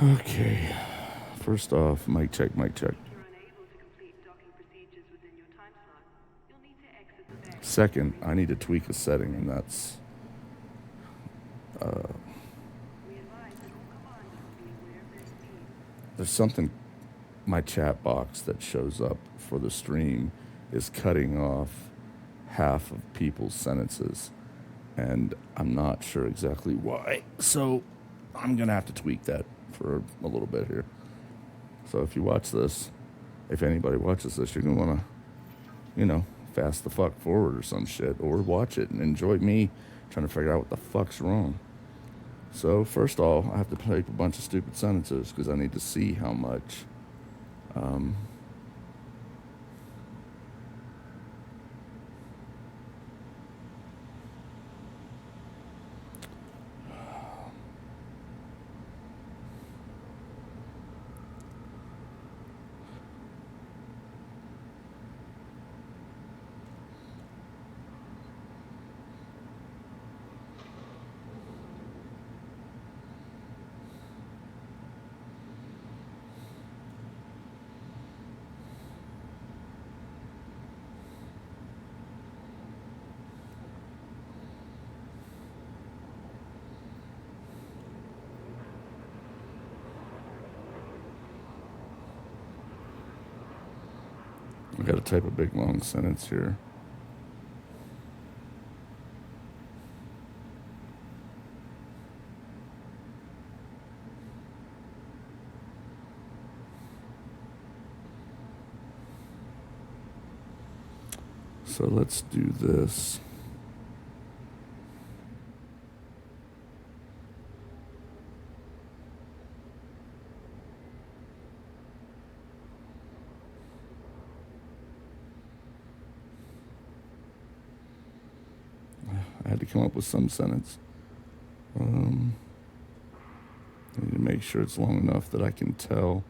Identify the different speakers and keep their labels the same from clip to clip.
Speaker 1: Okay. First off, mic check, mic check. Second, I need to tweak a setting, and that's there's something my chat box that shows up for the stream is cutting off half of people's sentences, and I'm not sure exactly why. So I'm gonna have to tweak that for a little bit here. So if you watch this, if anybody watches this, you're gonna wanna, fast the fuck forward or some shit, or watch it and enjoy me trying to figure out what the fuck's wrong. So first of all, I have to type a bunch of stupid sentences because I need to see how much I got to type a big long sentence here. So let's do this. I had to come up with some sentence. I need to make sure it's long enough that I can tell.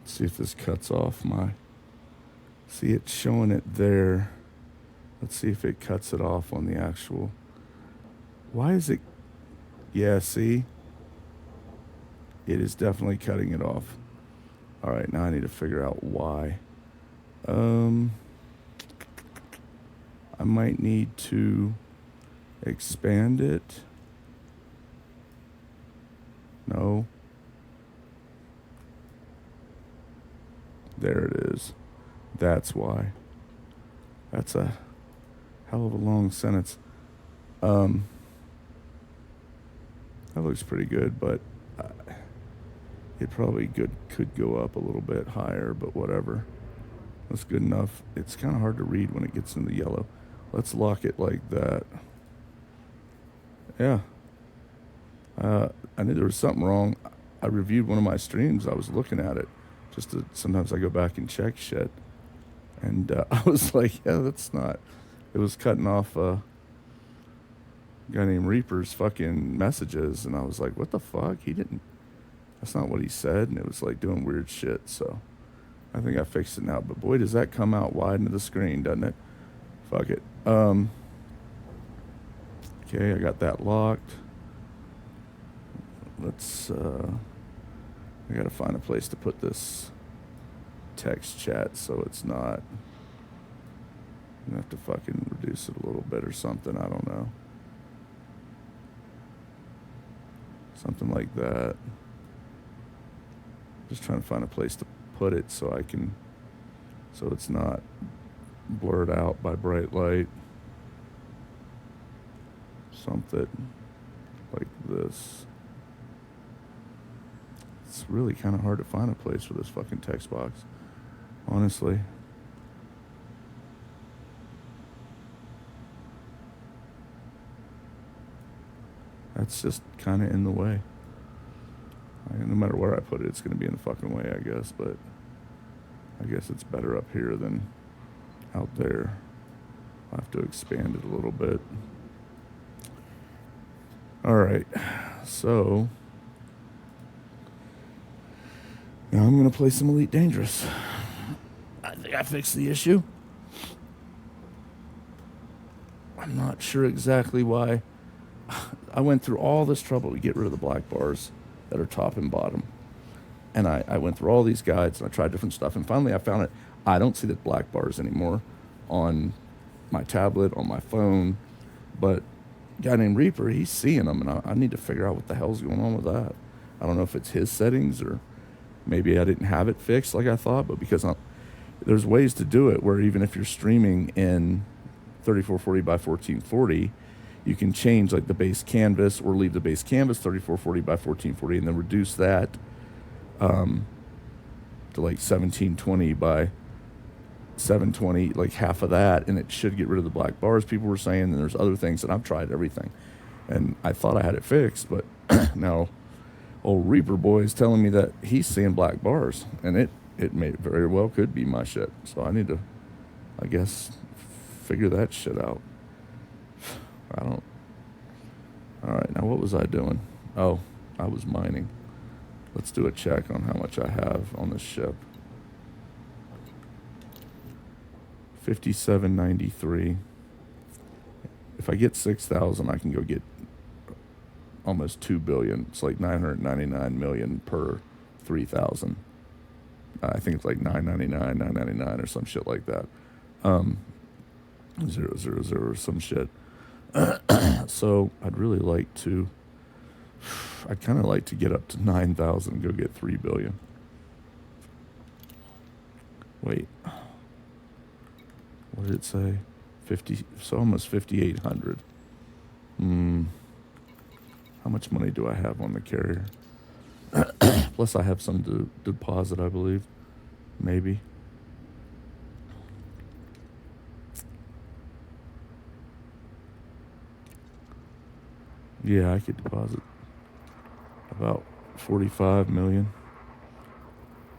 Speaker 1: See if this cuts off my... See, it's showing it there. Let's see if it cuts it off on the actual... Why is it... Yeah, see? It is definitely cutting it off. All right, now I need to figure out why. I might need to expand it. No. There it is. That's why. That's a hell of a long sentence. That looks pretty good, but it probably could go up a little bit higher, but whatever. That's good enough. It's kind of hard to read when it gets in the yellow. Let's lock it like that. Yeah. I knew there was something wrong. I reviewed one of my streams. I was looking at it. Sometimes I go back and check shit. And I was like, yeah, that's not... It was cutting off a guy named Reaper's fucking messages. And I was like, what the fuck? That's not what he said. And it was like doing weird shit. So I think I fixed it now. But boy, does that come out wide into the screen, doesn't it? Fuck it. Okay, I got that locked. Let's, I gotta find a place to put this text chat so it's not, I'm gonna have to fucking reduce it a little bit or something, I don't know. Something like that. Just trying to find a place to put it so I can, so it's not blurred out by bright light. Something like this. It's really kind of hard to find a place for this fucking text box, honestly. That's just kind of in the way. No matter where I put it, it's going to be in the fucking way, I guess. But I guess it's better up here than out there. I'll have to expand it a little bit. All right. So now I'm going to play some Elite Dangerous. I think I fixed the issue. I'm not sure exactly why. I went through all this trouble to get rid of the black bars that are top and bottom. And I went through all these guides and I tried different stuff. And finally I found it. I don't see the black bars anymore on my tablet, on my phone. But a guy named Reaper, he's seeing them. And I need to figure out what the hell's going on with that. I don't know if it's his settings or maybe I didn't have it fixed like I thought. But because there's ways to do it where even if you're streaming in 3440 by 1440, you can change like the base canvas or leave the base canvas 3440 by 1440 and then reduce that to like 1720 by 720, like half of that, and it should get rid of the black bars, people were saying. And there's other things, and I've tried everything. And I thought I had it fixed, but now old Reaper boy is telling me that he's seeing black bars, and it may very well could be my shit. So I need to, I guess, figure that shit out. All right, now what was I doing? Oh, I was mining. Let's do a check on how much I have on this ship. 5793. If I get 6,000, I can go get almost 2 billion. It's like 999 million per 3,000. I think it's like 999 or some shit like that. 000 or some shit. So I'd really like to, I'd kind of like to get up to 9,000 and go get 3 billion. Wait, what did it say? 50, so almost 5,800. How much money do I have on the carrier? Plus I have some deposit, I believe. Maybe. Yeah, I could deposit about 45 million.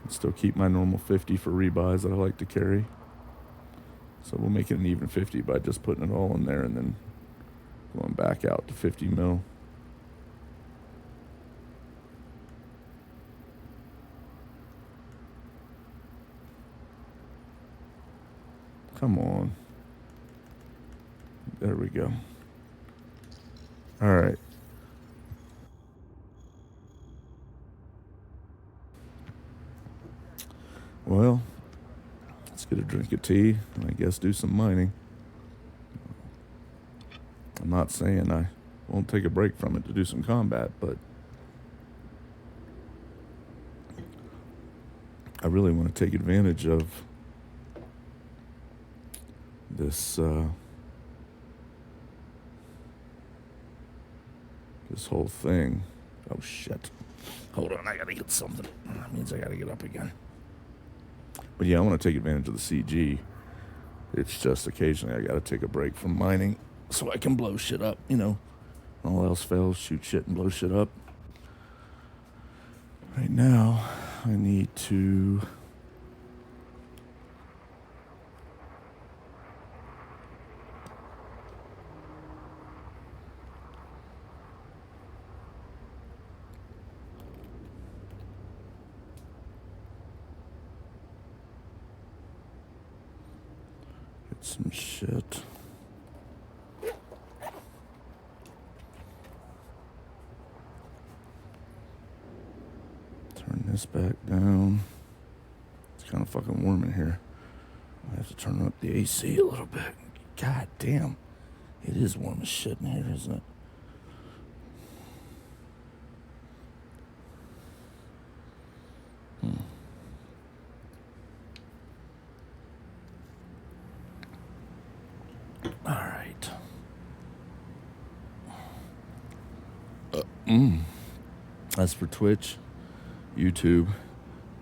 Speaker 1: And still keep my normal 50 for rebuys that I like to carry. So we'll make it an even 50 by just putting it all in there and then going back out to 50 mil. Come on. There we go. All right. Well, let's get a drink of tea and I guess do some mining. I'm not saying I won't take a break from it to do some combat, but I really want to take advantage of this this whole thing. Oh shit. Hold on, I gotta get something. That means I gotta get up again. But yeah, I want to take advantage of the CG. It's just occasionally I gotta take a break from mining so I can blow shit up, you know. All else fails, shoot shit and blow shit up. Right now, I need to Get some shit. Turn this back down. It's kind of fucking warm in here. I have to turn up the AC a little bit. God damn. It is warm as shit in here, isn't it? All right. As for Twitch, YouTube,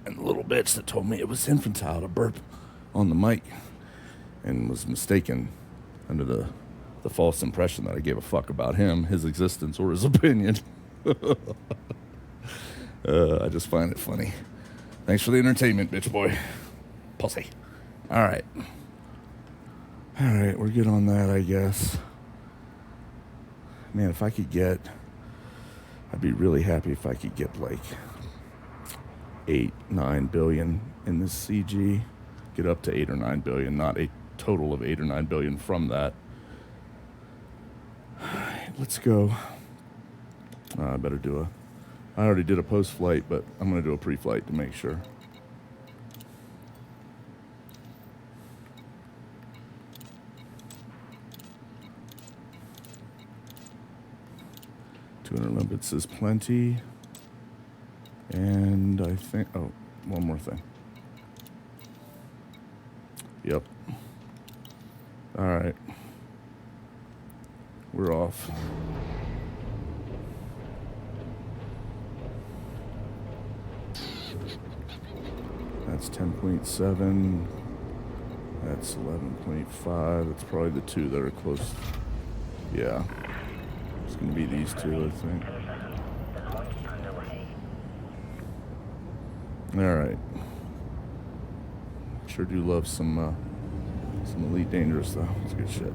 Speaker 1: and the little bitch that told me it was infantile to burp on the mic and was mistaken under the false impression that I gave a fuck about him, his existence, or his opinion. I just find it funny. Thanks for the entertainment, bitch boy. Pussy. All right, we're good on that, I guess. Man, if I could get... I'd be really happy if I could get like 8-9 billion in this CG. Get up to 8 or 9 billion, not a total of 8 or 9 billion from that. Let's go. I better do I already did a post-flight, but I'm going to do a pre-flight to make sure. Limpets is plenty. And I think... Oh, one more thing. Yep. All right. We're off. That's 10.7. That's 11.5. That's probably the two that are close. Yeah. It's going to be these two, I think. All right. Sure do love some Elite Dangerous, though. It's good shit.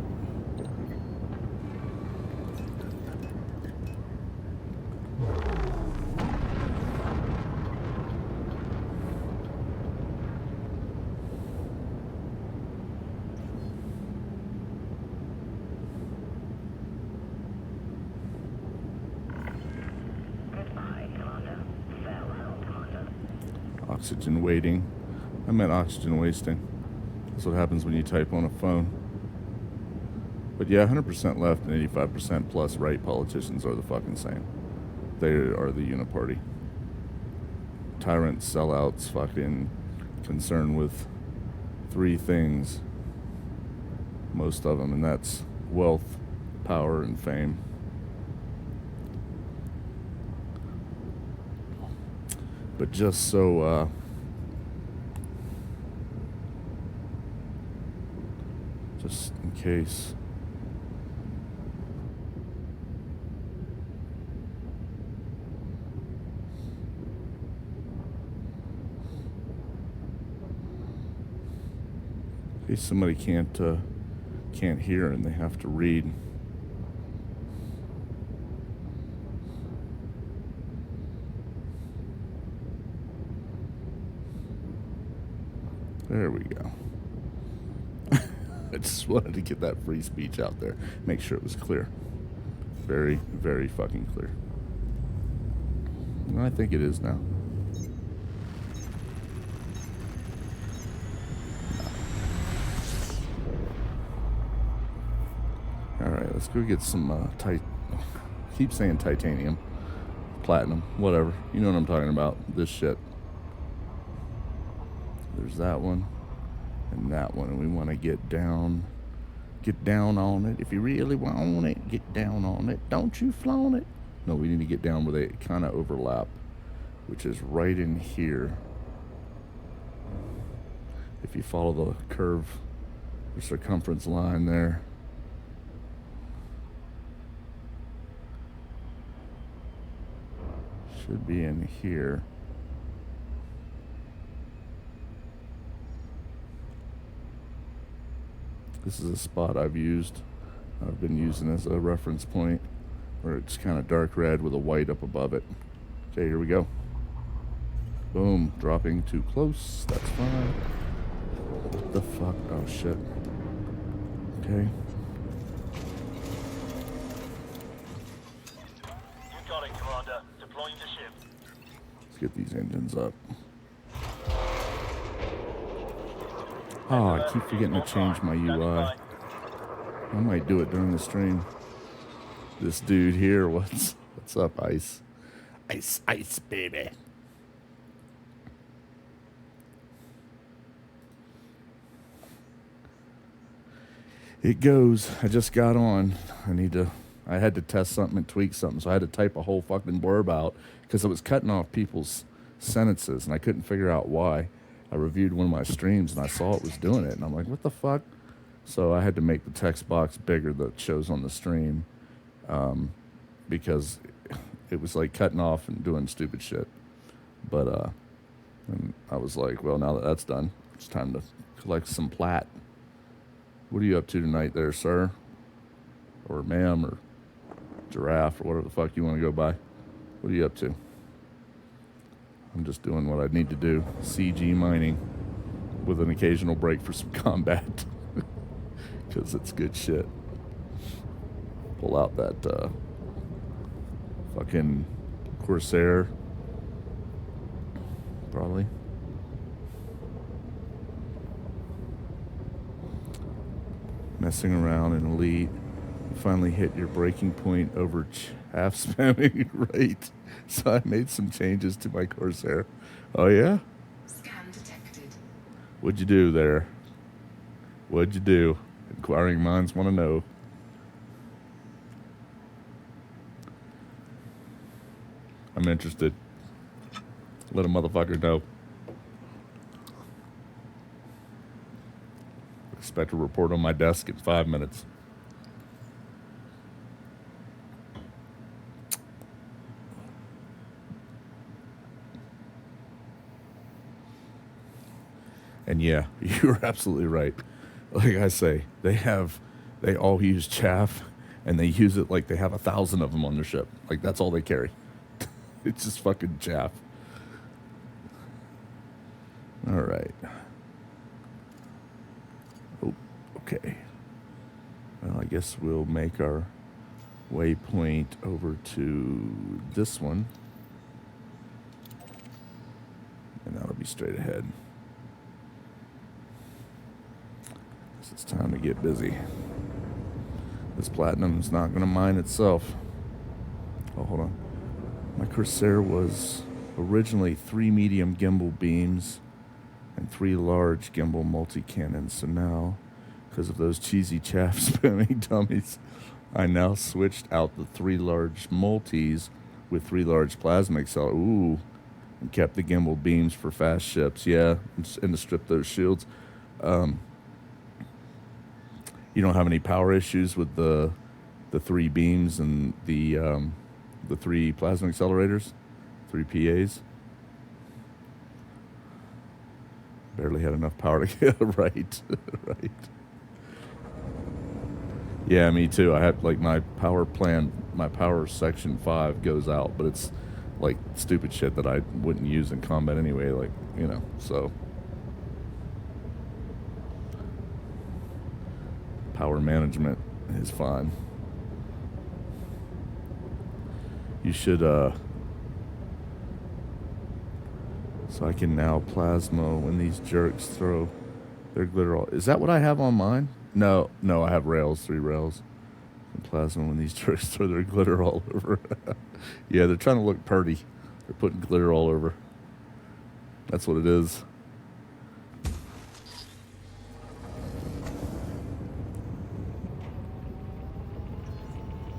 Speaker 1: Oxygen waiting. I meant oxygen wasting. That's what happens when you type on a phone. But yeah, 100% left and 85% plus right politicians are the fucking same. They are the uniparty. Tyrants, sellouts, fucking concerned with three things. Most of them, and that's wealth, power, and fame. But just so, just in case. In case somebody can't hear and they have to read. There we go. I just wanted to get that free speech out there. Make sure it was clear. Very, very fucking clear. And I think it is now. Alright, let's go get some keep saying titanium. Platinum. Whatever. You know what I'm talking about. This shit. There's that one and that one, and we want to get down on it. If you really want it, get down on it. Don't you flaunt it. No, we need to get down where they kind of overlap, which is right in here. If you follow the curve, the circumference line there. Should be in here. This is a spot I've been using as a reference point, where it's kind of dark red with a white up above it. Okay, here we go. Boom, dropping too close. That's fine. What the fuck? Oh shit. Okay.
Speaker 2: You got it, Commander. Deploying the ship.
Speaker 1: Let's get these engines up. Oh, I keep forgetting to change my UI. I might do it during the stream. This dude here, what's up, Ice? Ice, baby. It goes. I just got on. I had to test something and tweak something, so I had to type a whole fucking blurb out because it was cutting off people's sentences, and I couldn't figure out why. I reviewed one of my streams, and I saw it was doing it, and I'm like, what the fuck? So I had to make the text box bigger that shows on the stream because it was like cutting off and doing stupid shit. But and I was like, well, now that that's done, it's time to collect some plat. What are you up to tonight there, sir? Or ma'am, or giraffe, or whatever the fuck you want to go by? What are you up to? I'm just doing what I need to do. CG mining with an occasional break for some combat. Because it's good shit. Pull out that fucking Corsair. Probably. Messing around in Elite. You finally hit your breaking point over half spamming right. So I made some changes to my Corsair. Oh yeah?
Speaker 3: Scan detected.
Speaker 1: What'd you do there? What'd you do? Inquiring minds want to know. I'm interested. Let a motherfucker know. Expect a report on my desk in 5 minutes. And yeah, you're absolutely right. Like I say, they all use chaff, and they use it like they have 1,000 of them on their ship. Like that's all they carry. It's just fucking chaff. All right. Oh, okay. Well, I guess we'll make our waypoint over to this one. And that'll be straight ahead. Guess it's time to get busy. This platinum's not going to mine itself. Oh, hold on. My Corsair was originally 3 medium gimbal beams and 3 large gimbal multi-cannons. So now, because of those cheesy chaff spamming dummies, I now switched out the 3 large multis with 3 large plasma accelerators. Ooh, and kept the gimbal beams for fast ships. Yeah, and to strip those shields. You don't have any power issues with the 3 beams and the 3 plasma accelerators, 3 PAs. Barely had enough power to get right. Right. Yeah, me too. I had like my power plan, my power section 5 goes out, but it's like stupid shit that I wouldn't use in combat anyway. Like, you know, so power management is fine. You should, so I can now plasma when these jerks throw their glitter all. Is that what I have on mine? No, I have rails, 3 rails. And plasma when these jerks throw their glitter all over. Yeah, they're trying to look pretty. They're putting glitter all over. That's what it is.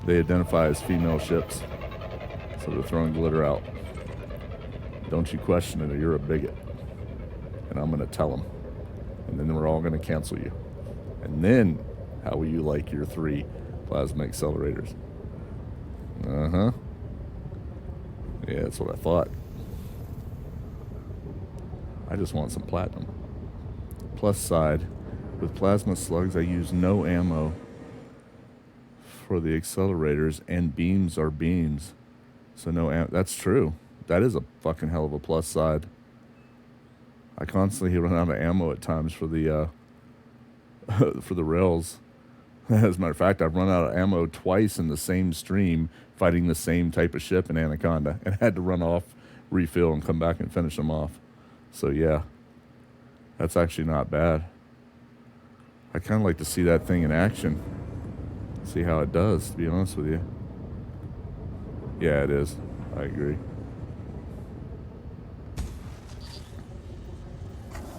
Speaker 1: They identify as female ships. So they're throwing glitter out. Don't you question it or you're a bigot. And I'm going to tell them. And then we're all going to cancel you. And then, how will you like your 3 plasma accelerators? Uh-huh. Yeah, that's what I thought. I just want some platinum. Plus side, with plasma slugs, I use no ammo for the accelerators, and beams are beams. So no ammo. That's true. That is a fucking hell of a plus side. I constantly run out of ammo at times for the for the rails, As a matter of fact, I've run out of ammo twice in the same stream fighting the same type of ship in Anaconda and had to run off, refill, and come back and finish them off. So yeah, that's actually not bad. I kind of like to see that thing in action. See how it does, to be honest with you. Yeah, it is. I agree.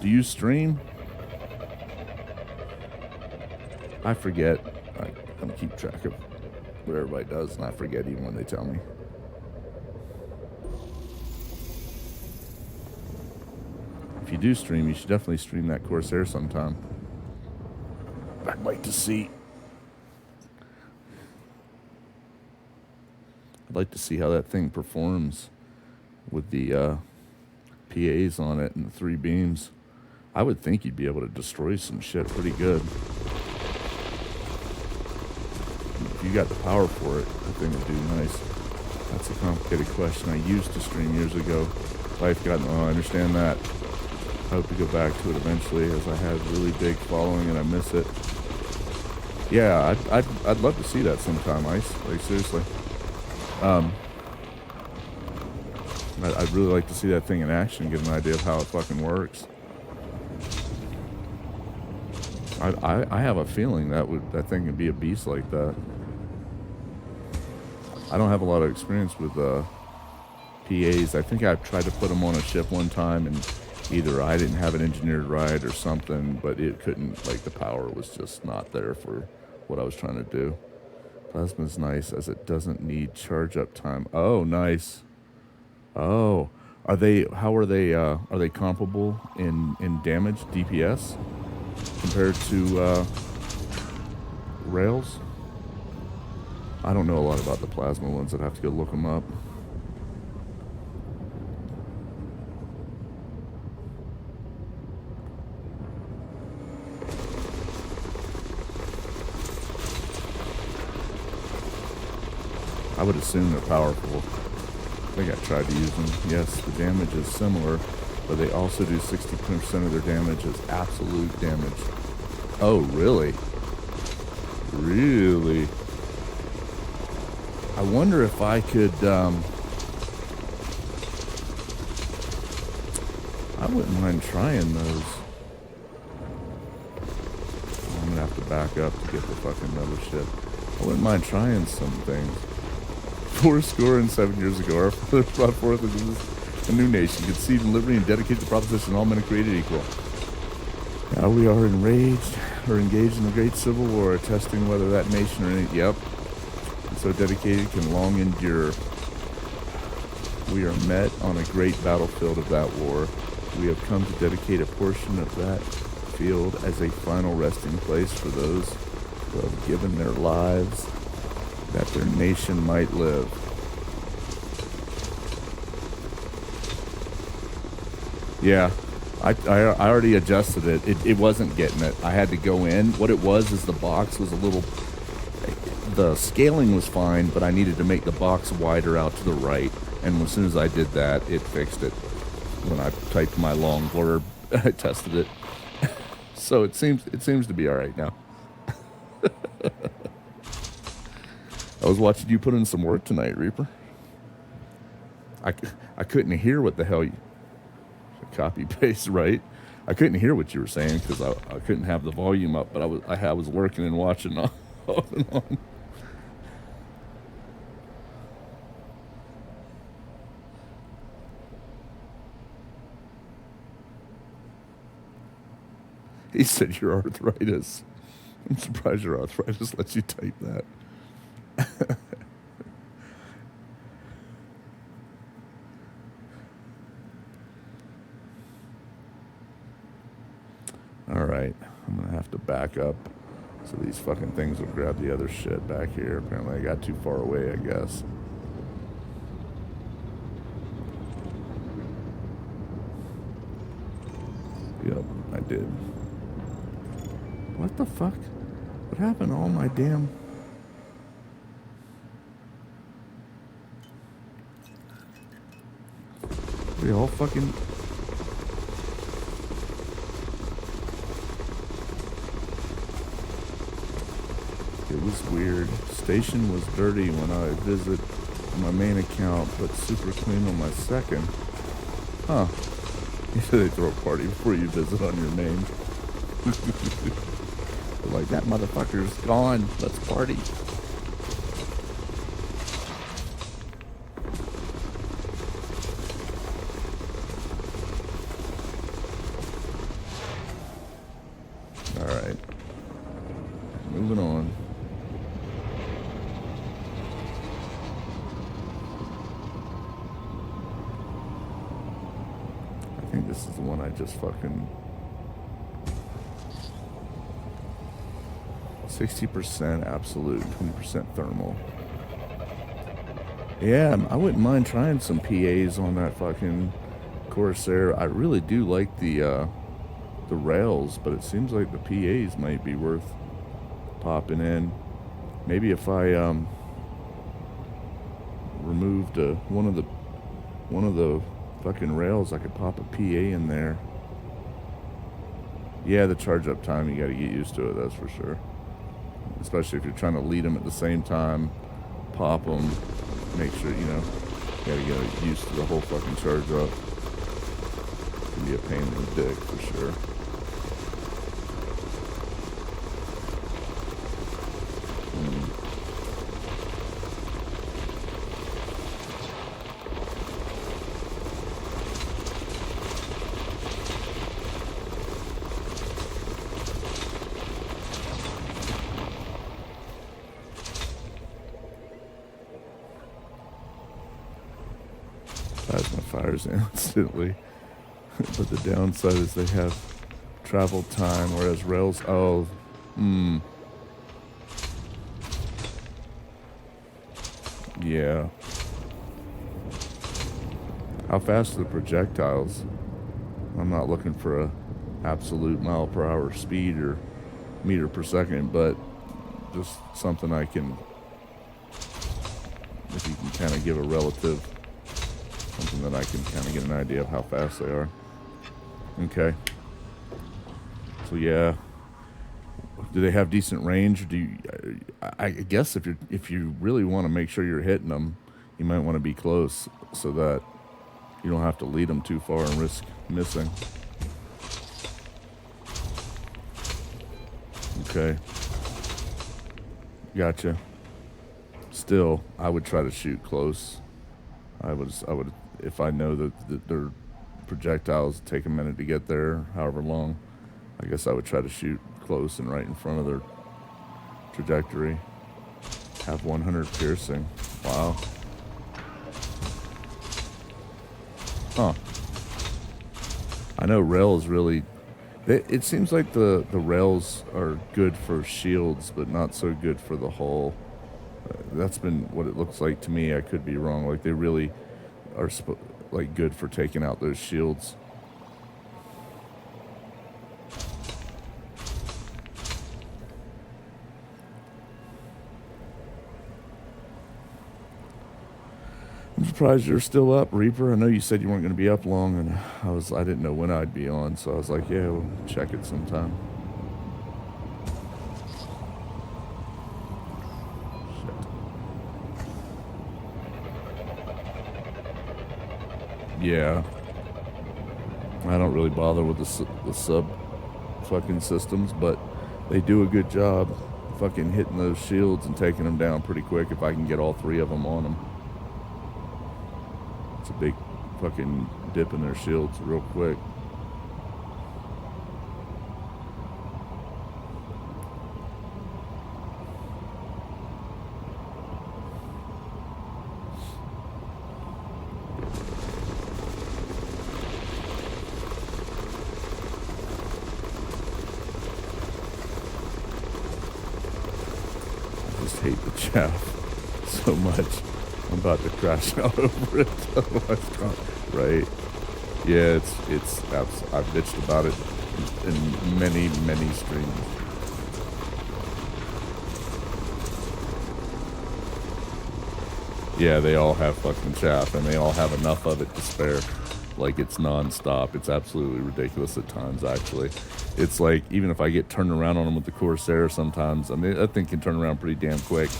Speaker 1: Do you stream? I forget. I don't keep track of what everybody does, and I forget even when they tell me. If you do stream, you should definitely stream that Corsair sometime. I'd like to see. I'd like to see how that thing performs with the PAs on it and the 3 beams. I would think you'd be able to destroy some shit pretty good. If you got the power for it, the thing would do nice. That's a complicated question. I used to stream years ago. Life got, I understand that. I hope to go back to it eventually, as I have a really big following and I miss it. Yeah, I'd love to see that sometime, Ice. Like, seriously. I'd really like to see that thing in action, get an idea of how it fucking works. I have a feeling that thing could be a beast like that. I don't have a lot of experience with PAs. I think I've tried to put them on a ship one time, and either I didn't have it engineered right or something, but it couldn't, like, the power was just not there for what I was trying to do. Plasma's nice, as it doesn't need charge up time. Oh, nice. Oh, how are they comparable in damage, DPS, compared to rails? I don't know a lot about the plasma ones. I'd have to go look them up. I would assume they're powerful. I think I tried to use them. Yes, the damage is similar, but they also do 60% of their damage as absolute damage. Oh, really? Really? I wonder if I could, I wouldn't mind trying those. I'm gonna have to back up to get the fucking mothership. I wouldn't mind trying some things. 407 years ago, our father brought forth a new nation, conceived in liberty and dedicated to the proposition all men are created equal. Now we are engaged in the great civil war, testing whether that nation or any, yep, so dedicated can long endure. We are met on a great battlefield of that war. We have come to dedicate a portion of that field as a final resting place for those who have given their lives that their nation might live. Yeah, I already adjusted it. It wasn't getting it. I had to go in. What it was is the box was a little... The scaling was fine, but I needed to make the box wider out to the right. And as soon as I did that, it fixed it. When I typed my long blurb, I tested it. So it seems to be all right now. I was watching you put in some work tonight, Reaper. I couldn't hear what the hell you... Copy paste, right? I couldn't hear what you were saying because I couldn't have the volume up, but I was working and watching off and on. He said your arthritis. I'm surprised your arthritis lets you type that. All right, I'm gonna have to back up so these fucking things will grab the other shit back here. Apparently I got too far away, I guess. Yep, I did. What the fuck? What happened to all my damn... They all fucking... is weird. Station was dirty when I visit my main account, but super clean on my second. Huh. Usually they throw a party before you visit on your main. They're like, that motherfucker's gone. Let's party. Alright. Moving on. I think this is the one I just fucking... 60% absolute, 20% thermal. Yeah, I wouldn't mind trying some PAs on that fucking Corsair. I really do like the rails, but it seems like the PAs might be worth popping in. Maybe if I removed one of the fucking rails, I could pop a PA in there. Yeah, the charge up time, you got to get used to it, that's for sure. Especially if you're trying to lead them at the same time, pop them, make sure, you know, you got to get used to the whole fucking charge up. It can be a pain in the dick for sure. Plasma fires instantly. But the downside is they have travel time, whereas rails, yeah. How fast are the projectiles? I'm not looking for a absolute mile per hour speed or meter per second, but just something I can, if you can kind of give a relative, something that I can kind of get an idea of how fast they are. Okay. So yeah, do they have decent range? Do you, I guess if you really want to make sure you're hitting them, you might want to be close so that you don't have to lead them too far and risk missing. Okay. Gotcha. Still, I would try to shoot close. I would, if I know that their projectiles take a minute to get there, however long, I guess I would try to shoot close and right in front of their trajectory. Have 100 piercing. Wow. Huh. I know rails really... It seems like the rails are good for shields, but not so good for the hull. That's been what it looks like to me. I could be wrong. Like, they really are like good for taking out those shields. I'm surprised you're still up, Reaper. I know you said you weren't going to be up long, and I didn't know when I'd be on, so I was like, yeah, we'll check it sometime. Yeah. I don't really bother with the sub fucking systems, but they do a good job fucking hitting those shields and taking them down pretty quick if I can get all three of them on them. It's a big fucking dip in their shields real quick. I just hate the chaff so much. I'm about to crash out over it. Right? Yeah, I've bitched about it in many streams. Yeah, they all have fucking chaff, and they all have enough of it to spare. Like it's nonstop. It's absolutely ridiculous at times, actually. It's like, even if I get turned around on them with the Corsair sometimes, I mean, that thing can turn around pretty damn quick.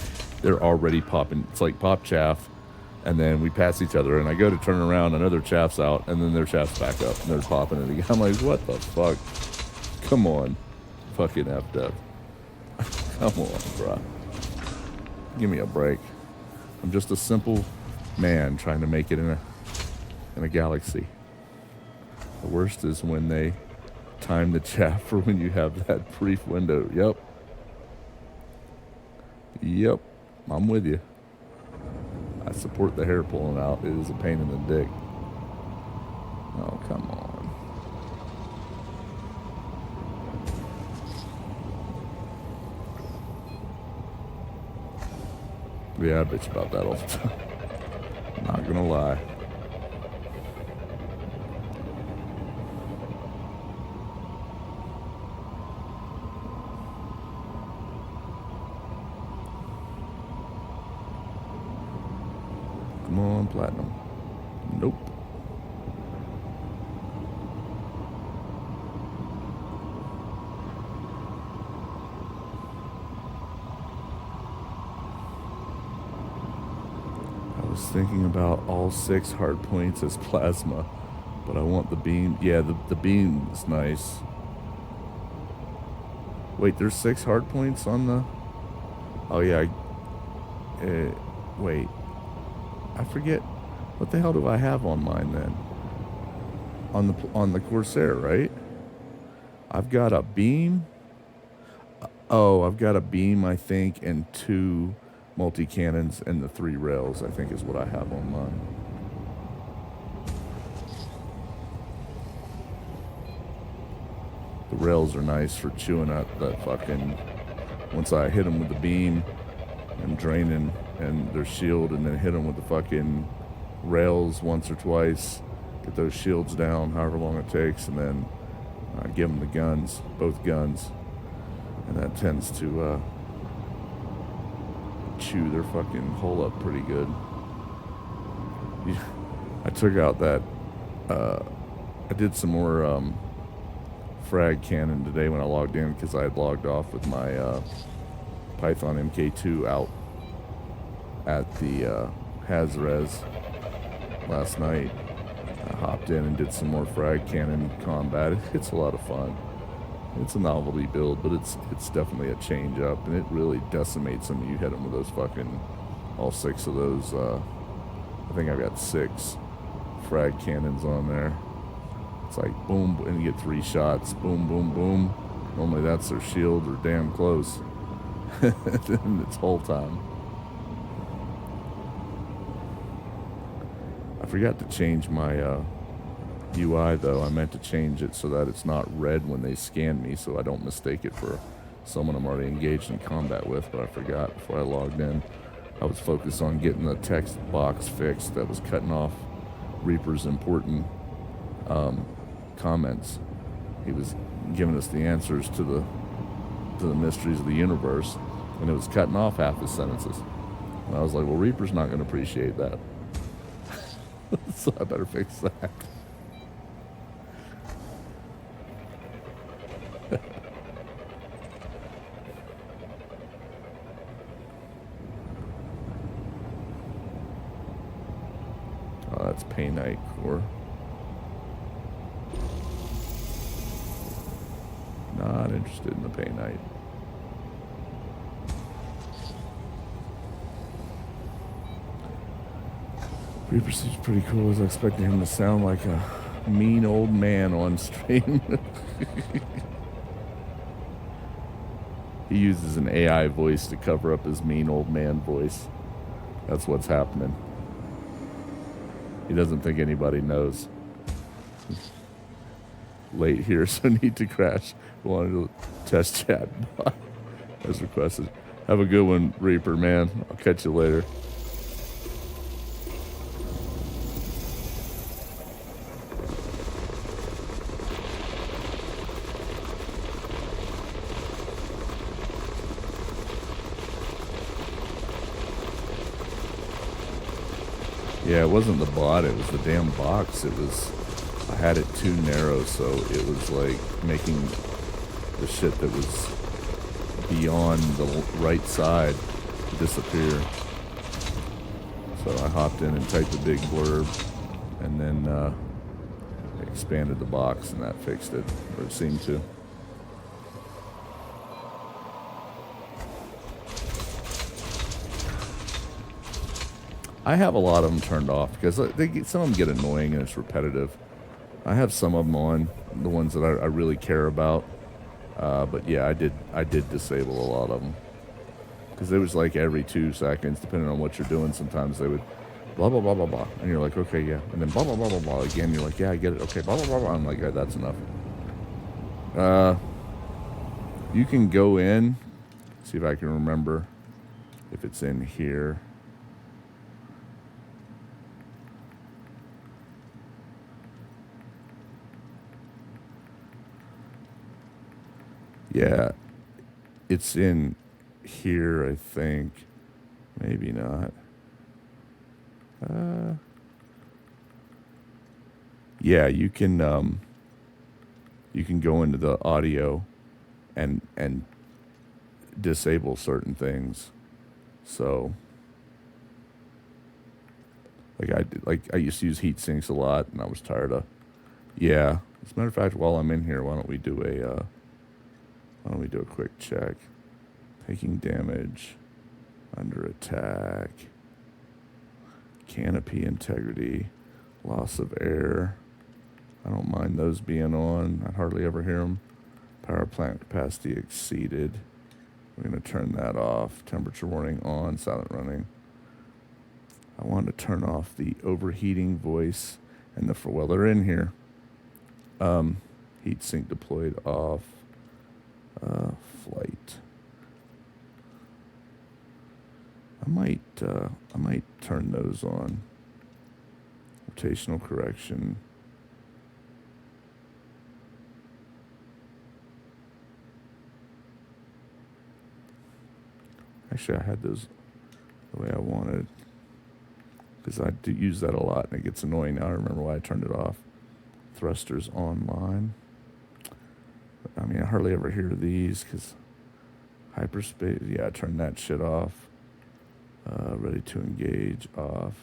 Speaker 1: They're already popping. It's like pop chaff, and then we pass each other, and I go to turn around, another chaff's out, and then their chaff's back up, and they're popping it again. I'm like, what the fuck? Come on. Fucking effed up. Come on, bruh. Give me a break. I'm just a simple man trying to make it in a galaxy. The worst is when they time the chaff for when you have that brief window. Yep. I'm with you. I support the hair pulling out. It is a pain in the dick. Oh, come on. Yeah, I bitch about that all the time. Not gonna lie. Come on, platinum. Nope. I was thinking about all 6 hard points as plasma, but I want the beam. Yeah, the beam is nice. Wait, there's 6 hard points on the... Oh, yeah. Wait. I forget. What the hell do I have on mine then? On the Corsair, right? I've got a beam. Oh, I've got a beam, I think, and 2 multi-cannons and the 3 rails, I think, is what I have on mine. The rails are nice for chewing up that fucking... Once I hit them with the beam and draining and their shield, and then hit them with the fucking rails once or twice, get those shields down however long it takes, and then give them the guns, both guns, and that tends to chew their fucking hole up pretty good. I took out that I did some more frag cannon today when I logged in, because I had logged off with my Python MK2 out at the Hazres last night. I hopped in and did some more frag cannon combat. It's a lot of fun. It's a novelty build, but it's definitely a change up, and it really decimates them. You hit them with those fucking, all 6 of those, I think I've got 6 frag cannons on there. It's like boom, and you get 3 shots, boom, boom, boom. Normally that's their shield or damn close. And it's whole time. I forgot to change my UI though. I meant to change it so that it's not red when they scan me, so I don't mistake it for someone I'm already engaged in combat with, but I forgot before I logged in. I was focused on getting the text box fixed that was cutting off Reaper's important comments. He was giving us the answers to the mysteries of the universe, and it was cutting off half his sentences. And I was like, well, Reaper's not going to appreciate that. So I better fix that. Oh, that's Paynite core. Not interested in the Paynite. Reaper seems pretty cool. I was expecting him to sound like a mean old man on stream. He uses an AI voice to cover up his mean old man voice. That's what's happening. He doesn't think anybody knows. Late here, so need to crash. Wanted to test chat bot as requested. Have a good one, Reaper, man. I'll catch you later. Yeah, it wasn't the bot, it was the damn box. It was I had it too narrow, so it was like making the shit that was beyond the right side disappear. So I hopped in and typed a big blurb, and then expanded the box, and that fixed it, or it seemed to. I have a lot of them turned off because some of them get annoying and it's repetitive. I have some of them on, the ones that I really care about. But yeah, I did disable a lot of them because it was like every 2 seconds, depending on what you're doing. Sometimes they would blah blah blah blah blah, and you're like, okay, yeah, and then blah blah blah blah blah again. You're like, yeah, I get it. Okay, blah blah blah blah. I'm like, yeah, that's enough. You can go in, see if I can remember if it's in here. Yeah, it's in here, I think. Maybe not. Yeah, you can go into the audio and disable certain things. So like I used to use heat sinks a lot, and I was tired of. Yeah, as a matter of fact, while I'm in here, why don't we do a quick check? Taking damage, under attack, canopy integrity, loss of air. I don't mind those being on. I hardly ever hear them. Power plant capacity exceeded. We're going to turn that off. Temperature warning on, silent running. I want to turn off the overheating voice and well, they're in here. Heat sink deployed off. Flight. I might turn those on. Rotational correction. Actually, I had those the way I wanted, because I do use that a lot, and it gets annoying. Now I remember why I turned it off. Thrusters online. I mean, I hardly ever hear these because hyperspace. Yeah, I turned that shit off. Ready to engage off.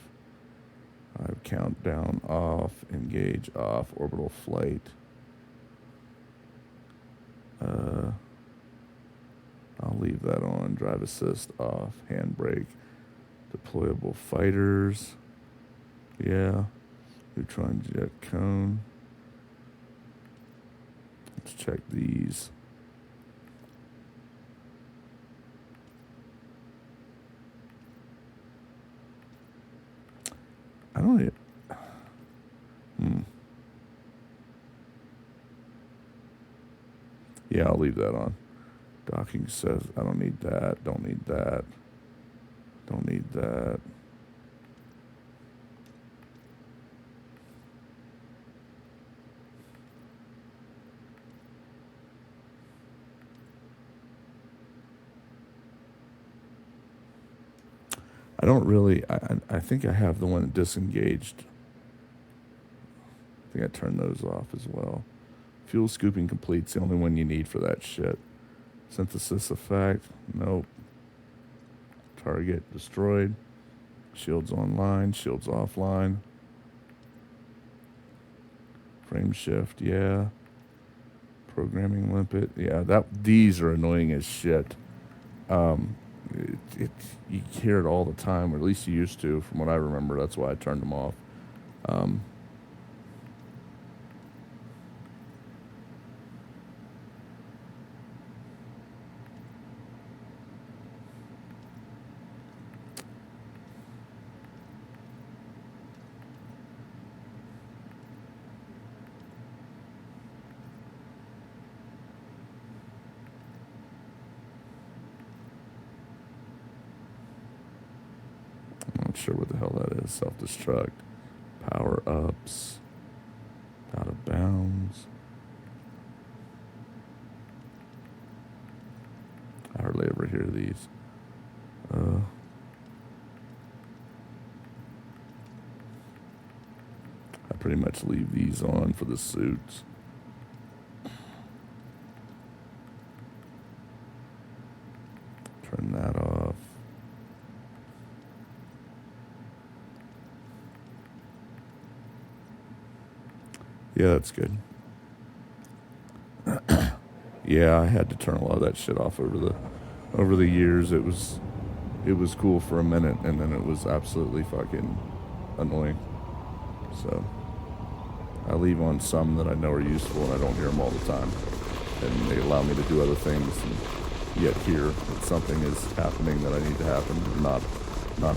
Speaker 1: Countdown off. Engage off. Orbital flight. I'll leave that on. Drive assist off. Handbrake. Deployable fighters. Yeah. Neutron jet cone. Let's check these. I don't need. Yeah, I'll leave that on. Docking says I don't need that. Don't need that. Don't need that. I don't really. I think I have the one disengaged. I think I turned those off as well. Fuel scooping complete's the only one you need for that shit. Synthesis effect, nope. Target destroyed. Shields online, shields offline. Frame shift, yeah. Programming limpet, yeah. These are annoying as shit. You hear it all the time, or at least you used to, from what I remember. That's why I turned them off. I'm not sure what the hell that is. Self-destruct. Power-ups. Out of bounds. I hardly ever hear these. pretty much leave these on for the suits. Turn that off. Yeah, that's good. Yeah, I had to turn a lot of that shit off over the years. It was cool for a minute, and then it was absolutely fucking annoying. So I leave on some that I know are useful, and I don't hear them all the time, and they allow me to do other things, and yet hear that something is happening that I need to happen, not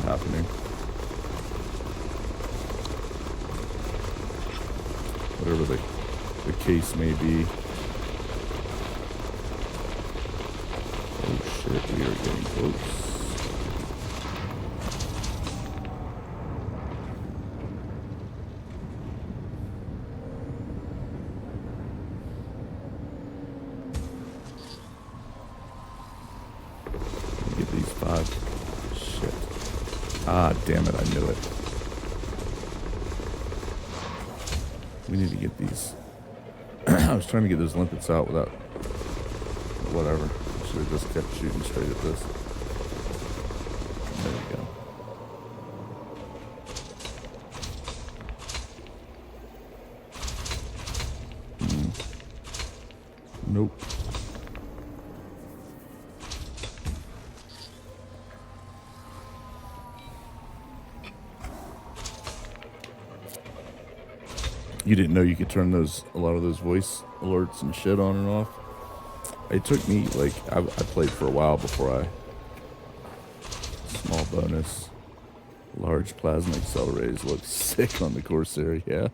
Speaker 1: happening. Whatever the case may be. Oh shit, we are getting close. Get these 5. Shit. Ah, damn it, I knew it. We need to get these. I was trying to get those limpets out without... Whatever. I should have just kept shooting straight at this. There we go. Nope. You didn't know you could turn a lot of those voice alerts and shit on and off? It took me, like, I played for a while before small bonus. Large plasma accelerators look sick on the Corsair, yeah.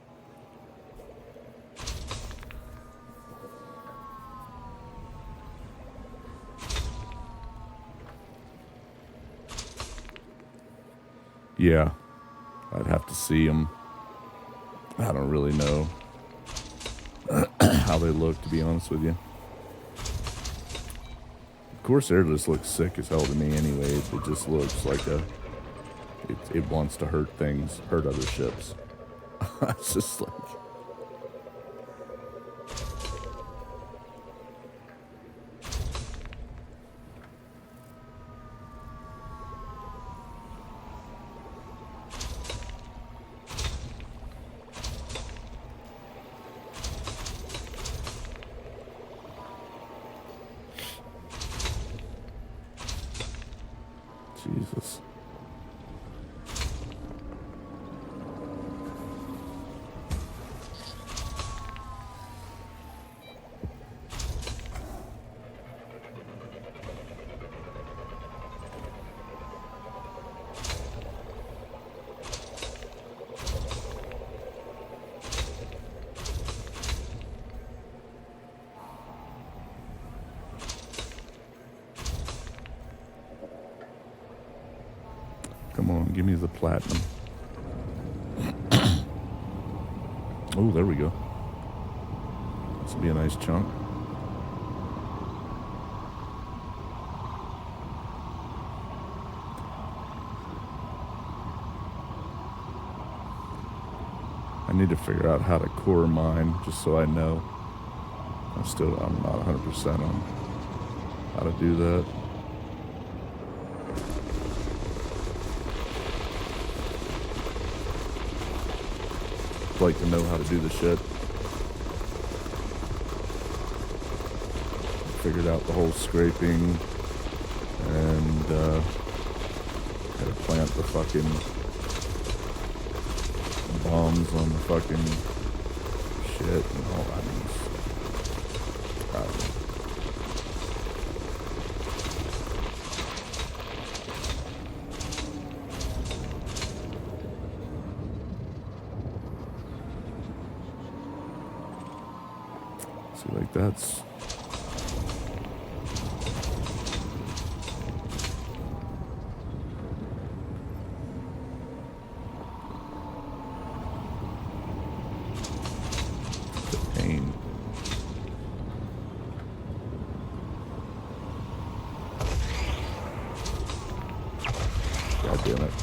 Speaker 1: Yeah, I'd have to see them. I don't really know how they look, to be honest with you. Corsair just looks sick as hell to me anyway. It just looks like it wants to hurt things, hurt other ships. It's just like... Jesus. Come on, give me the platinum. Oh, there we go. This will be a nice chunk. I need to figure out how to core mine, just so I know. I'm not 100% on how to do that. Like to know how to do the shit. Figured out the whole scraping and gotta plant the fucking bombs on the fucking shit and all that. I don't know. See, like that's... the pain. God damn it.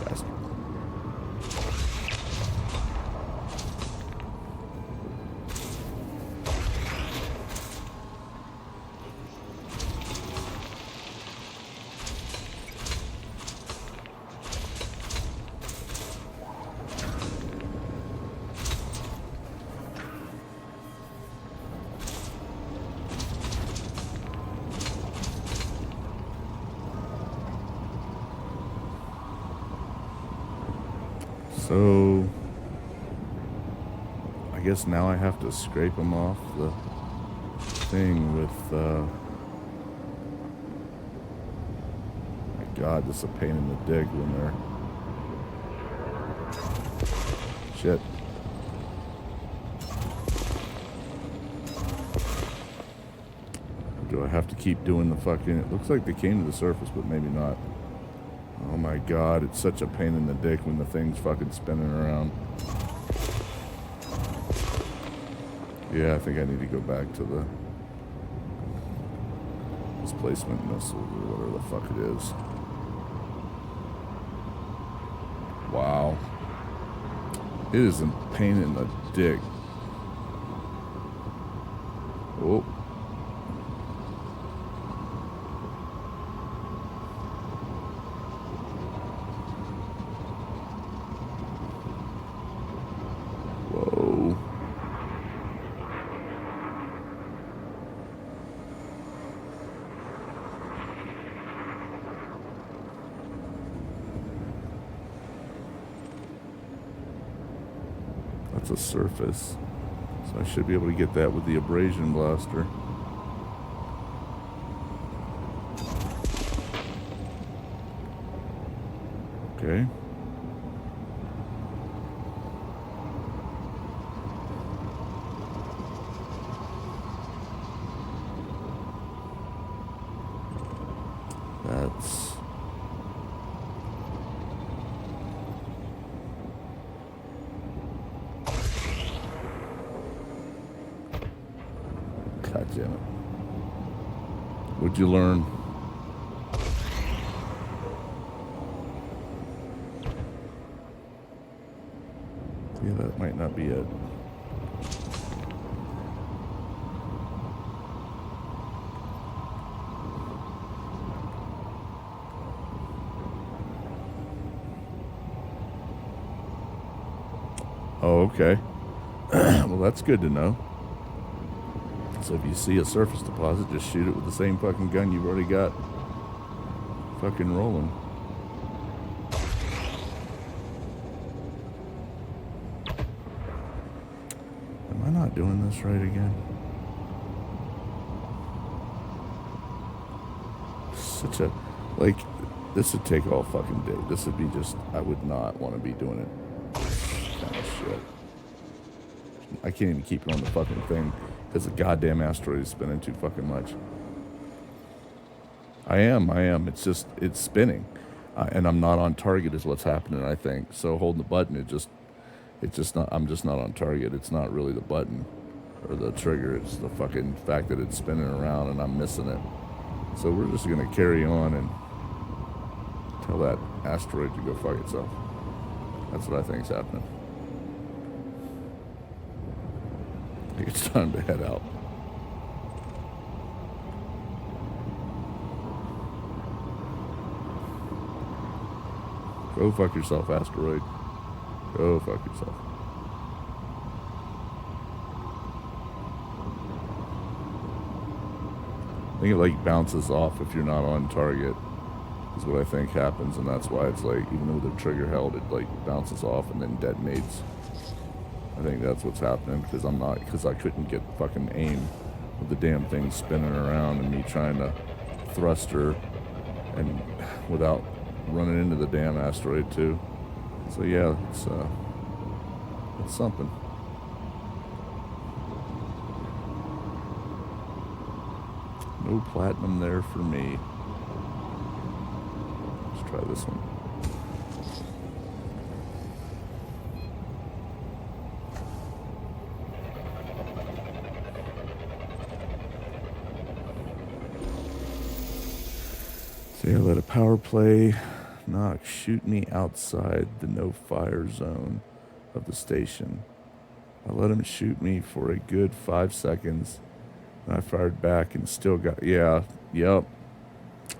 Speaker 1: Bastard. So I guess now I have to scrape them off the thing with, my God, this is a pain in the dick when they're, shit. Do I have to keep doing the fucking, it looks like they came to the surface, but maybe not. Oh my God, it's such a pain in the dick when the thing's fucking spinning around. Yeah, I think I need to go back to the displacement missile or whatever the fuck it is. Wow. It is a pain in the dick. Oh. Whoa. That's a surface. So I should be able to get that with the abrasion blaster. Okay. That's... God damn it. What'd you learn? Yeah, that might not be it. Oh, okay. Well, that's good to know. So if you see a surface deposit, just shoot it with the same fucking gun you've already got fucking rolling. Am I not doing this right again? Such a, like, this would take all fucking day. This would be just, I would not want to be doing it. Kind of shit. I can't even keep it on the fucking thing because the goddamn asteroid is spinning too fucking much. I am. It's just, it's spinning. And I'm not on target is what's happening, I think. So holding the button, it's just not, I'm just not on target. It's not really the button or the trigger. It's the fucking fact that it's spinning around and I'm missing it. So we're just going to carry on and tell that asteroid to go fuck itself. That's what I think is happening. I think it's time to head out. Go fuck yourself, asteroid. Go fuck yourself. I think it like bounces off if you're not on target is what I think happens, and that's why it's like, even though the trigger held, it like bounces off and then detonates. I think that's what's happening because I couldn't get fucking aim with the damn thing spinning around and me trying to thrust her and without running into the damn asteroid too. So yeah, it's something. No platinum there for me. Let's try this one. So yeah, let a power play knock shoot me outside the no fire zone of the station. I let him shoot me for a good 5 seconds. And I fired back and still got, yeah, yep.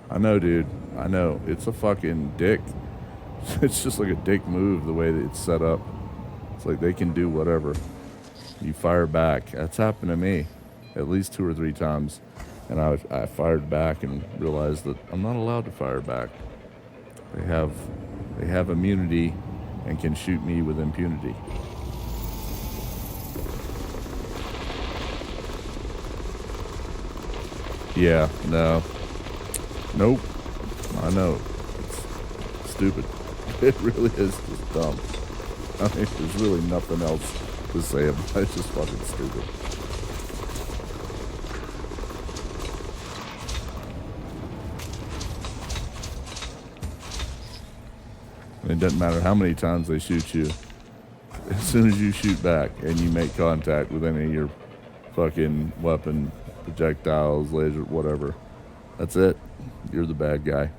Speaker 1: I know, dude. I know. It's a fucking dick. It's just like a dick move the way that it's set up. It's like they can do whatever. You fire back. That's happened to me at least 2 or 3 times. And I fired back and realized that I'm not allowed to fire back. They have immunity, and can shoot me with impunity. Yeah, no. Nope. I know. It's stupid. It really is just dumb. I mean, there's really nothing else to say about it. It's just fucking stupid. And it doesn't matter how many times they shoot you. As soon as you shoot back and you make contact with any of your fucking weapon, projectiles, laser, whatever, that's it. You're the bad guy.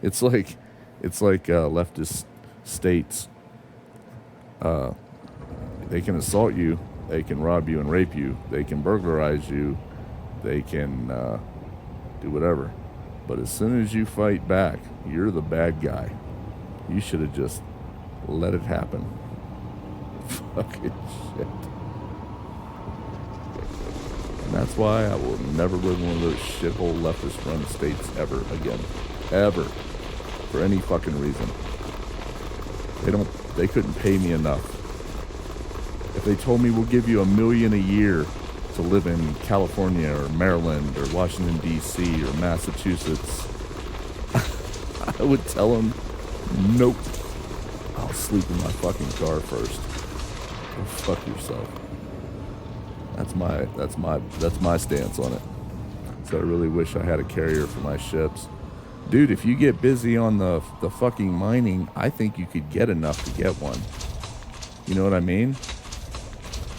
Speaker 1: It's like leftist states. They can assault you, they can rob you and rape you, they can burglarize you, they can do whatever. But as soon as you fight back, you're the bad guy. You should have just let it happen. Fucking shit. And that's why I will never live in one of those shithole leftist run states ever again. Ever. For any fucking reason. They couldn't pay me enough. If they told me we'll give you $1 million a year to live in California or Maryland or Washington D.C. or Massachusetts, I would tell them, nope. I'll sleep in my fucking car first. Go fuck yourself. That's my stance on it. So I really wish I had a carrier for my ships. Dude, if you get busy on the fucking mining, I think you could get enough to get one. You know what I mean?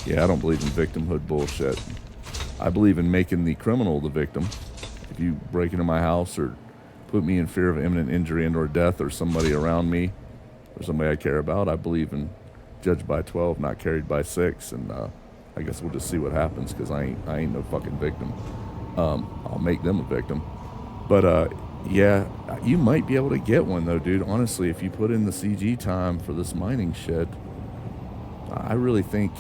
Speaker 1: Yeah, I don't believe in victimhood bullshit. I believe in making the criminal the victim. If you break into my house or put me in fear of imminent injury and or death or somebody around me or somebody I care about, I believe in judged by 12, not carried by 6. And I guess we'll just see what happens because I ain't no fucking victim. I'll make them a victim. But yeah, you might be able to get one though, dude. Honestly, if you put in the CG time for this mining shit, I really think,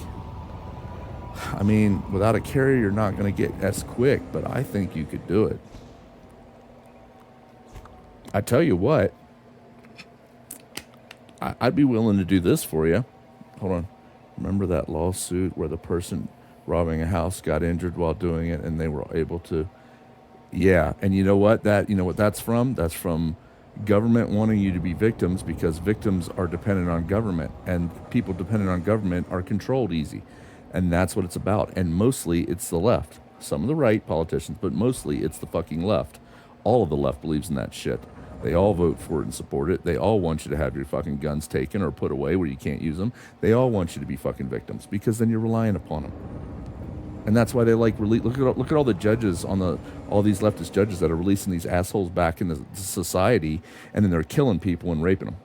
Speaker 1: I mean, without a carrier, you're not going to get as quick, but I think you could do it. I tell you what, I'd be willing to do this for you. Hold on. Remember that lawsuit where the person robbing a house got injured while doing it and they were able to? Yeah, and you know what that's from? That's from government wanting you to be victims because victims are dependent on government, and people dependent on government are controlled easy. And that's what it's about. And mostly it's the left. Some of the right politicians, but mostly it's the fucking left. All of the left believes in that shit. They all vote for it and support it. They all want you to have your fucking guns taken or put away where you can't use them. They all want you to be fucking victims because then you're relying upon them. And that's why they like look at all the judges on all these leftist judges that are releasing these assholes back into society, and then they're killing people and raping them.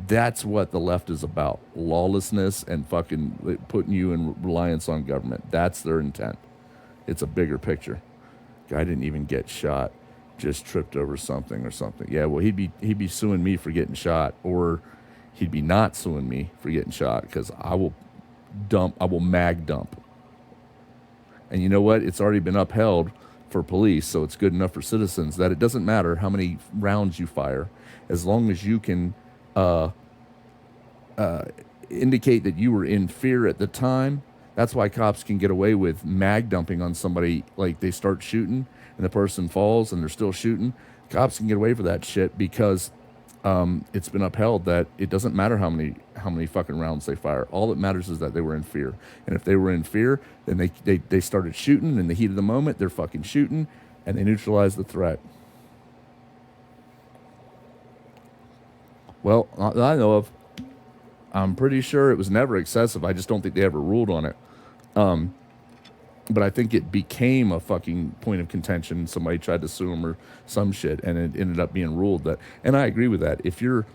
Speaker 1: That's what the left is about. Lawlessness and fucking putting you in reliance on government. That's their intent. It's a bigger picture. Guy didn't even get shot. Just tripped over something or something. Yeah, well, he'd be suing me for getting shot, or he'd be not suing me for getting shot because I will mag dump. And you know what? It's already been upheld for police, so it's good enough for citizens that it doesn't matter how many rounds you fire, as long as you can indicate that you were in fear at the time. That's why cops can get away with mag dumping on somebody. Like they start shooting and the person falls and they're still shooting. Cops can get away for that shit because it's been upheld that it doesn't matter how many fucking rounds they fire. All that matters is that they were in fear. And if they were in fear, then they started shooting in the heat of the moment. They're fucking shooting and they neutralize the threat. Well, that I know of. I'm pretty sure it was never excessive. I just don't think they ever ruled on it. But I think it became a fucking point of contention. Somebody tried to sue him or some shit, and it ended up being ruled that. And I agree with that. If you're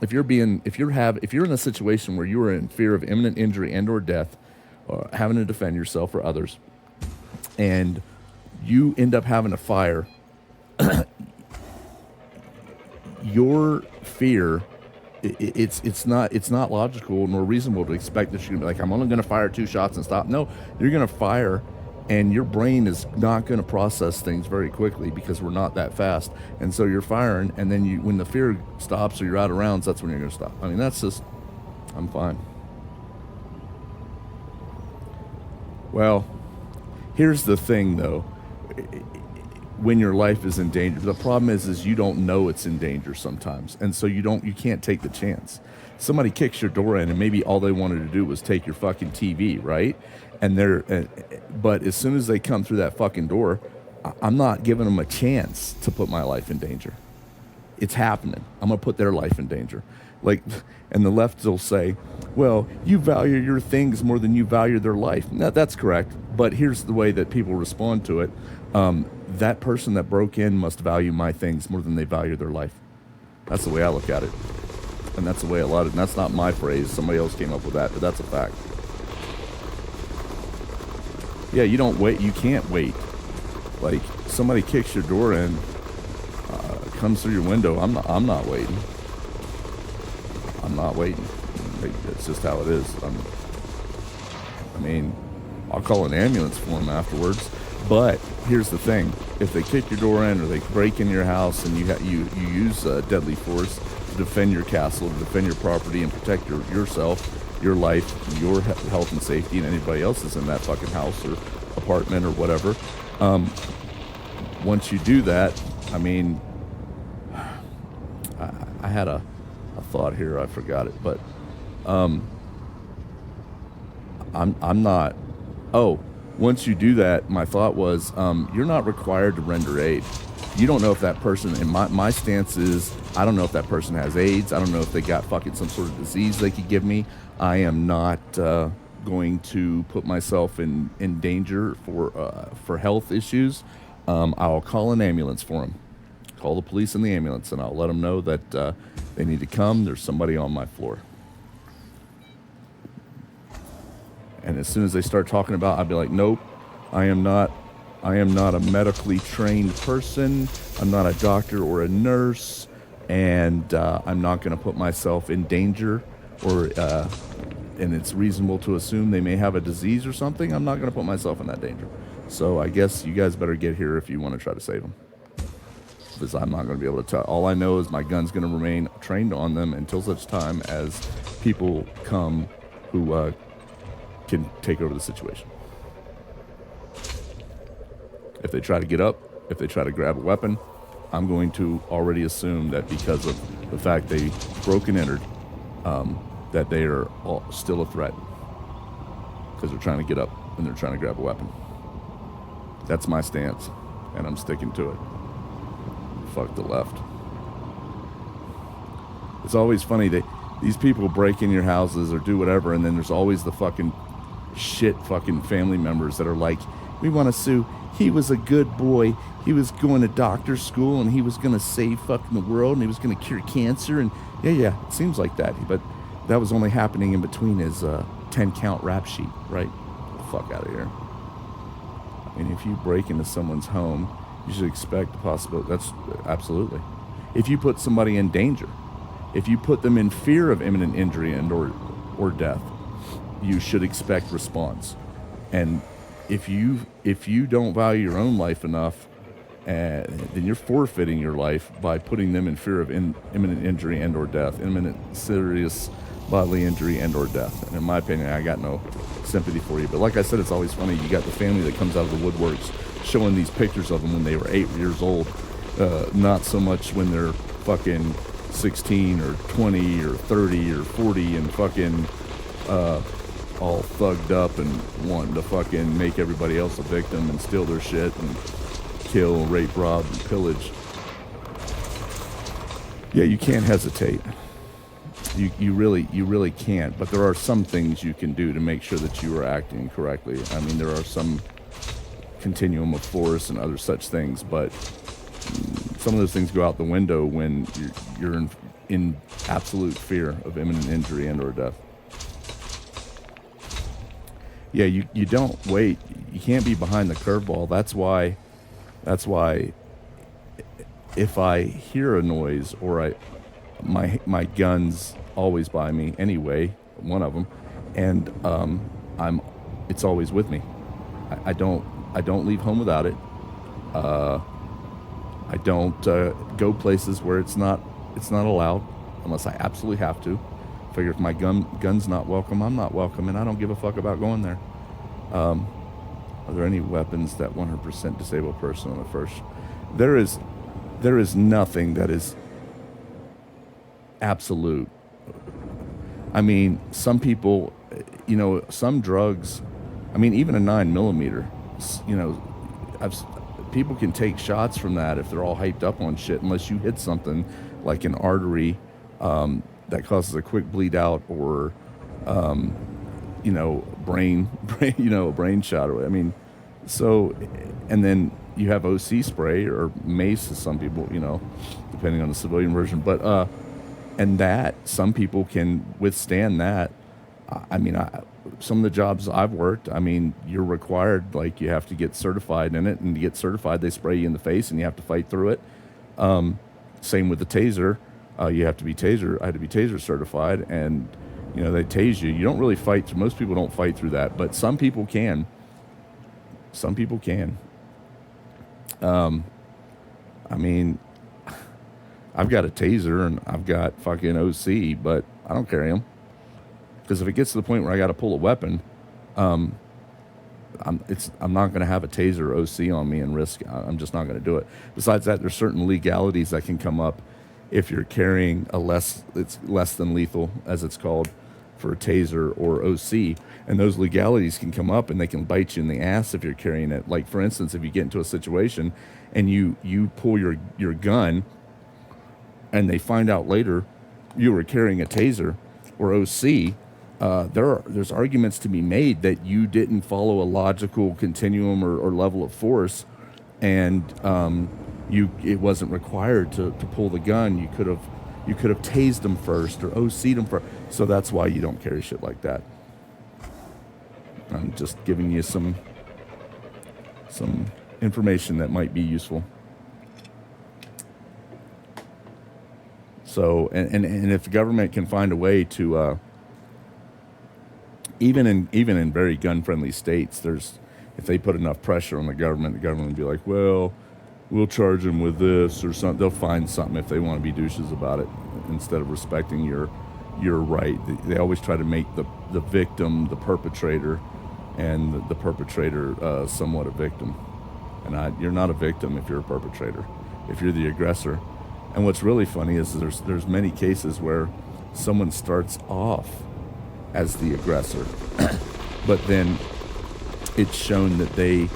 Speaker 1: in a situation where you are in fear of imminent injury and or death, or having to defend yourself or others, and you end up having a fire, your fear, it's not logical nor reasonable to expect that you're gonna be like, I'm only gonna fire 2 shots and stop. No, you're gonna fire and your brain is not going to process things very quickly because we're not that fast. And so you're firing, and then when the fear stops or you're out of rounds, that's when you're going to stop. I mean, that's just, I'm fine. Well, here's the thing, though. When your life is in danger, the problem is you don't know it's in danger sometimes, and so you can't take the chance. Somebody kicks your door in, and maybe all they wanted to do was take your fucking TV, right? But as soon as they come through that fucking door, I'm not giving them a chance to put my life in danger. It's happening. I'm gonna put their life in danger. Like, and the left will say, well, you value your things more than you value their life. No, that's correct. But here's the way that people respond to it. That person that broke in must value my things more than they value their life. That's the way I look at it. And that's the way and that's not my phrase. Somebody else came up with that, but that's a fact. Yeah, you don't wait. You can't wait. Like, somebody kicks your door in, comes through your window. I'm not waiting. I'm not waiting. It's just how it is. I mean, I'll call an ambulance for them afterwards. But here's the thing: if they kick your door in or they break in your house and you use deadly force to defend your castle, to defend your property, and protect yourself, your life, your health and safety, and anybody else that's in that fucking house or apartment or whatever, once you do that, I mean, I had a thought here, I forgot it, but I'm not. Oh. Once you do that, my thought was, you're not required to render aid. You don't know if that person, and my stance is, I don't know if that person has AIDS. I don't know if they got fucking some sort of disease they could give me. I am not going to put myself in danger for health issues. I'll call an ambulance for them. Call the police and the ambulance, and I'll let them know that they need to come. There's somebody on my floor. And as soon as they start talking about, I'll be like, nope, I am not a medically trained person. I'm not a doctor or a nurse, and I'm not going to put myself in danger, and it's reasonable to assume they may have a disease or something. I'm not going to put myself in that danger. So I guess you guys better get here if you want to try to save them, because I'm not going to be able to tell. All I know is my gun's going to remain trained on them until such time as people come who can take over the situation. If they try to get up, if they try to grab a weapon, I'm going to already assume that because of the fact they broke and entered, that they are still a threat, because they're trying to get up and they're trying to grab a weapon. That's my stance, and I'm sticking to it. Fuck the left. It's always funny that these people break in your houses or do whatever, and then there's always the fucking family members that are like, we want to sue. He was a good boy. He was going to doctor school, and he was going to save fucking the world, and he was going to cure cancer. And yeah, it seems like that. But that was only happening in between his 10-count rap sheet, right? Get the fuck out of here. I mean, if you break into someone's home, you should expect the possibility. That's absolutely. If you put somebody in danger, if you put them in fear of imminent injury and or death, you should expect response. And if you don't value your own life enough, then you're forfeiting your life by putting them in fear of imminent injury and or death, imminent serious bodily injury and or death. And in my opinion, I got no sympathy for you. But like I said, it's always funny. You got the family that comes out of the woodworks showing these pictures of them when they were 8 years old, not so much when they're fucking 16 or 20 or 30 or 40 and fucking all thugged up and wanting to fucking make everybody else a victim and steal their shit and kill, rape, rob, and pillage. Yeah, you can't hesitate. You really can't. But there are some things you can do to make sure that you are acting correctly. I mean, there are some continuum of force and other such things, but some of those things go out the window when you're in absolute fear of imminent injury and or death. Yeah, you don't wait. You can't be behind the curveball. That's why if I hear a noise or my gun's always by me anyway, one of them, and it's always with me. I don't I don't leave home without it. I don't go places where it's not allowed unless I absolutely have to. Figure if my gun's not welcome, I'm not welcome, and I don't give a fuck about going there. Are there any weapons that 100% disable a person on the first? There is nothing that is absolute. I mean, some people, some drugs, I mean, even a 9mm, people can take shots from that if they're all hyped up on shit, unless you hit something like an artery that causes a quick bleed out, or brain a brain shot. I mean, so, and then you have OC spray or mace, as some people, depending on the civilian version. But and that some people can withstand that. I mean, some of the jobs I've worked, I mean, you're required, like, you have to get certified in it, and to get certified, they spray you in the face, and you have to fight through it. Same with the taser. You have to be I had to be taser certified, and, they tase you. You don't really fight through, most people don't fight through that, but some people can. Some people can. I mean, I've got a taser, and I've got fucking OC, but I don't carry them. Because if it gets to the point where I got to pull a weapon, I'm not going to have a taser or OC on me and risk. I'm just not going to do it. Besides that, there's certain legalities that can come up if you're carrying it's less than lethal, as it's called, for a taser or OC, and those legalities can come up and they can bite you in the ass if you're carrying it. Like, for instance, if you get into a situation and you pull your gun, and they find out later you were carrying a taser or OC. There's arguments to be made that you didn't follow a logical continuum or level of force, and it wasn't required to pull the gun. You could have tased them first or OC'd them first. So that's why you don't carry shit like that. I'm just giving you some information that might be useful. So, and if the government can find a way to even in very gun-friendly states, if they put enough pressure on the government will be like, well, we'll charge them with this or something. They'll find something if they want to be douches about it, instead of respecting your right. They always try to make the victim the perpetrator, and the perpetrator somewhat a victim. And you're not a victim if you're a perpetrator. If you're the aggressor. And what's really funny is there's many cases where someone starts off as the aggressor, but then it's shown that they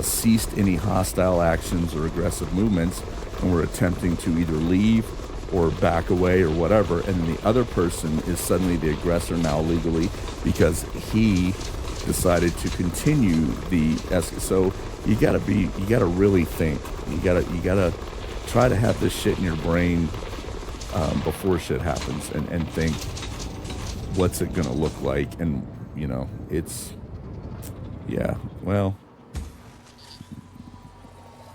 Speaker 1: ceased any hostile actions or aggressive movements and were attempting to either leave or back away or whatever, and then the other person is suddenly the aggressor now legally because he decided to continue so you gotta really think. You gotta try to have this shit in your brain before shit happens, and think, what's it gonna look like? And well,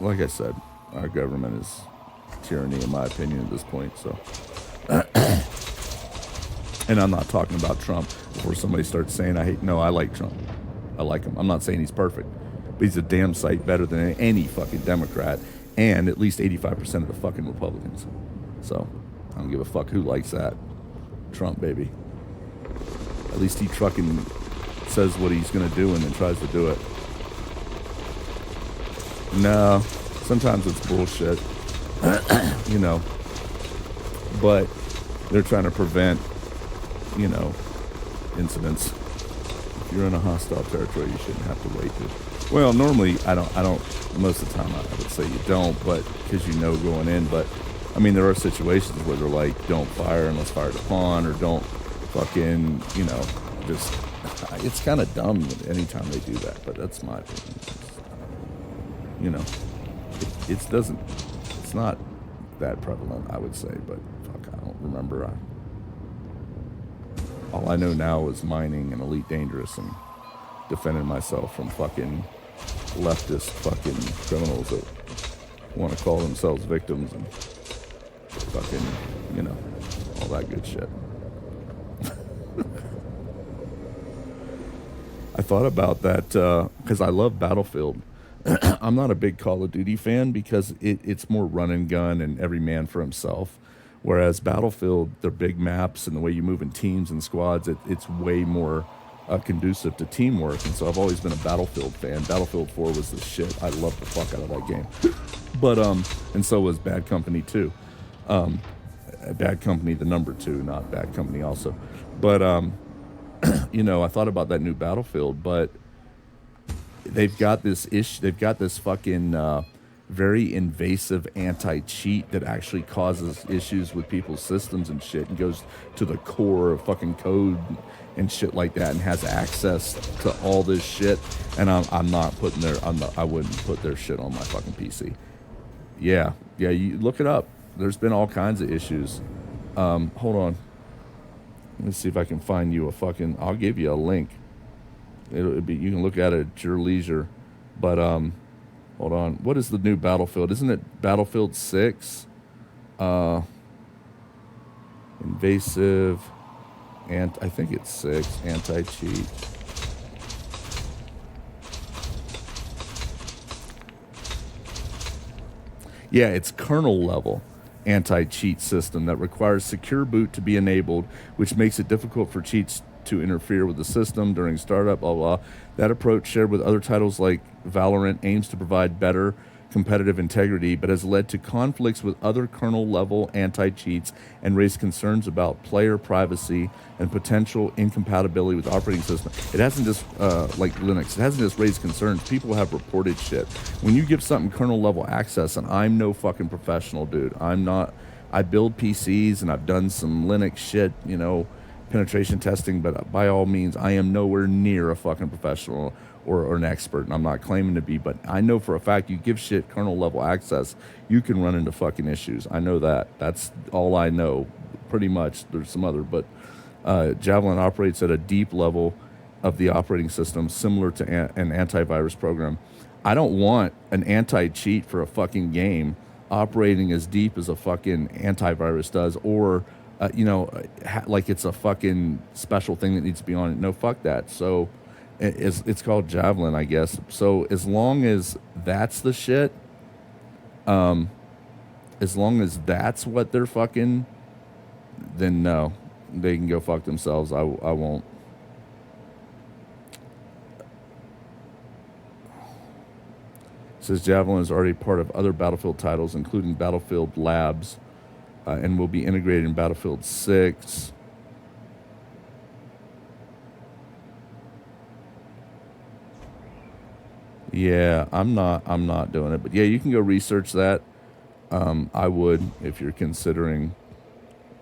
Speaker 1: like I said, our government is tyranny, in my opinion, at this point. So, and I'm not talking about Trump. Before somebody starts saying I like Trump. I like him. I'm not saying he's perfect, but he's a damn sight better than any fucking Democrat, and at least 85% of the fucking Republicans. So, I don't give a fuck who likes that. Trump, baby. At least he fucking says what he's gonna do and then tries to do it. No, sometimes it's bullshit. But they're trying to prevent, incidents. If you're in a hostile territory, you shouldn't have to wait to. Well, normally I don't, most of the time I would say you don't, but because going in, but I mean, there are situations where they're like, don't fire unless fired upon, or don't fucking, just, it's kind of dumb anytime they do that, but that's my opinion. It's not that prevalent, I would say, but fuck, I don't remember. All I know now is mining and Elite Dangerous and defending myself from fucking leftist fucking criminals that want to call themselves victims and fucking, all that good shit. I thought about that because I love Battlefield. I'm not a big Call of Duty fan because it's more run and gun and every man for himself. Whereas Battlefield, their big maps and the way you move in teams and squads, it's way more conducive to teamwork. And so I've always been a Battlefield fan. Battlefield 4 was the shit. I loved the fuck out of that game. But and so was Bad Company 2. Bad Company, the number 2, not Bad Company also. But you know, I thought about that new Battlefield, but they've got this issue. They've got this fucking very invasive anti-cheat that actually causes issues with people's systems and shit, and goes to the core of fucking code and shit like that, and has access to all this shit. And I'm not putting I wouldn't put their shit on my fucking PC. Yeah, you look it up. There's been all kinds of issues. Hold on. Let me see if I can find you a fucking. I'll give you a link. It'll be. You can look at it at your leisure. But hold on. What is the new Battlefield? Isn't it Battlefield 6? Invasive, and I think it's 6. Anti-cheat. Yeah, it's kernel level anti-cheat system that requires secure boot to be enabled, which makes it difficult for cheats to interfere with the system during startup, blah, blah. That approach, shared with other titles like Valorant, aims to provide better competitive integrity, but has led to conflicts with other kernel-level anti-cheats and raised concerns about player privacy and potential incompatibility with operating system. It hasn't just, like Linux, it hasn't just raised concerns. People have reported shit. When you give something kernel-level access, and I'm no fucking professional, dude. I'm not. I build PCs, and I've done some Linux shit, you know, penetration testing, but by all means, I am nowhere near a fucking professional or an expert, and I'm not claiming to be, but I know for a fact you give shit kernel level access, you can run into fucking issues. I know that. That's all I know, pretty much. There's some other, but Javelin operates at a deep level of the operating system, similar to an antivirus program. I don't want an anti-cheat for a fucking game operating as deep as a fucking antivirus does, or you know, like it's a fucking special thing that needs to be on it. No, fuck that. So it's called Javelin, I guess. So as long as that's the shit, as long as that's what they're fucking, then no, they can go fuck themselves. I won't. It says Javelin is already part of other Battlefield titles, including Battlefield Labs, and will be integrated in Battlefield 6. Yeah, I'm not doing it. But yeah, you can go research that. I would, if you're considering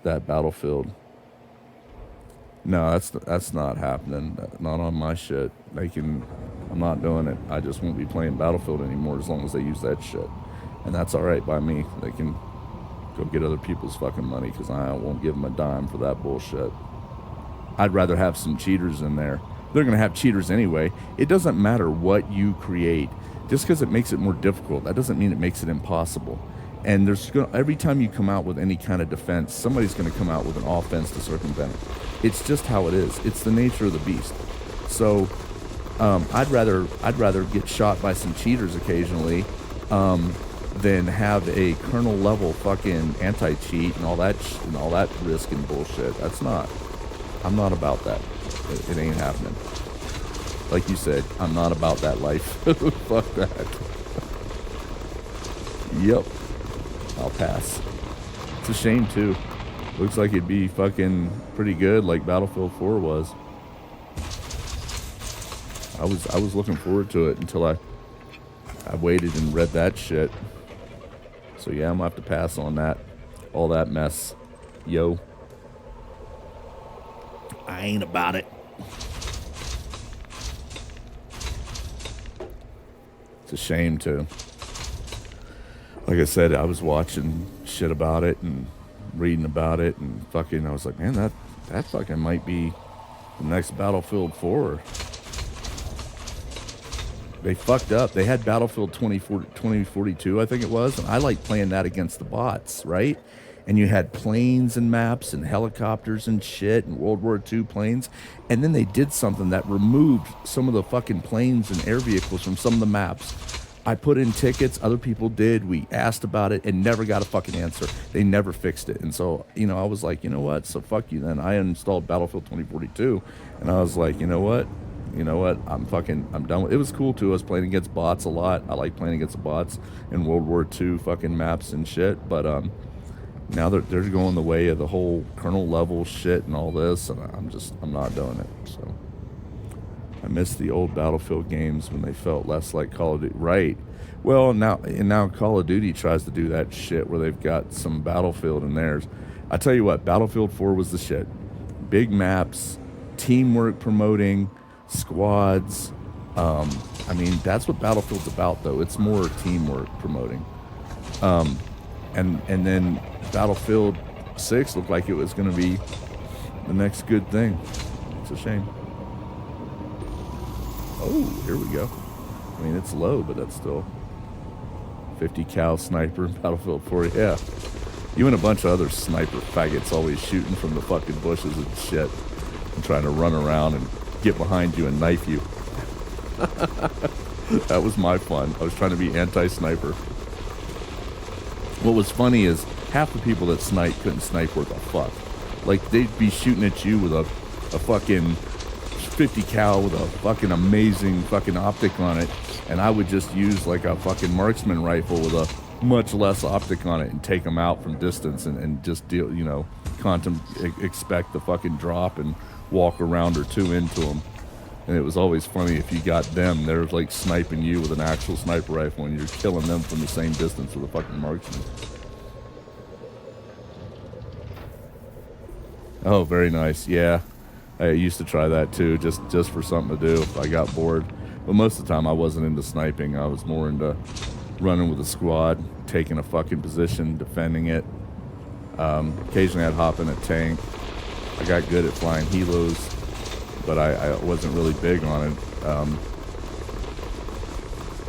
Speaker 1: that Battlefield. No, that's not happening. Not on my shit. I'm not doing it. I just won't be playing Battlefield anymore as long as they use that shit. And that's all right by me. They can go get other people's fucking money, because I won't give them a dime for that bullshit. I'd rather have some cheaters in there. They're going to have cheaters anyway. It doesn't matter what you create. Just because it makes it more difficult, that doesn't mean it makes it impossible. And every time you come out with any kind of defense, somebody's going to come out with an offense to circumvent it. It's just how it is. It's the nature of the beast. So I'd rather get shot by some cheaters occasionally than have a kernel level fucking anti-cheat and all that risk and bullshit. I'm not about that. It ain't happening. Like you said, I'm not about that life. Fuck that. Yep. I'll pass. It's a shame too. Looks like it'd be fucking pretty good, like Battlefield 4 was. I was looking forward to it until I waited and read that shit. So yeah, I'm gonna have to pass on that. All that mess. Yo. I ain't about it. It's a shame too. Like I said, I was watching shit about it and reading about it, and fucking I was like, man, that fucking might be the next Battlefield 4. They fucked up. They had Battlefield 2042, I think it was, and I like playing that against the bots, right? and you had planes and maps and helicopters and shit and World War II planes. And then they did something that removed some of the fucking planes and air vehicles from some of the maps. I put in tickets, other people did. We asked about it and never got a fucking answer. They never fixed it. And so, you know, I was like, you know what? So fuck you then. I uninstalled Battlefield 2042 and I was like, you know what? I'm done with it. It was cool too. I was playing against bots a lot. I like playing against the bots in World War II fucking maps and shit. But now they're going the way of the whole kernel level shit and all this, and I'm not doing it. So I miss the old Battlefield games when they felt less like Call of Duty. Right. Well, now Call of Duty tries to do that shit where they've got some Battlefield in theirs. I tell you what, Battlefield 4 was the shit. Big maps, teamwork promoting, squads. I mean, that's what Battlefield's about, though. It's more teamwork promoting. And then Battlefield 6 looked like it was going to be the next good thing. It's a shame. Oh, here we go. I mean, it's low, but that's still 50 cal sniper in Battlefield 4. Yeah. You and a bunch of other sniper faggots always shooting from the fucking bushes and shit and trying to run around and get behind you and knife you. That was my fun. I was trying to be anti-sniper. What was funny is half the people that sniped couldn't snipe worth a fuck. Like, they'd be shooting at you with a fucking 50 cal with a fucking amazing fucking optic on it, and I would just use like a fucking marksman rifle with a much less optic on it and take them out from distance and just deal, you know, expect the fucking drop and walk a round or two into them. And it was always funny if you got them, they're like sniping you with an actual sniper rifle and you're killing them from the same distance with a fucking marksman. Oh, very nice. Yeah. I used to try that too, just for something to do if I got bored. But most of the time I wasn't into sniping. I was more into running with a squad, taking a fucking position, defending it. Occasionally I'd hop in a tank. I got good at flying helos, but I wasn't really big on it.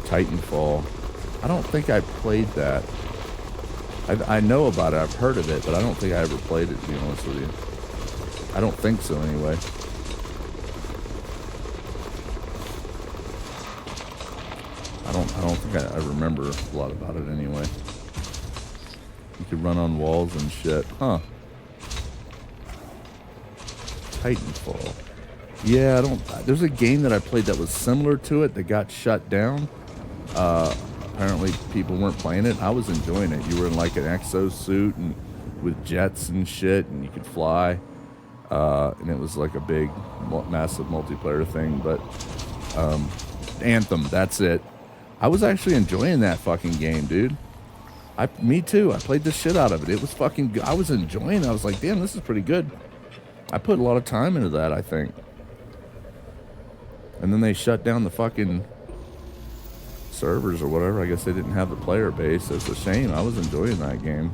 Speaker 1: Titanfall. I don't think I played that. I know about it. I've heard of it, but I don't think I ever played it, to be honest with you. I don't think so, anyway. I don't think I remember a lot about it, anyway. You could run on walls and shit. Huh. Titanfall. Yeah, there's a game that I played that was similar to it that got shut down. Apparently people weren't playing it. I was enjoying it. You were in like an exosuit and with jets and shit, and you could fly. And it was like a big, massive multiplayer thing. But Anthem, that's it. I was actually enjoying that fucking game, dude. Me too. I played the shit out of it. It was fucking good. I was enjoying it. I was like, damn, this is pretty good. I put a lot of time into that, I think. And then they shut down the fucking servers or whatever. I guess they didn't have the player base. It's a shame. I was enjoying that game.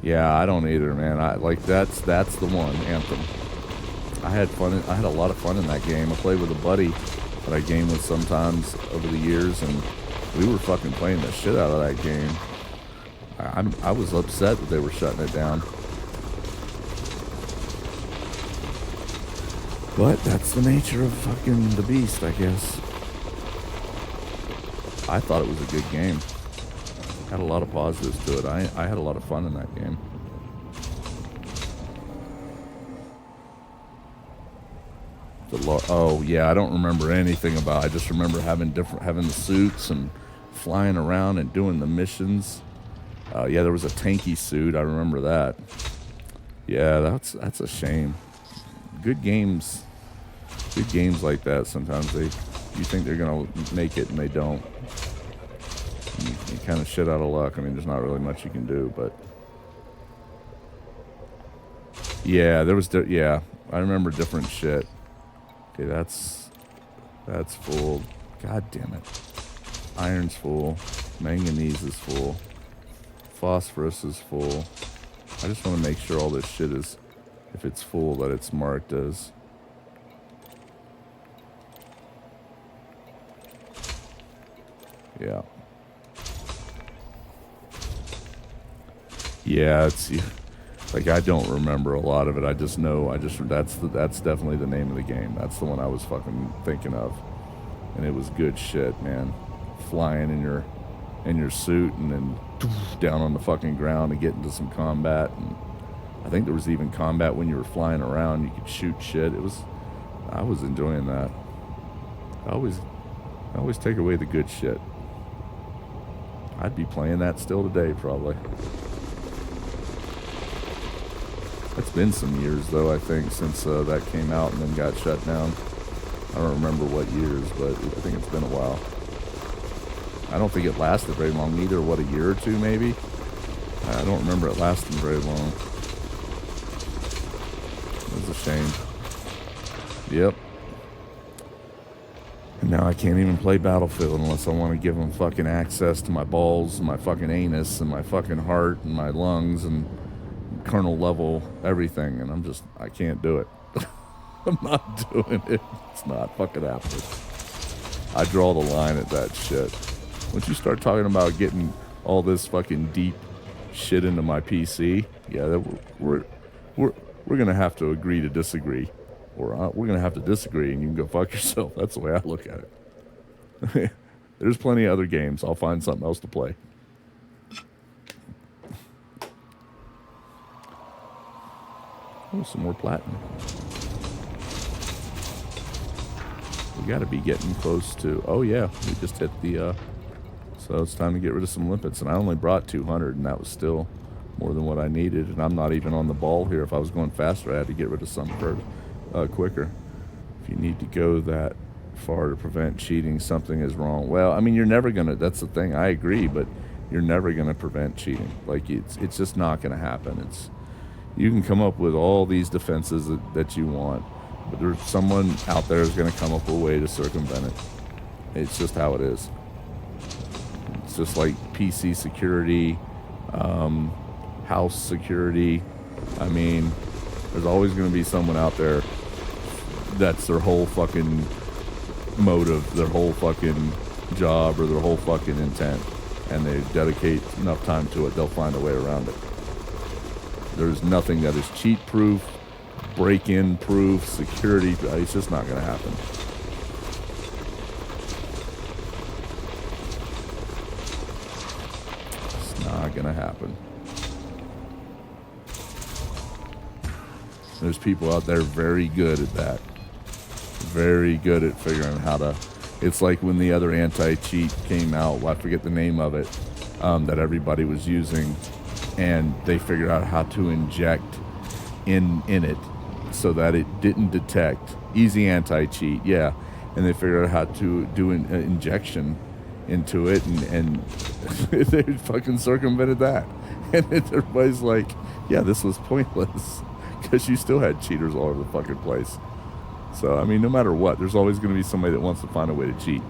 Speaker 1: Yeah, I don't either, man. That's the one, Anthem. I had fun. I had a lot of fun in that game. I played with a buddy that I game with sometimes over the years, and we were fucking playing the shit out of that game. I was upset that they were shutting it down. But that's the nature of fucking the beast, I guess. I thought it was a good game. Had a lot of positives to it. I had a lot of fun in that game. Oh yeah, I don't remember anything about it. I just remember having the suits and flying around and doing the missions. Yeah, there was a tanky suit. I remember that. Yeah, that's a shame. Good games like that. Sometimes you think they're gonna make it and they don't. You kind of shit out of luck. I mean, there's not really much you can do, but yeah, there was. Yeah, I remember different shit. Okay, that's full. God damn it. Iron's full. Manganese is full. Phosphorus is full. I just want to make sure all this shit is, if it's full, that it's marked as. Yeah. Yeah, it's like I don't remember a lot of it. I just know that's definitely the name of the game. That's the one I was fucking thinking of, and it was good shit, man. Flying in your suit and then down on the fucking ground and get into some combat. And I think there was even combat when you were flying around. You could shoot shit. I was enjoying that. I always take away the good shit. I'd be playing that still today, probably. It's been some years, though, I think, since that came out and then got shut down. I don't remember what years, but I think it's been a while. I don't think it lasted very long either. What, a year or two, maybe? I don't remember it lasting very long. It was a shame. Yep. And now I can't even play Battlefield unless I want to give them fucking access to my balls and my fucking anus and my fucking heart and my lungs and kernel level everything. And I can't do it. I'm not doing it. It's not fucking happening. I draw the line at that shit. Once you start talking about getting all this fucking deep shit into my PC, yeah, we're gonna have to agree to disagree, or we're gonna have to disagree, and you can go fuck yourself. That's the way I look at it. There's plenty of other games. I'll find something else to play. Oh, some more platinum. We got to be getting close to... Oh, yeah. We just hit the... So it's time to get rid of some limpets. And I only brought 200, and that was still more than what I needed. And I'm not even on the ball here. If I was going faster, I had to get rid of some quicker. If you need to go that far to prevent cheating, something is wrong. Well, I mean, you're never going to... That's the thing. I agree, but you're never going to prevent cheating. Like, it's just not going to happen. You can come up with all these defenses that you want, but there's someone out there who's going to come up with a way to circumvent it. It's just how it is. It's just like PC security, house security. I mean, there's always going to be someone out there that's their whole fucking motive, their whole fucking job, or their whole fucking intent, and they dedicate enough time to it, they'll find a way around it. There's nothing that is cheat-proof, break-in proof, security. It's just not going to happen. It's not going to happen. There's people out there very good at that. Very good at figuring how to... It's like when the other anti-cheat came out, I forget the name of it, that everybody was using, and they figured out how to inject in it so that it didn't detect. Easy anti-cheat, yeah. And they figured out how to do an injection into it, and they fucking circumvented that. And everybody's like, yeah, this was pointless, because you still had cheaters all over the fucking place. So, I mean, no matter what, there's always going to be somebody that wants to find a way to cheat.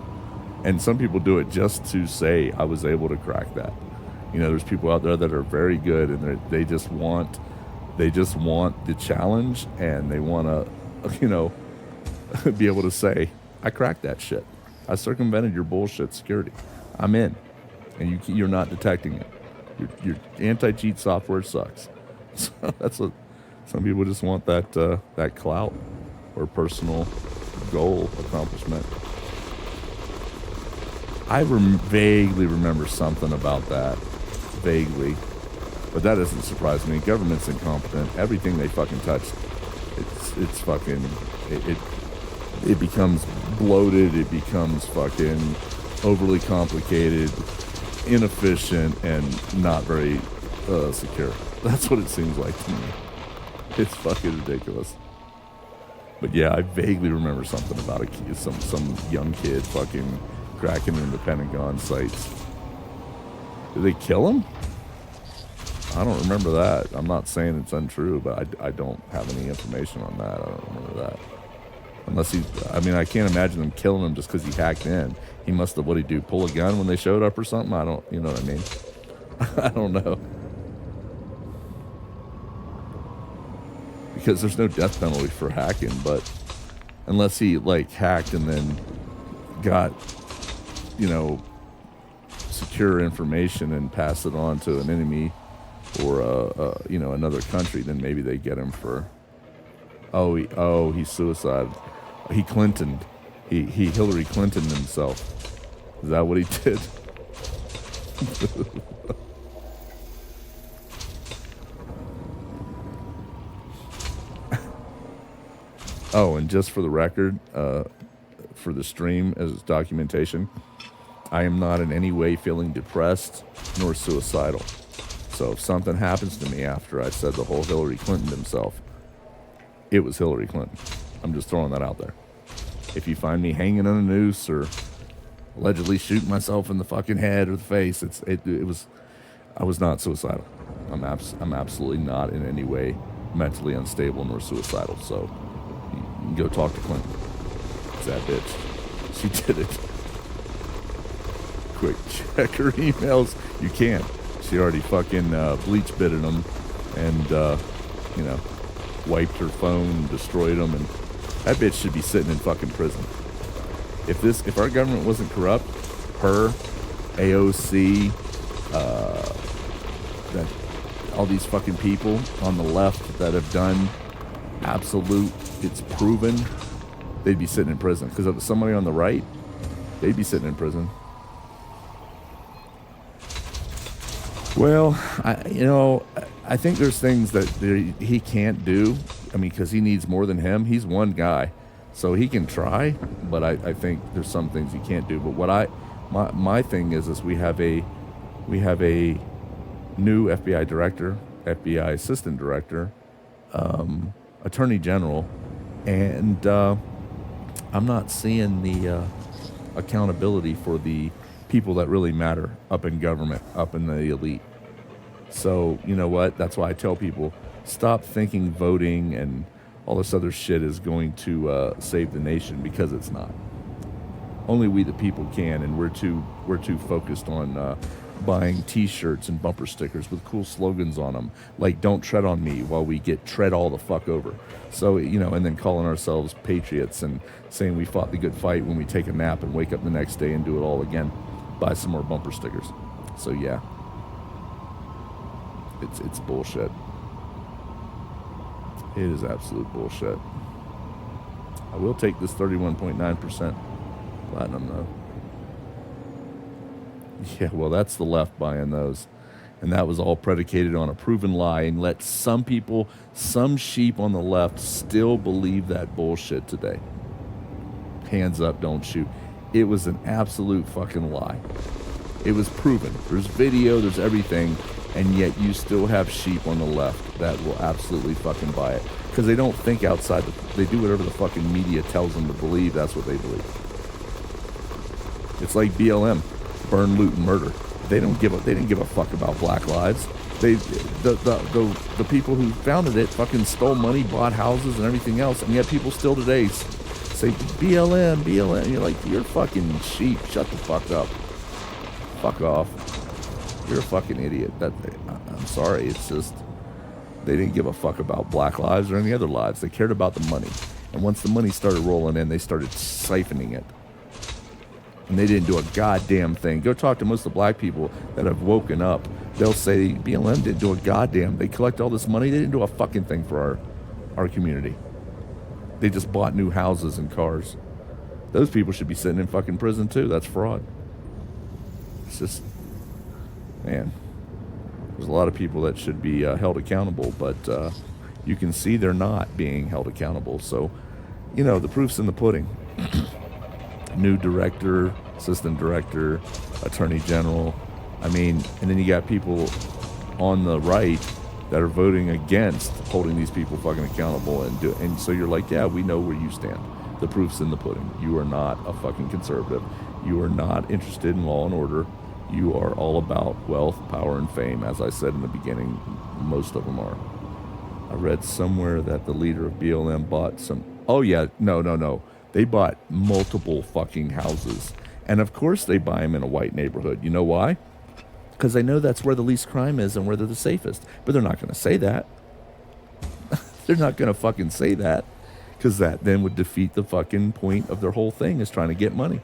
Speaker 1: And some people do it just to say, I was able to crack that. You know, there's people out there that are very good, and they just want the challenge, and they want to, you know, be able to say, I cracked that shit. I circumvented your bullshit security. I'm in, and you're not detecting it. Your anti-cheat software sucks. So that's what some people just want, that clout or personal goal accomplishment. I vaguely remember something about that. Vaguely. But that doesn't surprise me. Government's incompetent. Everything they fucking touch, it's fucking... It becomes bloated. It becomes fucking overly complicated, inefficient, and not very secure. That's what it seems like to me. It's fucking ridiculous. But yeah, I vaguely remember something about some young kid fucking cracking into Pentagon sites. Did they kill him? I don't remember that. I'm not saying it's untrue, but I don't have any information on that. I don't remember that. Unless I can't imagine them killing him just because he hacked in. He must have, what'd he do, pull a gun when they showed up or something? You know what I mean? I don't know. Because there's no death penalty for hacking, but unless he, hacked and then got, secure information and passed it on to an enemy or another country, then maybe they get him for he's suicide. He Hillary Clinton himself. Is that what he did? Oh, and just for the record, for the stream as documentation, I am not in any way feeling depressed nor suicidal. So if something happens to me after I said the whole Hillary Clinton himself, it was Hillary Clinton. I'm just throwing that out there. If you find me hanging on a noose or allegedly shooting myself in the fucking head or the face, I was not suicidal. I'm absolutely not in any way mentally unstable nor suicidal. So you can go talk to Clinton. It's that bitch. She did it. Quick, check her emails. You can't. She already fucking bleach bitted them and, wiped her phone, destroyed them, and that bitch should be sitting in fucking prison. If our government wasn't corrupt, her, AOC, that all these fucking people on the left that have done absolute, it's proven, they'd be sitting in prison. Because if somebody on the right, they'd be sitting in prison. Well, I think there's things that he can't do. I mean, because he needs more than him. He's one guy, so he can try. But I think there's some things he can't do. But my thing is we have a new FBI director, FBI assistant director, attorney general, and I'm not seeing the accountability for the people that really matter up in government, up in the elite. So, you know what? That's why I tell people, stop thinking voting and all this other shit is going to save the nation, because it's not. Only we the people can, and we're too focused on buying T-shirts and bumper stickers with cool slogans on them, like "Don't tread on me," while we get tread all the fuck over. So, and then calling ourselves patriots and saying we fought the good fight when we take a nap and wake up the next day and do it all again. Buy some more bumper stickers. So yeah, it's bullshit. It is absolute bullshit. I will take this 31.9% platinum though. Yeah, well, that's the left buying those. And that was all predicated on a proven lie, and let some people, some sheep on the left still believe that bullshit today. Hands up, don't shoot. It was an absolute fucking lie. It was proven. There's video, there's everything, and yet you still have sheep on the left that will absolutely fucking buy it. Because they don't think outside, they do whatever the fucking media tells them to believe. That's what they believe. It's like BLM, burn, loot, and murder. They didn't give a fuck about black lives. The people who founded it fucking stole money, bought houses and everything else, and yet people still today say BLM. You're like, you're fucking sheep. Shut the fuck up. Fuck off. You're a fucking idiot. I'm sorry. It's just they didn't give a fuck about black lives or any other lives. They cared about the money. And once the money started rolling in, they started siphoning it. And they didn't do a goddamn thing. Go talk to most of the black people that have woken up. They'll say BLM didn't do a goddamn. They collect all this money. They didn't do a fucking thing for our community. They just bought new houses and cars. Those people should be sitting in fucking prison too. That's fraud. It's just, man, there's a lot of people that should be held accountable, but you can see they're not being held accountable. So, the proof's in the pudding. New director, assistant director, attorney general. I mean, and then you got people on the right that are voting against holding these people fucking accountable, and so you're like, yeah, we know where you stand. The proof's in the pudding. You are not a fucking conservative. You are not interested in law and order. You are all about wealth, power, and fame. As I said in the beginning, most of them are. I read somewhere that the leader of BLM bought some. Oh yeah, no. They bought multiple fucking houses. And of course they buy them in a white neighborhood. You know why? Because they know that's where the least crime is and where they're the safest. But they're not going to say that. They're not going to fucking say that. Because that then would defeat the fucking point of their whole thing, is trying to get money.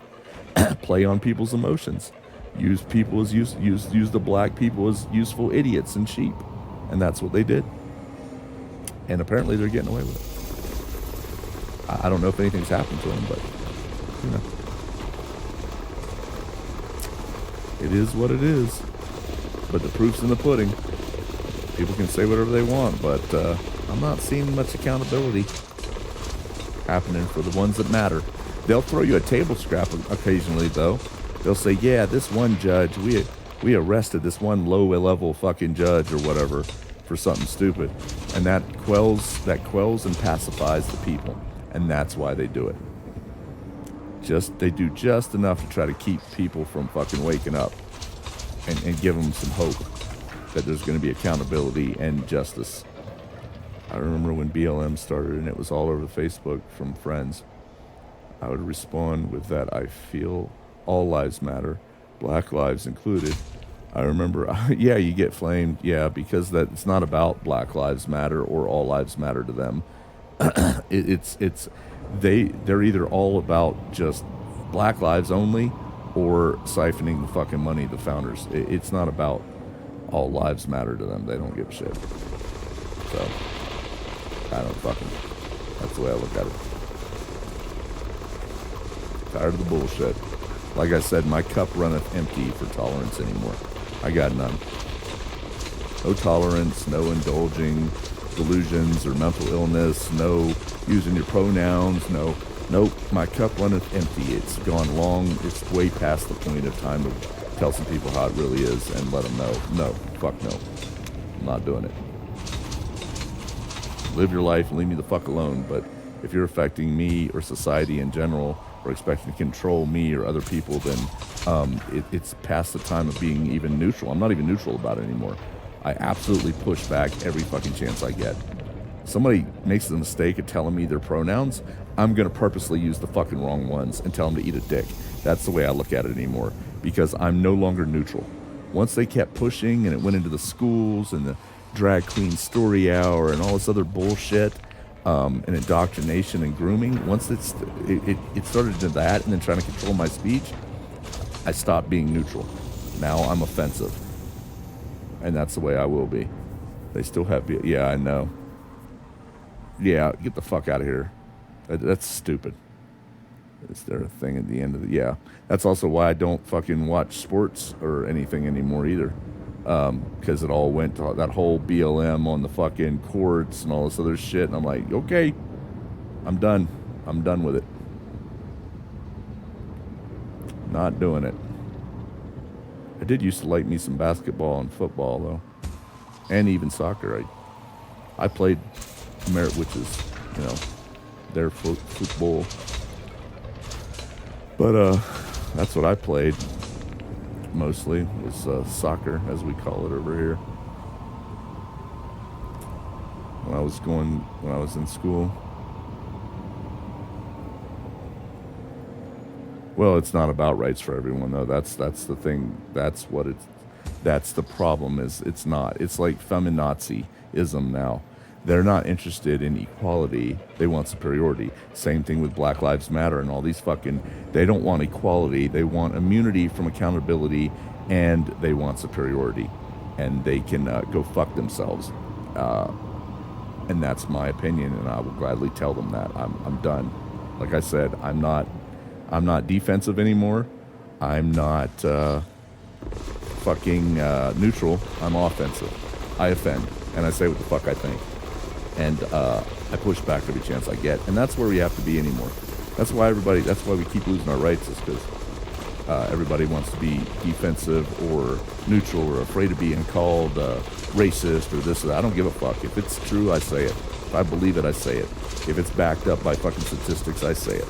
Speaker 1: Play on people's emotions. Use people as use the black people as useful idiots and sheep. And that's what they did. And apparently they're getting away with it. I don't know if anything's happened to them, but, you know. It is what it is. But the proof's in the pudding. People can say whatever they want, but I'm not seeing much accountability happening for the ones that matter. They'll throw you a table scrap occasionally, though. They'll say, yeah, this one judge, we arrested this one low-level fucking judge or whatever for something stupid. And that quells and pacifies the people. And that's why they do it. They do just enough to try to keep people from fucking waking up and give them some hope that there's going to be accountability and justice. I remember when BLM started and it was all over Facebook from friends. I would respond with that I feel all lives matter, black lives included. I remember, yeah, you get flamed, yeah, because that it's not about black lives matter or all lives matter to them. They're either all about just black lives only or siphoning the fucking money of the founders. It's not about all lives matter to them. They don't give a shit. So, I don't fucking, that's the way I look at it. Tired of the bullshit. Like I said, my cup runneth empty for tolerance anymore. I got none. No tolerance, no indulging delusions or mental illness, no using your pronouns, nope, my cup runneth empty. It's gone long, it's way past the point of time to tell some people how it really is and let them know. No, fuck no. I'm not doing it. Live your life and leave me the fuck alone, but if you're affecting me or society in general or expecting to control me or other people, then it's past the time of being even neutral. I'm not even neutral about it anymore. I absolutely push back every fucking chance I get. Somebody makes the mistake of telling me their pronouns, I'm going to purposely use the fucking wrong ones and tell them to eat a dick. That's the way I look at it anymore, because I'm no longer neutral. Once they kept pushing and it went into the schools and the drag queen story hour and all this other bullshit, and indoctrination and grooming, once it started into that and then trying to control my speech, I stopped being neutral. Now I'm offensive. And that's the way I will be. They still have, yeah, I know. Yeah, get the fuck out of here. That's stupid. Is there a thing at the end of the, yeah. That's also why I don't fucking watch sports or anything anymore either. Because it all went to that whole BLM on the fucking courts and all this other shit. And I'm like, okay, I'm done. I'm done with it. Not doing it. I did used to like me some basketball and football, though. And even soccer. I played which is, their football. But that's what I played mostly, was soccer, as we call it over here. When I was in school. Well, it's not about rights for everyone, though. That's the thing. That's the problem, is it's not. It's like feminaziism now. They're not interested in equality. They want superiority. Same thing with Black Lives Matter and all these they don't want equality. They want immunity from accountability, and they want superiority. And they can go fuck themselves. And that's my opinion, and I will gladly tell them that. I'm done. Like I said, I'm not defensive anymore. I'm not fucking neutral. I'm offensive. I offend, and I say what the fuck I think. And I push back every chance I get. And that's where we have to be anymore. That's why we keep losing our rights, is because everybody wants to be defensive or neutral or afraid of being called racist or this or that. I don't give a fuck. If it's true, I say it. If I believe it, I say it. If it's backed up by fucking statistics, I say it.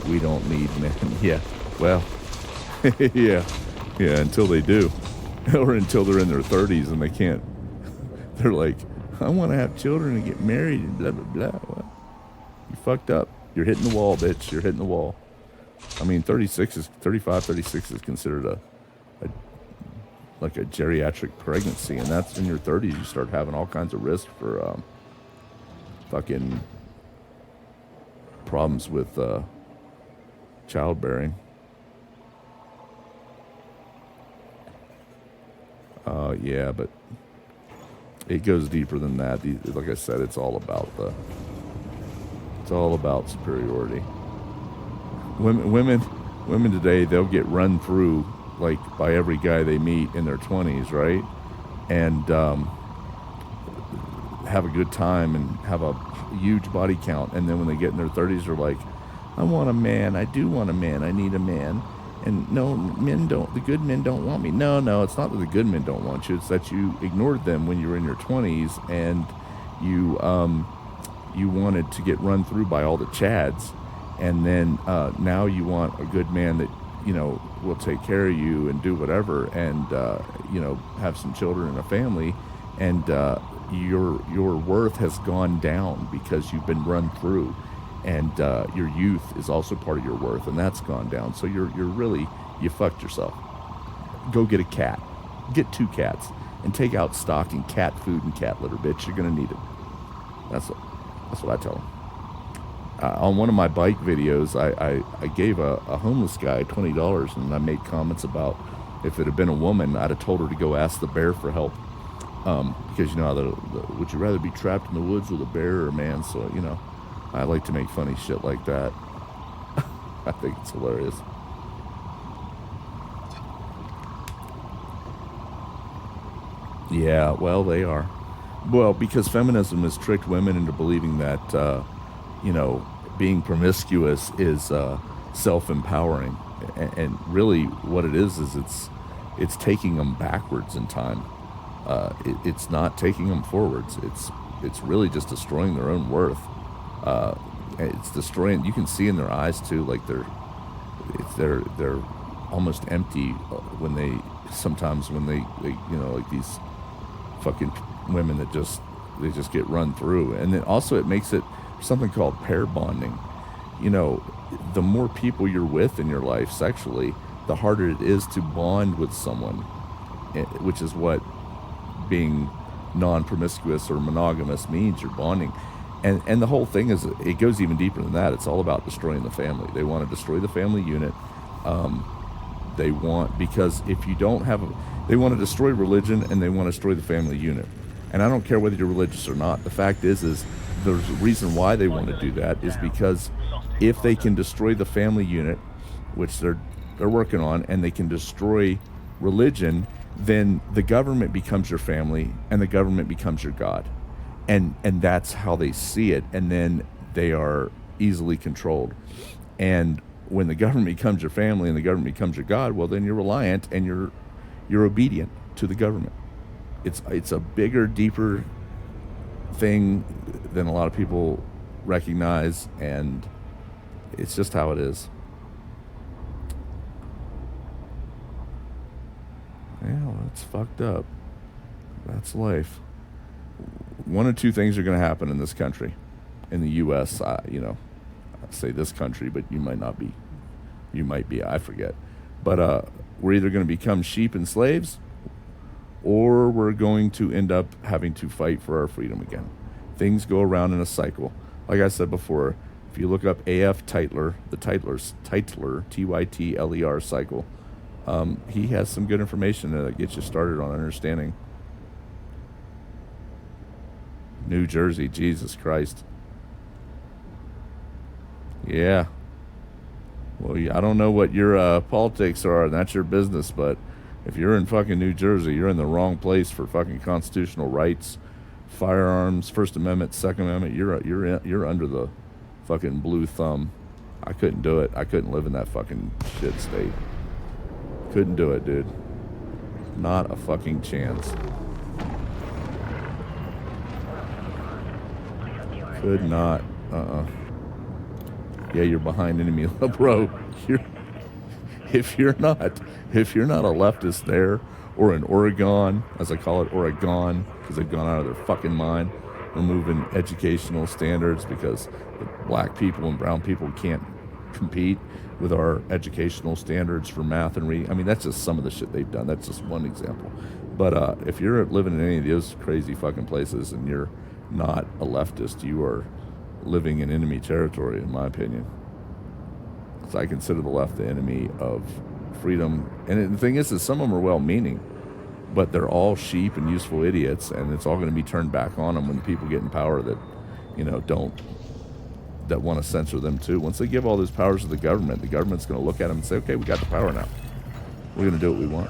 Speaker 1: We don't need men. Yeah. Well, yeah, until they do. Or until they're in their 30s and they can't. They're like, I want to have children and get married and blah, blah, blah. Well, you fucked up. You're hitting the wall, bitch. You're hitting the wall. I mean, 36 is considered a geriatric pregnancy, and that's in your 30s. You start having all kinds of risk for fucking problems with childbearing. Yeah, but it goes deeper than that. Like I said, it's all about superiority. Women today, they'll get run through like by every guy they meet in their 20s, right? And have a good time and have a huge body count, and then when they get in their 30s, they're like, I want a man, I do want a man, I need a man. And no, the good men don't want me. No, it's not that the good men don't want you, it's that you ignored them when you were in your 20s, and you wanted to get run through by all the chads, and then now you want a good man that, you know, will take care of you and do whatever, and you know, have some children and a family, and your worth has gone down because you've been run through, and your youth is also part of your worth, and that's gone down. So you're really, you fucked yourself. Go get a cat, get 2 cats, and take out stock in cat food and cat litter, bitch. You're gonna need it. That's what I tell them. On one of my bike videos, I gave a homeless guy $20, and I made comments about if it had been a woman, I'd have told her to go ask the bear for help. Because you know how would you rather be trapped in the woods with a bear or a man? So, you know, I like to make funny shit like that. I think it's hilarious. Yeah, well, they are. Well, because feminism has tricked women into believing that, you know, being promiscuous is self-empowering. And really what it is it's taking them backwards in time. It's not taking them forwards. It's really just destroying their own worth. It's destroying. You can see in their eyes too, like they're almost empty when they you know, like these fucking women that they just get run through. And then also it makes it something called pair bonding. You know, the more people you're with in your life sexually, the harder it is to bond with someone, which is what being non-promiscuous or monogamous means. You're bonding. And the whole thing is, it goes even deeper than that. It's all about destroying the family. They want to destroy the family unit. Because if you don't have they want to destroy religion, and they want to destroy the family unit. And I don't care whether you're religious or not. The fact is there's a reason why they want to do that, is because if they can destroy the family unit, which they're working on, and they can destroy religion, then the government becomes your family, and the government becomes your God. And that's how they see it, and then they are easily controlled. And when the government becomes your family and the government becomes your God, well, then you're reliant and you're obedient to the government. It's a bigger, deeper thing than a lot of people recognize, and it's just how it is. Yeah, that's fucked up. That's life. One of 2 things are going to happen in this country, in the U.S. You know, I say this country, but you might not be. You might be. I forget. But we're either going to become sheep and slaves, or we're going to end up having to fight for our freedom again. Things go around in a cycle. Like I said before, if you look up A.F. Tytler, the Tytler, Tytler cycle, he has some good information that gets you started on understanding. New Jersey, Jesus Christ. Yeah. Well, I don't know what your politics are, and that's your business, but if you're in fucking New Jersey, you're in the wrong place for fucking constitutional rights, firearms, First Amendment, Second Amendment. You're under the fucking blue thumb. I couldn't do it. I couldn't live in that fucking shit state. Couldn't do it, dude. Not a fucking chance. Could not. Yeah, you're behind enemy, bro. If you're not a leftist there, or in Oregon, as I call it, Oregon, because they've gone out of their fucking mind, removing educational standards because the black people and brown people can't compete with our educational standards for math and reading. I mean, that's just some of the shit they've done. That's just one example. But if you're living in any of those crazy fucking places and you're not a leftist, you are living in enemy territory, in my opinion. Because I consider the left the enemy of freedom. And the thing is some of them are well-meaning. but they're all sheep and useful idiots, and it's all going to be turned back on them when the people get in power that, that want to censor them too. Once they give all those powers to the government's going to look at them and say, okay, we got the power now. We're going to do what we want.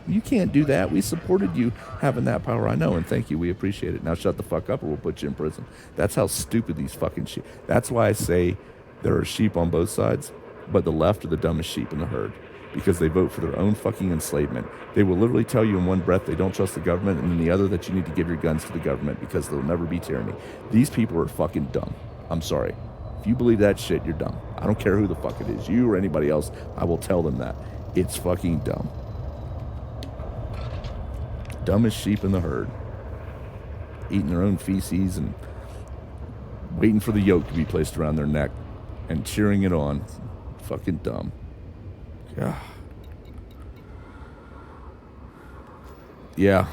Speaker 1: You can't do that. We supported you having that power. I know, and thank you. We appreciate it. Now shut the fuck up or we'll put you in prison. That's how stupid these fucking sheep. That's why I say there are sheep on both sides, but the left are the dumbest sheep in the herd because they vote for their own fucking enslavement. They will literally tell you in one breath they don't trust the government, and in the other that you need to give your guns to the government because there'll never be tyranny. These people are fucking dumb. I'm sorry. If you believe that shit, you're dumb. I don't care who the fuck it is, you or anybody else. I will tell them that. It's fucking dumb. Dumbest sheep in the herd, eating their own feces and waiting for the yoke to be placed around their neck and cheering it on. Fucking dumb. Yeah.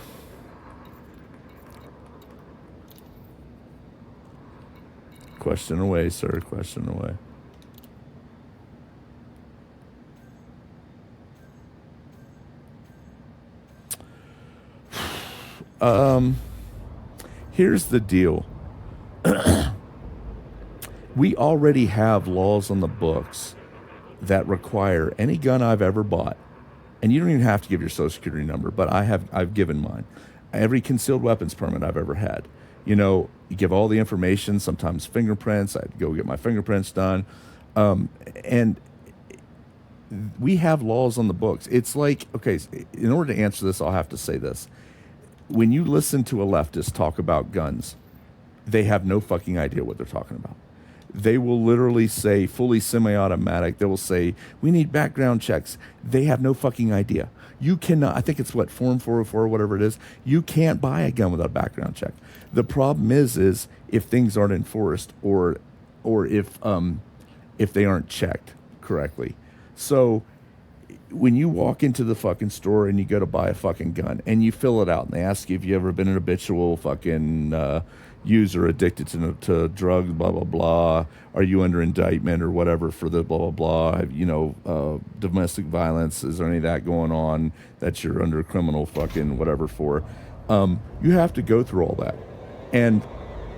Speaker 1: Question away, sir. Question away. Here's the deal. We already have laws on the books that require any gun I've ever bought, and you don't even have to give your social security number, but I've given mine. Every concealed weapons permit I've ever had. You give all the information, sometimes fingerprints. I'd go get my fingerprints done. And we have laws on the books. It's like, okay, in order to answer this, I'll have to say this. When you listen to a leftist talk about guns, they have no fucking idea what they're talking about. They will literally say fully semi-automatic. They will say, we need background checks. They have no fucking idea. You cannot, I think it's what, Form 404 or whatever it is. You can't buy a gun without a background check. The problem is if things aren't enforced or if they aren't checked correctly. So when you walk into the fucking store and you go to buy a fucking gun and you fill it out and they ask you if you ever been an habitual fucking user addicted to drugs, blah, blah, blah. Are you under indictment or whatever for the blah, blah, blah? Domestic violence. Is there any of that going on that you're under criminal fucking whatever for? You have to go through all that. And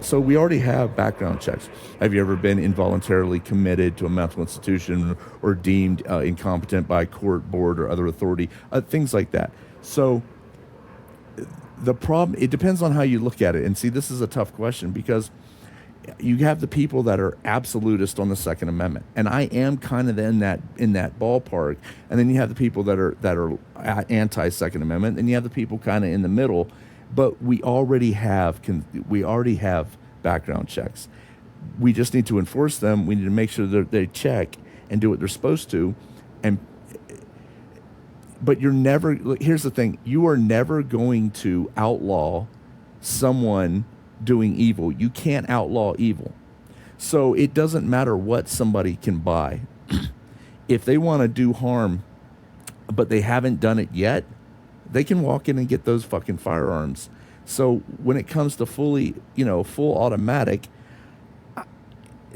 Speaker 1: so we already have background checks. Have you ever been involuntarily committed to a mental institution or deemed incompetent by court, board, or other authority? Things like that. So the problem, it depends on how you look at it. And see, this is a tough question because you have the people that are absolutist on the Second Amendment, and I am kind of in that ballpark. And then you have the people that are anti-Second Amendment, and you have the people kind of in the middle. But we already have background checks. We just need to enforce them. We need to make sure that they check and do what they're supposed to. But you're never. Here's the thing: you are never going to outlaw someone doing evil. You can't outlaw evil. So it doesn't matter what somebody can buy. If they want to do harm, but they haven't done it yet, they can walk in and get those fucking firearms. So when it comes to full automatic,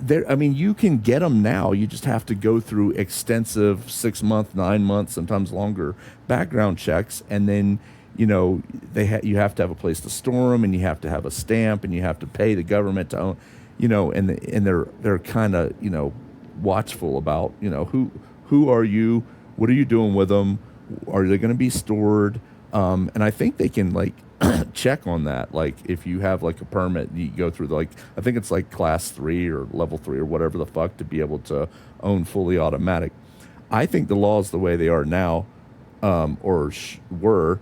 Speaker 1: you can get them now. You just have to go through extensive 6 month, 9 months, sometimes longer background checks, and then you have to have a place to store them, and you have to have a stamp, and you have to pay the government to own, and they're kind of watchful about who are you, what are you doing with them, are they going to be stored, and I think they can check on that. Like if you have a permit, you go through I think it's class 3 or level 3 or whatever the fuck to be able to own fully automatic. I think the laws the way they are now, were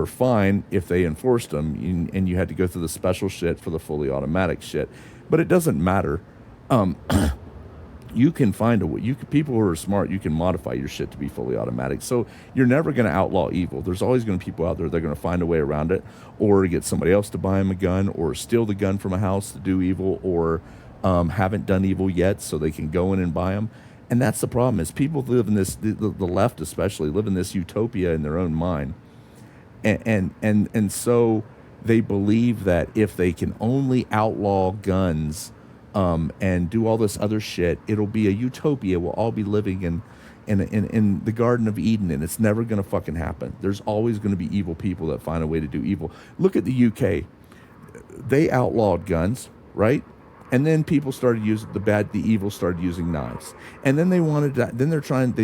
Speaker 1: fine if they enforced them, and you had to go through the special shit for the fully automatic shit. But it doesn't matter. You can find a way. People who are smart, you can modify your shit to be fully automatic. So you're never going to outlaw evil. There's always going to be people out there that are going to find a way around it, or get somebody else to buy them a gun, or steal the gun from a house to do evil, or haven't done evil yet, so they can go in and buy them. And that's the problem: is people live in this, the left especially, live in this utopia in their own mind, and so they believe that if they can only outlaw guns, and do all this other shit, it'll be a utopia. We'll all be living in the Garden of Eden, and it's never going to fucking happen. There's always going to be evil people that find a way to do evil. Look at the UK. They outlawed guns, right? And then people started using the evil started using knives. And then they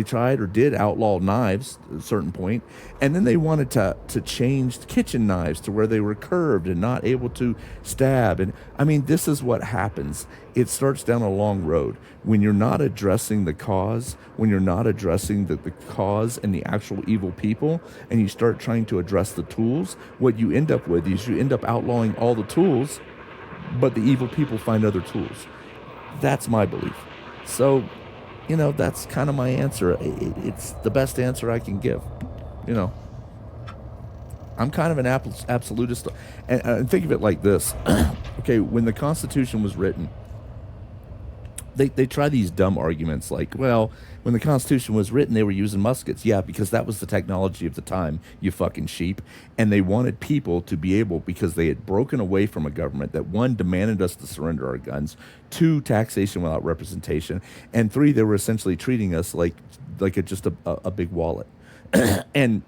Speaker 1: tried or did outlaw knives at a certain point. And then they wanted to change kitchen knives to where they were curved and not able to stab. And I mean, this is what happens. It starts down a long road. When you're not addressing the cause, when you're not addressing the cause and the actual evil people, and you start trying to address the tools, what you end up with is you end up outlawing all the tools, but the evil people find other tools. That's my belief. So, that's kind of my answer. It's the best answer I can give. I'm kind of an absolutist. And think of it like this. Okay, when the Constitution was written, they try these dumb arguments like, well, when the Constitution was written, they were using muskets. Yeah, because that was the technology of the time, you fucking sheep. And they wanted people to be able, because they had broken away from a government that, one, demanded us to surrender our guns, two, taxation without representation, and three, they were essentially treating us like just a big wallet. And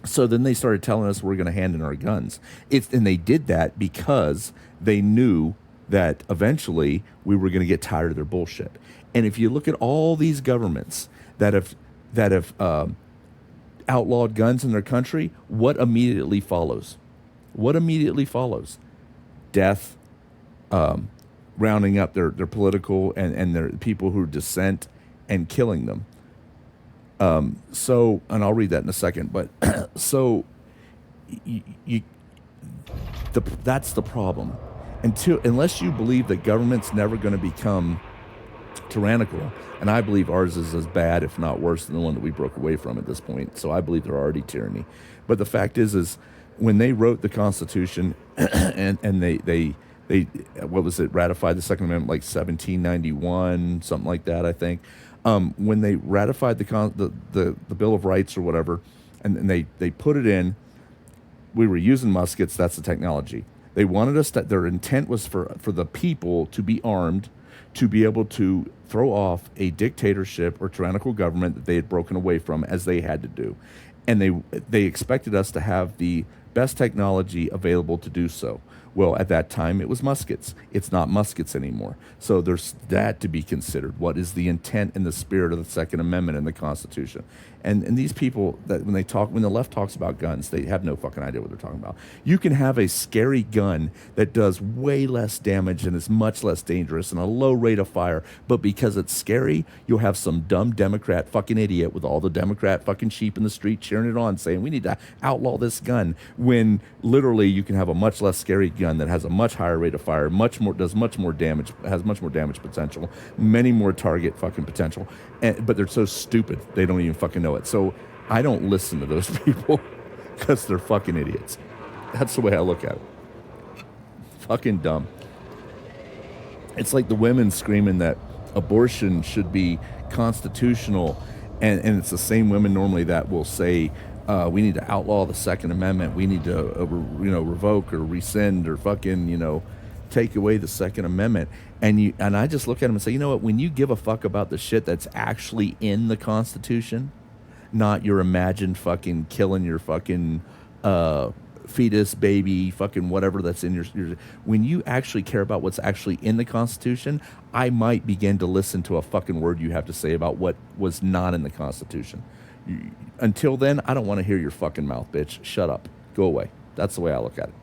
Speaker 1: so then they started telling us we're going to hand in our guns. And they did that because they knew that eventually we were going to get tired of their bullshit. And if you look at all these governments that have outlawed guns in their country, what immediately follows? What immediately follows? Death, rounding up their political and their people who dissent and killing them. So, and I'll read that in a second, but so that's the problem. Unless you believe that government's never going to become tyrannical, and I believe ours is as bad, if not worse, than the one that we broke away from at this point. So I believe they're already tyranny. But the fact is when they wrote the Constitution and they what was it, ratified the Second Amendment like 1791, something like that, I think. When they ratified the Bill of Rights or whatever, and they put it in, we were using muskets. That's the technology. They wanted us their intent was for the people to be armed, to be able to throw off a dictatorship or tyrannical government that they had broken away from, as they had to do. And they expected us to have the best technology available to do so. Well, at that time, it was muskets. It's not muskets anymore. So there's that to be considered. What is the intent and the spirit of the Second Amendment in the Constitution? And these people, that when the left talks about guns, they have no fucking idea what they're talking about. You can have a scary gun that does way less damage and is much less dangerous and a low rate of fire, but because it's scary, you'll have some dumb Democrat fucking idiot with all the Democrat fucking sheep in the street cheering it on, saying we need to outlaw this gun, when literally you can have a much less scary gun that has a much higher rate of fire, does much more damage, has much more damage potential, many more target fucking potential, but they're so stupid they don't even fucking know it. So I don't listen to those people because they're fucking idiots. That's the way I look at it. Fucking dumb. It's like the women screaming that abortion should be constitutional, and it's the same women normally that will say we need to outlaw the Second Amendment, we need to revoke or rescind or fucking take away the Second Amendment. And I just look at them and say, you know what, when you give a fuck about the shit that's actually in the Constitution, not your imagined fucking killing your fucking fetus, baby, fucking whatever that's in your, when you actually care about what's actually in the Constitution, I might begin to listen to a fucking word you have to say about what was not in the Constitution. Until then, I don't want to hear your fucking mouth, bitch. Shut up. Go away. That's the way I look at it.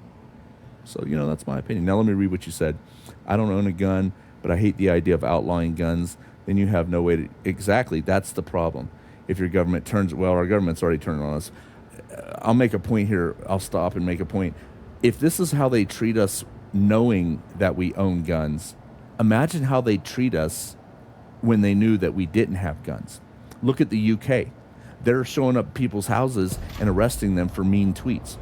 Speaker 1: So, that's my opinion. Now let me read what you said. I don't own a gun, but I hate the idea of outlawing guns. Then you have no way to... Exactly. That's the problem. If your government turns... Well, our government's already turned on us. I'll make a point here. I'll stop and make a point. If this is how they treat us knowing that we own guns, imagine how they treat us when they knew that we didn't have guns. Look at the UK. They're showing up at people's houses and arresting them for mean tweets.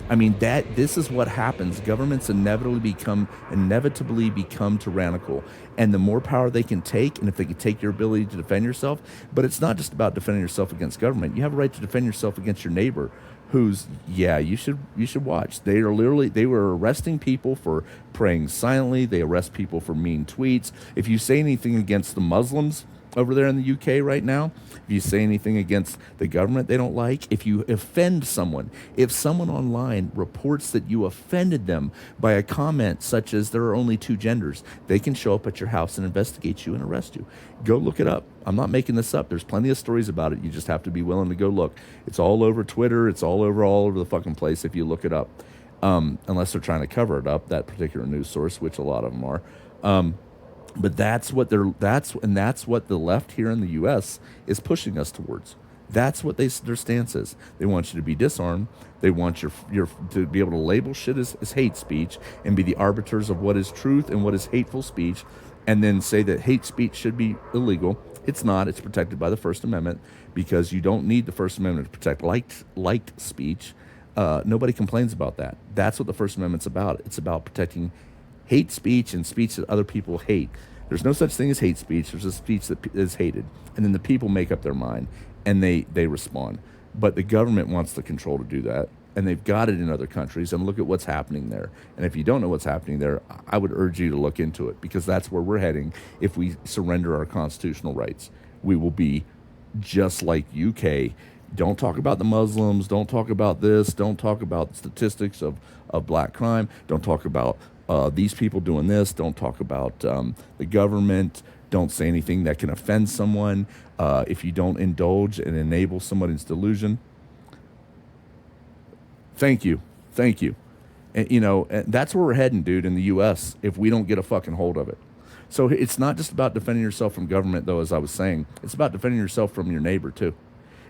Speaker 1: I mean, this is what happens. Governments inevitably become tyrannical. And the more power they can take, and if they can take your ability to defend yourself, but it's not just about defending yourself against government. You have a right to defend yourself against your neighbor who's, you should watch. They were arresting people for praying silently. They arrest people for mean tweets. If you say anything against the Muslims, over there in the UK right now, if you say anything against the government they don't like, if you offend someone, if someone online reports that you offended them by a comment such as there are only two genders, they can show up at your house and investigate you and arrest you. Go look it up. I'm not making this up. There's plenty of stories about it. You just have to be willing to go look. It's all over Twitter. It's all over the fucking place if you look it up. Unless they're trying to cover it up, that particular news source, which a lot of them are. But that's what the left here in the U.S. is pushing us towards. That's what their stance is. They want you to be disarmed. They want your to be able to label shit as hate speech and be the arbiters of what is truth and what is hateful speech, and then say that hate speech should be illegal. It's not. It's protected by the First Amendment because you don't need the First Amendment to protect liked speech. Nobody complains about that. That's what the First Amendment's about. It's about protecting hate speech and speech that other people hate. There's no such thing as hate speech. There's a speech that is hated. And then the people make up their mind and they respond. But the government wants the control to do that. And they've got it in other countries. And look at what's happening there. And if you don't know what's happening there, I would urge you to look into it because that's where we're heading if we surrender our constitutional rights. We will be just like UK. Don't talk about the Muslims. Don't talk about this. Don't talk about statistics of black crime. Don't talk about these people doing this. Don't talk about the government. Don't say anything that can offend someone. If you don't indulge and enable somebody's delusion, thank you. And, and that's where we're heading, dude, in the U.S. if we don't get a fucking hold of it. So it's not just about defending yourself from government, though, as I was saying. It's about defending yourself from your neighbor, too.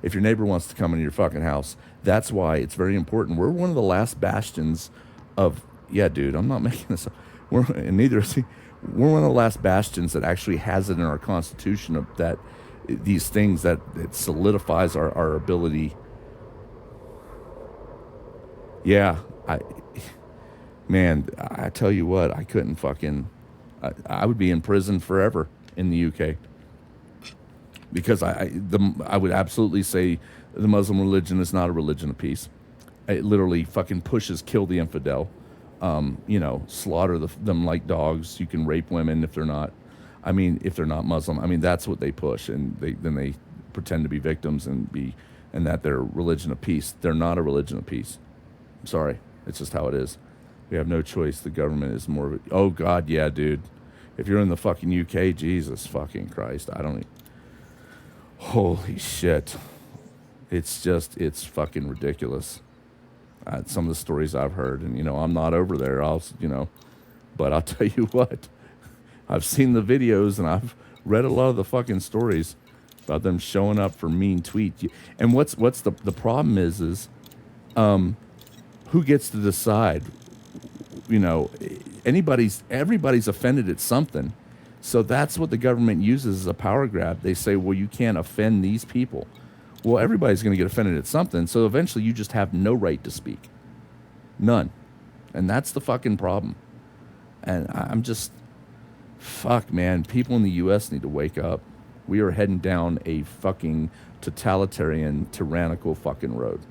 Speaker 1: If your neighbor wants to come into your fucking house, that's why it's very important. We're one of the last bastions of... Yeah, dude, I'm not making this up. Neither is he. We're one of the last bastions that actually has it in our Constitution of that these things that it solidifies our ability. Yeah, I tell you what, I couldn't fucking... I would be in prison forever in the UK because I would absolutely say the Muslim religion is not a religion of peace. It literally fucking pushes kill the infidel. Slaughter them like dogs. You can rape women if they're not Muslim. That's what they push, and they pretend to be victims and that they're a religion of peace. They're not a religion of peace. I'm sorry. It's just how it is. We have no choice. The government is more of a... Oh, God, yeah, dude. If you're in the fucking UK, Jesus fucking Christ. Holy shit. It's fucking ridiculous. Some of the stories I've heard, and I'm not over there. But I'll tell you what, I've seen the videos and I've read a lot of the fucking stories about them showing up for mean tweets. And what's the problem is who gets to decide? Everybody's offended at something, so that's what the government uses as a power grab. They say, well, you can't offend these people. Well, everybody's going to get offended at something, so eventually you just have no right to speak. None. And that's the fucking problem. And I'm just... Fuck, man. People in the U.S. need to wake up. We are heading down a fucking totalitarian, tyrannical fucking road.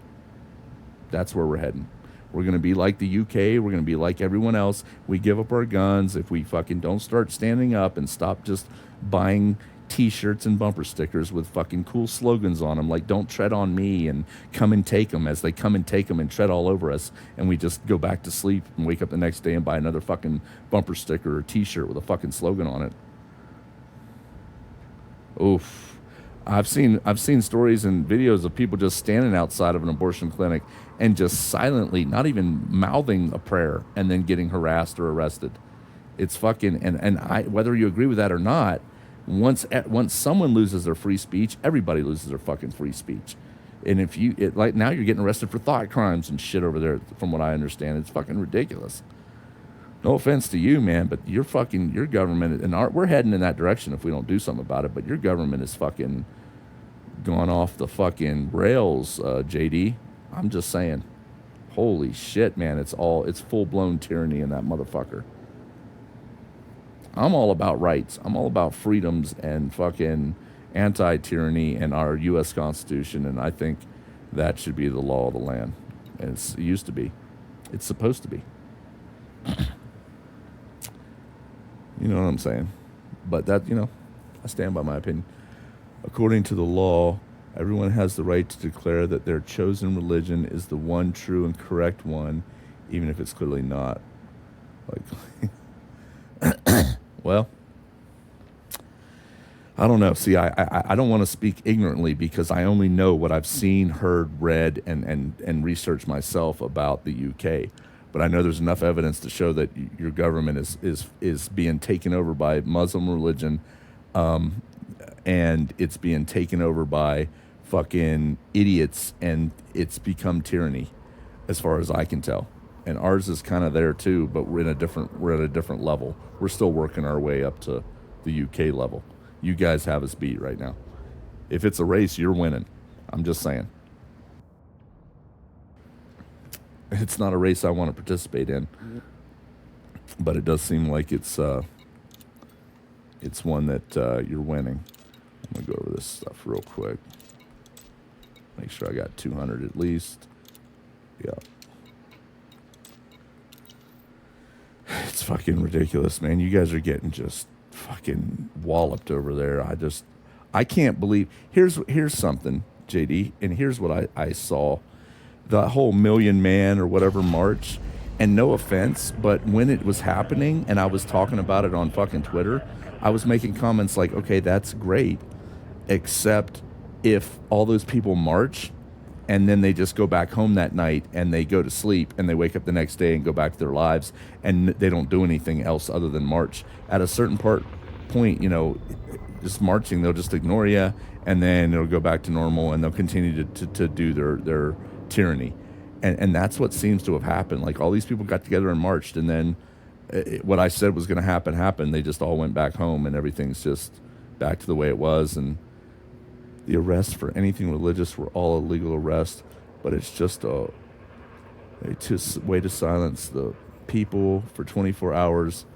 Speaker 1: That's where we're heading. We're going to be like the UK. We're going to be like everyone else. We give up our guns if we fucking don't start standing up and stop just buying T-shirts and bumper stickers with fucking cool slogans on them, like "Don't tread on me" and "Come and take them," as they come and take them and tread all over us, and we just go back to sleep and wake up the next day and buy another fucking bumper sticker or T-shirt with a fucking slogan on it. Oof. I've seen stories and videos of people just standing outside of an abortion clinic and just silently, not even mouthing a prayer, and then getting harassed or arrested. It's fucking and I, whether you agree with that or not, once someone loses their free speech, everybody loses their fucking free speech. And if like now you're getting arrested for thought crimes and shit over there, from what I understand. It's fucking ridiculous. No offense to you, man, but your government, and we're heading in that direction if we don't do something about it, but your government is fucking gone off the fucking rails, JD. I'm just saying. Holy shit, man, it's full-blown tyranny in that motherfucker. I'm all about rights. I'm all about freedoms and fucking anti-tyranny and our U.S. Constitution, and I think that should be the law of the land. And it used to be. It's supposed to be. You know what I'm saying? But that, I stand by my opinion. According to the law, everyone has the right to declare that their chosen religion is the one true and correct one, even if it's clearly not. Like, well, I don't know. See, I don't want to speak ignorantly because I only know what I've seen, heard, read, and researched myself about the UK. But I know there's enough evidence to show that your government is being taken over by Muslim religion, and it's being taken over by fucking idiots, and it's become tyranny, as far as I can tell. And ours is kind of there too, but we're at a different level. We're still working our way up to the UK level. You guys have us beat right now. If it's a race, you're winning. I'm just saying. It's not a race I want to participate in, but it does seem like it's one that you're winning. I'm gonna go over this stuff real quick. Make sure I got 200 at least. Yeah. It's fucking ridiculous, man. You guys are getting just fucking walloped over there. I can't believe. Here's something, JD, and here's what I saw. The whole Million Man or whatever march, and no offense, but when it was happening and I was talking about it on fucking Twitter, I was making comments like, okay, that's great, except if all those people march and then they just go back home that night and they go to sleep and they wake up the next day and go back to their lives and they don't do anything else other than march. At a certain point, just marching, they'll just ignore you and then it'll go back to normal and they'll continue to do their tyranny. And that's what seems to have happened. Like all these people got together and marched, and then what I said was going to happen happened. They just all went back home and everything's just back to the way it was. And the arrests for anything religious were all illegal arrests, but it's just a way to silence the people for 24 hours,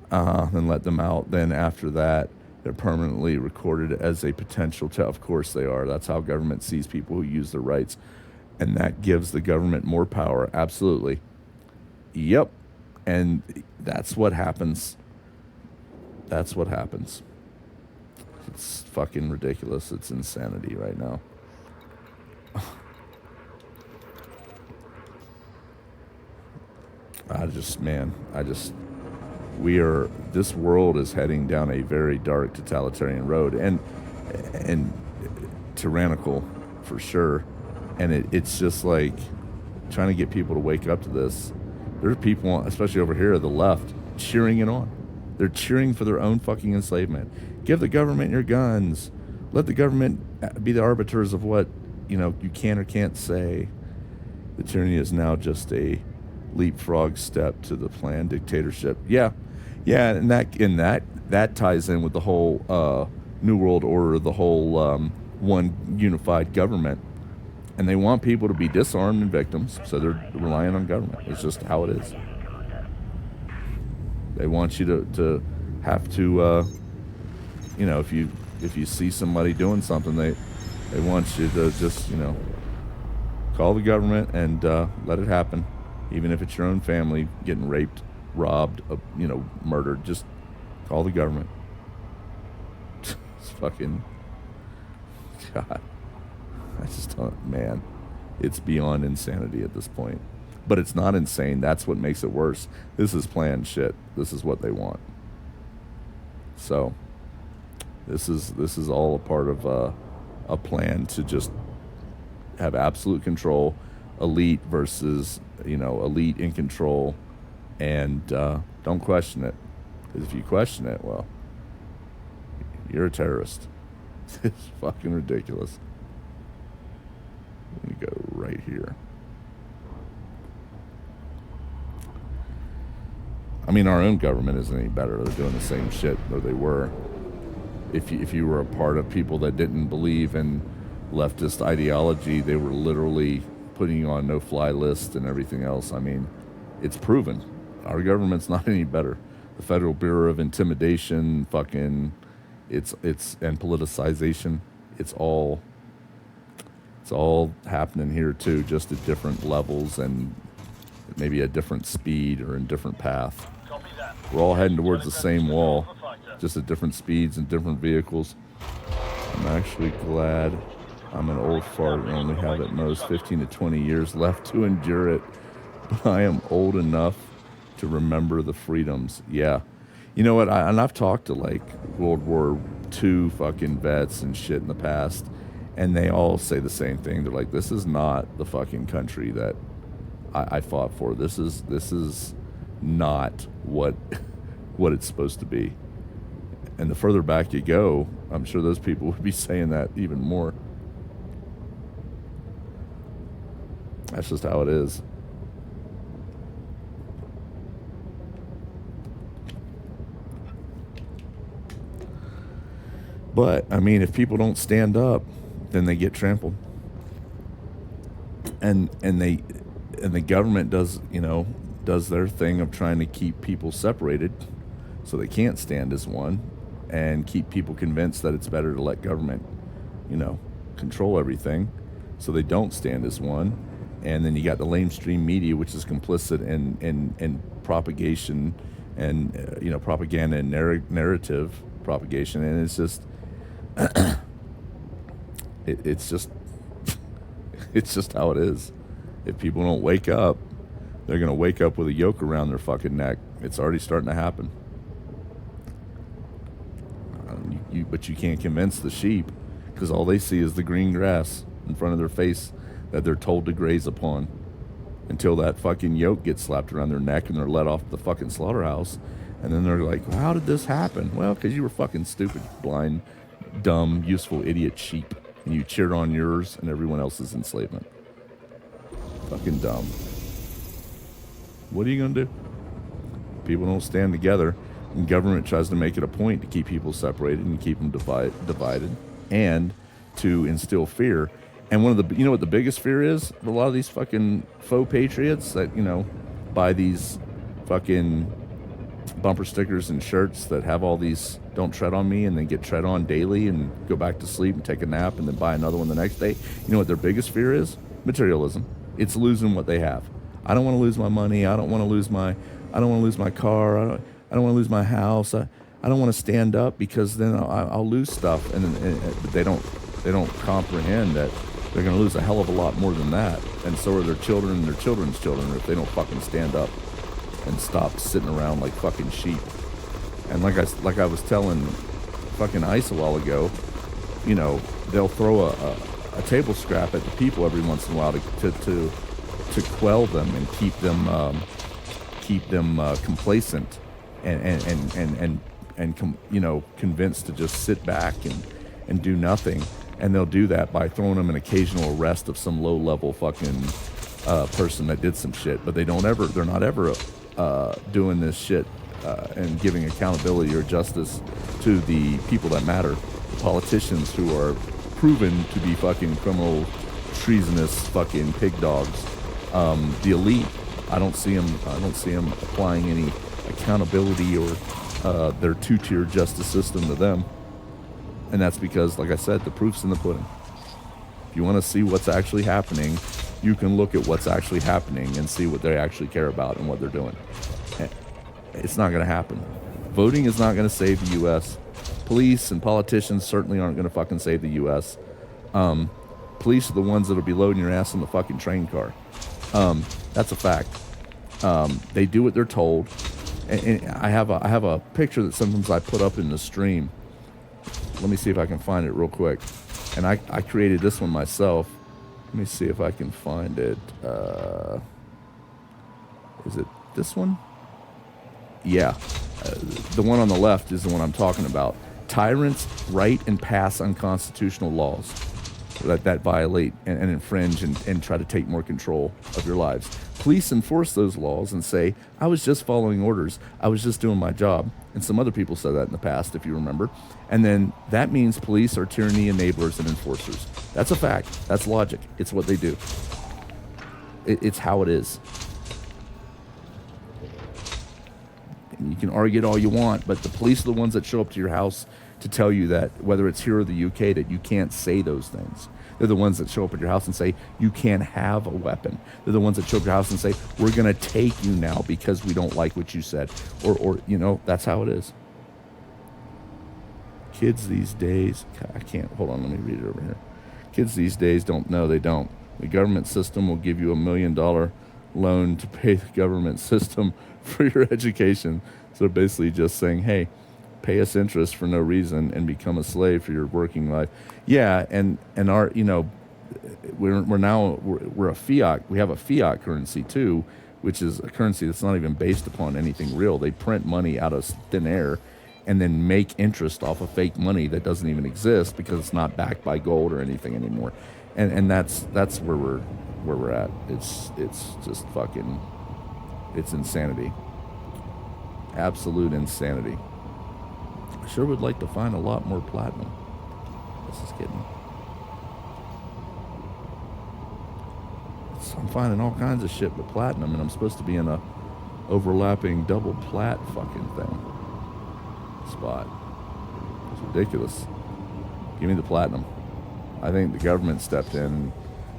Speaker 1: then let them out. Then after that, they're permanently recorded as a potential of course they are. That's how government sees people who use their rights. And that gives the government more power. Absolutely. Yep. And that's what happens. That's what happens. It's fucking ridiculous. It's insanity right now. This world is heading down a very dark totalitarian road and tyrannical for sure. And it's just like trying to get people to wake up to this. There's people, especially over here, the left, cheering it on. They're cheering for their own fucking enslavement. Give the government your guns. Let the government be the arbiters of what, you can or can't say. The tyranny is now just a leapfrog step to the planned dictatorship. Yeah, and that ties in with the whole New World Order, the whole one unified government. And they want people to be disarmed and victims, so they're relying on government. It's just how it is. They want you to have to, if you see somebody doing something, they want you to just, call the government and let it happen. Even if it's your own family getting raped, robbed, murdered, just call the government. It's fucking, God. I just don't, man, it's beyond insanity at this point. But it's not insane. That's what makes it worse. This is planned shit. This is what they want. So this is all a part of a plan to just have absolute control, elite versus, elite in control, and don't question it. Because if you question it, well, you're a terrorist. It's fucking ridiculous. Let me go right here. I mean, our own government isn't any better. They're doing the same shit that they were. If you were a part of people that didn't believe in leftist ideology, they were literally putting you on no-fly list and everything else. I mean, it's proven. Our government's not any better. The Federal Bureau of Intimidation, fucking, it's and politicization. It's all happening here too, just at different levels and maybe a different speed or in different path. We're all heading towards the same wall, just at different speeds and different vehicles. I'm actually glad I'm an old fart and only have at most 15 to 20 years left to endure it. But I am old enough to remember the freedoms. Yeah. You know what? I've talked to like World War II fucking vets and shit in the past, and they all say the same thing. They're like, this is not the fucking country that I fought for. This is not what it's supposed to be. And the further back you go, I'm sure those people would be saying that even more. That's just how it is. But I mean, if people don't stand up, then they get trampled. And the government does their thing of trying to keep people separated so they can't stand as one, and keep people convinced that it's better to let government, control everything so they don't stand as one. And then you got the lamestream media, which is complicit in propagation and propaganda and narrative propagation, and it's just it's just how it is. If people don't wake up, they're gonna wake up with a yoke around their fucking neck. It's already starting to happen. But you can't convince the sheep, because all they see is the green grass in front of their face that they're told to graze upon, until that fucking yoke gets slapped around their neck and they're let off the fucking slaughterhouse. And then they're like, well, how did this happen? Well, because you were fucking stupid, blind, dumb, useful idiot sheep, and you cheered on yours and everyone else's enslavement. Fucking dumb. What are you gonna do? People don't stand together, and government tries to make it a point to keep people separated and keep them divided, and to instill fear. And one of the, what the biggest fear is? A lot of these fucking faux patriots that, buy these fucking bumper stickers and shirts that have all these "don't tread on me," and then get tread on daily and go back to sleep and take a nap and then buy another one the next day. You know what their biggest fear is? Materialism. It's losing what they have. I don't want to lose my money. I don't want to lose my car. I don't want to lose my house. I don't want to stand up, because then I'll lose stuff. And they don't comprehend that they're going to lose a hell of a lot more than that. And so are their children and their children's children, if they don't fucking stand up and stop sitting around like fucking sheep. And like I was telling fucking Ice a while ago, they'll throw a table scrap at the people every once in a while to quell them and keep them complacent and convinced to just sit back and do nothing. And they'll do that by throwing them an occasional arrest of some low-level fucking person that did some shit. But they're not ever doing this shit and giving accountability or justice to the people that matter, the politicians who are proven to be fucking criminal, treasonous fucking pig dogs. The elite, I don't see them applying any accountability or their two-tier justice system to them. And that's because, like I said, the proof's in the pudding. If you want to see what's actually happening, you can look at what's actually happening and see what they actually care about and what they're doing. It's not going to happen. Voting is not going to save the U.S. Police and politicians certainly aren't going to fucking save the U.S. Police are the ones that'll be loading your ass on the fucking train car. That's a fact. They do what they're told. And I have a picture that sometimes I put up in the stream. Let me see if I can find it real quick. And I created this one myself. Let me see if I can find it. Is it this one? Yeah. The one on the left is the one I'm talking about. Tyrants write and pass unconstitutional laws that violate and infringe and try to take more control of your lives. Police enforce those laws and say, I was just following orders. I was just doing my job. And some other people said that in the past, if you remember. And then that means police are tyranny enablers and enforcers. That's a fact. That's logic. It's what they do. It's how it is. And you can argue it all you want, but the police are the ones that show up to your house to tell you that, whether it's here or the UK, that you can't say those things. They're the ones that show up at your house and say, you can't have a weapon. They're the ones that show up at your house and say, we're going to take you now because we don't like what you said. Or that's how it is. Kids these days, I can't, hold on, let me read it over here. Kids these days don't know they don't. The government system will give you $1 million loan to pay the government system for your education. So basically just saying, hey, pay us interest for no reason and become a slave for your working life. Yeah, and our, you know, we're a fiat. We have a fiat currency too, which is a currency that's not even based upon anything real. They print money out of thin air and then make interest off of fake money that doesn't even exist because it's not backed by gold or anything anymore. And that's where we're at. It's just fucking, it's insanity. Absolute insanity. I sure would like to find a lot more platinum. This is kidding. I'm finding all kinds of shit with platinum, and I'm supposed to be in a overlapping double plat fucking thing spot. It's ridiculous. Give me the platinum. I think the government stepped in and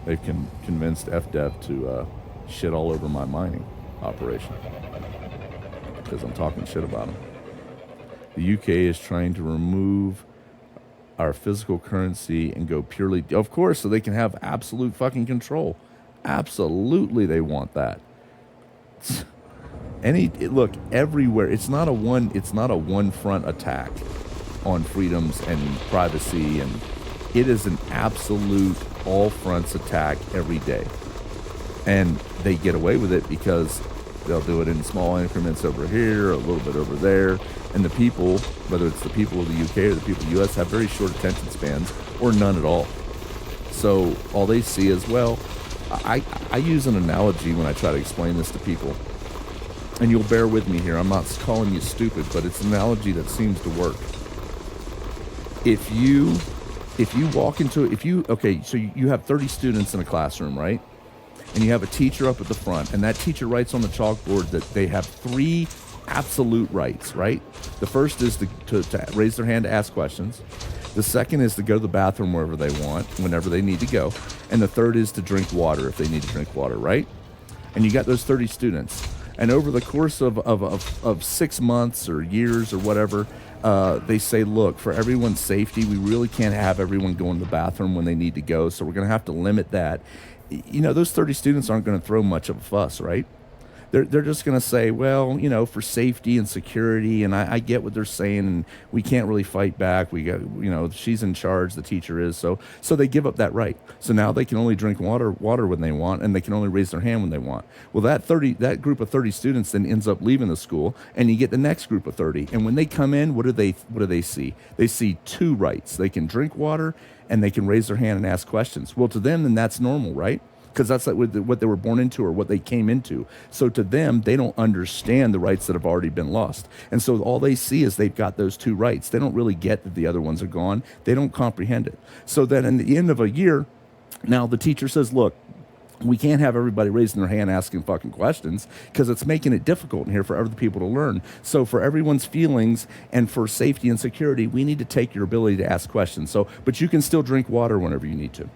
Speaker 1: they've convinced FDEF to shit all over my mining operation because I'm talking shit about them. The UK is trying to remove our physical currency and go purely, of course, so they can have absolute fucking control. Absolutely, they want that. Look, everywhere. It's not a one front attack on freedoms and privacy, and it is an absolute all fronts attack every day. And they get away with it because they'll do it in small increments over here, a little bit over there. And the people, whether it's the people of the UK or the people of the US, have very short attention spans or none at all. So all they see is, well, I use an analogy when I try to explain this to people. And you'll bear with me here. I'm not calling you stupid, but it's an analogy that seems to work. If you walk into, so you have 30 students in a classroom, right? And you have a teacher up at the front, and that teacher writes on the chalkboard that they have 3 absolute rights, right? The first is to raise their hand to ask questions. The second is to go to the bathroom wherever they want, whenever they need to go. And the third is to drink water if they need to drink water, right? And you got those 30 students. And over the course of 6 months or years or whatever, they say, look, for everyone's safety, we really can't have everyone go in the bathroom when they need to go, so we're going to have to limit that. You know, those 30 students aren't going to throw much of a fuss, right? They're just going to say, well, you know, for safety and security, and I get what they're saying, and we can't really fight back. We got, you know, she's in charge, the teacher is, so they give up that right. So now they can only drink water when they want, and they can only raise their hand when they want. Well, that group of 30 students then ends up leaving the school, and you get the next group of 30. And when they come in, what do they see? They see 2 rights. They can drink water, and they can raise their hand and ask questions. Well, to them, then that's normal, right? Because that's like what they were born into or what they came into. So to them, they don't understand the rights that have already been lost. And so all they see is they've got those 2 rights. They don't really get that the other ones are gone. They don't comprehend it. So then in the end of a year, now the teacher says, look, we can't have everybody raising their hand asking fucking questions because it's making it difficult in here for other people to learn. So for everyone's feelings and for safety and security, we need to take your ability to ask questions. So, but you can still drink water whenever you need to.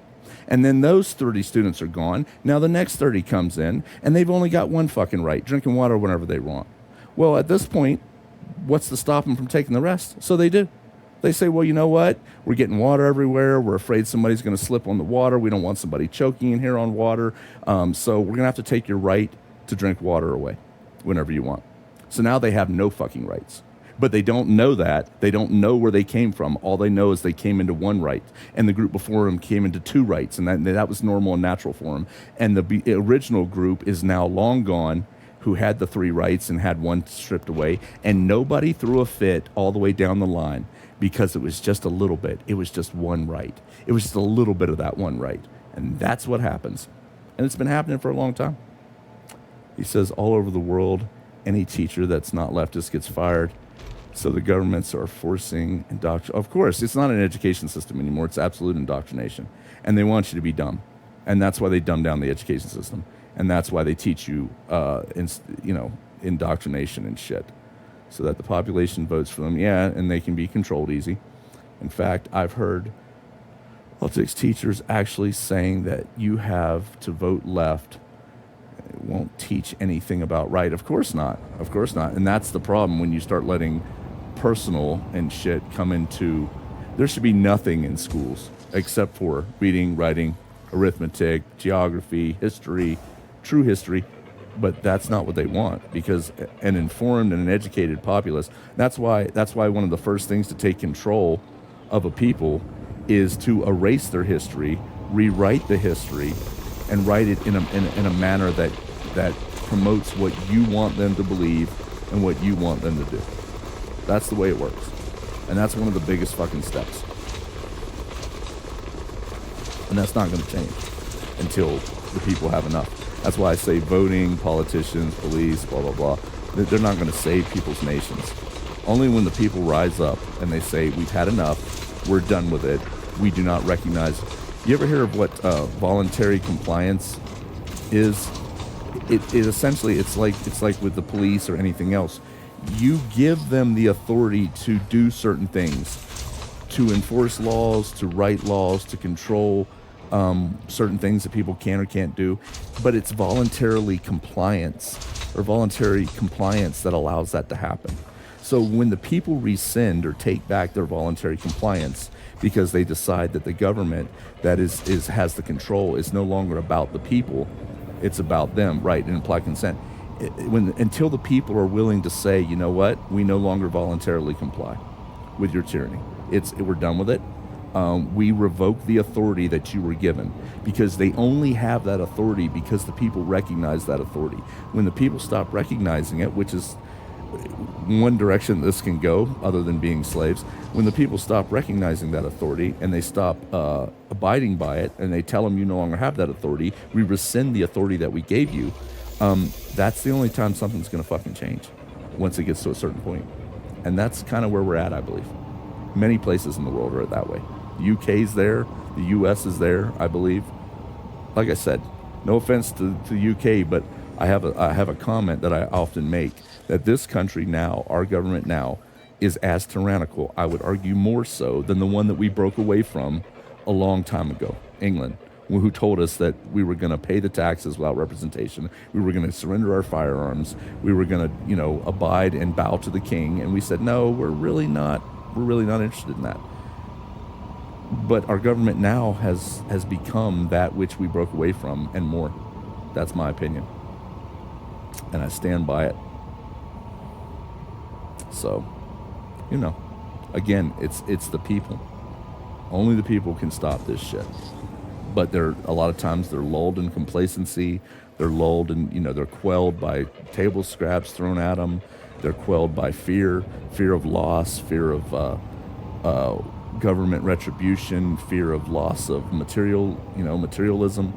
Speaker 1: And then those 30 students are gone. Now the next 30 comes in, and they've only got one fucking right, drinking water whenever they want. Well, at this point, what's to stop them from taking the rest? So they do. They say, well, you know what? We're getting water everywhere. We're afraid somebody's going to slip on the water. We don't want somebody choking in here on water. So we're going to have to take your right to drink water away whenever you want. So now they have no fucking rights. But they don't know that. They don't know where they came from. All they know is they came into 1 right. And the group before them came into 2 rights. And that was normal and natural for them. And the original group is now long gone, who had the 3 rights and had 1 stripped away. And nobody threw a fit all the way down the line because it was just a little bit. It was just 1 right. It was just a little bit of that 1 right. And that's what happens. And it's been happening for a long time. He says all over the world, any teacher that's not leftist gets fired. So the governments are forcing indoctrination. Of course, it's not an education system anymore. It's absolute indoctrination. And they want you to be dumb. And that's why they dumb down the education system. And that's why they teach you, indoctrination and shit. So that the population votes for them. Yeah, and they can be controlled easy. In fact, I've heard politics teachers actually saying that you have to vote left. It won't teach anything about right. Of course not. Of course not. And that's the problem when you start letting personal and shit come into, there should be nothing in schools except for reading, writing, arithmetic, geography, history, true history. But that's not what they want, because an informed and an educated populace, that's why one of the first things to take control of a people is to erase their history, rewrite the history, and write it in a manner that promotes what you want them to believe and what you want them to do. That's the way it works. And that's one of the biggest fucking steps. And that's not going to change until the people have enough. That's why I say voting, politicians, police, blah, blah, blah. They're not going to save people's nations. Only when the people rise up and they say, we've had enough, we're done with it, we do not recognize. You ever hear of what voluntary compliance is? It essentially, it's like with the police or anything else. You give them the authority to do certain things, to enforce laws, to write laws, to control certain things that people can or can't do, but it's voluntary compliance that allows that to happen. So when the people rescind or take back their voluntary compliance because they decide that the government that has the control is no longer about the people, it's about them, right, and implied consent. Until the people are willing to say, you know what, we no longer voluntarily comply with your tyranny. We're done with it. We revoke the authority that you were given, because they only have that authority because the people recognize that authority. When the people stop recognizing it, which is one direction this can go other than being slaves, when the people stop recognizing that authority and they stop abiding by it, and they tell them you no longer have that authority, we rescind the authority that we gave you, that's the only time something's going to fucking change, once it gets to a certain point. And that's kind of where we're at, I believe. Many places in the world are that way. The UK's there, the US is there, I believe. Like I said, no offense to the UK, but I have a comment that I often make, that this country now, our government now, is as tyrannical, I would argue more so, than the one that we broke away from a long time ago, England, who told us that we were going to pay the taxes without representation, we were going to surrender our firearms, we were going to, abide and bow to the king, and we said, no, we're really not interested in that. But our government now has become that which we broke away from and more. That's my opinion, and I stand by it. So, again, it's the people. Only the people can stop this shit. But a lot of times they're lulled in complacency. They're lulled in, they're quelled by table scraps thrown at them. They're quelled by fear of loss, fear of government retribution, fear of loss of materialism.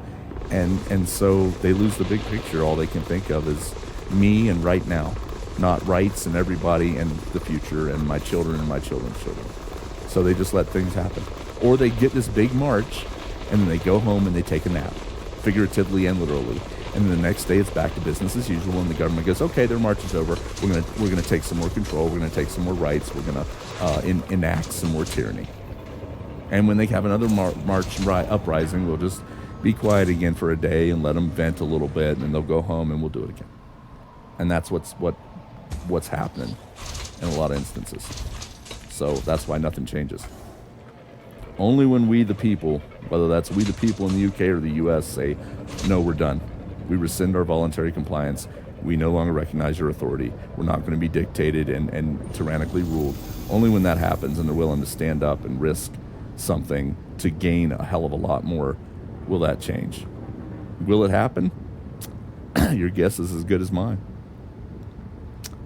Speaker 1: And so they lose the big picture. All they can think of is me and right now, not rights and everybody and the future and my children and my children's children. So they just let things happen. Or they get this big march and then they go home and they take a nap, figuratively and literally. And then the next day it's back to business as usual, and the government goes, okay, their march is over. We're gonna take some more control. We're gonna take some more rights. We're gonna enact some more tyranny. And when they have another uprising, we'll just be quiet again for a day and let them vent a little bit, and then they'll go home and we'll do it again. And that's what's happening in a lot of instances. So that's why nothing changes. Only when we the people, whether that's we the people in the UK or the US, say, no, we're done. We rescind our voluntary compliance. We no longer recognize your authority. We're not going to be dictated and tyrannically ruled. Only when that happens and they're willing to stand up and risk something to gain a hell of a lot more will that change. Will it happen? Your guess is as good as mine.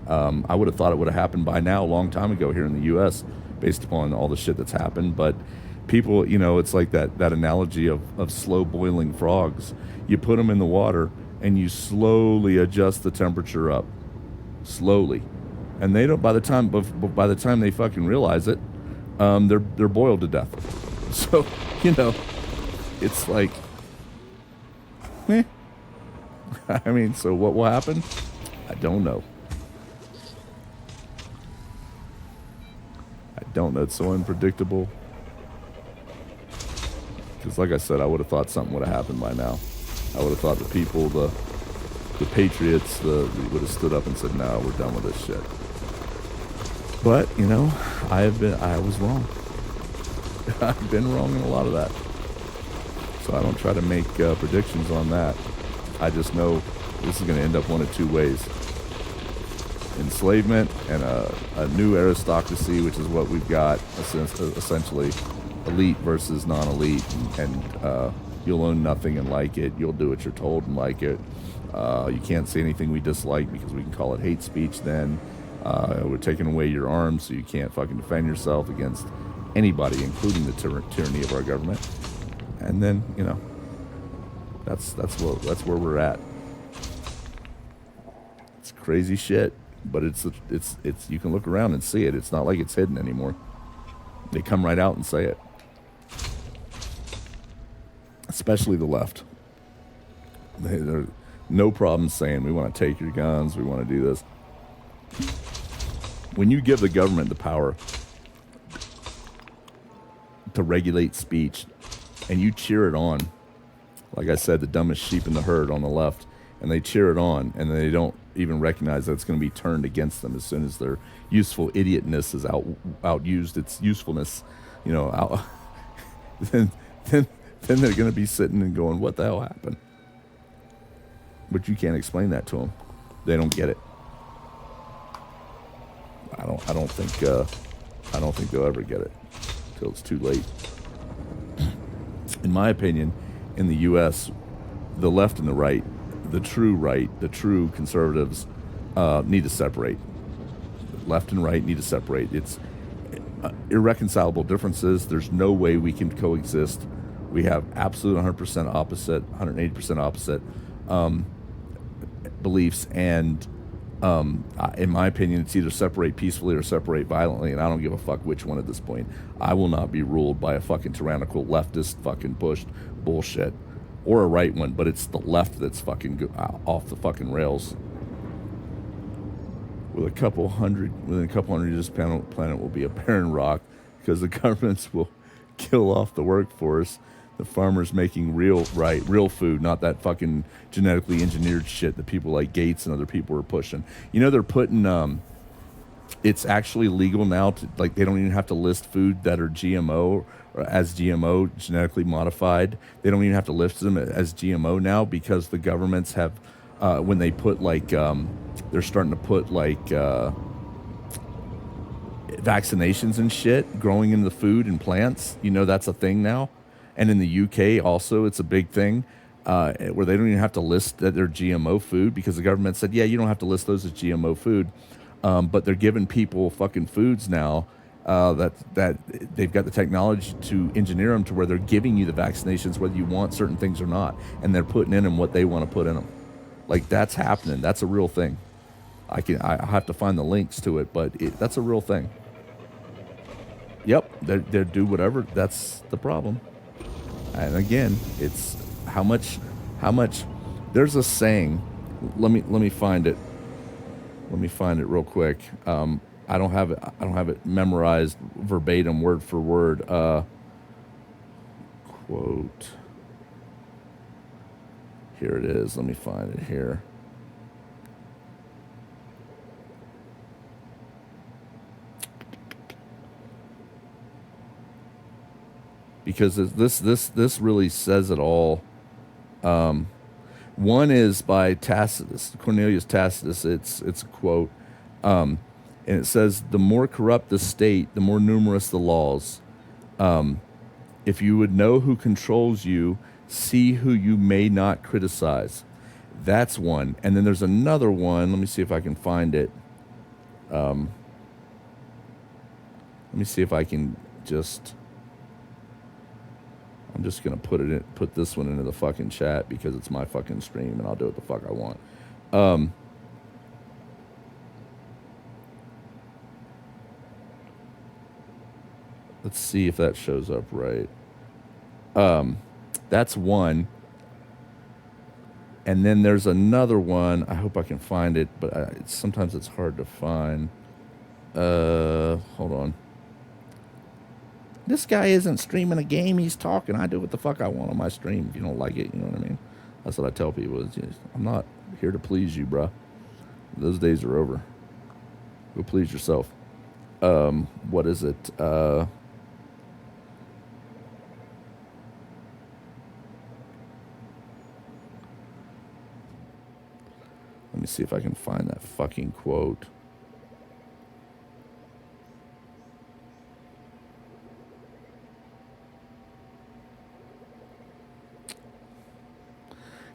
Speaker 1: I would have thought it would have happened by now, a long time ago here in the U.S., based upon all the shit that's happened. But people, it's like that analogy of slow boiling frogs. You put them in the water and you slowly adjust the temperature up, slowly, and they don't. By the time they fucking realize it, they're boiled to death. So it's like, I mean, so what will happen? I don't know. It's so unpredictable. Because like I said, I would have thought something would have happened by now. I would have thought the people, the patriots, would have stood up and said, no, we're done with this shit. But, you know, I was wrong. I've been wrong in a lot of that. So I don't try to make predictions on that. I just know this is going to end up one of two ways. Enslavement and a new aristocracy, which is what we've got, essentially elite versus non-elite, and you'll own nothing and like it. You'll do what you're told and like it. You can't say anything we dislike because we can call it hate speech then. We're taking away your arms so you can't fucking defend yourself against anybody, including the tyranny of our government. And then, you know, that's where we're at. It's crazy shit, but it's you can look around and see it. It's not like it's hidden anymore. They come right out and say it. Especially the left. They're no problem saying we want to take your guns, we want to do this. When you give the government the power to regulate speech and you cheer it on, like I said, the dumbest sheep in the herd on the left, and they cheer it on and they don't even recognize that it's going to be turned against them as soon as their useful idiotness is outused its usefulness, you know, then they're going to be sitting and going, what the hell happened? But you can't explain that to them. They don't get it. I don't think they'll ever get it till it's too late. In my opinion, in the U.S., the left and the right, the true conservatives need to separate. Left and right need to separate. It's irreconcilable differences. There's no way we can coexist. We have absolute 100% opposite, 180% opposite beliefs, and in my opinion, it's either separate peacefully or separate violently, and I don't give a fuck which one at this point. I will not be ruled by a fucking tyrannical leftist fucking pushed bullshit, or a right one, but it's the left that's fucking off the fucking rails. Within a couple hundred years, this planet will be a barren rock because the governments will kill off the workforce. The farmers making real food, not that fucking genetically engineered shit that people like Gates and other people are pushing. You know, they're putting, it's actually legal now to, like, they don't even have to list food that are GMO or as GMO, genetically modified. They don't even have to list them as GMO now because the governments have, when they put like, they're starting to put like vaccinations and shit growing in the food and plants. You know, that's a thing now. And in the UK also, it's a big thing where they don't even have to list that they're GMO food because the government said, yeah, you don't have to list those as GMO food. But they're giving people fucking foods now that they've got the technology to engineer them to where they're giving you the vaccinations whether you want certain things or not. And they're putting in them what they want to put in them. Like, that's happening. That's a real thing. I have to find the links to it, but that's a real thing. Yep, they do whatever. That's the problem. And again, it's how much. There's a saying. Let me find it. Let me find it real quick. I don't have it memorized verbatim, word for word. Quote. Here it is. Let me find it here. Because this really says it all. One is by Tacitus, Cornelius Tacitus. It's a quote, and it says, "The more corrupt the state, the more numerous the laws. If you would know who controls you, see who you may not criticize." That's one. And then there's another one. Let me see if I can find it. Let me see if I can just. I'm just gonna put this one into the fucking chat because it's my fucking stream and I'll do what the fuck I want. Let's see if that shows up right. That's one. And then there's another one. I hope I can find it, but sometimes it's hard to find. Hold on. This guy isn't streaming a game, he's talking. I do what the fuck I want on my stream. If you don't like it, you know what I mean? That's what I tell people. I'm not here to please you, bruh. Those days are over. Go please yourself. what is it? Let me see if I can find that fucking quote.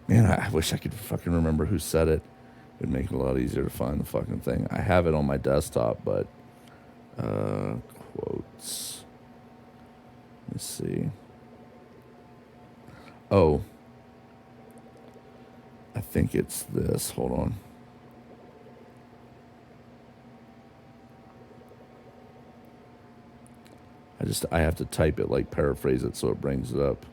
Speaker 1: Man, I wish I could fucking remember who said it. It'd make it a lot easier to find the fucking thing. I have it on my desktop, but quotes. Let's see. Oh, I think it's this. Hold on. I have to type it, like paraphrase it so it brings it up.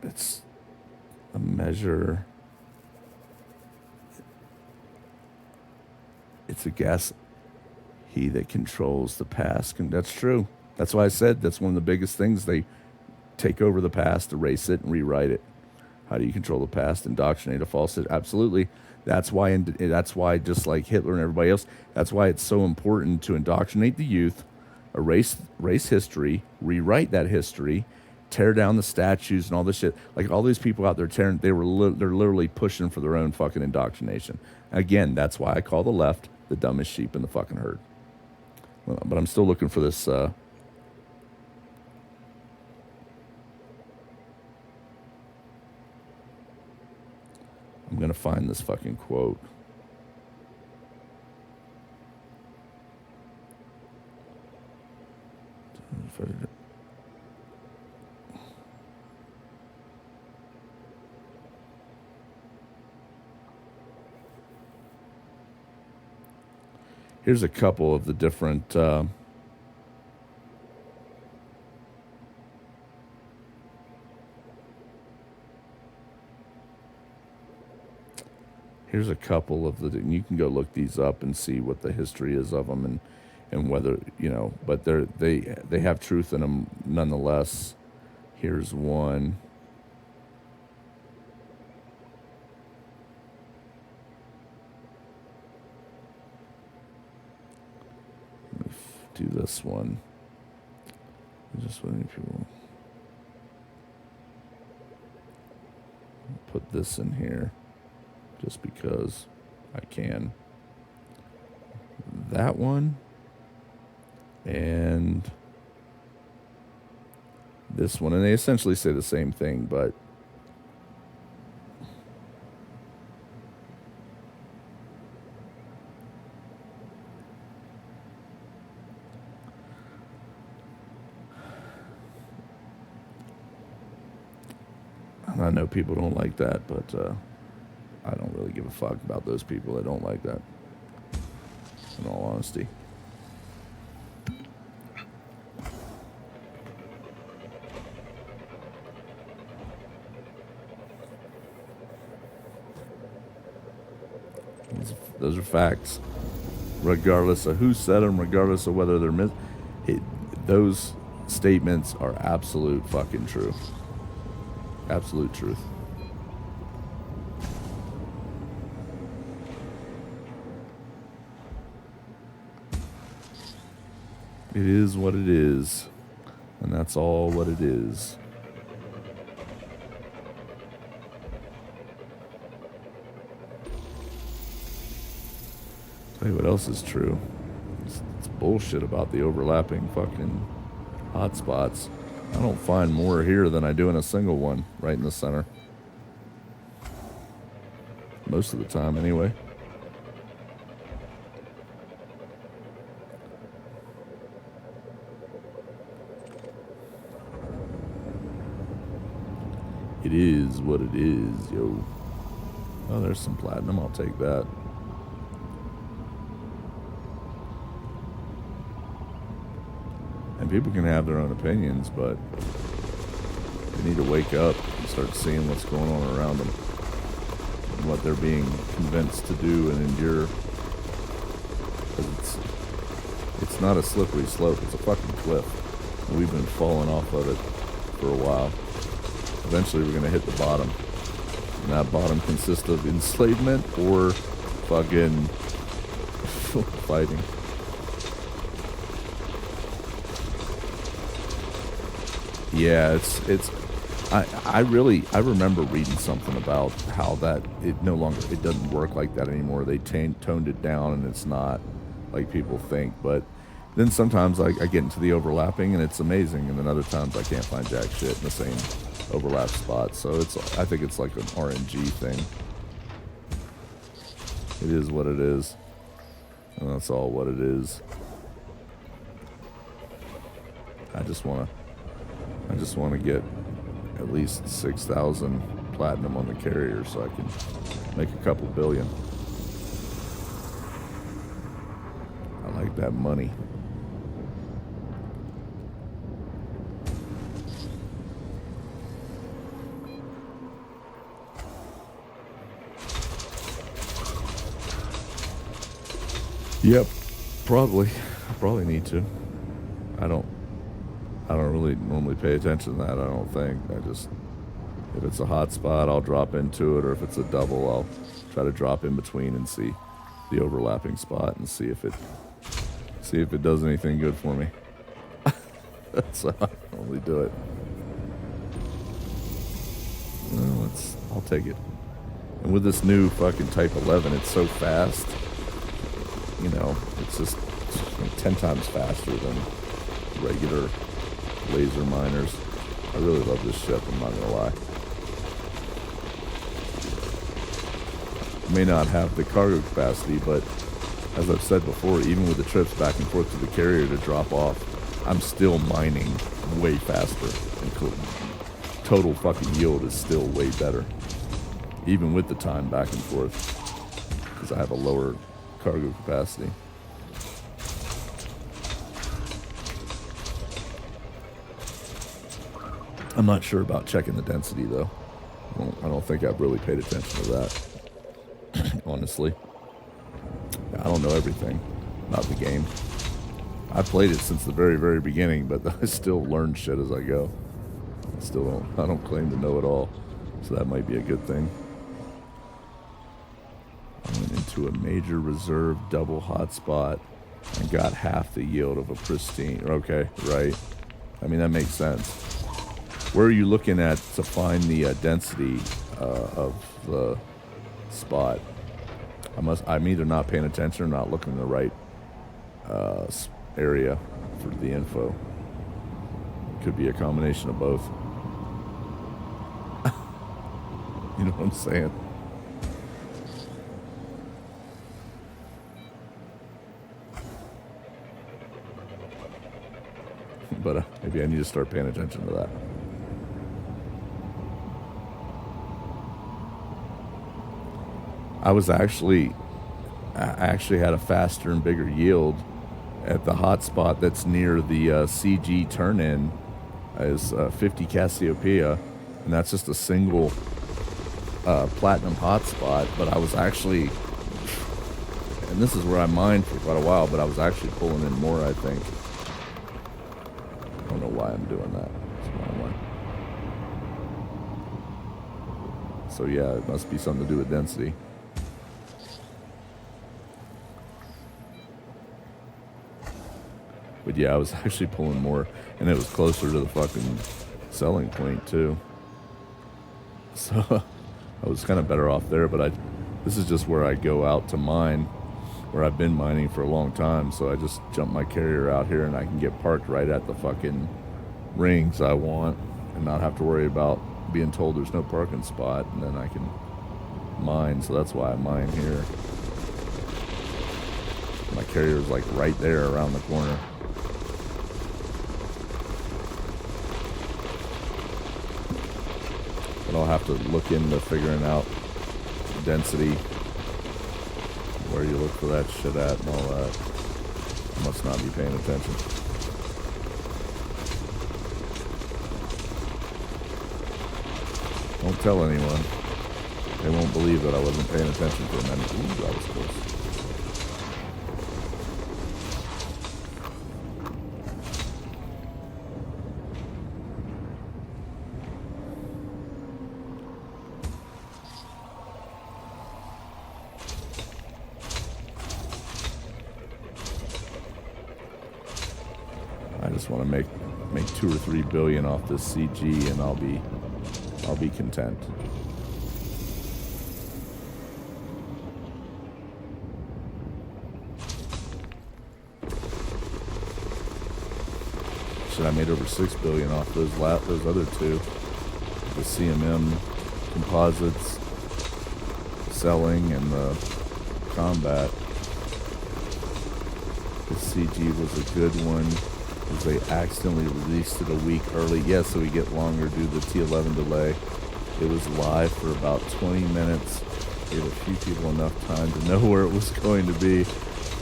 Speaker 1: It's a measure. It's a guess. He that controls the past. And that's true. That's why I said that's one of the biggest things. They take over the past, erase it, and rewrite it. How do you control the past? Indoctrinate a falsehood. Absolutely. That's why just like Hitler and everybody else, that's why it's so important to indoctrinate the youth, erase history, rewrite that history, tear down the statues and all this shit. Like all these people out there they're literally pushing for their own fucking indoctrination. Again, that's why I call the left the dumbest sheep in the fucking herd. Well, but I'm still looking for this. I'm gonna find this fucking quote. Here's a couple of the different here's a couple of the, and you can go look these up and see what the history is of them and whether, you know, but they have truth in them nonetheless. Here's one. Let me do this one. Just what many people put this in here. Just because I can. That one and this one. And they essentially say the same thing, but I know people don't like that, but I don't really give a fuck about those people that don't like that, in all honesty. Those are facts. Regardless of who said them, regardless of whether they're those statements are absolute fucking true. Absolute truth. It is what it is, and that's all what it is. Tell you what else is true. It's bullshit about the overlapping fucking hotspots. I don't find more here than I do in a single one, right in the center. Most of the time, anyway. It is what it is, yo. Oh, there's some platinum. I'll take that. And people can have their own opinions, but they need to wake up and start seeing what's going on around them and what they're being convinced to do and endure. It's not a slippery slope. It's a fucking cliff. And we've been falling off of it for a while. Eventually we're going to hit the bottom. And that bottom consists of enslavement or fucking fighting. Yeah, it's I remember reading something about how that it doesn't work like that anymore. They toned it down and it's not like people think. But then sometimes I get into the overlapping and it's amazing, and then other times I can't find jack shit in the same overlap spot. So I think it's like an RNG thing. It is what it is, and that's all what it is. I just want to get at least 6,000 platinum on the carrier so I can make a couple billion. I like that money. Yep, probably. I probably need to. I don't really normally pay attention to that, I don't think. If it's a hot spot, I'll drop into it, or if it's a double, I'll try to drop in between and see the overlapping spot and see if it does anything good for me. That's how I normally do it. Well, I'll take it. And with this new fucking Type 11, it's so fast. You know, it's just 10 times faster than regular laser miners. I really love this ship, I'm not gonna lie. May not have the cargo capacity, but as I've said before, even with the trips back and forth to the carrier to drop off, I'm still mining way faster. And total fucking yield is still way better, even with the time back and forth, because I have a lower cargo capacity. I'm not sure about checking the density though. I don't think I've really paid attention to that. Honestly, I don't know everything about the game. I played it since the very, very beginning, but I still learn shit as I go. I don't claim to know it all, so that might be a good thing. I went into a major reserve double hotspot and got half the yield of a pristine. Okay, right. I mean, that makes sense. Where are you looking at to find the density of the spot? I'm either not paying attention or not looking in the right area for the info. Could be a combination of both. You know what I'm saying? But maybe I need to start paying attention to that. I actually had a faster and bigger yield at the hotspot that's near the CG turn-in is 50 Cassiopeia, and that's just a single platinum hotspot. But I was actually, and this is where I mined for quite a while, but I was actually pulling in more, I think. I don't know why I'm doing that. It's the wrong one. So yeah, it must be something to do with density. But yeah, I was actually pulling more, and it was closer to the fucking selling point too. So I was kind of better off there, but this is just where I go out to mine, where I've been mining for a long time. So I just jump my carrier out here and I can get parked right at the fucking rings I want and not have to worry about being told there's no parking spot, and then I can mine. So that's why I mine here. My carrier is like right there around the corner. But I'll have to look into figuring out density, where you look for that shit at and all that. I must not be paying attention. Don't tell anyone. They won't believe that I wasn't paying attention for a minute. Ooh, that was close. just want to make 2 or 3 billion off this CG, and I'll be content. Shit, I made over 6 billion off those other two. The CMM composites, selling, and the combat. The CG was a good one, because they accidentally released it a week early. Yeah, so we get longer due to the T11 delay. It was live for about 20 minutes. Gave a few people enough time to know where it was going to be,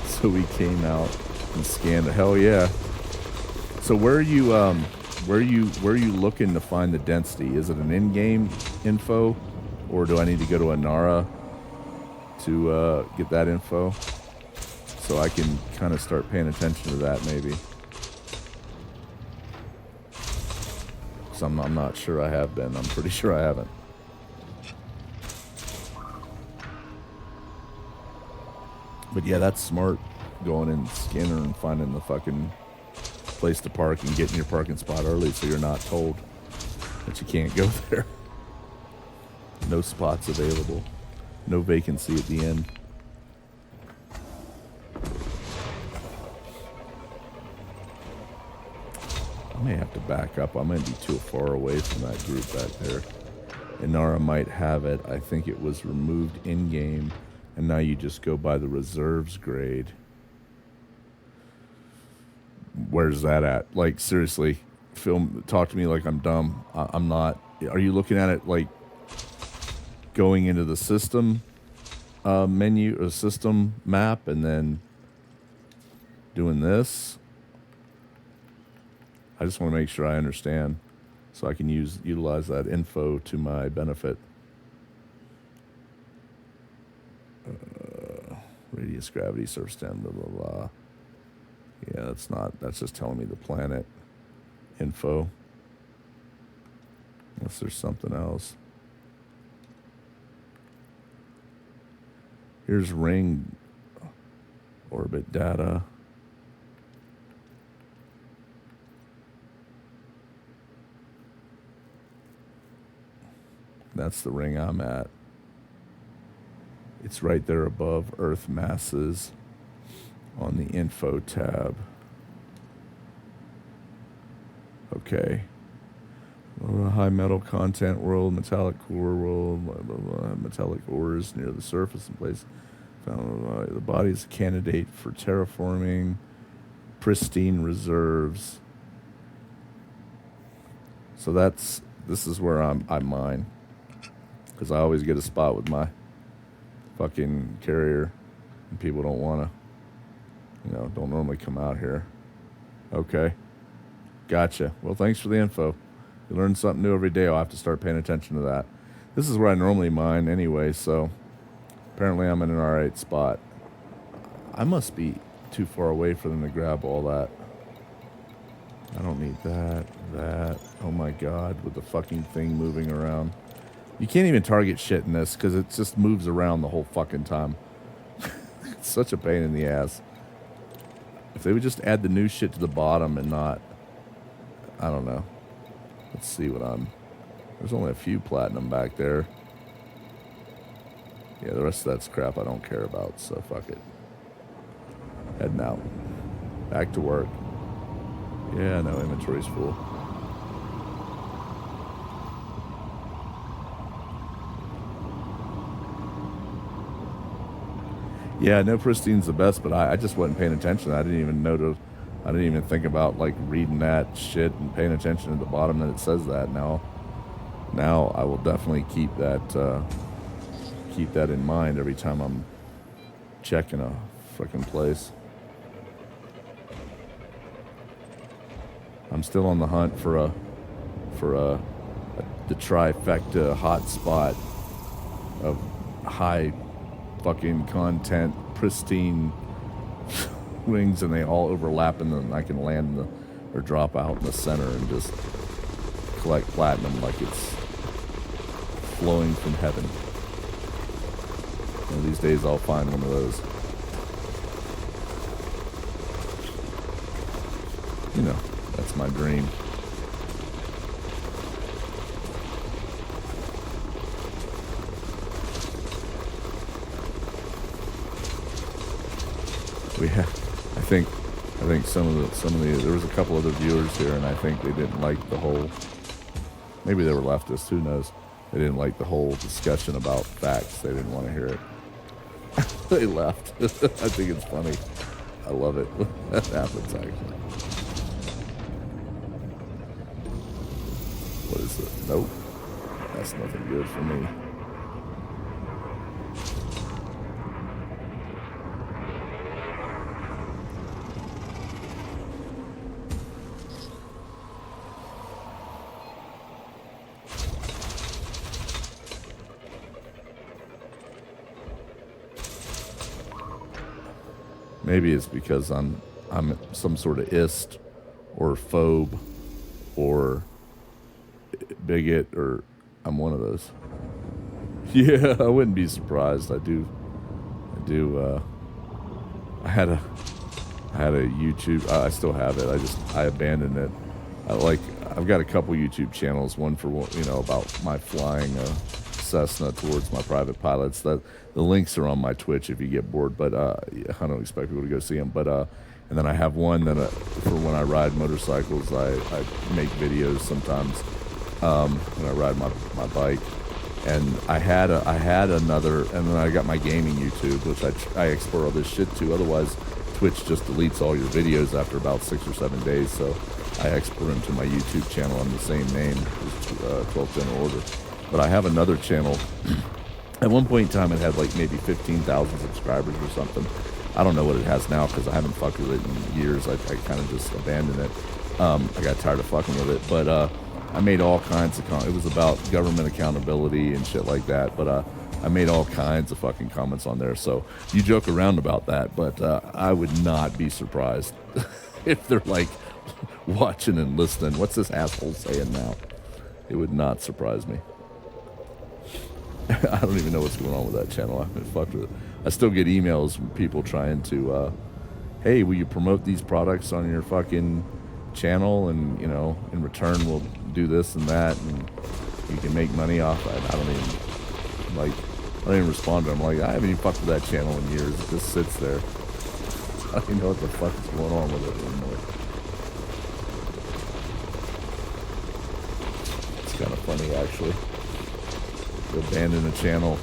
Speaker 1: so we came out and scanned it. Hell yeah! So where are you looking to find the density? Is it an in-game info, or do I need to go to Inara to get that info? So I can kind of start paying attention to that, maybe. So I'm not sure I have been. I'm pretty sure I haven't. But yeah, that's smart, going in scanner and finding the fucking place to park and getting your parking spot early so you're not told that you can't go there. No spots available. No vacancy at the end. I may have to back up. I might be too far away from that group back there. Inara might have it. I think it was removed in-game, and now you just go by the reserves grade. Where's that at? Like, seriously, talk to me like I'm dumb. I'm not. Are you looking at it like going into the system menu or system map and then doing this? I just want to make sure I understand so I can utilize that info to my benefit. Radius, gravity, surface down, blah, blah, blah. Yeah, that's just telling me the planet info. Unless there's something else. Here's ring orbit data. That's the ring I'm at. It's right there above Earth masses on the info tab. Okay. High metal content world, metallic core world, blah, blah, blah. Metallic ores near the surface in place. Found the body is a candidate for terraforming, pristine reserves. So this is where I mine. Because I always get a spot with my fucking carrier, and people don't want to, don't normally come out here. Okay. Gotcha. Well, thanks for the info. You learn something new every day. I'll have to start paying attention to that. This is where I normally mine anyway, so apparently I'm in an alright spot. I must be too far away for them to grab all that. I don't need that. Oh my god, with the fucking thing moving around. You can't even target shit in this because it just moves around the whole fucking time. It's such a pain in the ass. If they would just add the new shit to the bottom and not... I don't know. Let's see what There's only a few platinum back there. Yeah, the rest of that's crap I don't care about, so fuck it. Heading out. Back to work. Yeah, no, inventory's full. Yeah, no, pristine's the best, but I just wasn't paying attention. I didn't even think about like reading that shit and paying attention at the bottom that it says that. Now I will definitely keep that in mind every time I'm checking a frickin' place. I'm still on the hunt for the trifecta hot spot of high fucking content, pristine rings, and they all overlap, and then I can land or drop out in the center and just collect platinum like it's flowing from heaven. One of these days I'll find one of those. That's my dream. We have, I think some of the there was a couple other viewers here, and I think they didn't like the whole. Maybe they were leftists. Who knows? They didn't like the whole discussion about facts. They didn't want to hear it. They left. I think it's funny. I love it. That happens actually. What is it? Nope. That's nothing good for me. Maybe it's because I'm some sort of ist or phobe or bigot, or I'm one of those. Yeah, I wouldn't be surprised. I had a YouTube. I still have it. I abandoned it. I've got a couple YouTube channels. One for about my flying Cessna towards my private pilots. That the links are on my Twitch if you get bored. But I don't expect people to go see them. But and then I have one that for when I ride motorcycles. I make videos sometimes when I ride my bike. And I had another, and then I got my gaming YouTube, which I export all this shit to. Otherwise, Twitch just deletes all your videos after about 6 or 7 days. So I export them to my YouTube channel on the same name, 12th General Order. But I have another channel. At one point in time, it had like maybe 15,000 subscribers or something. I don't know what it has now because I haven't fucked with it in years. I kind of just abandoned it. I got tired of fucking with it. But I made all kinds of it was about government accountability and shit like that. But I made all kinds of fucking comments on there. So you joke around about that, but I would not be surprised if they're like watching and listening. What's this asshole saying now? It would not surprise me. I don't even know what's going on with that channel. I haven't fucked with it. I still get emails from people trying to, hey, will you promote these products on your fucking channel? And, in return, we'll do this and that, and you can make money off it. I don't even respond to them. I haven't even fucked with that channel in years. It just sits there. I don't even know what the fuck is going on with it anymore. It's kind of funny, actually. You abandon a channel,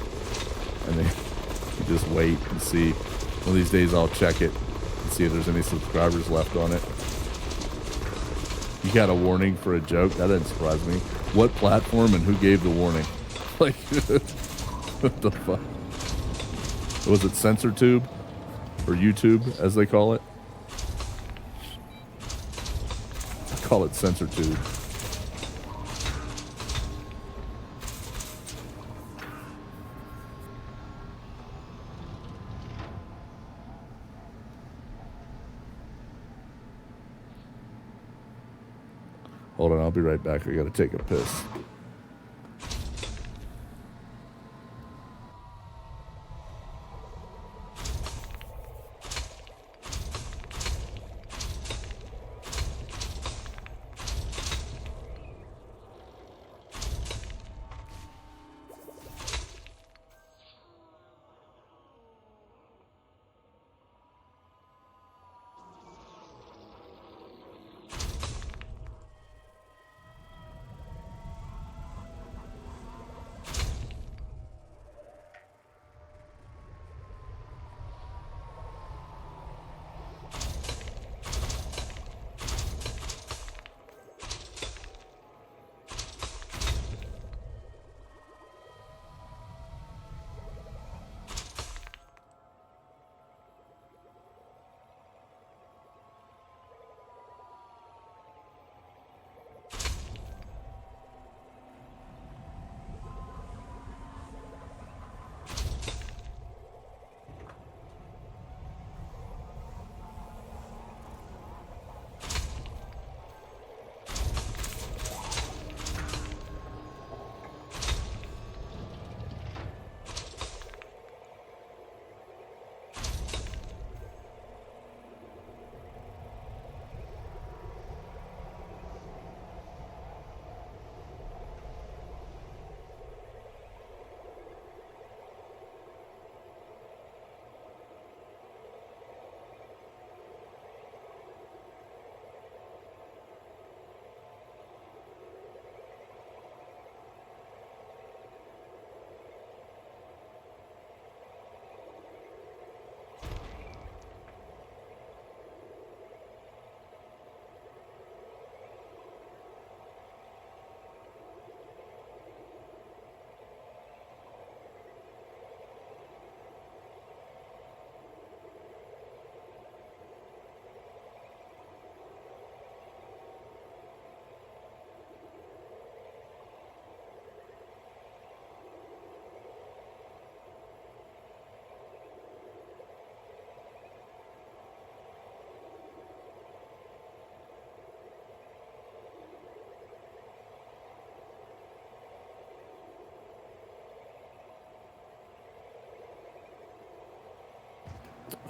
Speaker 1: and then you just wait and see. One of these days I'll check it and see if there's any subscribers left on it. You got a warning for a joke? That doesn't surprise me. What platform and who gave the warning? What the fuck? Was it CensorTube? Or YouTube, as they call it? I call it CensorTube. Hold on, I'll be right back. I gotta take a piss.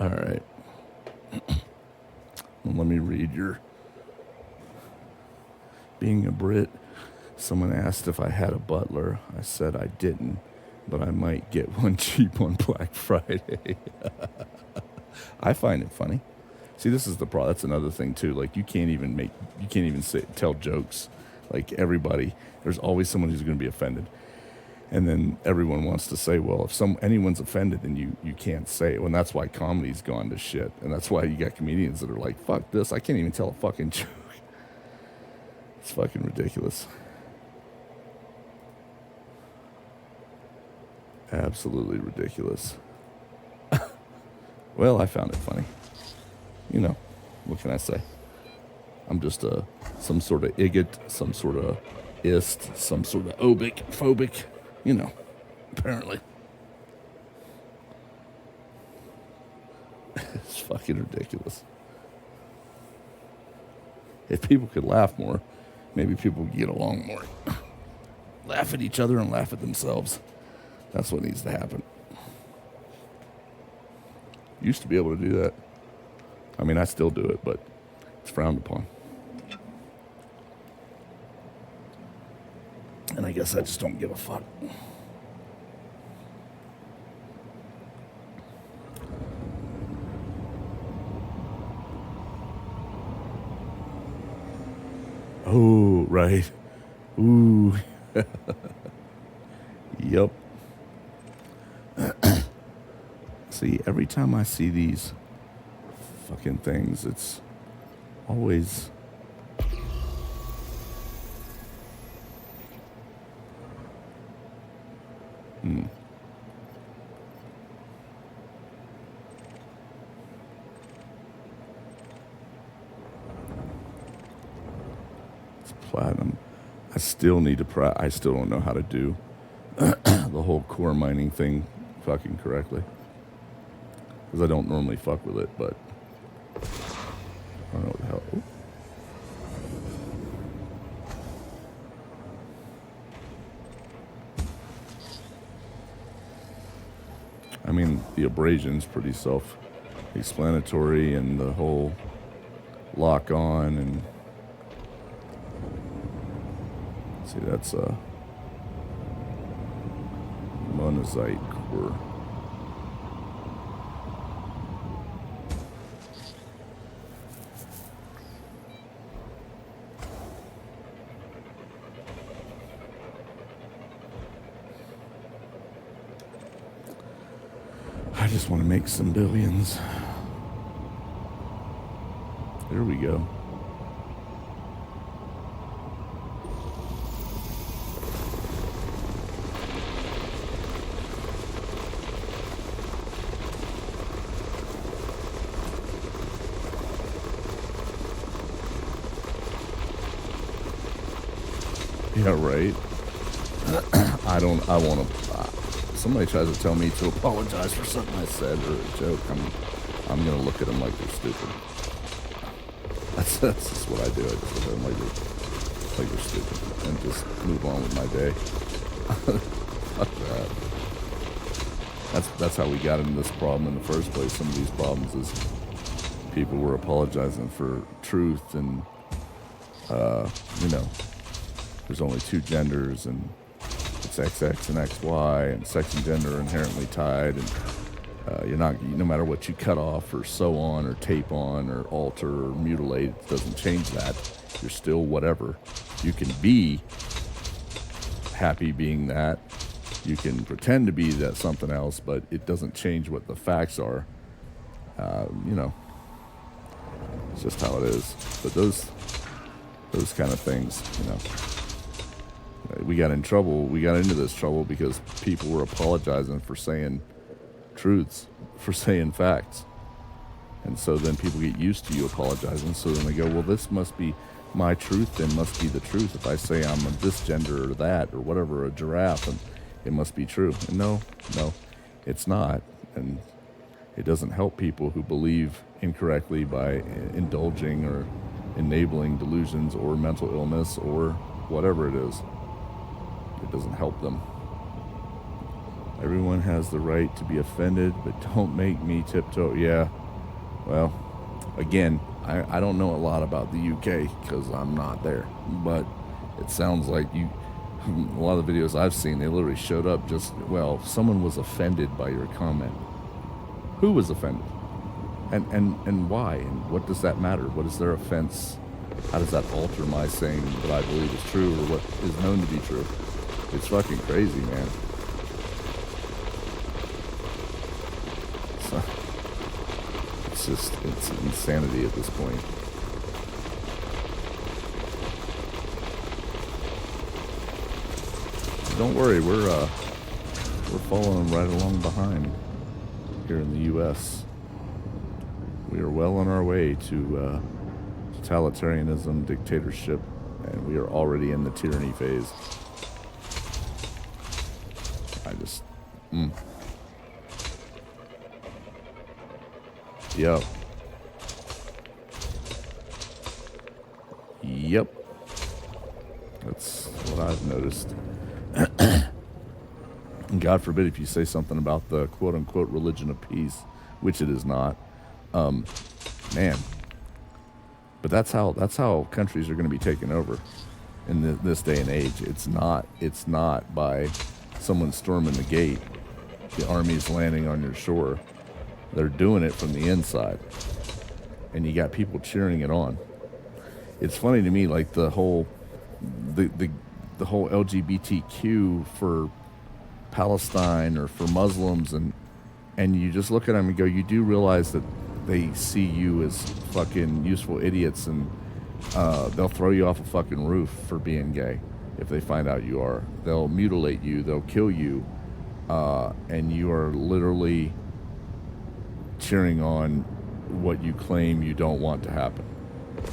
Speaker 1: All right. Well, let me read your... Being a Brit, someone asked if I had a butler. I said I didn't, but I might get one cheap on Black Friday. I find it funny. See, this is the problem. That's another thing too. Like you can't even tell jokes. Like everybody, there's always someone who's going to be offended, and then everyone wants to say, well, if anyone's offended, then you can't say it. And that's why comedy's gone to shit, and that's why you got comedians that are like, fuck this, I can't even tell a fucking joke. It's fucking ridiculous. Absolutely ridiculous. Well, I found it funny. You know, what can I say? I'm just some sort of igot, some sort of ist, some sort of phobic, you know, apparently. It's fucking ridiculous. If people could laugh more, maybe people would get along more. Laugh at each other and laugh at themselves. That's what needs to happen. Used to be able to do that. I mean, I still do it, but it's frowned upon. And I guess I just don't give a fuck. Oh, right. Ooh. Yep. See, every time I see these fucking things, it's always... It's platinum. I still need to I still don't know how to do the whole core mining thing fucking correctly. Because I don't normally fuck with it, but I don't know what the hell. Ooh. I mean, the abrasion's pretty self-explanatory, and the whole lock on, and see, that's a monazite core. I just want to make some billions. There we go. Yeah, right. I want to... somebody tries to tell me to apologize for something I said or a joke, I'm going to look at them like they're stupid. That's just what I do. I just look at them like they're stupid and just move on with my day. Fuck that. That's how we got into this problem in the first place. Some of these problems is people were apologizing for truth, and you know, there's only two genders, and it's XX and XY, and sex and gender are inherently tied, and no matter what you cut off or sew on or tape on or alter or mutilate, it doesn't change that. You're still whatever. You can be happy being that. You can pretend to be that something else, but it doesn't change what the facts are. You know, it's just how it is. But those kind of things, you know. We got into this trouble because people were apologizing for saying truths, for saying facts. And so then people get used to you apologizing, so then they go, well, this must be my truth, then must be the truth. If I say I'm this gender or that or whatever, a giraffe, and it must be true. And no, it's not. And it doesn't help people who believe incorrectly by indulging or enabling delusions or mental illness or whatever it is. It doesn't help them. Everyone has the right to be offended, but don't make me tiptoe. Yeah, well, again, I don't know a lot about the UK because I'm not there, but it sounds like a lot of the videos I've seen, they literally showed up someone was offended by your comment. Who was offended? And why? And what does that matter? What is their offense? How does that alter my saying what I believe is true or what is known to be true? It's fucking crazy, man. It's insanity at this point. Don't worry, we're following right along behind here in the U.S. We are well on our way to totalitarianism, dictatorship, and we are already in the tyranny phase. Yep. That's what I've noticed. And God forbid if you say something about the quote-unquote religion of peace, which it is not. Man. But that's how countries are going to be taken over in this day and age. It's not by someone storming the gate, the army's landing on your shore. They're doing it from the inside, and you got people cheering it on. It's funny to me, like the whole LGBTQ for Palestine or for Muslims, and you just look at them and go, you do realize that they see you as fucking useful idiots, and they'll throw you off a fucking roof for being gay if they find out you are. They'll mutilate you, they'll kill you, and you are literally cheering on what you claim you don't want to happen,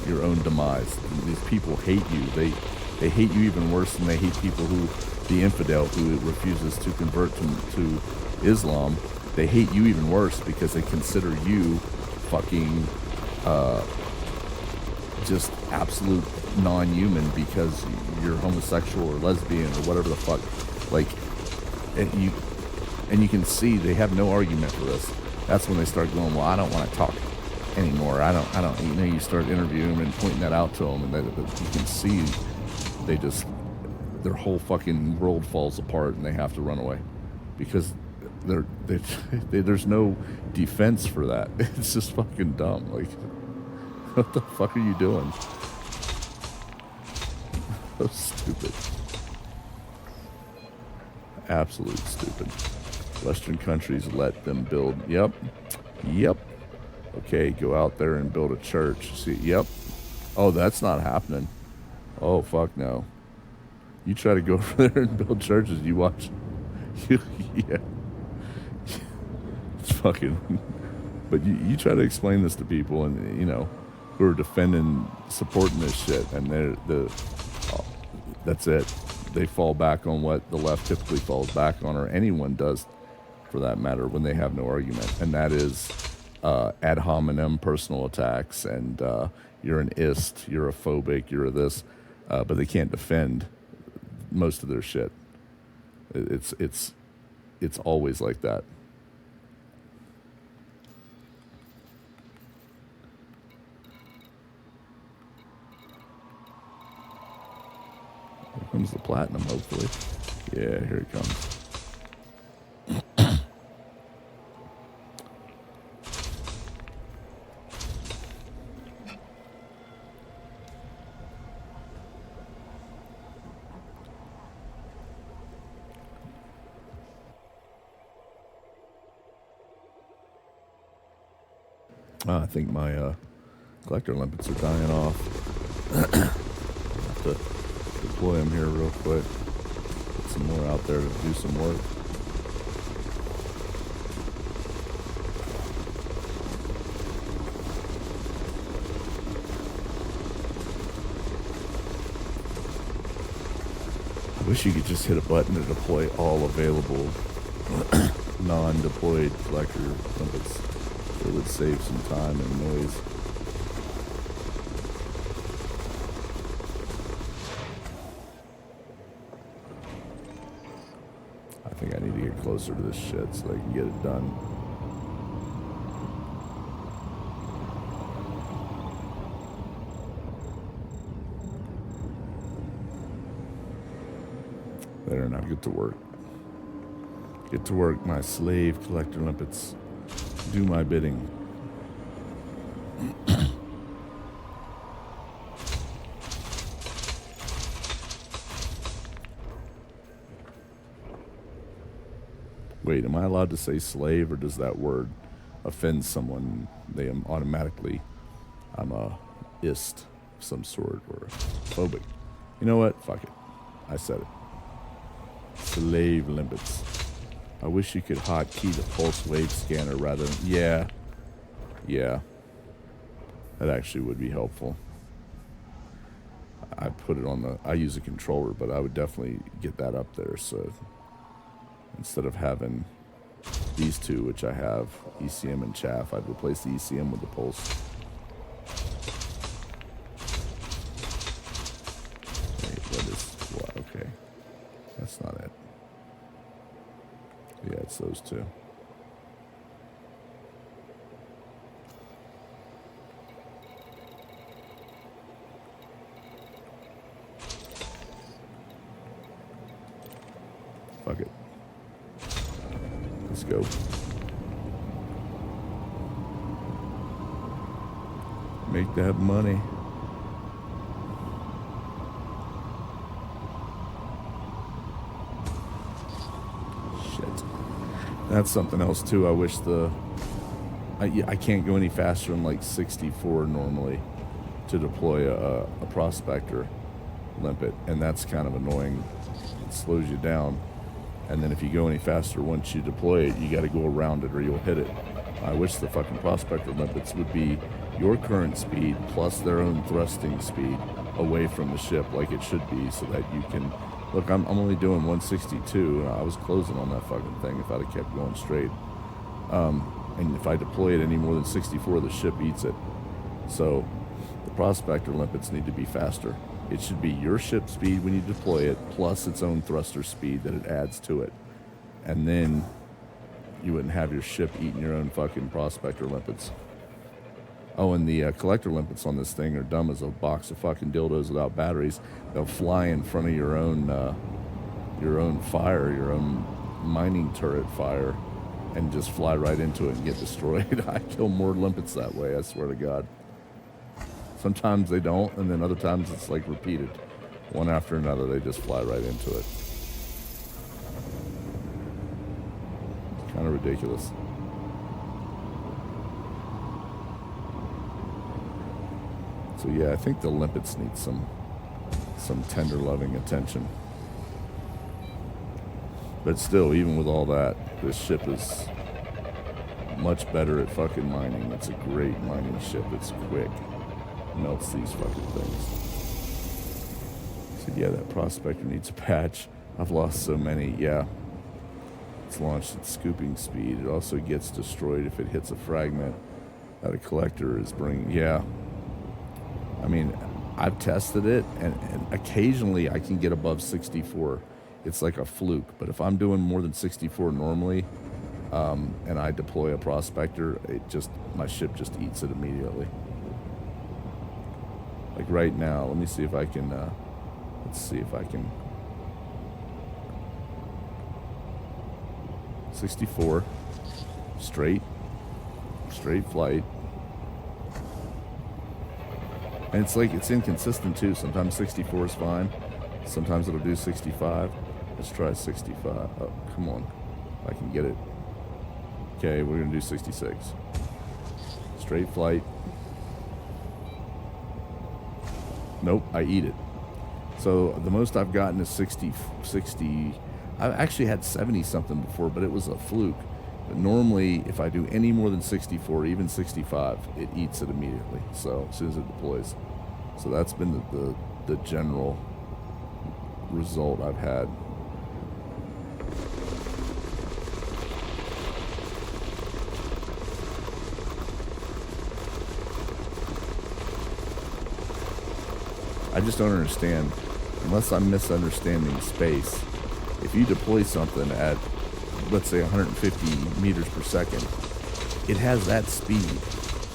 Speaker 1: your own demise. These people hate you. They hate you even worse than they hate people the infidel who refuses to convert to Islam. They hate you even worse because they consider you fucking just absolute non-human because you're homosexual or lesbian or whatever the fuck. Like, and you can see they have no argument for this. That's when they start going, well, I don't want to talk anymore. I don't. You start interviewing them and pointing that out to them, and you can see their whole fucking world falls apart, and they have to run away because there's no defense for that. It's just fucking dumb. Like, what the fuck are you doing? So stupid. Absolute stupid. Western countries let them build. Yep. Okay, go out there and build a church. See, yep. Oh, that's not happening. Oh, fuck no. You try to go over there and build churches, you watch. Yeah. It's fucking. But you try to explain this to people, and who are supporting this shit, and that's it. They fall back on what the left typically falls back on, or anyone does, for that matter, when they have no argument, and that is ad hominem personal attacks, and you're an ist, you're a phobic, you're a this, but they can't defend most of their shit. It's always like that. Here comes the platinum, hopefully. Yeah, here it comes. I think my collector limpets are dying off. Have to deploy them here real quick. Get some more out there to do some work. I wish you could just hit a button to deploy all available non-deployed collector limpets. It would save some time and noise. I think I need to get closer to this shit so they can get it done. Better now, get to work. Get to work, my slave collector limpets. Do my bidding. Wait, am I allowed to say slave, or does that word offend someone? They am automatically, I'm a ist of some sort, or phobic. You know what? Fuck it. I said it. Slave limpets. I wish you could hotkey the pulse wave scanner rather than... Yeah. That actually would be helpful. I put it on the... I use a controller, but I would definitely get that up there, so... Instead of having these two, which I have, ECM and chaff, I'd replace the ECM with the pulse. Wait, what is... What? Okay. That's not it. Yeah, it's those two. Fuck it. Let's go. Make that money. Shit. That's something else too. I wish I can't go any faster than like 64 normally to deploy a prospector limpet, and that's kind of annoying. It slows you down. And then if you go any faster, once you deploy it, you got to go around it or you'll hit it. I wish the fucking prospector limpets would be your current speed plus their own thrusting speed away from the ship like it should be, so that you can... Look, I'm only doing 162, and I was closing on that fucking thing if I'd have kept going straight. And if I deploy it any more than 64, the ship eats it. So the prospector limpets need to be faster. It should be your ship speed when you deploy it, plus its own thruster speed that it adds to it. And then you wouldn't have your ship eating your own fucking prospector limpets. Oh, and the collector limpets on this thing are dumb as a box of fucking dildos without batteries. They'll fly in front of your own fire, your own mining turret fire, and just fly right into it and get destroyed. I kill more limpets that way, I swear to God. Sometimes they don't, and then other times it's like repeated. One after another, they just fly right into it. It's kind of ridiculous. So yeah, I think the limpets need some tender loving attention. But still, even with all that, this ship is much better at fucking mining. It's a great mining ship. It's quick. Melts these fucking things. So yeah, that prospector needs a patch. I've lost so many. Yeah. It's launched at scooping speed. It also gets destroyed if it hits a fragment that a collector is bringing. Yeah. I mean, I've tested it, and occasionally I can get above 64. It's like a fluke. But if I'm doing more than 64 normally, and I deploy a prospector, my ship just eats it immediately. Like right now, let me see if I can, let's see if I can. 64, straight flight. And it's like, it's inconsistent too. Sometimes 64 is fine. Sometimes it'll do 65. Let's try 65. Oh, come on. I can get it. Okay, we're gonna do 66. Straight flight. Nope, I eat it. So the most I've gotten is 60. I've actually had 70 something before, but it was a fluke. But normally, if I do any more than 64, even 65, it eats it immediately. So as soon as it deploys. So that's been the general result I've had. I just don't understand, unless I'm misunderstanding space. If you deploy something at let's say 150 meters per second. It has that speed,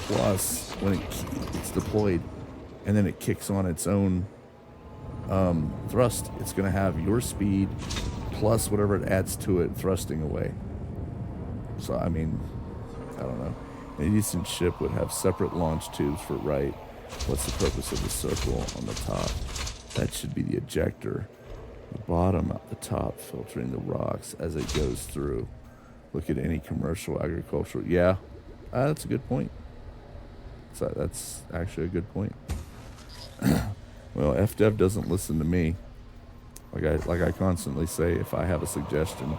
Speaker 1: plus when it's deployed, and then it kicks on its own thrust, it's going to have your speed plus whatever it adds to it thrusting away. So, I mean, I don't know. An decent ship would have separate launch tubes for right. What's the purpose of the circle on the top? That should be the ejector. The bottom at the top filtering the rocks as it goes through. Look at any commercial agricultural. Yeah, that's a good point. So that's actually a good point. Well, FDev doesn't listen to me. Like I constantly say, if I have a suggestion,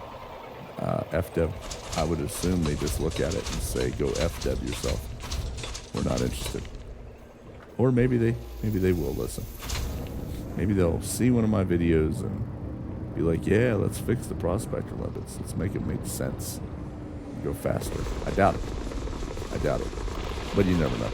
Speaker 1: FDev, I would assume they just look at it and say, go FDev yourself. We're not interested. Or maybe they will listen. Maybe they'll see one of my videos and be like, yeah, let's fix the prospector limits. Let's make it make sense. Go faster. I doubt it. But you never know.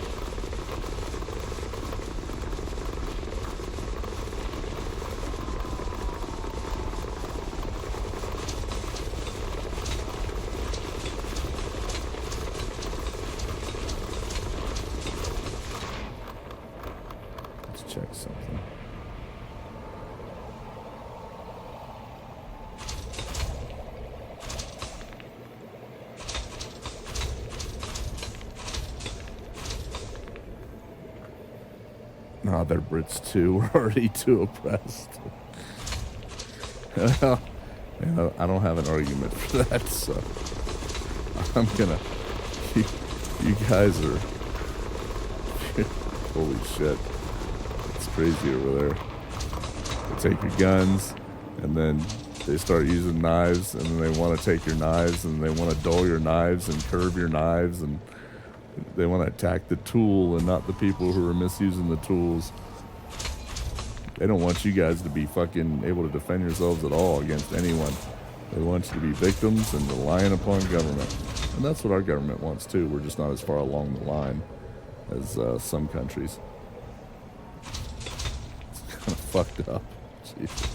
Speaker 1: Check something. Nah, they're Brits too. We're already too oppressed. Well, I don't have an argument for that, so I'm gonna. You guys are. Holy shit. Crazy over there. They take your guns, and then they start using knives, and then they want to take your knives, and they want to dull your knives and curve your knives, and they want to attack the tool and not the people who are misusing the tools. They don't want you guys to be fucking able to defend yourselves at all against anyone. They want you to be victims and relying upon government. And that's what our government wants too. We're just not as far along the line as some countries. Fucked up. Jesus.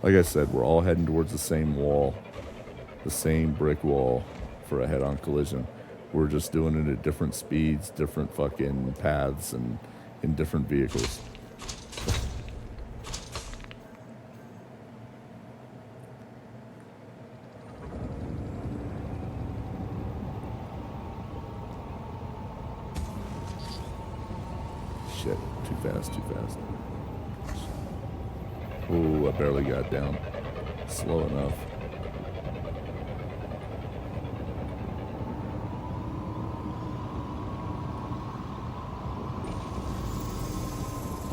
Speaker 1: Like I said, we're all heading towards the same wall, the same brick wall for a head-on collision. We're just doing it at different speeds, different fucking paths, and in different vehicles. Shit, too fast. Ooh, I barely got down. Slow enough.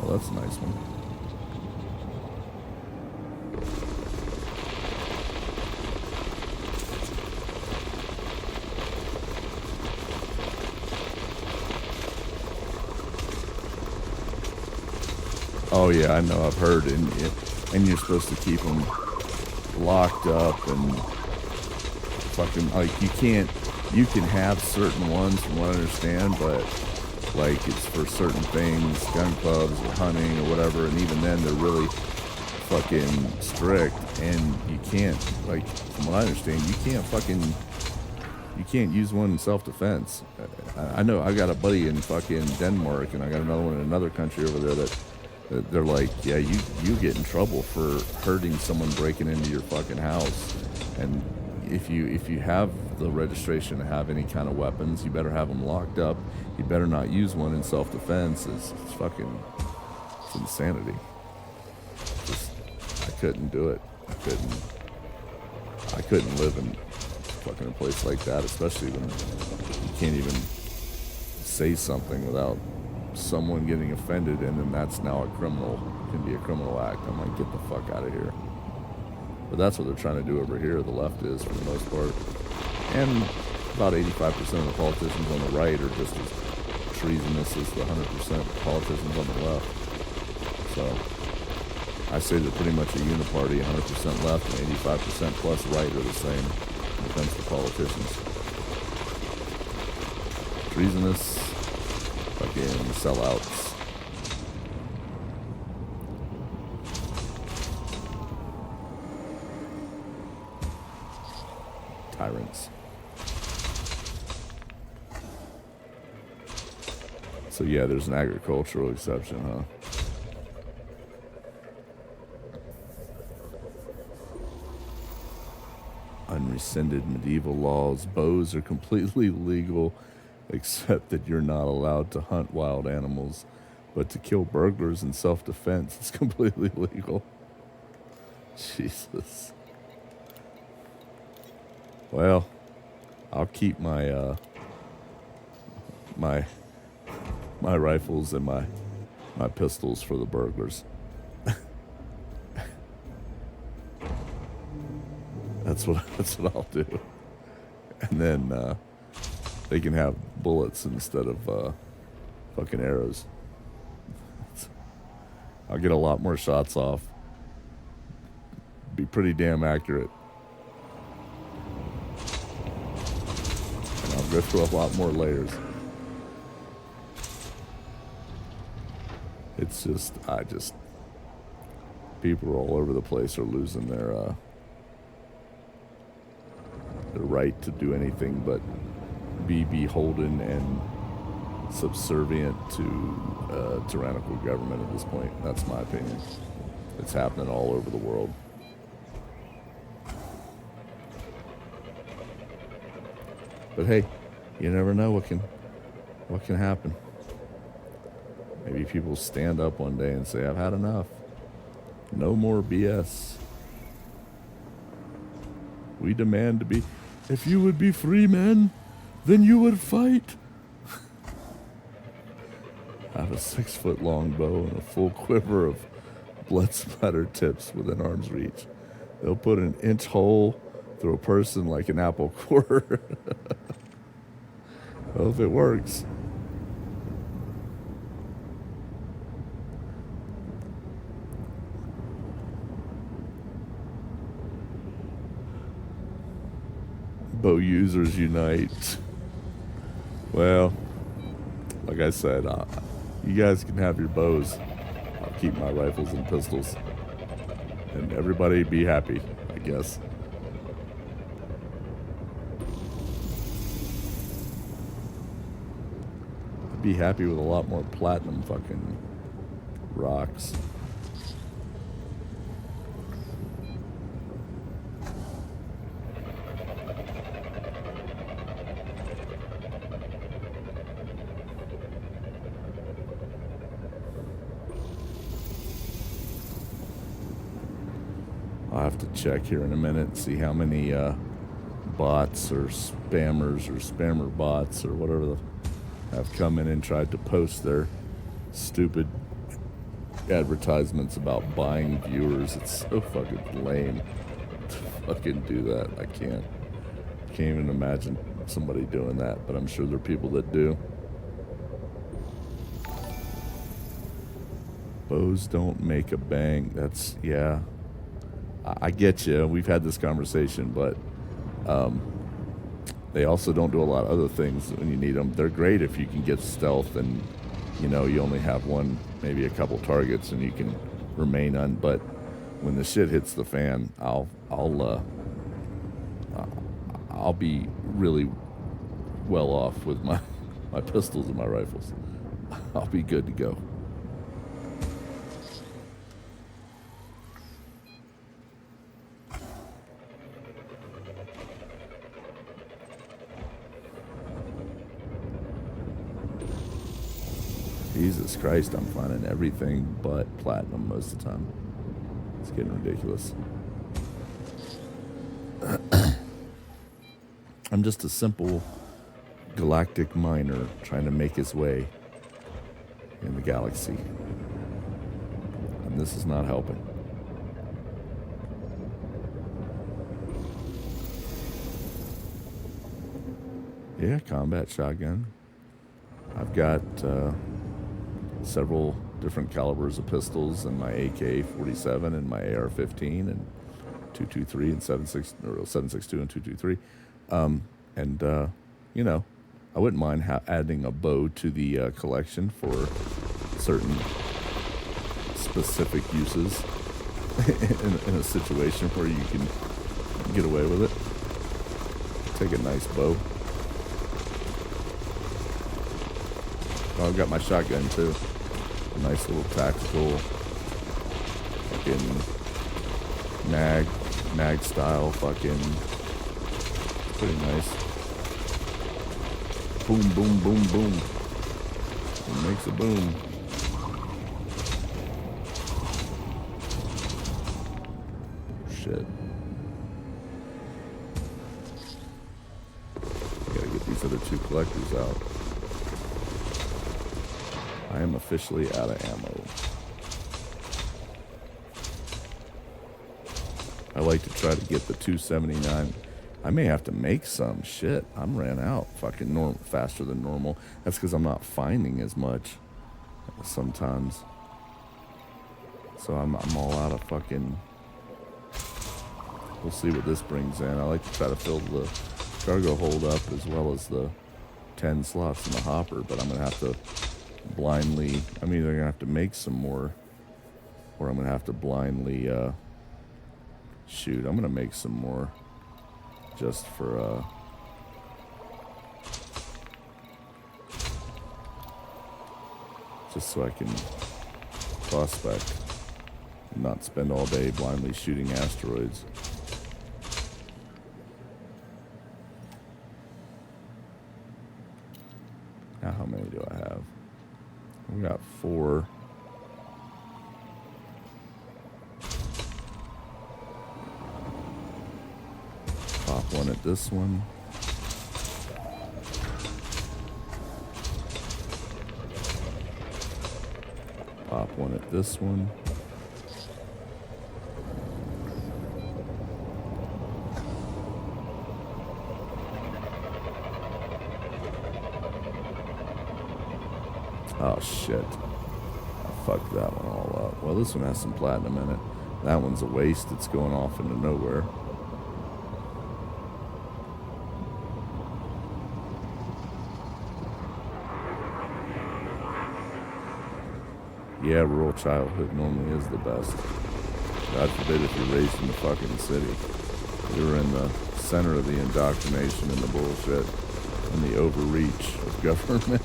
Speaker 1: Well, that's a nice one. Oh yeah, I know. I've heard, and you're supposed to keep them locked up and fucking like you can have certain ones from what I understand, but like it's for certain things, gun clubs or hunting or whatever, and even then they're really fucking strict, and you can't, like from what I understand, you can't use one in self-defense. I know I got a buddy in fucking Denmark, and I got another one in another country over there that they're like, yeah, you get in trouble for hurting someone breaking into your fucking house. And if you have the registration to have any kind of weapons, you better have them locked up. You better not use one in self-defense. It's insanity. I couldn't do it. I couldn't live in fucking a place like that, especially when you can't even say something without someone getting offended, and then that's now can be a criminal act. I'm like, get the fuck out of here. But that's what they're trying to do over here, the left is, for the most part. And about 85% of the politicians on the right are just as treasonous as the 100% politicians on the left. So I say they're pretty much a uniparty, 100% left and 85% plus right are the same when it comes to politicians. Treasonous, fucking sellouts. tyrants. So yeah, there's an agricultural exception, huh? Unrescinded medieval laws. Bows are completely legal, except that you're not allowed to hunt wild animals. But to kill burglars in self-defense is completely legal. Jesus. Well, I'll keep my my rifles and my pistols for the burglars. That's what I'll do. And then they can have bullets instead of fucking arrows. I'll get a lot more shots off. Be pretty damn accurate. And I'll go through a lot more layers. It's just, people all over the place are losing their right to do anything but be beholden and subservient to tyrannical government at this point. That's my opinion. It's happening all over the world. But hey, you never know what can happen. Maybe people stand up one day and say, I've had enough. No more BS. We demand to be... If you would be free men, then you would fight. I have a 6-foot-long bow and a full quiver of blood-splattered tips within arm's reach. They'll put an inch hole through a person like an apple core. Well, if it works. Bow users unite. Well, like I said, you guys can have your bows. I'll keep my rifles and pistols. And everybody be happy, I guess. I'd be happy with a lot more platinum fucking rocks. I'll have to check here in a minute and see how many bots or spammers or spammer bots or whatever have come in and tried to post their stupid advertisements about buying viewers. It's so fucking lame to fucking do that. I can't even imagine somebody doing that, but I'm sure there are people that do. Bows don't make a bang. That's, yeah. I get you. We've had this conversation, but they also don't do a lot of other things when you need them. They're great if you can get stealth and, you know, you only have one, maybe a couple targets and you can remain on. But when the shit hits the fan, I'll be really well off with my pistols and my rifles. I'll be good to go. Jesus Christ, I'm finding everything but platinum most of the time. It's getting ridiculous. I'm just a simple galactic miner trying to make his way in the galaxy. And this is not helping. Yeah, combat shotgun. I've got several different calibers of pistols and my AK-47 and my AR-15 and 223 and 762 and 223. You know, I wouldn't mind adding a bow to the collection for certain specific uses in a situation where you can get away with it. take a nice bow. Oh, I've got my shotgun too. A nice little tactical fucking mag style fucking. Pretty nice. Boom, boom, boom, boom. It makes a boom. Shit. Gotta get these other two collectors out. I am officially out of ammo. I like to try to get the 279. I may have to make some. Shit, I'm ran out fucking faster than normal. That's because I'm not finding as much sometimes. So I'm all out of fucking. We'll see what this brings in. I like to try to fill the cargo hold up as well as the 10 slots in the hopper, but I'm gonna have to blindly. I'm either gonna have to make some more, or I'm gonna have to blindly shoot. I'm gonna make some more. Just for, just so I can prospect and not spend all day blindly shooting asteroids. Now, how many do I have? We got 4. Pop one at this one. Pop one at this one. Oh shit. I fucked that one all up. Well, this one has some platinum in it. That one's a waste. It's going off into nowhere. Yeah, rural childhood normally is the best. God forbid if you're raised in the fucking city. You're in the center of the indoctrination and the bullshit and the overreach of government.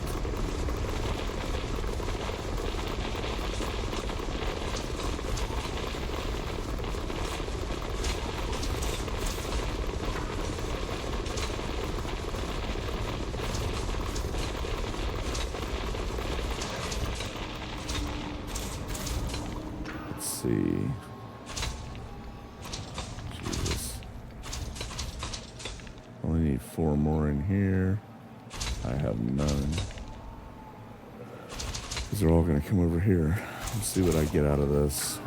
Speaker 1: See. Jesus. Only need 4 more in here. I have none. Because they're all going to come over here. Let's see what I get out of this.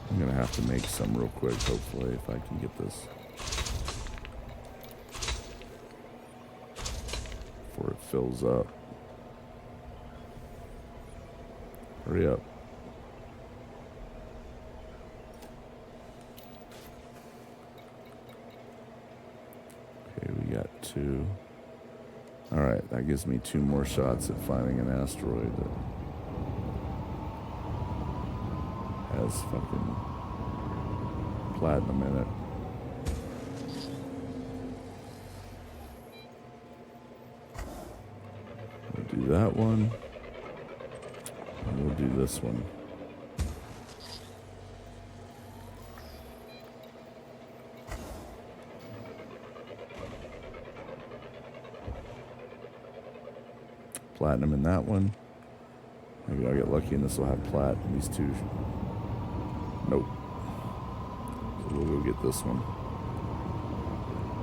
Speaker 1: I'm going to have to make some real quick, hopefully, if I can get this. Before it fills up. Hurry up. We got 2. Alright, that gives me 2 more shots at finding an asteroid that has fucking platinum in it. We'll do that one. And we'll do this one. Platinum in that one. Maybe I'll get lucky and this will have plat in these 2. Nope. So we'll go get this one.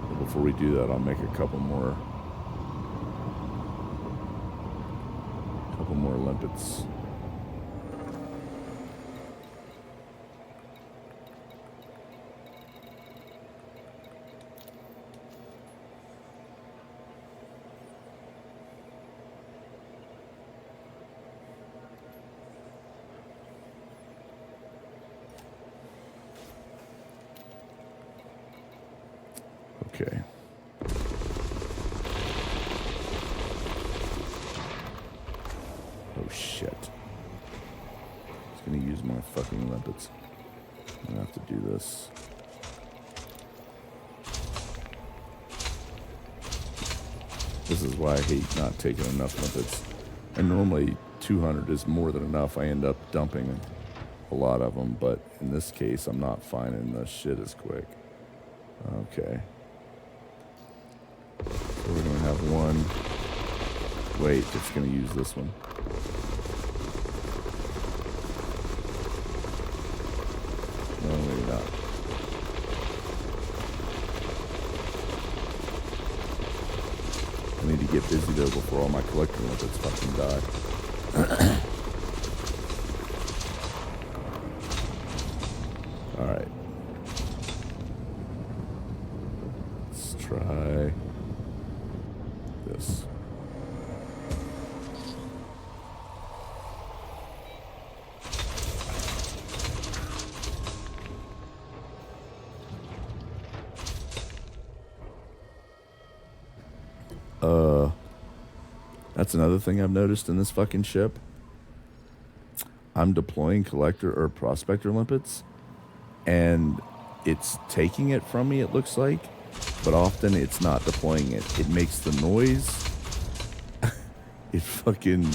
Speaker 1: But before we do that, I'll make a couple more limpets. Okay. Oh shit. I was gonna use my fucking limpets. I'm gonna have to do this. This is why I hate not taking enough limpets. And normally 200 is more than enough. I end up dumping a lot of them, but in this case, I'm not finding the shit as quick. Okay. So we're gonna have one. Wait, it's gonna use this one. No, maybe not. I need to get busy though before all my collector limpets fucking die. Alright. Let's try this. That's another thing I've noticed in this fucking ship. I'm deploying collector or prospector limpets, and it's taking it from me, it looks like, but often it's not deploying it. It makes the noise. It fucking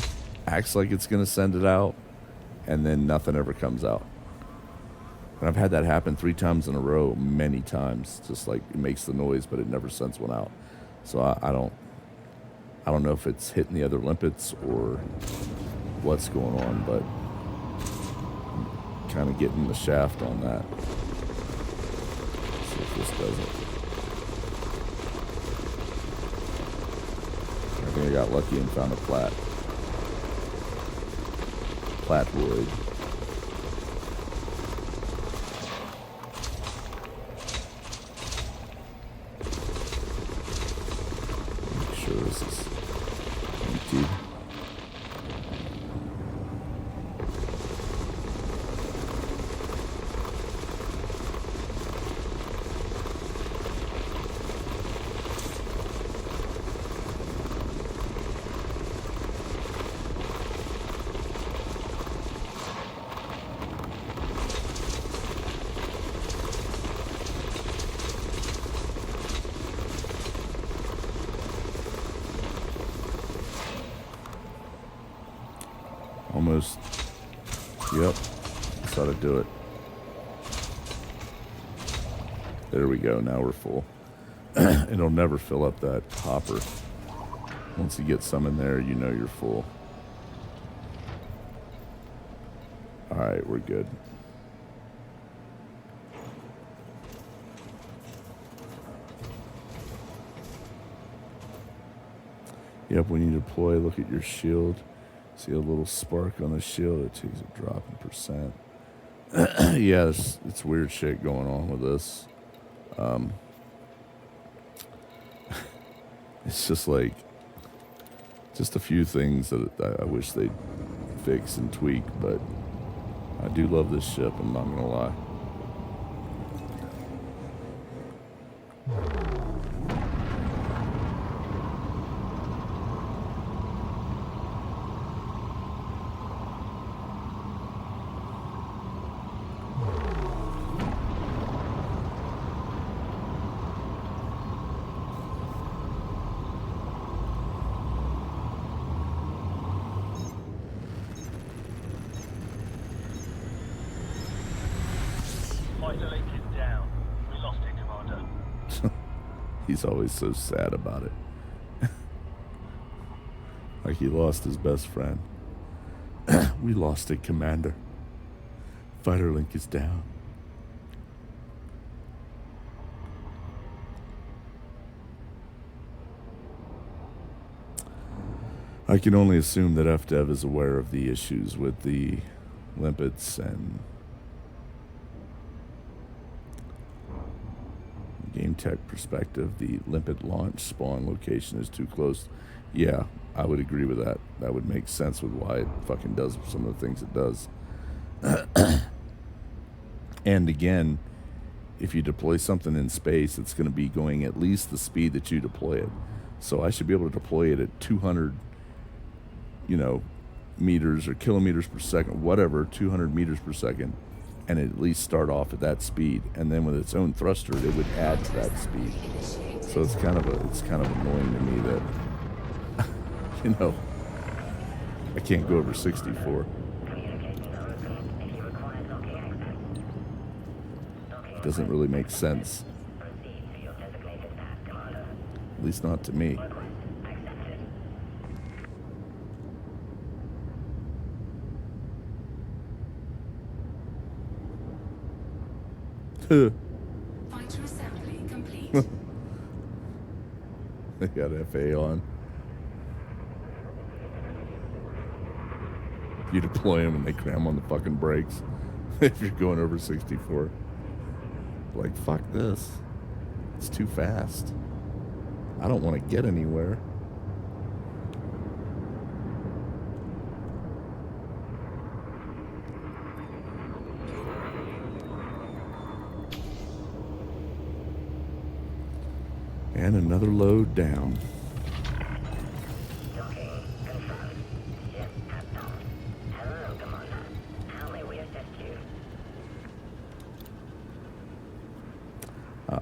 Speaker 1: acts like it's gonna send it out, and then nothing ever comes out. And I've had that happen 3 times in a row, many times. Just like it makes the noise, but it never sends one out. So I don't know if it's hitting the other limpets or what's going on, but I'm kind of getting the shaft on that. Let's see if this does it. I think I got lucky and found a platoid. Make sure this is empty. Almost. Yep. That's how to do it. There we go. Now we're full. It'll never fill up that hopper. Once you get some in there, you know you're full. Alright, we're good. Yep, when you deploy, look at your shield. See a little spark on the shield, it takes a drop in percent. Yeah, it's weird shit going on with this. It's just like, just a few things that I wish they'd fix and tweak, but I do love this ship, I'm not gonna lie.
Speaker 2: Fighter link is down. We lost it, Commander.
Speaker 1: He's always so sad about it. Like he lost his best friend. We lost it, Commander. Fighter link is down. I can only assume that FDev is aware of the issues with the limpets and game tech perspective. The limpet launch spawn location is too close. Yeah, I would agree with that. That would make sense with why it fucking does some of the things it does. And again, if you deploy something in space, it's going to be going at least the speed that you deploy it. So I should be able to deploy it at 200, meters or kilometers per second, whatever, 200 meters per second, and at least start off at that speed. And then with its own thruster, it would add to that speed. So it's kind of annoying to me that You know, I can't go over 64. Doesn't really make sense. At least not to me.
Speaker 3: Fighter assembly complete.
Speaker 1: They got FA on. You deploy them and they cram on the fucking brakes if you're going over 64. Like, fuck this. It's too fast. I don't want to get anywhere. And another load down.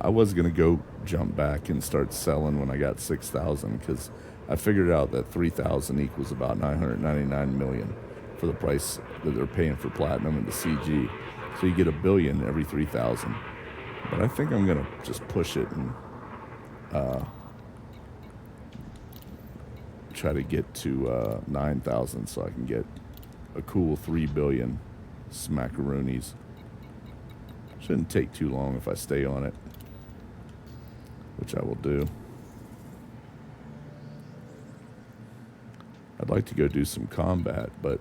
Speaker 1: I was going to go jump back and start selling when I got 6,000 because I figured out that 3,000 equals about 999 million for the price that they're paying for platinum and the CG. So you get $1 billion every 3,000. But I think I'm going to just push it and try to get to 9,000 so I can get a cool 3 billion smackaroonies. Shouldn't take too long if I stay on it, which I will do. I'd like to go do some combat, but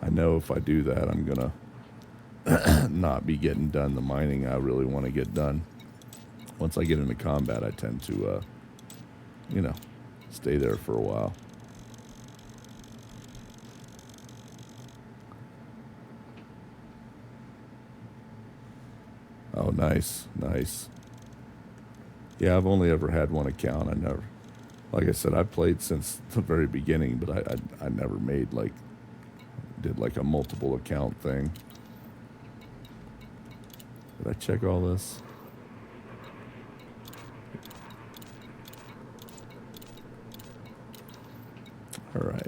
Speaker 1: I know if I do that, I'm gonna not be getting done the mining I really want to get done. Once I get into combat, I tend to, stay there for a while. Oh, nice, nice. Yeah, I've only ever had one account. I never, like I said, I've played since the very beginning, but I never made did a multiple account thing. Did I check all this? All right.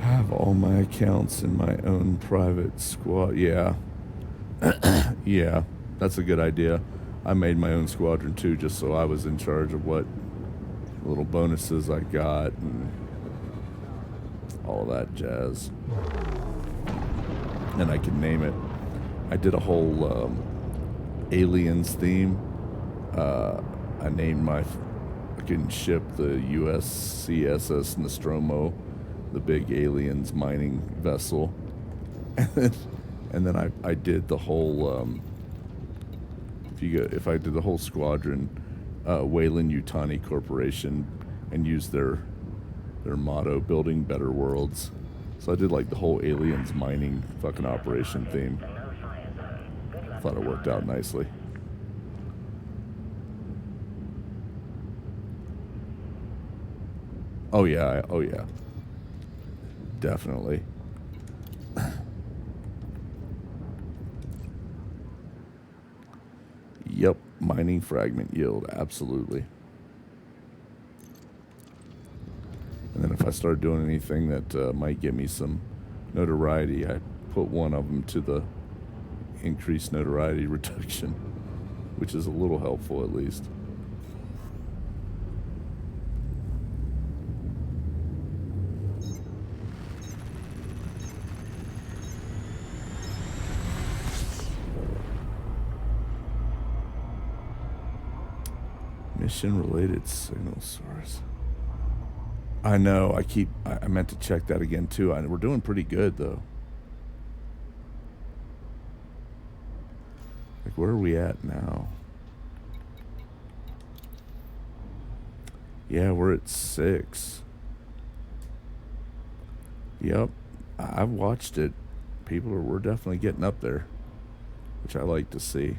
Speaker 1: Have all my accounts in my own private squad. Yeah. Yeah, that's a good idea. I made my own squadron too, just so I was in charge of what little bonuses I got and all that jazz. And I can name it. I did a whole aliens theme. I named my fucking ship the USCSS Nostromo, the big aliens mining vessel. And then I did the whole if I did the whole squadron, Wayland Yutani Corporation, and used their motto, building better worlds. So I did the whole aliens mining fucking operation theme. Thought it worked out nicely. Oh yeah, definitely. Yep, mining fragment yield, absolutely. And then if I start doing anything that might get me some notoriety, I put one of them to the increased notoriety reduction, which is a little helpful at least. Mission-related signal source. I know. I meant to check that again too. We're doing pretty good though. Where are we at now? Yeah, we're at 6. Yep, I've watched it. We're definitely getting up there, which I like to see.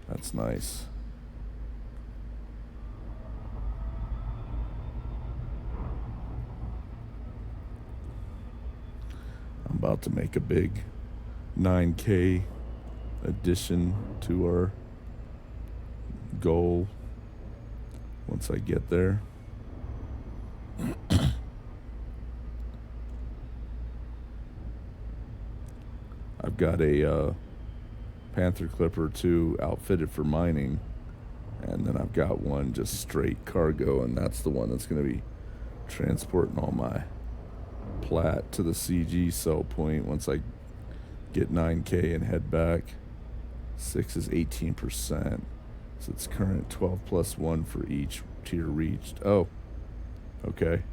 Speaker 1: That's nice. I'm about to make a big 9K addition to our goal once I get there. I've got a Panther Clipper 2 outfitted for mining, and then I've got one just straight cargo, and that's the one that's going to be transporting all my plat to the CG sell point once I get 9K and head back. 6 is 18%, so it's current 12 plus 1 for each tier reached. Oh, okay.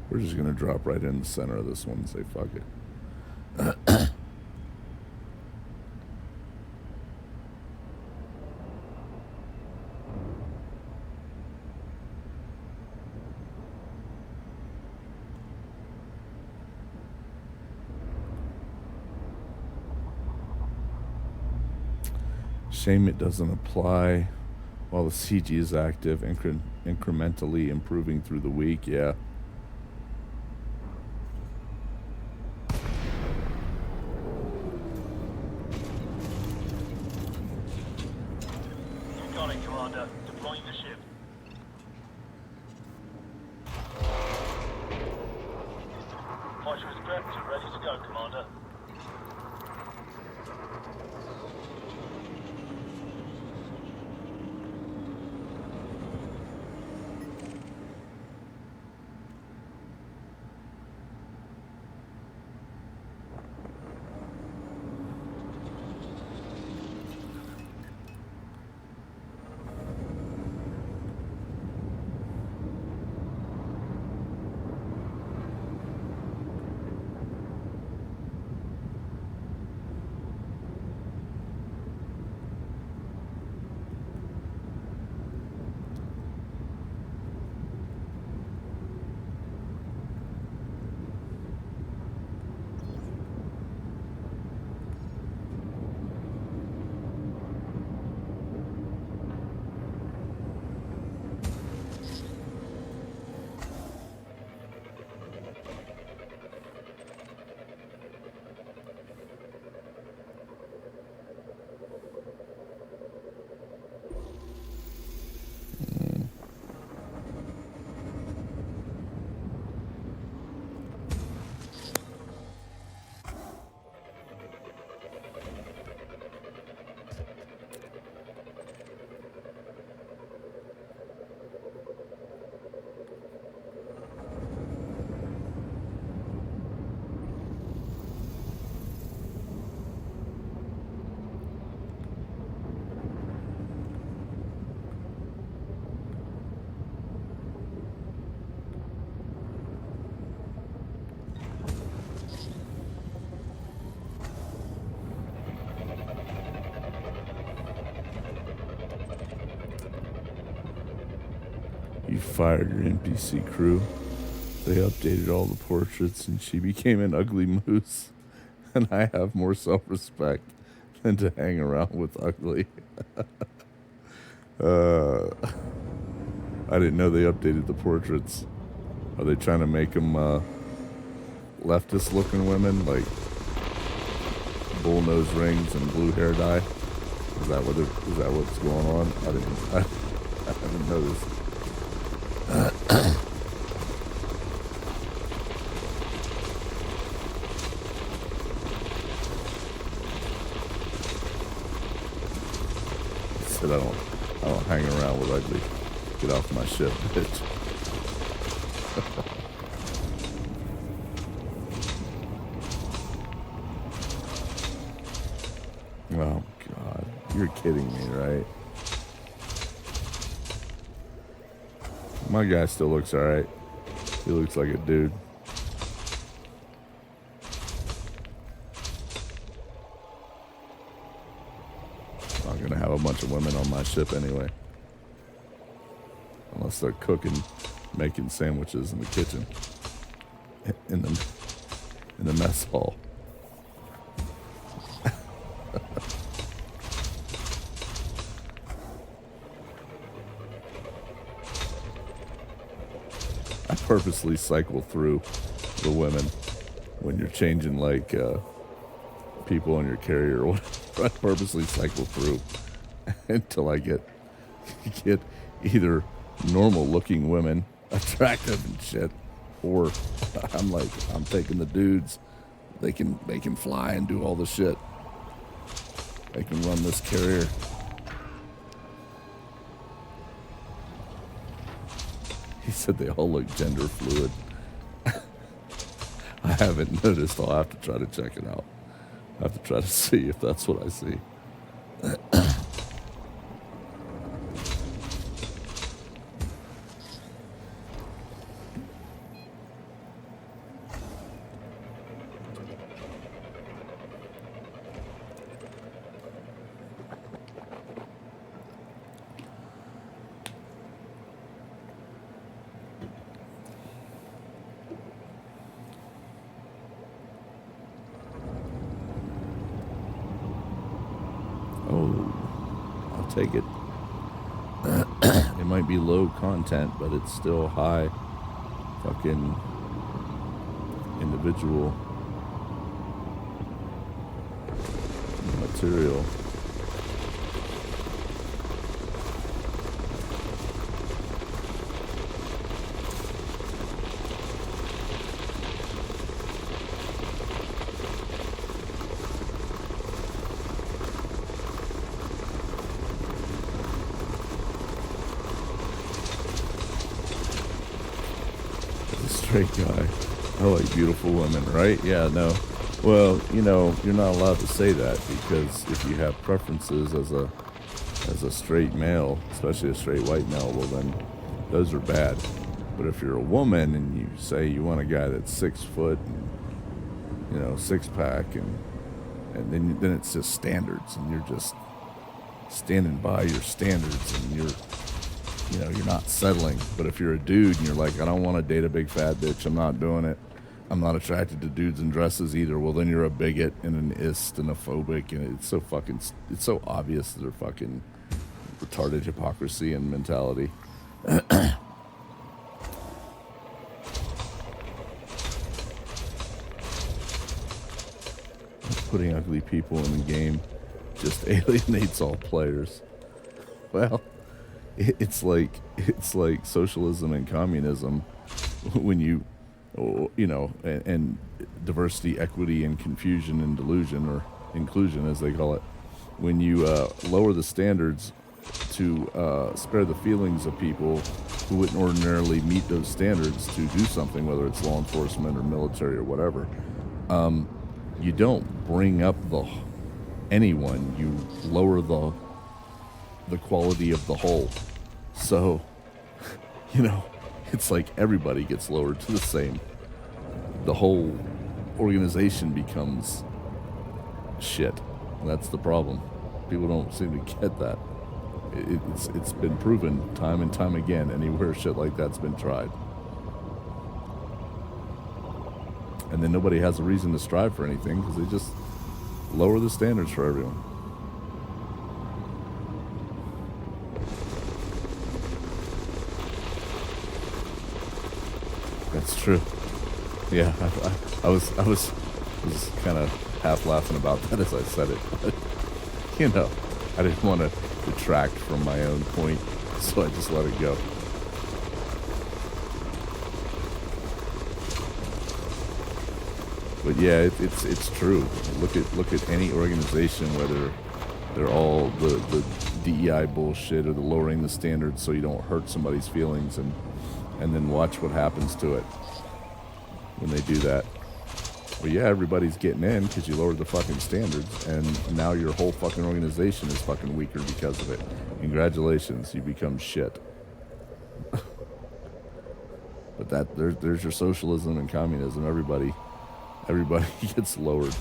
Speaker 1: We're just going to drop right in the center of this one and say, fuck it. Shame it doesn't apply while the CG is active, incrementally improving through the week. Yeah.
Speaker 2: You got it, Commander. Deploying the ship. Fighter is prepped and ready to go, Commander.
Speaker 1: You fired your NPC crew. They updated all the portraits and she became an ugly moose. And I have more self-respect than to hang around with ugly. I didn't know they updated the portraits. Are they trying to make them leftist-looking women, like bull nose rings and blue hair dye? Is that what's going on? I didn't notice. Said I don't hang around with ugly. Get off my ship, bitch. Oh God, you're kidding me, right? My guy still looks alright. He looks like a dude. I'm not gonna have a bunch of women on my ship anyway. Unless they're cooking, making sandwiches in the kitchen. In the mess hall. I purposely cycle through the women when you're changing like people on your carrier or whatever. I purposely cycle through until I get either normal looking women, attractive and shit, or I'm taking the dudes. They can fly and do all the shit. They can run this carrier. He said they all look gender fluid. I haven't noticed. I'll have to try to check it out. I have to try to see if that's what I see. Take it. It might be low content, but it's still high fucking individual material. Straight guy. I like beautiful women, right? Yeah, no. Well, you know, you're not allowed to say that because if you have preferences as a straight male, especially a straight white male, well then those are bad. But if you're a woman and you say you want a guy that's 6 foot and, you know, 6-pack and then it's just standards and you're just standing by your standards and you're not settling. But if you're a dude and you're like, I don't want to date a big fat bitch, I'm not doing it. I'm not attracted to dudes in dresses either. Well, then you're a bigot and an ist and a phobic, and it's so obvious that they're fucking retarded hypocrisy and mentality. Putting ugly people in the game just alienates all players. Well, it's like socialism and communism when you know, and diversity, equity, and confusion and delusion, or inclusion as they call it, when you lower the standards to spare the feelings of people who wouldn't ordinarily meet those standards to do something, whether it's law enforcement or military or whatever, you don't bring up anyone, you lower the quality of the whole. So, you know, it's like everybody gets lowered to the same. The whole organization becomes shit. That's the problem. People don't seem to get that. It's been proven time and time again anywhere shit like that's been tried. And then nobody has a reason to strive for anything because they just lower the standards for everyone. That's true. Yeah, I was kind of half laughing about that as I said it, but you know, I didn't want to detract from my own point, so I just let it go. But yeah, it's true. Look at any organization, whether they're all the DEI bullshit or the lowering the standards so you don't hurt somebody's feelings, and then watch what happens to it when they do that. But yeah, everybody's getting in because you lowered the fucking standards, and now your whole fucking organization is fucking weaker because of it. Congratulations, you become shit. But there's your socialism and communism. Everybody gets lowered.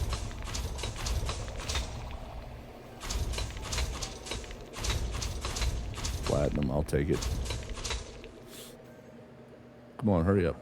Speaker 1: Platinum, I'll take it. Come on, hurry up.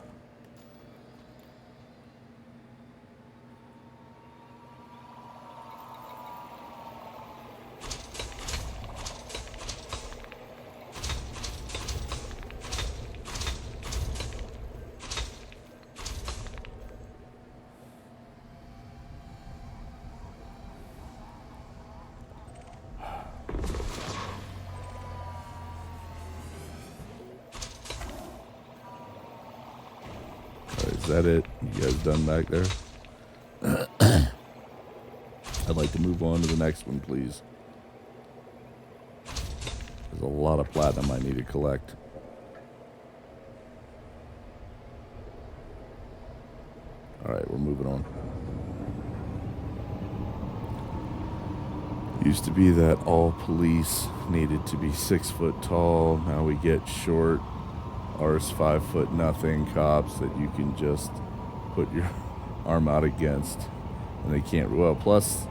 Speaker 1: Is that it? You guys done back there? I'd like to move on to the next one, please. There's a lot of platinum I need to collect. Alright, we're moving on. Used to be that all police needed to be 6 foot tall. Now we get short. Ours 5 foot nothing cops that you can just put your arm out against, and they can't. Well, plus,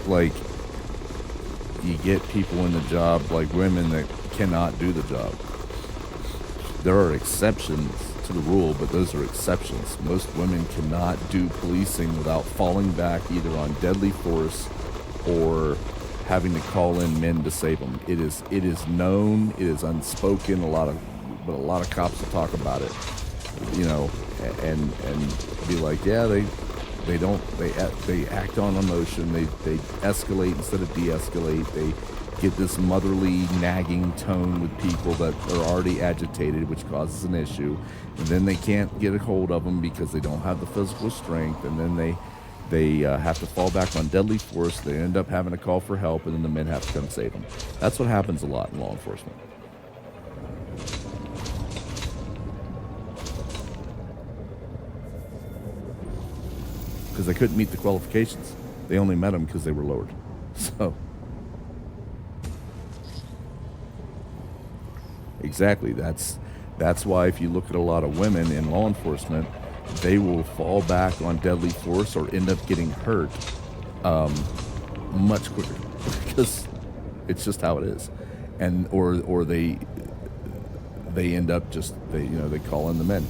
Speaker 1: like, you get people in the job, like women, that cannot do the job. There are exceptions to the rule, but those are exceptions. Most women cannot do policing without falling back either on deadly force or having to call in men to save them. It is known, it is unspoken. But a lot of cops will talk about it, you know, and be like, yeah, they act on emotion. They escalate instead of de-escalate. They get this motherly nagging tone with people that are already agitated, which causes an issue, and then they can't get a hold of them because they don't have the physical strength, and then they have to fall back on deadly force. They end up having to call for help, and then the men have to come save them. That's what happens a lot in law enforcement. Because they couldn't meet the qualifications. They only met them because they were lowered. So, exactly. That's why if you look at a lot of women in law enforcement, they will fall back on deadly force or end up getting hurt much quicker because it's just how it is, and or they end up they call in the men,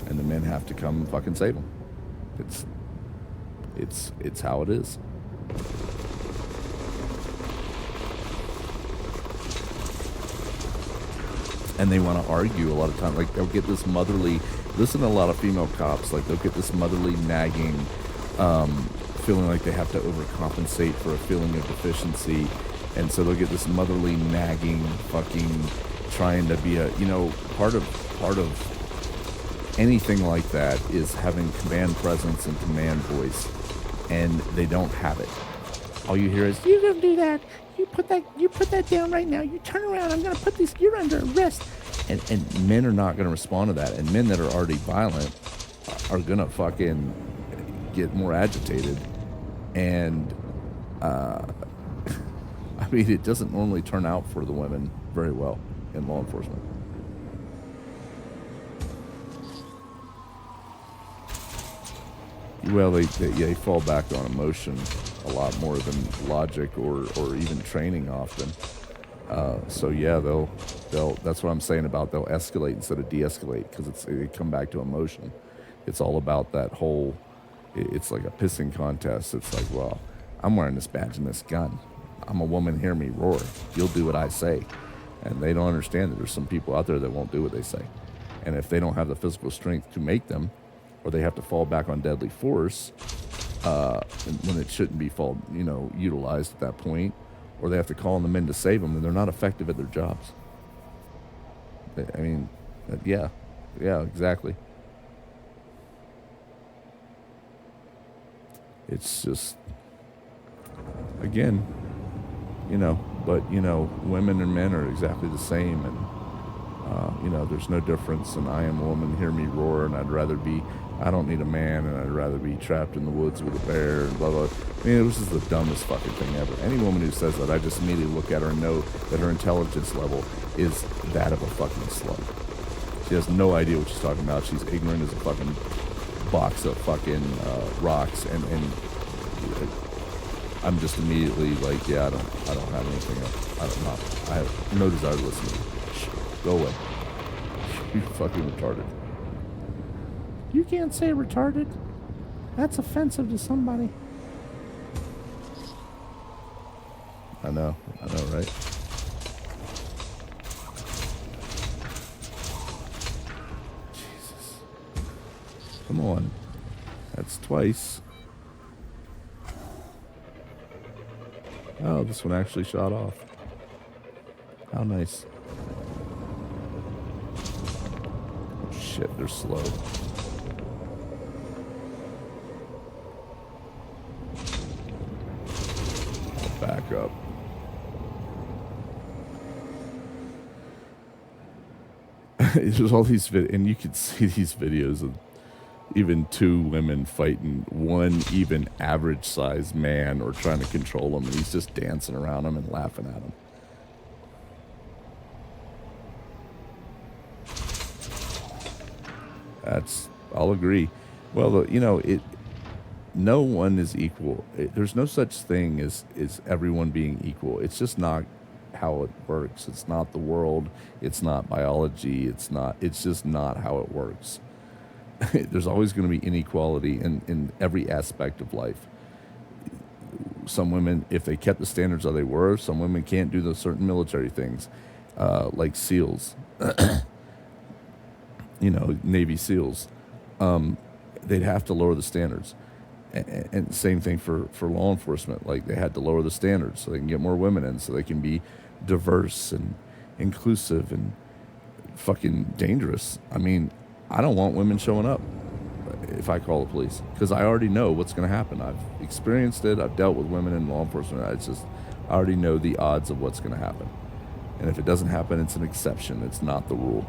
Speaker 1: and the men have to come and fucking save them. It's how it is. And they want to argue a lot of times. Like, they'll get this motherly, listen to a lot of female cops, like they'll get this motherly nagging, feeling like they have to overcompensate for a feeling of deficiency. And so they'll get this motherly nagging, fucking trying to be part of anything like that is having command presence and command voice. And they don't have it. All you hear is, you don't do that. You put that down right now. You turn around. I'm going to put this, you're under arrest. And men are not going to respond to that. And men that are already violent are going to fucking get more agitated. And, I mean, it doesn't normally turn out for the women very well in law enforcement. Well, they fall back on emotion a lot more than logic or even training often. So yeah, they'll that's what I'm saying about they'll escalate instead of de-escalate, because they come back to emotion. It's all about that whole. It's like a pissing contest. It's like, well, I'm wearing this badge and this gun. I'm a woman. Hear me roar. You'll do what I say. And they don't understand that there's some people out there that won't do what they say. And if they don't have the physical strength to make them, or they have to fall back on deadly force when it shouldn't be utilized at that point, or they have to call on the men to save them, then they're not effective at their jobs. I mean, yeah, exactly. It's just, again, but women and men are exactly the same, and there's no difference. And I am a woman, hear me roar, and I don't need a man, and I'd rather be trapped in the woods with a bear, and blah, blah. I mean, this is the dumbest fucking thing ever. Any woman who says that, I just immediately look at her and know that her intelligence level is that of a fucking slug. She has no idea what she's talking about. She's ignorant as a fucking box of fucking rocks, and I'm just immediately like, yeah, I don't have anything else. I have no desire to listen to you. Shh, go away. You fucking retarded. You can't say retarded. That's offensive to somebody. I know, right? Jesus. Come on. That's twice. Oh, this one actually shot off. How nice. Oh, shit, they're slow. I'll back up. There's all these and you can see these videos of even two women fighting one even average sized man or trying to control him, and he's just dancing around him and laughing at him. I'll agree. Well, you know, no one is equal. There's no such thing as everyone being equal. It's just not how it works. It's not the world. It's not biology. It's just not how it works. There's always going to be inequality in every aspect of life. Some women, if they kept the standards how they were, some women can't do those certain military things, like SEALs, you know, Navy SEALs. They'd have to lower the standards. And same thing for law enforcement. Like, they had to lower the standards so they can get more women in, so they can be diverse and inclusive and fucking dangerous. I mean, I don't want women showing up if I call the police, because I already know what's going to happen. I've experienced it. I've dealt with women in law enforcement. I already know the odds of what's going to happen. And if it doesn't happen, it's an exception. It's not the rule.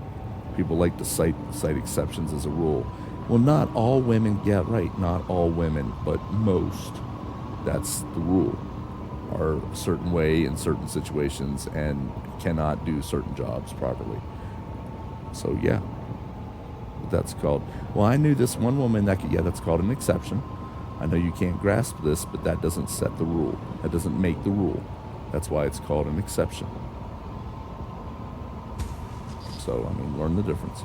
Speaker 1: People like to cite exceptions as a rule. Well, not all women, yeah, right, not all women, but most, that's the rule, are a certain way in certain situations and cannot do certain jobs properly. So, yeah, that's called, well, I knew this one woman that could, yeah, that's called an exception. I know you can't grasp this, but that doesn't set the rule. That doesn't make the rule. That's why it's called an exception. So, I mean, learn the difference.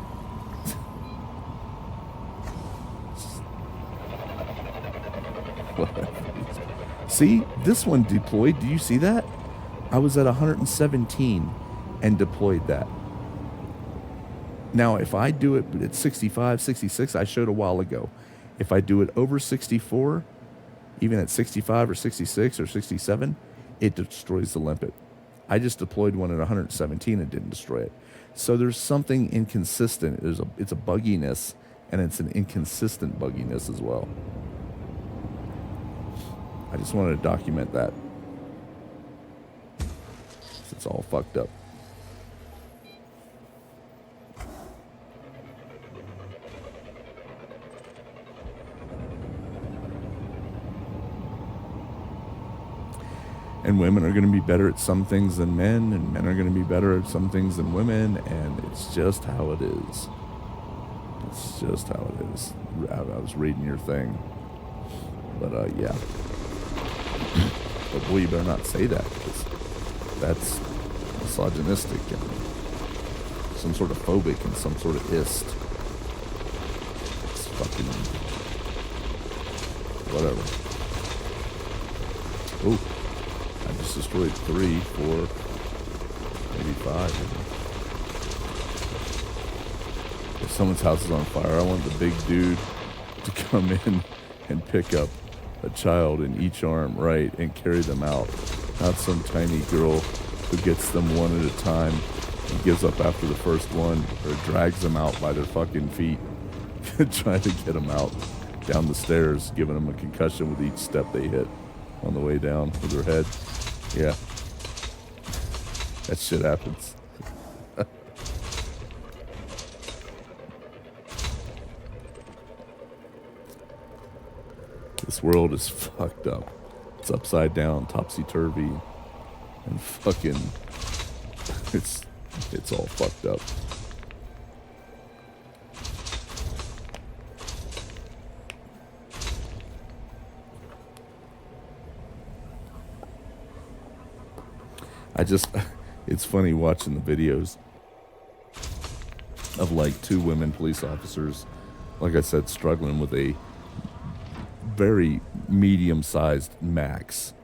Speaker 1: See, this one deployed. Do you see that? I was at 117 and deployed that. Now, if I do it at 65, 66, I showed a while ago. If I do it over 64, even at 65 or 66 or 67, it destroys the limpet. I just deployed one at 117 and didn't destroy it. So there's something inconsistent. It's a bugginess, and it's an inconsistent bugginess as well. I just wanted to document that. It's all fucked up. And women are going to be better at some things than men, and men are going to be better at some things than women, and it's just how it is. It's just how it is. I was reading your thing. But, yeah. But boy, you better not say that, because that's misogynistic and some sort of phobic and some sort of ist. It's fucking whatever. Oh, I just destroyed 3, 4, maybe 5. If someone's house is on fire, I want the big dude to come in and pick up a child in each arm, right, and carry them out. Not some tiny girl who gets them one at a time and gives up after the first one, or drags them out by their fucking feet, trying to get them out down the stairs, giving them a concussion with each step they hit on the way down with their head. Yeah. That shit happens. This world is fucked up. It's upside down, topsy-turvy, and fucking, it's all fucked up. it's funny watching the videos of like two women police officers, like I said, struggling with a very medium-sized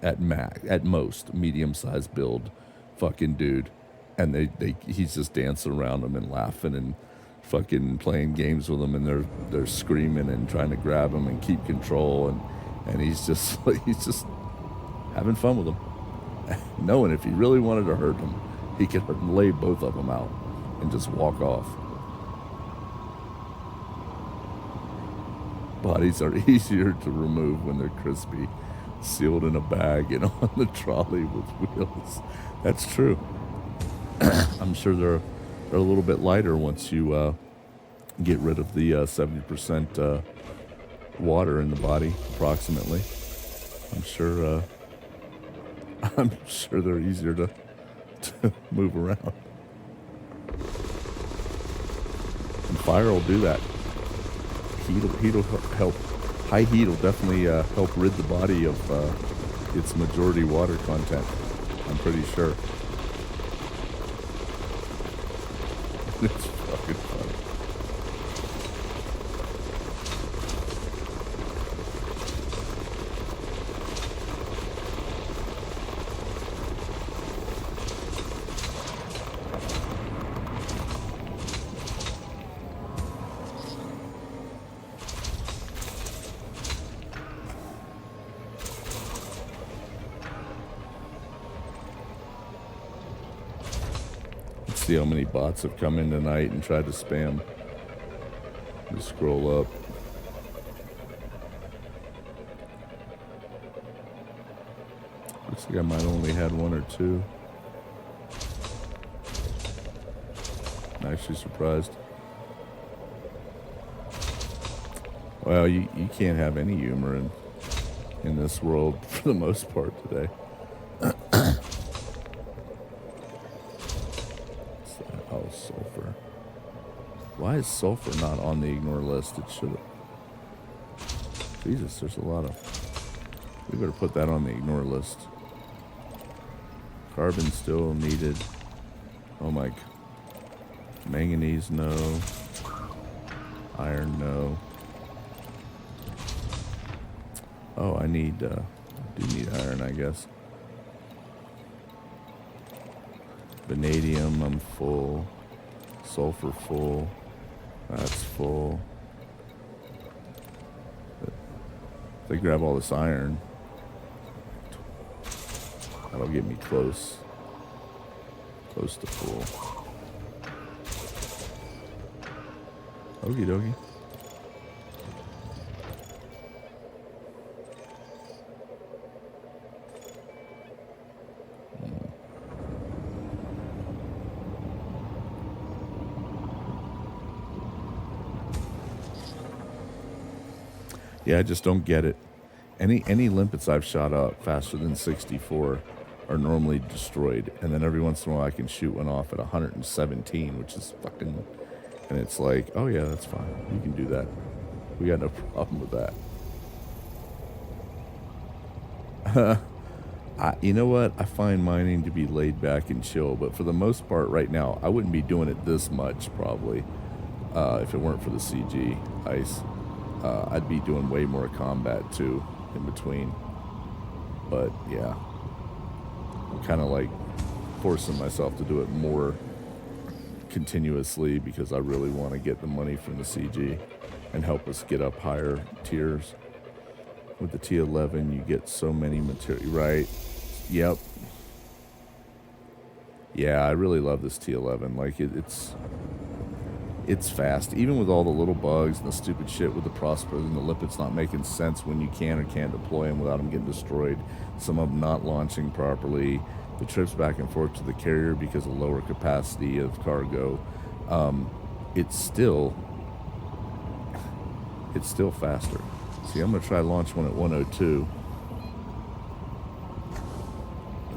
Speaker 1: at most medium-sized build fucking dude, and he's just dancing around them and laughing and fucking playing games with them, and they're screaming and trying to grab him and keep control, and he's just having fun with them, knowing if he really wanted to hurt them, he could lay both of them out and just walk off. Bodies are easier to remove when they're crispy, sealed in a bag and on the trolley with wheels. That's true. I'm sure they're a little bit lighter once you get rid of the 70% water in the body, approximately. I'm sure they're easier to move around. And fire will do that. Heat'll help. High heat will definitely help rid the body of its majority water content. I'm pretty sure. It's fucking funny. See how many bots have come in tonight and tried to spam. Just scroll up. Looks like I might only had one or two. I'm actually surprised. Well, you can't have any humor in this world for the most part today. Oh, sulfur. Why is sulfur not on the ignore list? It should have. Jesus, there's a lot of... We better put that on the ignore list. Carbon still needed. Oh my... Manganese, no. Iron, no. Oh, I need... do need iron, I guess. Vanadium, I'm full. Sulfur, full. That's full. But if they grab all this iron, that'll get me close. Close to full. Okie dokie. Yeah, I just don't get it. Any limpets I've shot up faster than 64 are normally destroyed, and then every once in a while I can shoot one off at 117, which is fucking... And it's like, oh yeah, that's fine. You can do that. We got no problem with that. You know what? I find mining to be laid back and chill, but for the most part right now, I wouldn't be doing it this much probably if it weren't for the CG ice. I'd be doing way more combat too in between. But yeah, I'm kind of like forcing myself to do it more continuously because I really want to get the money from the CG and help us get up higher tiers. With the T11, you get so many material, right? Yep. Yeah, I really love this T11. Like it's fast, even with all the little bugs and the stupid shit with the Prosper and the lipids not making sense when you can or can't deploy them without them getting destroyed. Some of them not launching properly. The trips back and forth to the carrier because of lower capacity of cargo. It's still faster. See, I'm gonna try launch one at 102.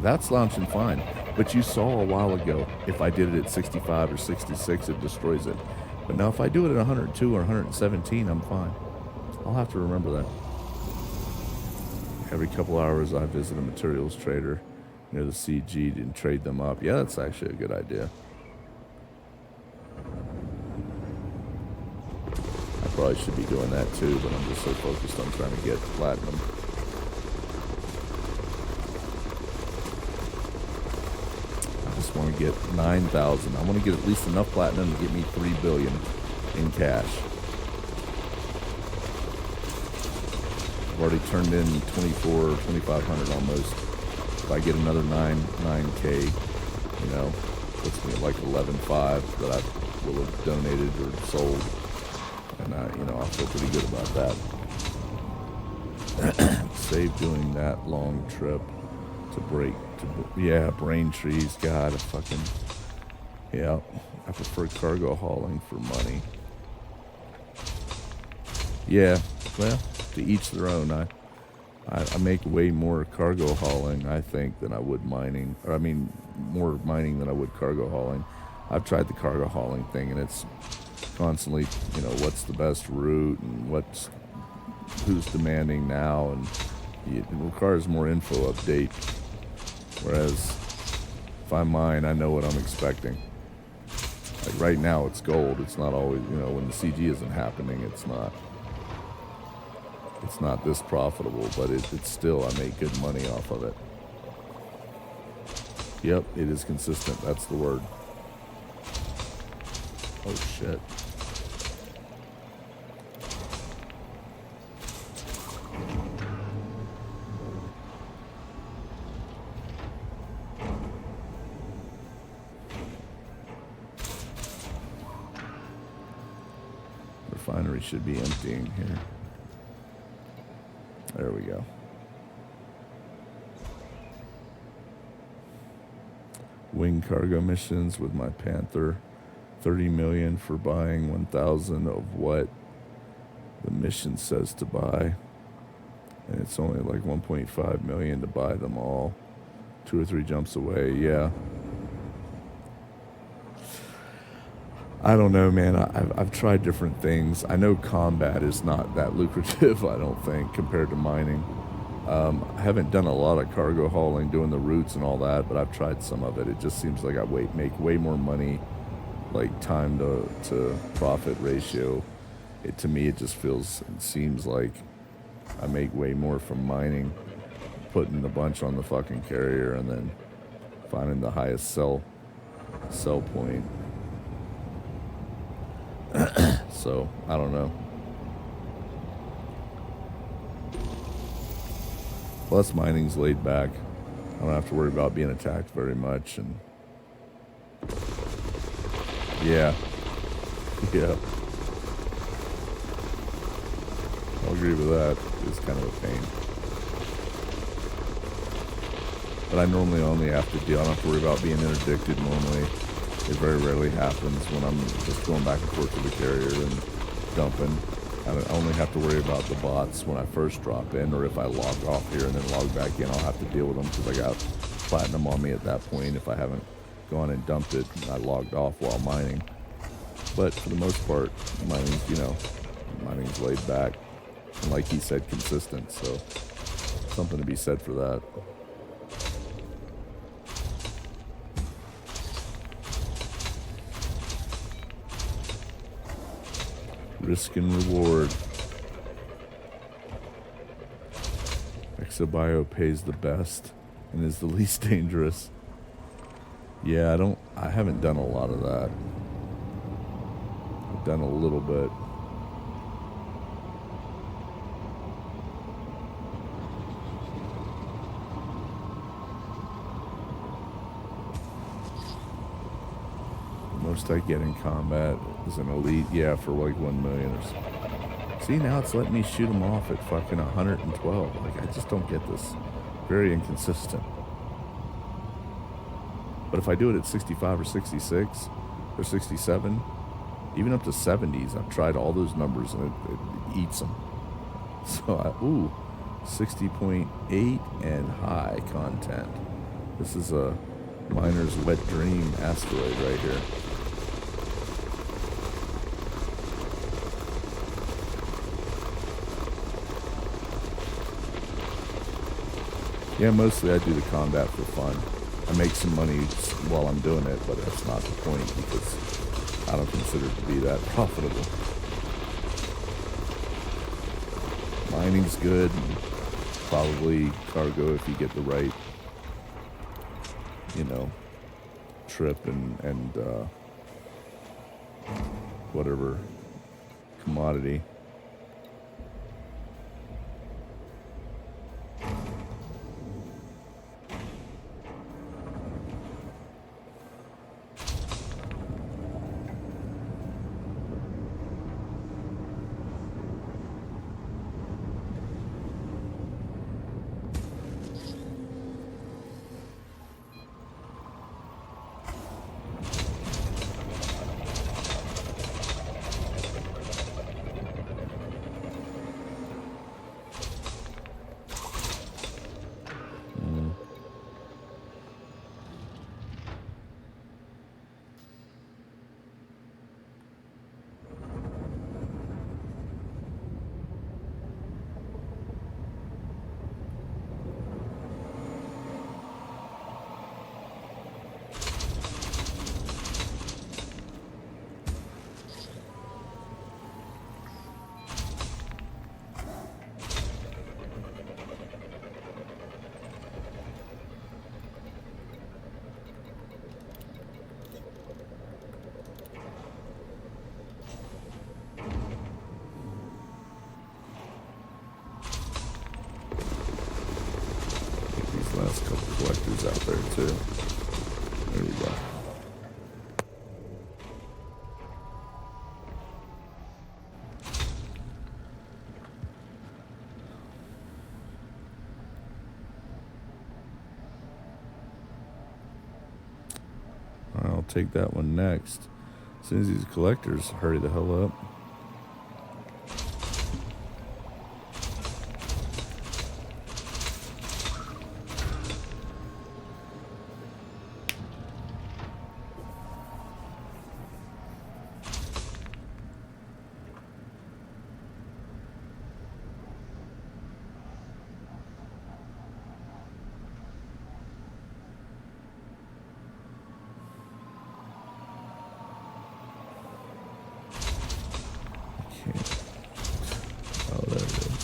Speaker 1: That's launching fine. But you saw a while ago, if I did it at 65 or 66, it destroys it. But now if I do it at 102 or 117, I'm fine. I'll have to remember that. Every couple hours I visit a materials trader near the CG and trade them up. Yeah, that's actually a good idea. I probably should be doing that too, but I'm just so focused on trying to get platinum. I just want to get 9,000. I want to get at least enough platinum to get me 3 billion in cash. I've already turned in 2,500 almost. If I get another 9K, you know, puts me at like 11.5 that I will have donated or sold. And you know, I feel pretty good about that. Save doing that long trip to break to, yeah, brain trees. God, I fucking, yeah, I prefer cargo hauling for money. Yeah, well, to each their own. I make way more cargo hauling, I think, than I would mining. Or I mean, more mining than I would cargo hauling. I've tried the cargo hauling thing, and it's constantly, you know, what's the best route and who's demanding now, and it requires more info update. Whereas if I mine, I know what I'm expecting. Like right now, it's gold. It's not always, you know, when the CG isn't happening, it's not this profitable, but it's still, I make good money off of it. Yep, it is consistent. That's the word. Oh shit. Refinery should be emptying here. There we go. Wing cargo missions with my Panther. 30 million for buying 1,000 of what the mission says to buy. And it's only like 1.5 million to buy them all. 2 or 3 jumps away, yeah. I don't know, man. I've tried different things. I know combat is not that lucrative, I don't think, compared to mining. I haven't done a lot of cargo hauling, doing the routes and all that, but I've tried some of it. It just seems like I make way more money, like time to profit ratio. To me, it just seems like I make way more from mining, putting a bunch on the fucking carrier and then finding the highest sell point. So, I don't know. Plus, mining's laid back. I don't have to worry about being attacked very much. And yeah. I'll agree with that. It's kind of a pain. But I normally only have to deal. I don't have to worry about being interdicted normally. It very rarely happens when I'm just going back and forth to the carrier and dumping. I only have to worry about the bots when I first drop in, or if I log off here and then log back in, I'll have to deal with them because I got platinum on me at that point if I haven't gone and dumped it and I logged off while mining. But for the most part, mining's laid back. And like he said, consistent, so something to be said for that. Risk and reward. Exobio pays the best and is the least dangerous. Yeah, I haven't done a lot of that. I've done a little bit. Most I get in combat is an elite, yeah, for like 1 million or so. See, now it's letting me shoot them off at fucking 112. Like, I just don't get this. Very inconsistent. But if I do it at 65 or 66 or 67, even up to 70s, I've tried all those numbers and it eats them. So, 60.8 and high content. This is a miner's wet dream asteroid right here. Yeah, mostly I do the combat for fun. I make some money while I'm doing it, but that's not the point because I don't consider it to be that profitable. Mining's good, and probably cargo if you get the right, trip and whatever commodity. Last couple collectors out there too. There we go. I'll take that one next. As soon as these collectors hurry the hell up. Oh, there it is.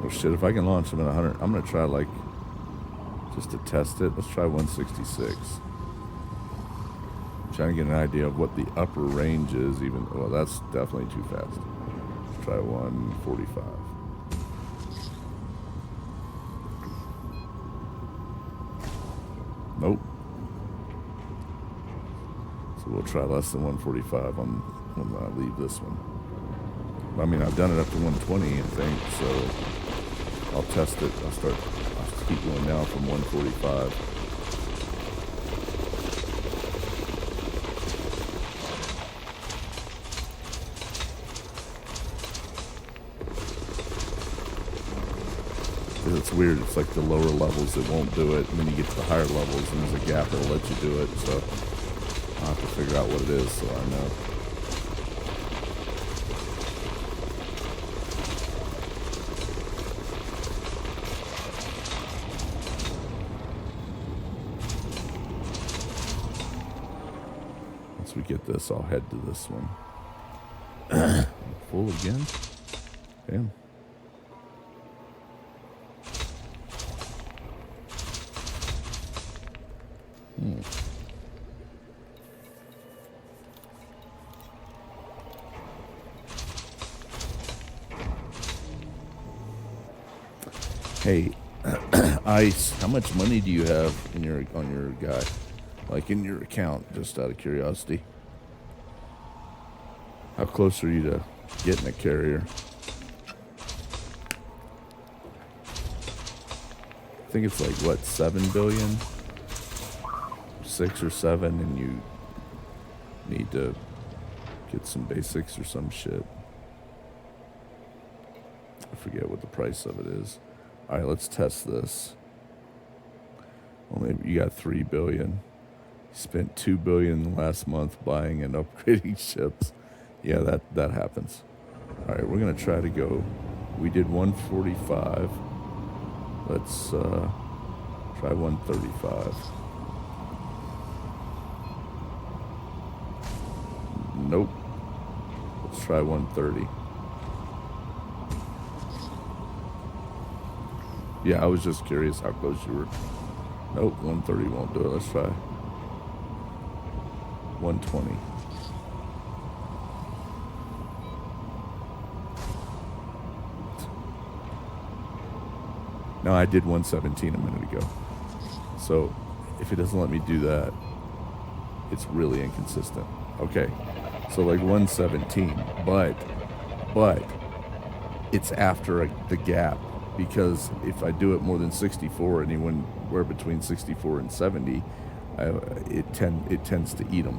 Speaker 1: Oh shit, if I can launch them at 100, I'm going to try just to test it. Let's try 166. Trying to get an idea of what the upper range is. Well, that's definitely too fast. Let's try 145. Nope. So we'll try less than 145 when I leave this one. I mean, I've done it up to 120, I think, so I'll test it. I'll keep going down from 145. It's weird. It's like the lower levels that won't do it, and then you get to the higher levels, and there's a gap that'll let you do it. So I'll have to figure out what it is so I know. Once we get this, I'll head to this one. Full again? Damn. Hey, Ice, how much money do you have on your guy? Like in your account, just out of curiosity. How close are you to getting a carrier? I think it's like, what, 7 billion? 6 or 7, and you need to get some basics or some shit. I forget what the price of it is. All right, let's test this. Only you got 3 billion. Spent 2 billion last month buying and upgrading ships. Yeah, that happens. All right, we're gonna try to go. We did 145. Let's try 135. Nope. Let's try 130. Yeah, I was just curious how close you were. Nope, 130 won't do it. Let's try 120. No, I did 117 a minute ago. So if it doesn't let me do that, it's really inconsistent. Okay, so like 117, but it's after the gap, because if I do it more than 64, anywhere between 64 and 70, it tends to eat them.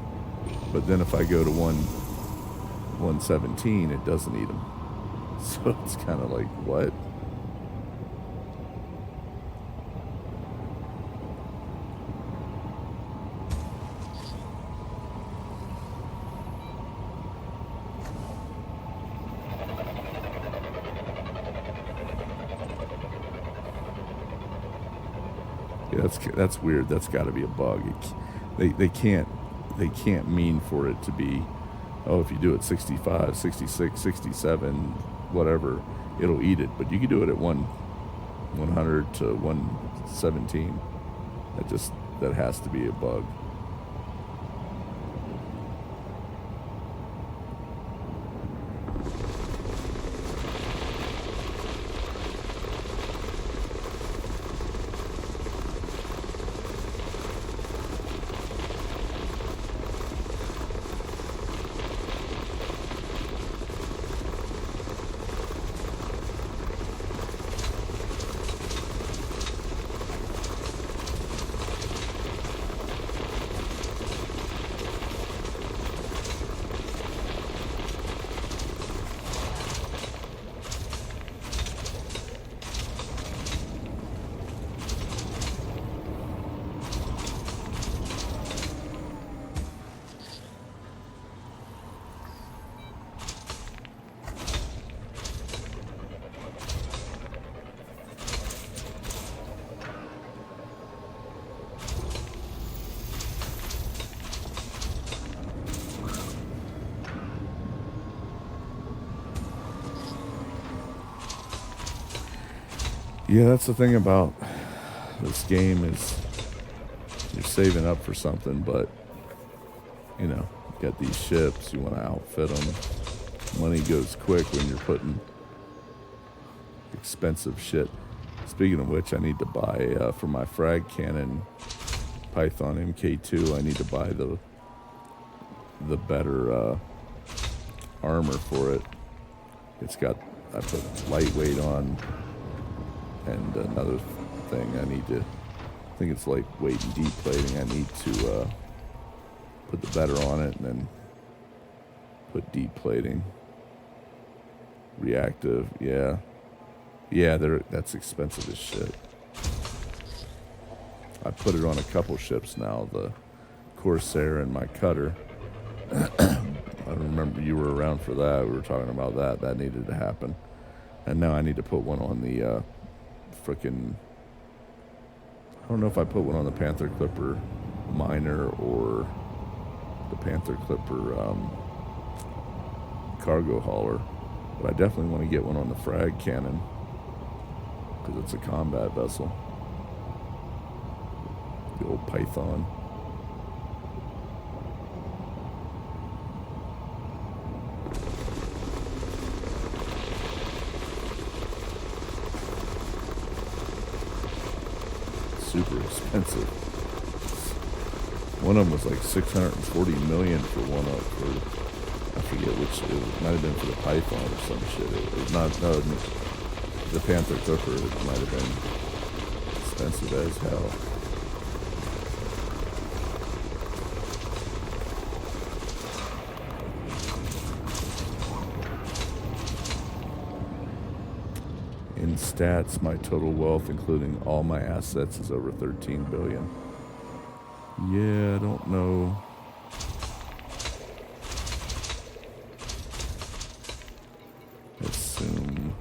Speaker 1: But then if I go to 117, it doesn't eat them. So it's kind of like, what? Yeah, that's weird. That's got to be a bug. They can't mean for it to be, oh, if you do it 65, 66, 67, whatever, it'll eat it. But you can do it at 100 to 117. That has to be a bug. Yeah, that's the thing about this game is you're saving up for something, but, you got these ships, you want to outfit them. Money goes quick when you're putting expensive shit. Speaking of which, I need to buy, for my frag cannon, Python MK2, I need to buy the better armor for it. I put lightweight on. And another thing I think it's lightweight and deep plating. I need to put the better on it and then put deep plating. Reactive, yeah. Yeah, that's expensive as shit. I put it on a couple ships now, the Corsair and my cutter. I remember you were around for that. We were talking about that. That needed to happen. And now I need to put one on the frickin', I don't know if I put one on the Panther Clipper Miner or the Panther Clipper cargo hauler, but I definitely want to get one on the frag cannon because it's a combat vessel, the old Python. Super expensive. One of them was like 640 million for one up for, I forget which, it might have been for the Python or some shit. It was not, no, the Panther Clipper, it might have been expensive as hell. In stats, my total wealth, including all my assets, is over 13 billion. Yeah, I don't know. Assume.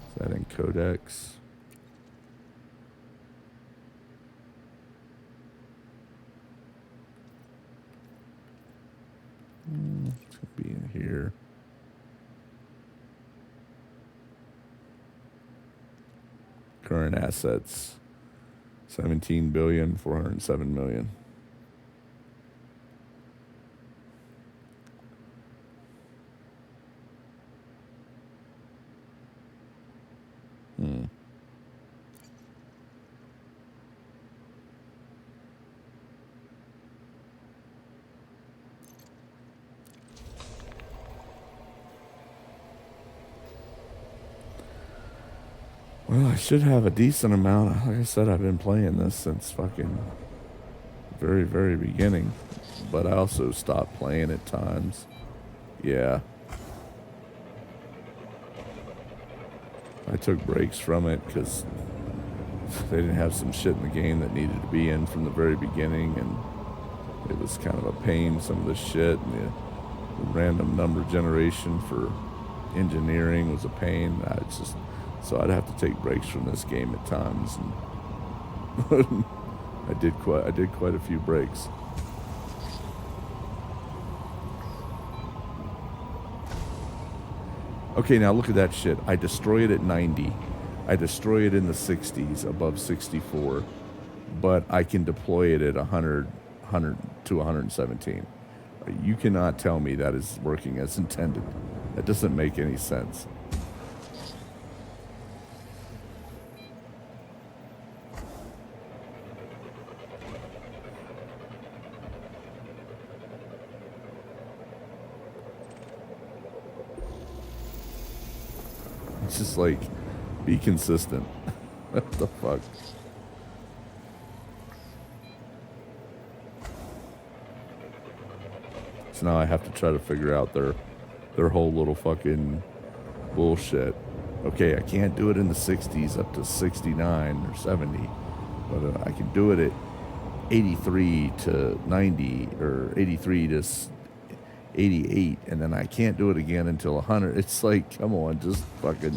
Speaker 1: Is that in Codex? It's gonna be in here. Current assets, 17,407,000,000. Well, I should have a decent amount. Like I said, I've been playing this since fucking very, very beginning. But I also stopped playing at times. Yeah. I took breaks from it because they didn't have some shit in the game that needed to be in from the very beginning. And it was kind of a pain, some of the shit. And the random number generation for engineering was a pain. So I'd have to take breaks from this game at times, and I did quite a few breaks. Okay, now look at that shit. I destroy it at 90. I destroy it in the 60s, above 64, but I can deploy it at 100 to 117. You cannot tell me that is working as intended. That doesn't make any sense. It's just like, be consistent. What the fuck? So now I have to try to figure out their whole little fucking bullshit. Okay, I can't do it in the 60s up to 69 or 70, but I can do it at 83 to 90 or 83 to 88, and then I can't do it again until 100. It's like, come on, just fucking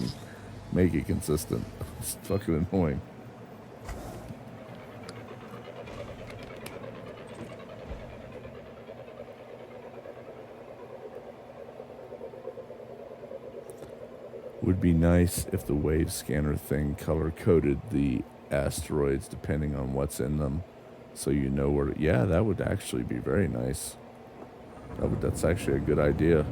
Speaker 1: make it consistent. It's fucking annoying. Would be nice if the wave scanner thing color-coded the asteroids depending on what's in them, so you know where. Yeah, that would actually be very nice. That's actually a good idea.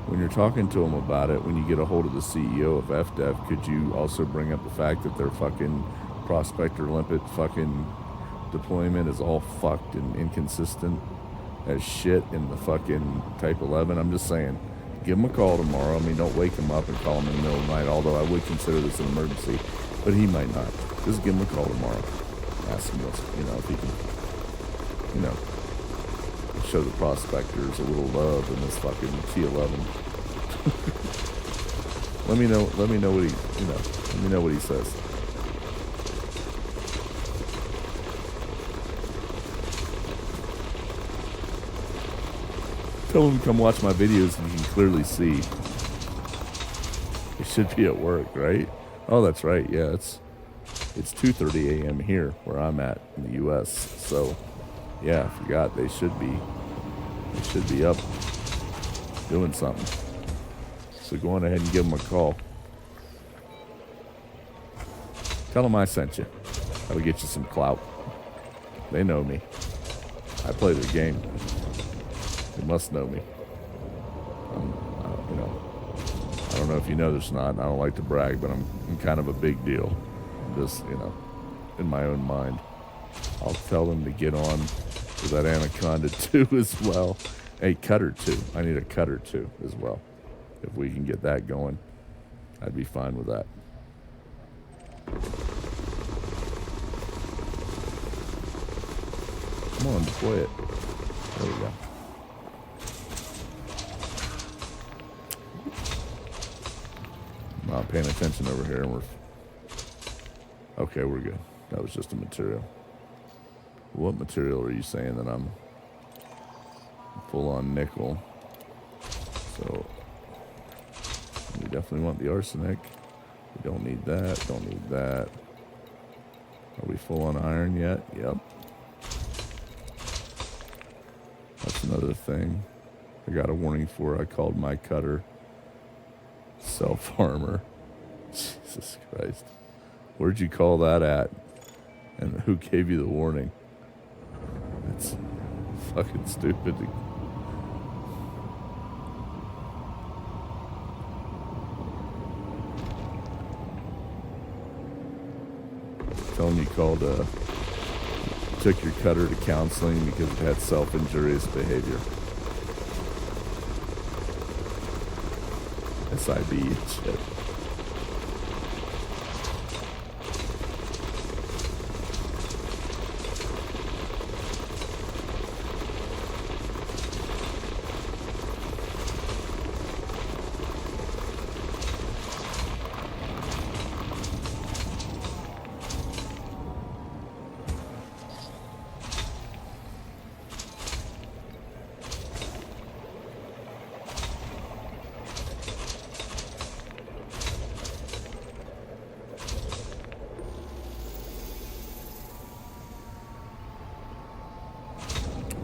Speaker 1: When you're talking to them about it, when you get a hold of the CEO of FDev, could you also bring up the fact that their fucking Prospector Limpet fucking deployment is all fucked and inconsistent as shit in the fucking Type 11? I'm just saying, give him a call tomorrow. I mean, don't wake him up and call him in the middle of the night, although I would consider this an emergency, but he might not. Just give him a call tomorrow. Ask him what's, if he can, show the prospectors a little love in this fucking T11. Let me know what he, let me know what he says. Tell him to come watch my videos and you can clearly see. He should be at work, right? Oh, that's right. Yeah, it's 2:30 a.m. here where I'm at in the U.S. So, yeah, I forgot they should be up doing something. So go on ahead and give them a call. Tell them I sent you. That'll get you some clout. They know me. I play their game. They must know me. I don't know if you know this or not, and I don't like to brag, but I'm kind of a big deal. Just, in my own mind. I'll tell them to get on with that Anaconda 2 as well. Hey, Cutter 2. I need a Cutter 2 as well. If we can get that going, I'd be fine with that. Come on, deploy it. There we go. Not paying attention over here, and okay, we're good. That was just a material. What material are you saying that I'm full on nickel? So we definitely want the arsenic. We don't need that. Don't need that. Are we full on iron yet? Yep. That's another thing I got a warning for. I called my cutter self-armor. Jesus Christ. Where'd you call that at? And who gave you the warning? It's fucking stupid. Telling you took your cutter to counseling because it had self-injurious behavior. SIB and shit.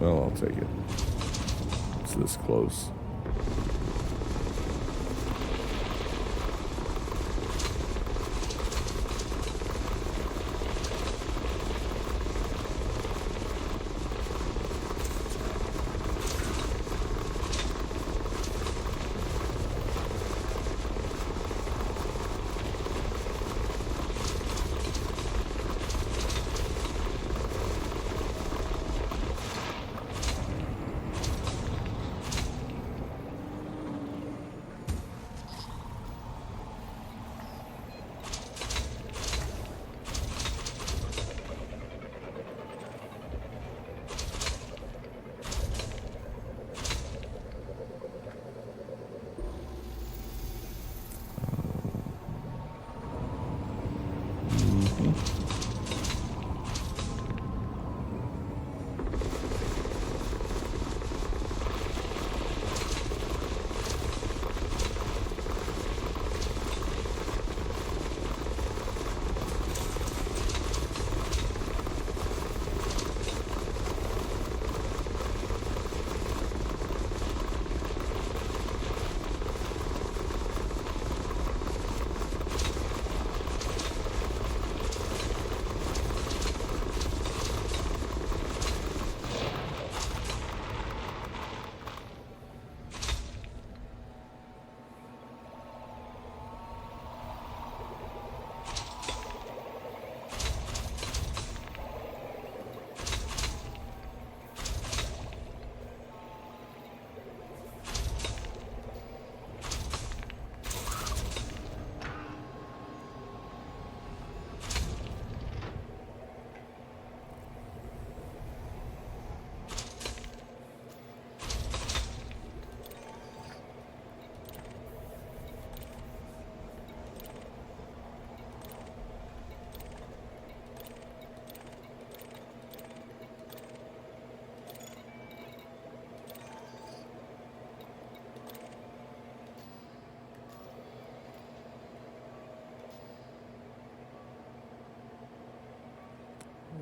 Speaker 1: Well, I'll take it. It's this close.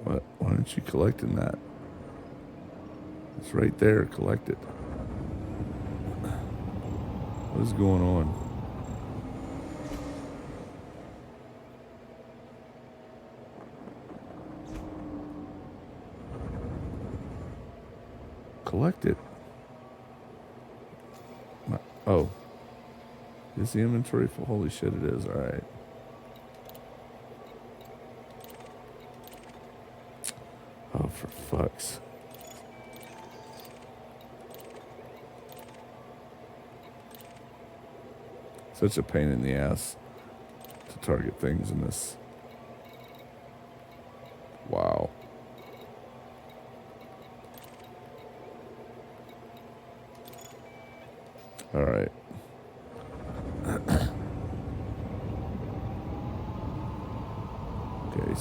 Speaker 1: What? Why aren't you collecting that? It's right there. Collect it. What is going on? Collect it. Oh. Is the inventory full? Holy shit, it is. All right. Oh, for fuck's. Such a pain in the ass to target things in this. Wow. All right.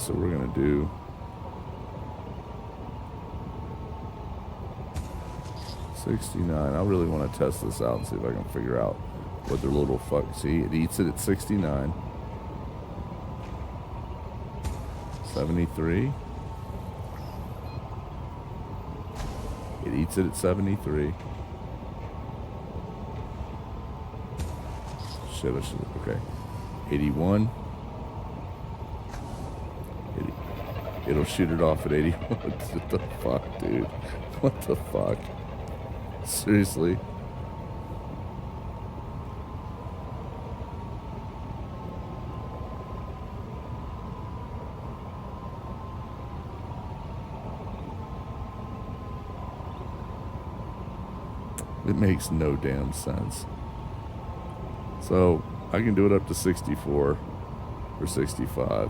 Speaker 1: so we're gonna do 69. I really want to test this out and see if I can figure out what their little fuck. See, it eats it at 69. 73. It eats it at 73. Shit, I should. Okay. 81. It'll shoot it off at 81. What the fuck, dude? What the fuck? Seriously? It makes no damn sense. So I can do it up to 64 or 65.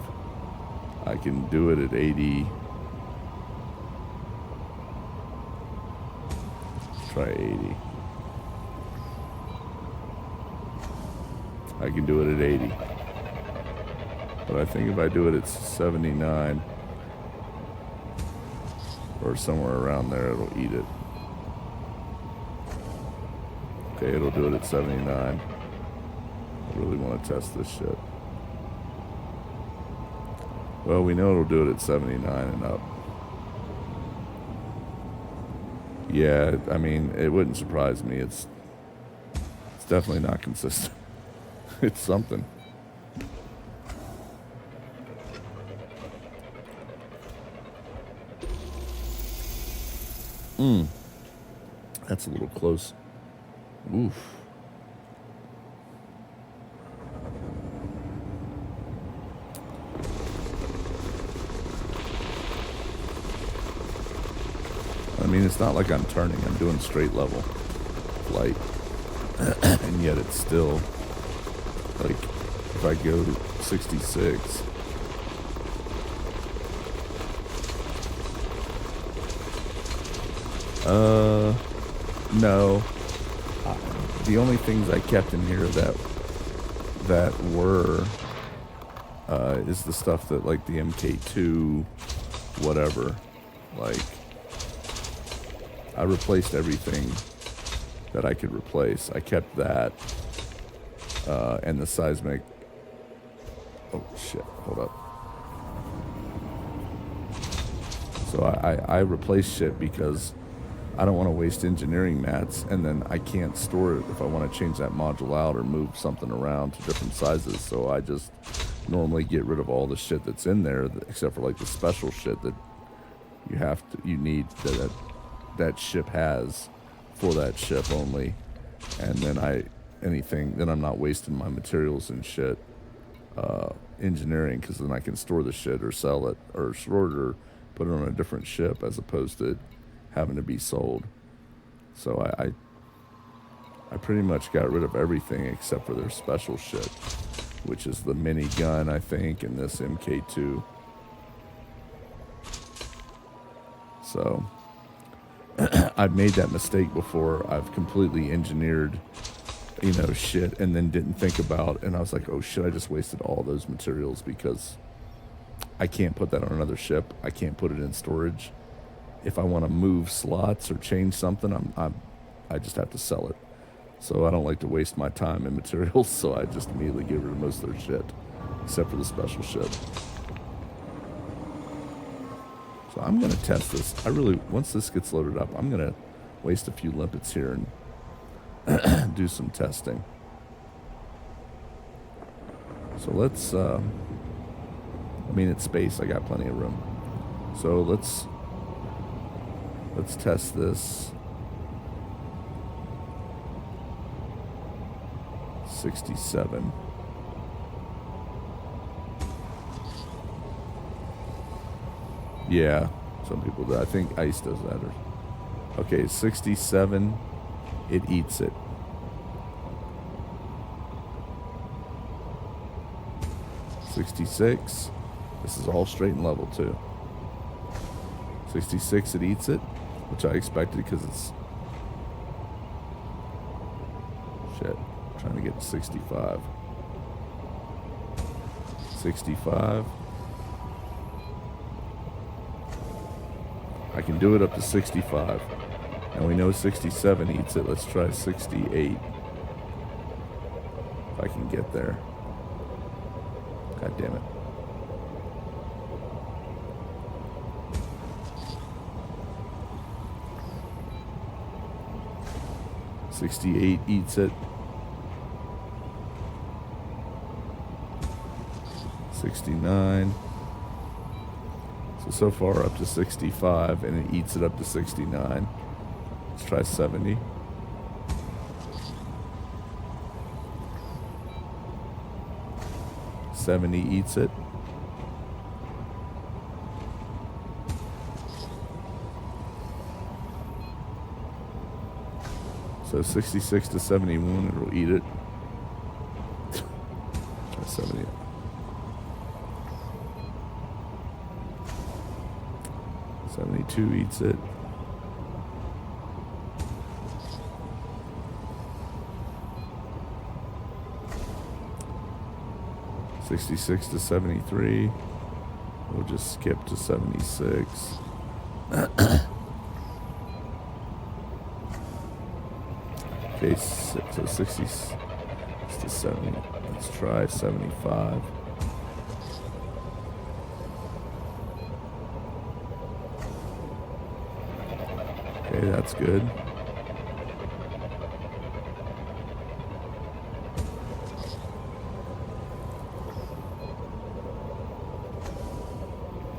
Speaker 1: I can do it at 80. Try 80. I can do it at 80. But I think if I do it at 79 or somewhere around there, it'll eat it. Okay, it'll do it at 79. I really want to test this shit. Well, we know it'll do it at 79 and up. Yeah, I mean, it wouldn't surprise me. It's definitely not consistent. It's something. That's a little close. Oof. I mean, it's not like I'm turning. I'm doing straight level flight. And yet it's still, like, if I go to 66, no. The only things I kept in here that were is the stuff that, like, the MK2 whatever, like, I replaced everything that I could replace. I kept that and the seismic. Oh shit, hold up. So I replaced shit because I don't want to waste engineering mats, and then I can't store it if I want to change that module out or move something around to different sizes. So I just normally get rid of all the shit that's in there, except for like the special shit that you need that ship has for that ship only. And then then I'm not wasting my materials and shit engineering, because then I can store the shit or sell it or store it or put it on a different ship as opposed to having to be sold. So I pretty much got rid of everything except for their special shit, which is the mini gun, I think, and this MK2. So I've made that mistake before. I've completely engineered, shit, and then didn't think about, and I was like, oh shit, I just wasted all those materials because I can't put that on another ship. I can't put it in storage. If I want to move slots or change something, I just have to sell it. So I don't like to waste my time and materials, so I just immediately get rid of most of their shit, except for the special shit. So I'm going to test this. Once this gets loaded up, I'm going to waste a few limpets here and do some testing. So let's, it's space. I got plenty of room. So let's test this. 67. Yeah, some people do. I think ice does that. Okay, 67. It eats it. 66. This is all straight and level too. 66. It eats it, which I expected because it's shit. I'm trying to get to 65. 65. I can do it up to 65. And we know 67 eats it. Let's try 68. If I can get there. God damn it. $68 eats it. 69. So far up to 65, and it eats it up to 69. Let's try 70. $70 eats it. So 66 to 71, it'll eat it. Try 70. 72 eats it. $66 to 73. We'll just skip to 76. Okay, so 60 to 70. Let's try 75. Okay, that's good.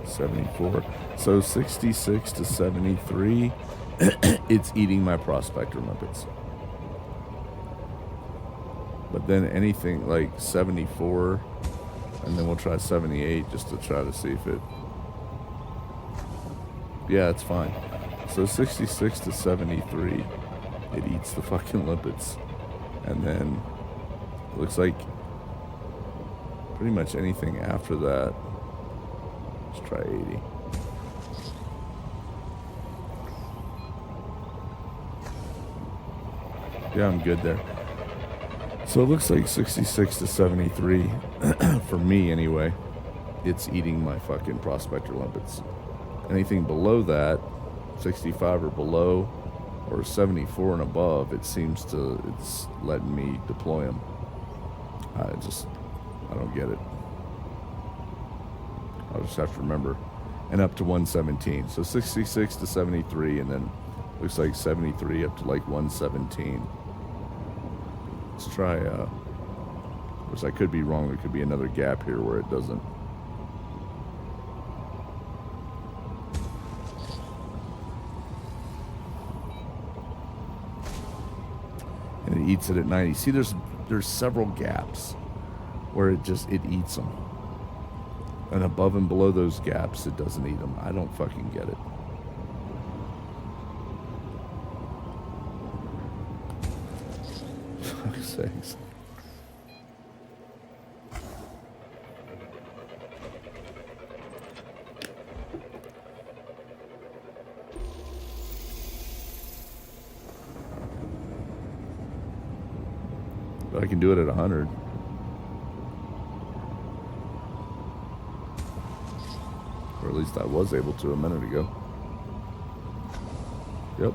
Speaker 1: $74. So 66 to 73. It's eating my prospector limpets. But then anything like 74, and then we'll try 78 just to try to see if it... Yeah, it's fine. So 66 to 73, it eats the fucking limpets. And then it looks like pretty much anything after that. Let's try 80. Yeah, I'm good there. So it looks like 66 to 73, for me anyway, it's eating my fucking prospector limpets. Anything below that, 65 or below, or 74 and above, it seems to, it's letting me deploy them. I don't get it. I'll just have to remember. And up to 117. So 66 to 73, and then looks like 73 up to like 117. Let's try, of course I could be wrong, there could be another gap here where it doesn't. And it eats it at 90. See, there's several gaps where it eats them. And above and below those gaps, it doesn't eat them. I don't fucking get it. Fuck's sakes. But I can do it at 100. Or at least I was able to a minute ago. Yep.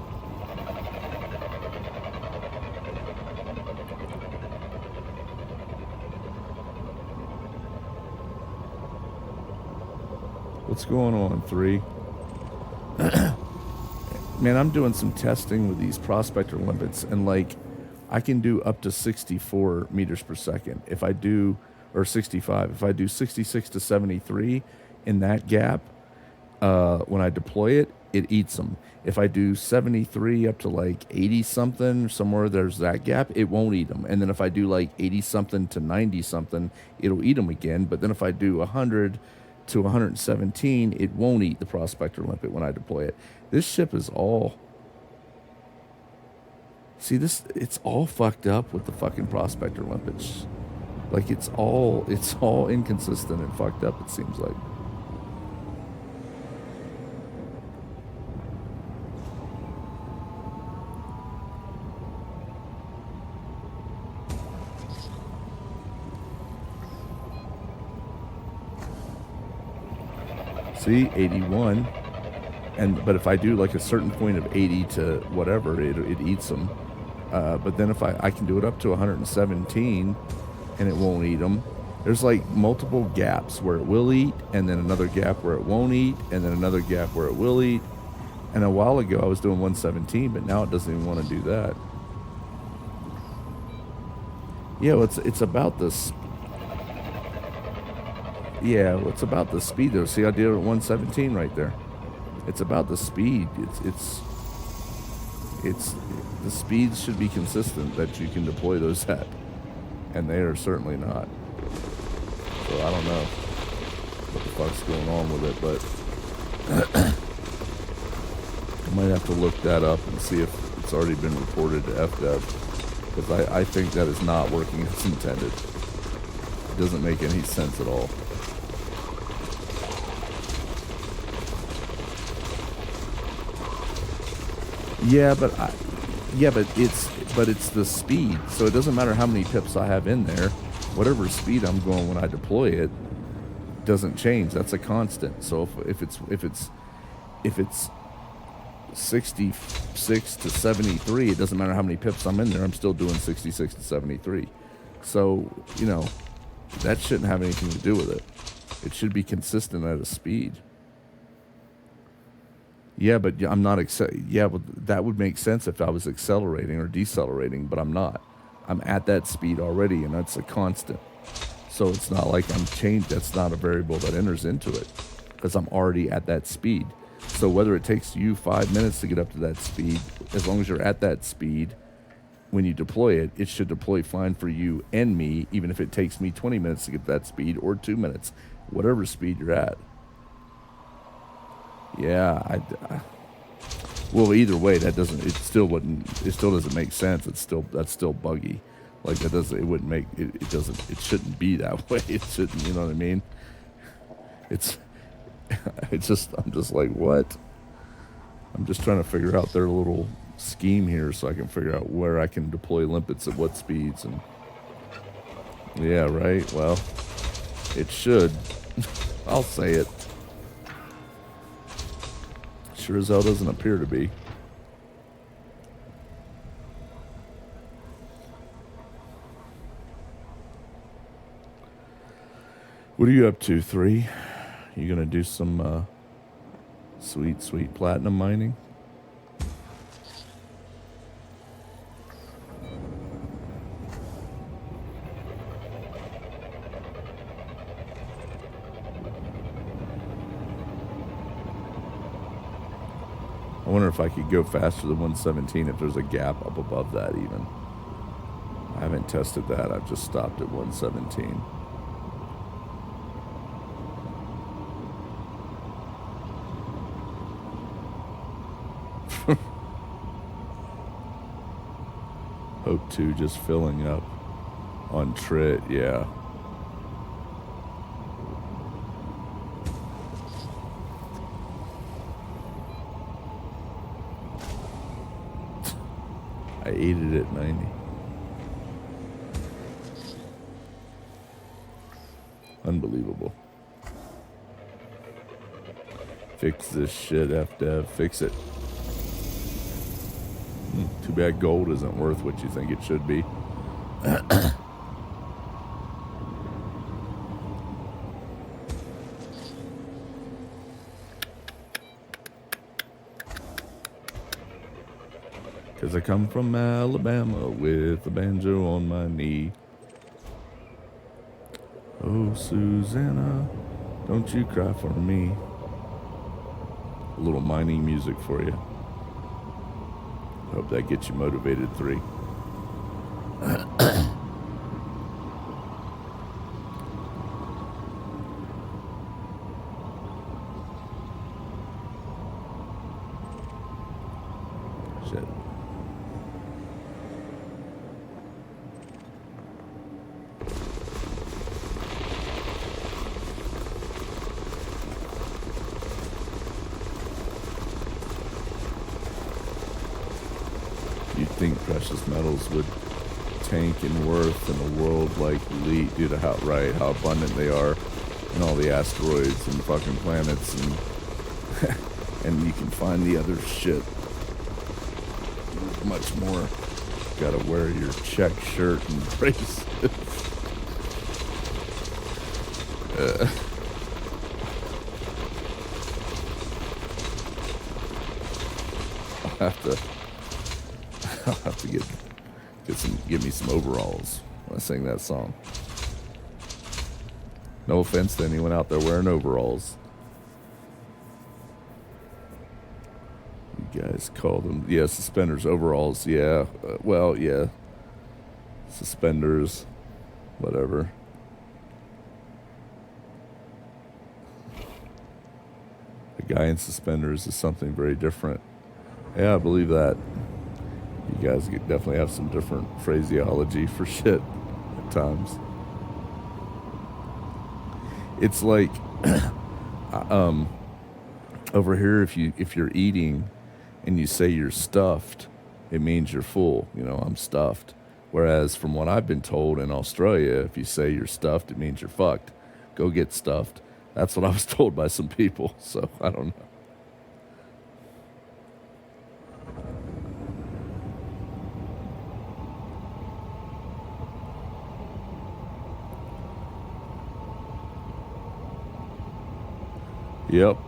Speaker 1: What's going on, 3? Man, I'm doing some testing with these prospector limpets, and like, I can do up to 64 meters per second. If I do, or 65, if I do 66 to 73 in that gap, when I deploy it, it eats them. If I do 73 up to like 80 something, somewhere there's that gap, it won't eat them. And then if I do like 80 something to 90 something, it'll eat them again. But then if I do 100 to 117, it won't eat the prospector limpet when I deploy it. This ship is all... See, it's all fucked up with the fucking prospector limpets. Like, it's all inconsistent and fucked up, it seems like. See, 81. but if I do like a certain point of 80 to whatever, it eats them. But then if I can do it up to 117 and it won't eat them, there's like multiple gaps where it will eat, and then another gap where it won't eat, and then another gap where it will eat. And a while ago I was doing 117, but now it doesn't even want to do that. Yeah, well, it's about this. Yeah, well, it's about the speed though. See, I did it at 117 right there. It's about the speed. It's the speeds should be consistent that you can deploy those at, and they are certainly not. So I don't know what the fuck's going on with it, but I might have to look that up and see if it's already been reported to FDev, because I think that is not working as intended. It doesn't make any sense at all. Yeah, but it's the speed. So it doesn't matter how many pips I have in there. Whatever speed I'm going when I deploy it doesn't change. That's a constant. So if it's 66 to 73, it doesn't matter how many pips I'm in there. I'm still doing 66 to 73. So, you know, that shouldn't have anything to do with it. It should be consistent at a speed. Yeah, but I'm not yeah, but that would make sense if I was accelerating or decelerating, but I'm not. I'm at that speed already, and that's a constant. So it's not like I'm changed. That's not a variable that enters into it, because I'm already at that speed. So whether it takes you 5 minutes to get up to that speed, as long as you're at that speed, when you deploy it, it should deploy fine for you and me, even if it takes me 20 minutes to get to that speed or 2 minutes, whatever speed you're at. Yeah, well, either way, that doesn't. It still wouldn't. It still doesn't make sense. That's still buggy. Like that doesn't. It wouldn't make. It doesn't. It shouldn't be that way. It shouldn't. You know what I mean? It's just. I'm just like, what? I'm just trying to figure out their little scheme here, so I can figure out where I can deploy limpets at what speeds. And yeah, right. Well, it should. I'll say it. Sure as hell doesn't appear to be. What are you up to, 3? You gonna do some sweet platinum mining? I wonder if I could go faster than 117 if there's a gap up above that even. I haven't tested that. I've just stopped at 117. Hope 2 just filling up on Trit, yeah. I ate it at 90. Unbelievable. Fix this shit, FDev. Fix it. Too bad gold isn't worth what you think it should be. Cause I come from Alabama with a banjo on my knee. Oh, Susanna, don't you cry for me. A little mining music for you. Hope that gets you motivated, 3. Shit. You'd think precious metals would tank in worth in a world like Elite due to how abundant they are, and all the asteroids and fucking planets, and And you can find the other shit much more. Gotta wear your check shirt and braces. I'll have to give me some overalls when I sing that song. No offense to anyone out there wearing overalls. You guys call them, yeah, suspenders, overalls, yeah. Well, yeah. Suspenders, whatever. A guy in suspenders is something very different. Yeah, I believe that. You guys definitely have some different phraseology for shit at times. It's like over here, if you're eating and you say you're stuffed, it means you're full. You know, I'm stuffed. Whereas from what I've been told in Australia, if you say you're stuffed, it means you're fucked. Go get stuffed. That's what I was told by some people. So I don't know. Yep.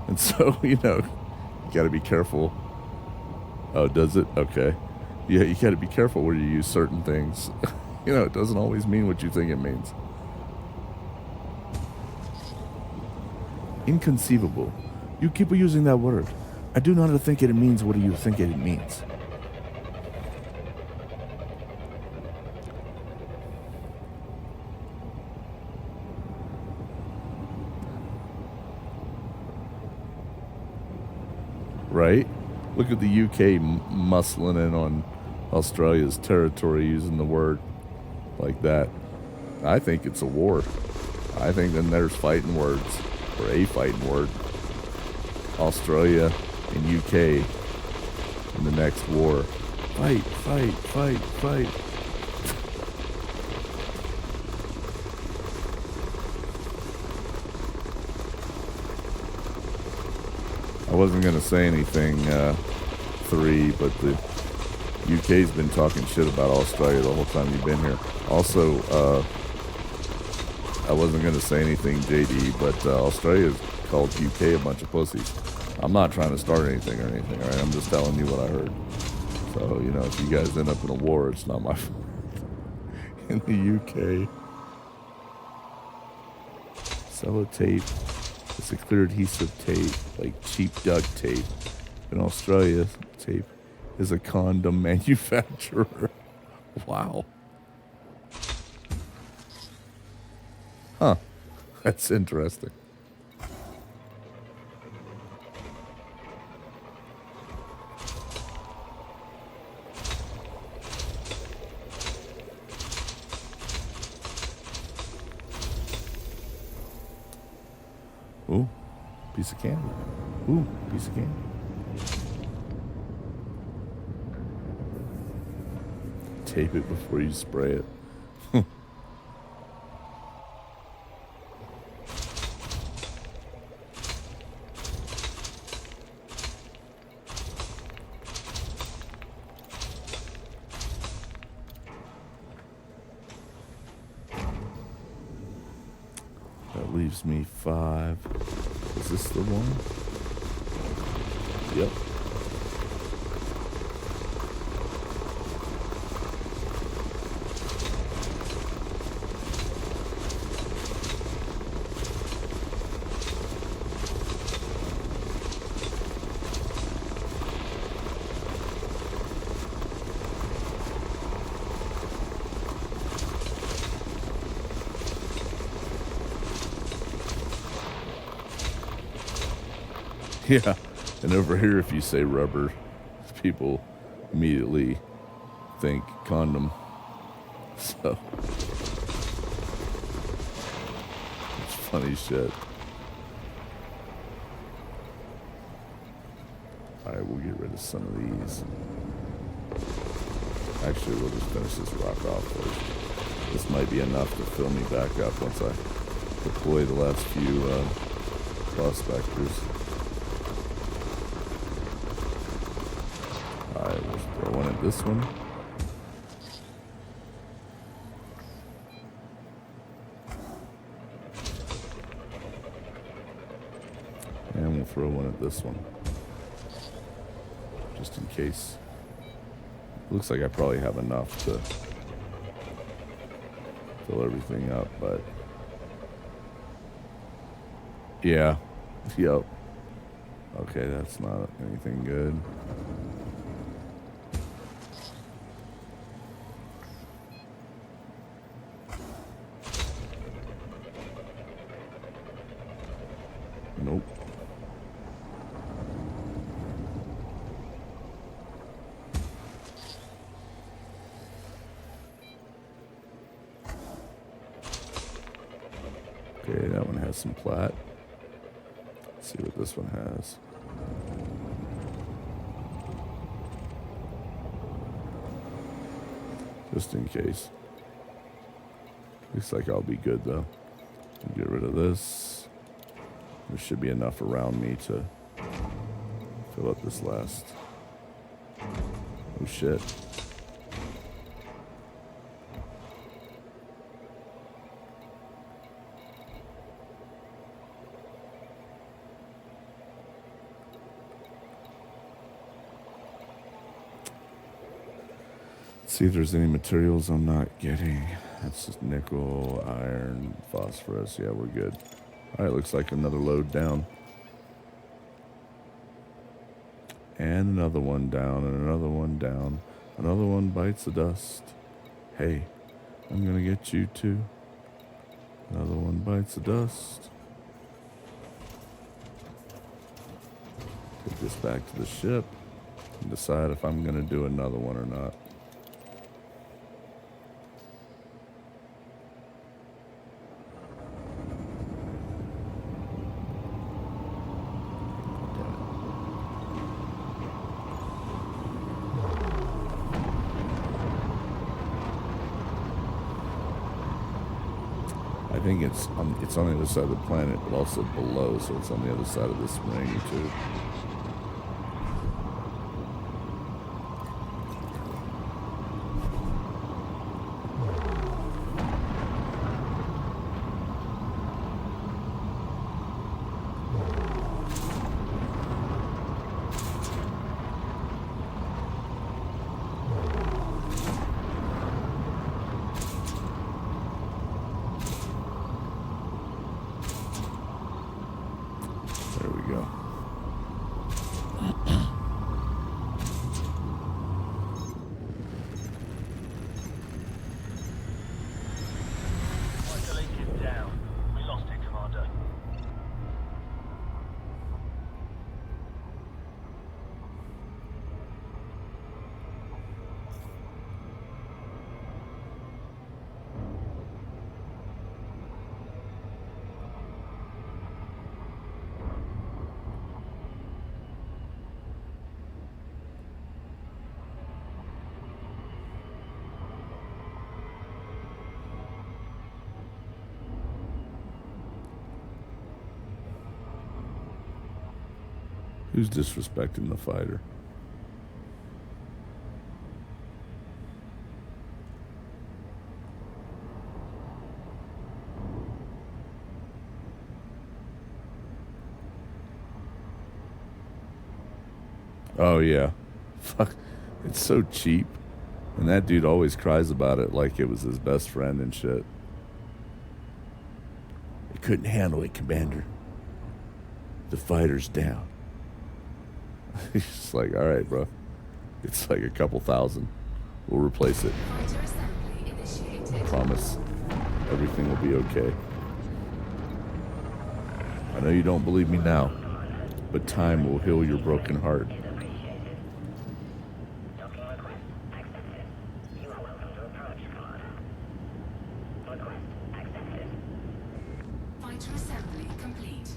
Speaker 1: And so, you know, you got to be careful. Oh, does it? Okay. Yeah, you got to be careful where you use certain things. You know, it doesn't always mean what you think it means. Inconceivable. You keep using that word. I do not think it means what you think it means. Right? Look at the UK muscling in on Australia's territory using the word like that. I think it's a war. I think then there's fighting words, or a fighting word. Australia and UK in the next war. Fight, fight, fight, fight. I wasn't going to say anything, 3, but the UK's been talking shit about Australia the whole time you've been here. Also, I wasn't going to say anything, JD, but Australia's called UK a bunch of pussies. I'm not trying to start anything or anything, all right? I'm just telling you what I heard. So, you know, if you guys end up in a war, it's not my fault. In the UK, sellotape. It's a clear adhesive tape, like cheap duct tape. In Australia, tape is a condom manufacturer. Wow. Huh. That's interesting. Ooh, piece of candy. Ooh, piece of candy. Tape it before you spray it. That leaves me 5. Is this the one? Yep. Yeah, and over here, if you say rubber, people immediately think condom. So, it's funny shit. Alright, we'll get rid of some of these. Actually, we'll just finish this rock off first. This might be enough to fill me back up once I deploy the last few prospectors. this one. And we'll throw one at this one. Just in case. Looks like I probably have enough to fill everything up, but yeah. Yep. Okay, that's not anything good. Nope. Okay, that one has some plat. Let's see what this one has. Just in case. Looks like I'll be good though. Get rid of this. There should be enough around me to fill up this last. Oh shit. See if there's any materials I'm not getting. That's just nickel, iron, phosphorus. Yeah, we're good. All right, looks like another load down. And another one down, and another one down. Another one bites the dust. Hey, I'm gonna get you too. Another one bites the dust. Take this back to the ship and decide if I'm gonna do another one or not. I think it's on the other side of the planet, but also below, so it's on the other side of this ring too. There we go.
Speaker 2: Isolated down. We lost it, Commander.
Speaker 1: Who's disrespecting the fighter? Oh yeah. Fuck. It's so cheap. And that dude always cries about it like it was his best friend and shit. I couldn't handle it, Commander. The fighter's down. He's just like, all right, bro. It's like a couple thousand. We'll replace it.
Speaker 3: Fighter assembly initiated.
Speaker 1: I promise everything will be okay. I know you don't believe me now, but time will heal your broken heart.
Speaker 3: Fighter assembly complete.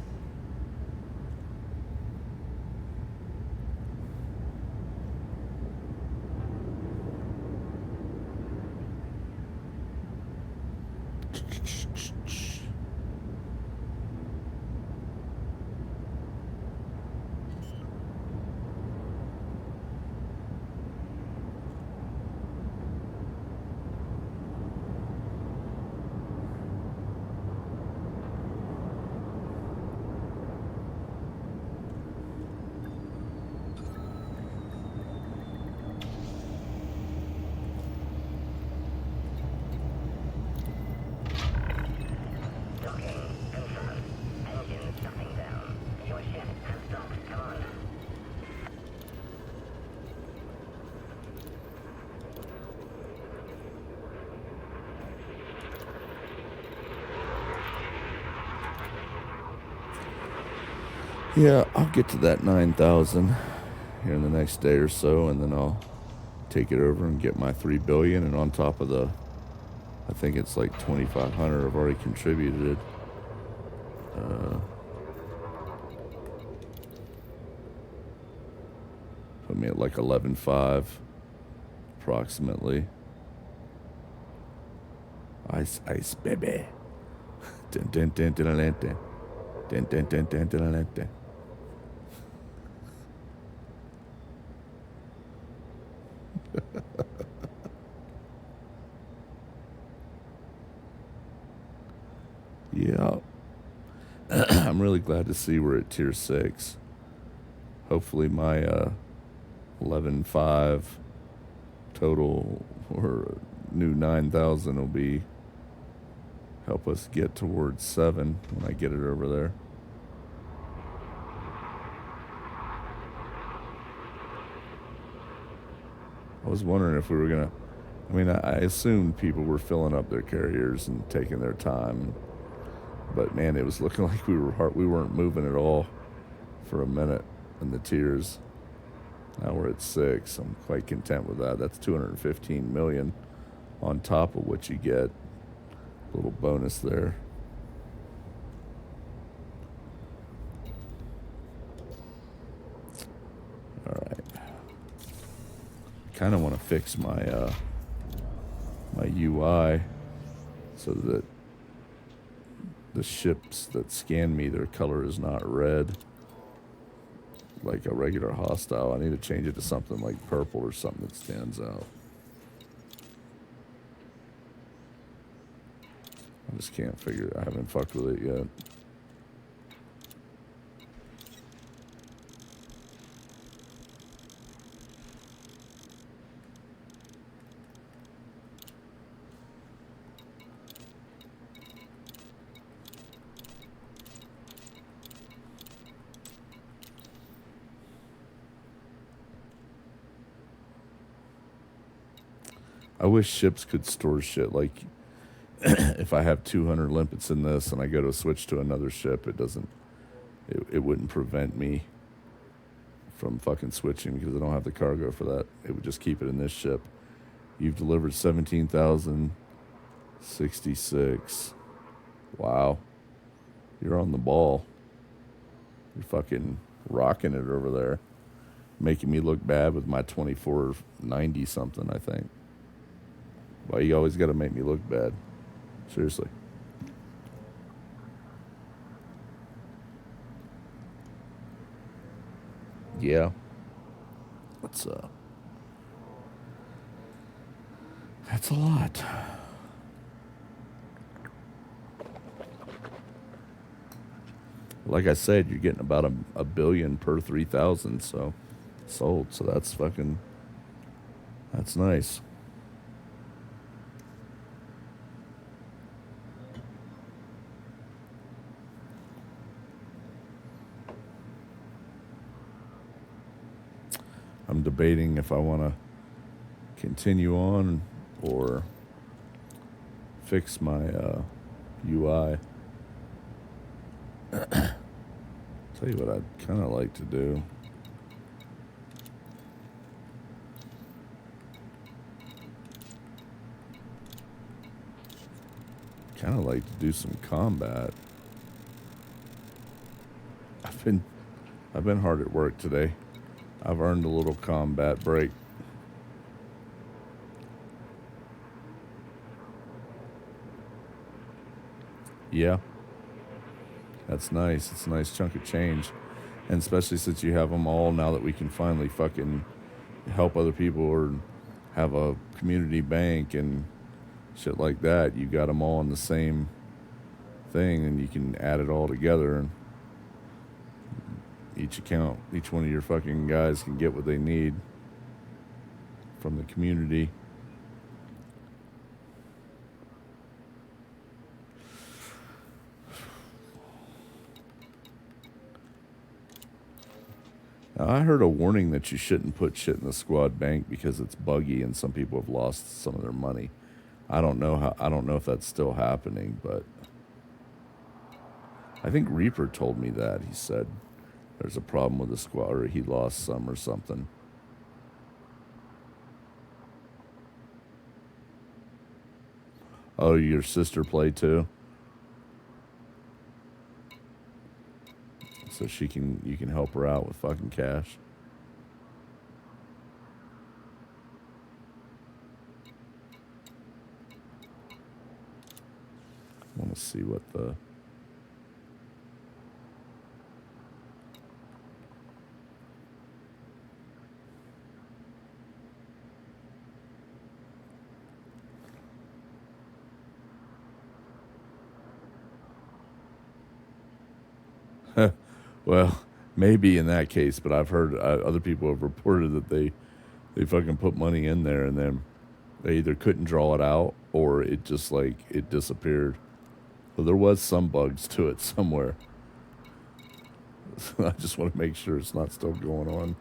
Speaker 1: Yeah, I'll get to that 9,000 here in the next day or so, and then I'll take it over and get my 3 billion. And on top of the, I think it's like 2,500 I've already contributed. Put me at like 11.5 approximately. Ice, ice, baby. Dun, dun, dun, dun, dun, dun. Dun, dun, dun, dun, dun, dun, dun. Yeah. I'm really glad to see we're at tier 6. Hopefully my 11.5 total or new 9,000 will be help us get towards 7 when I get it over there. I was wondering if we were gonna. I mean, I assumed people were filling up their carriers and taking their time, but man, it was looking like we weren't moving at all for a minute in the tiers. Now we're at 6. I'm quite content with that. That's 215 million on top of what you get. A little bonus there. All right. Kind of want to fix my my UI so that the ships that scan me, their color is not red like a regular hostile. I need to change it to something like purple or something that stands out. I just can't figure it. I haven't fucked with it yet. I wish ships could store shit. Like, if I have 200 limpets in this and I go to switch to another ship, it wouldn't prevent me from fucking switching because I don't have the cargo for that. It would just keep it in this ship. You've delivered 17,066. Wow. You're on the ball. You're fucking rocking it over there. Making me look bad with my 2490 something, I think. Well, you always got to make me look bad. Seriously. Yeah. That's a lot. Like I said, you're getting about a billion per 3,000, so sold. So that's nice. I'm debating if I want to continue on or fix my UI. Tell you what I'd kind of like to do. Kind of like to do some combat. I've been hard at work today. I've earned a little combat break. Yeah. That's nice. It's a nice chunk of change. And especially since you have them all now that we can finally fucking help other people or have a community bank and shit like that. You got them all in the same thing and you can add it all together and each account, each one of your fucking guys can get what they need from the community. Now, I heard a warning that you shouldn't put shit in the squad bank because it's buggy and some people have lost some of their money. I don't know if that's still happening, but I think Reaper told me that. He said there's a problem with the squad, or he lost some or something. Oh, your sister played too? So you can help her out with fucking cash. I want to see what the... Well, maybe in that case, but I've heard other people have reported that they fucking put money in there and then they either couldn't draw it out or it just like it disappeared. So there was some bugs to it somewhere. So I just want to make sure it's not still going on.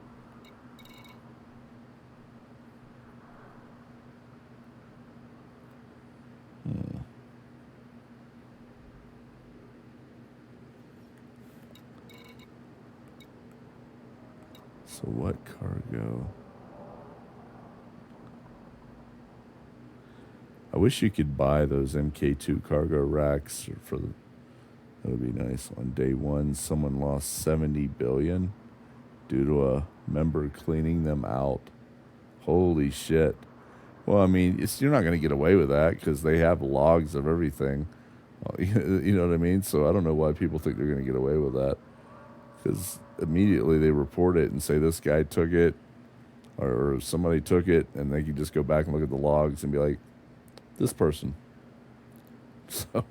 Speaker 1: So what cargo? I wish you could buy those MK2 cargo racks for the... That would be nice. On day one, someone lost 70 billion due to a member cleaning them out. Holy shit. Well, I mean, you're not going to get away with that because they have logs of everything. You know what I mean? So I don't know why people think they're going to get away with that. Because immediately they report it and say this guy took it or somebody took it, and they can just go back and look at the logs and be like, this person. So...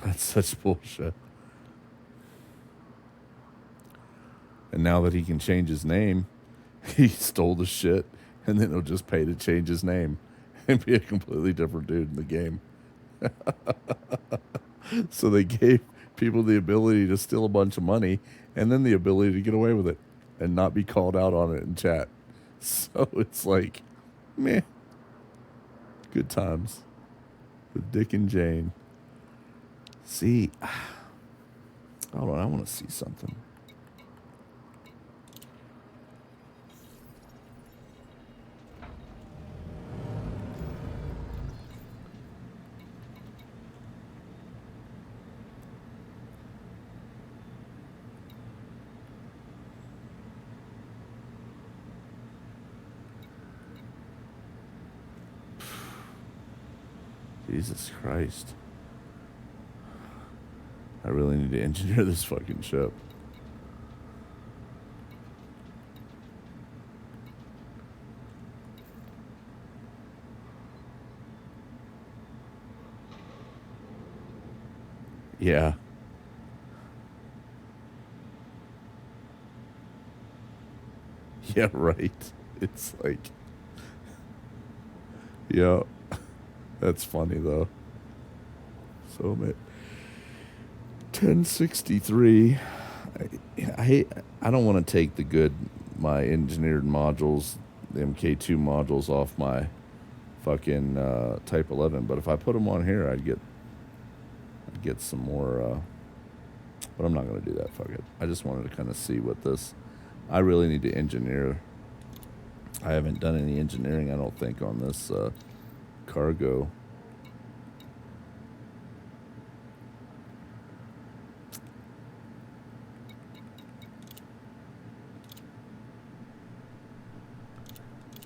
Speaker 1: That's such bullshit. And now that he can change his name, he stole the shit, and then he'll just pay to change his name and be a completely different dude in the game. So they gave people the ability to steal a bunch of money and then the ability to get away with it and not be called out on it in chat. So it's like, meh. Good times with Dick and Jane. See, hold on, I want to see something. Jesus Christ. I really need to engineer this fucking ship. Yeah. Yeah, right. It's like... Yeah. That's funny, though. So, I'm at 1063. I don't want to take my engineered modules, the MK2 modules off my fucking Type 11, but if I put them on here, I'd get some more, but I'm not going to do that, fuck it. I just wanted to kind of see what this... I really need to engineer. I haven't done any engineering, I don't think, on this cargo.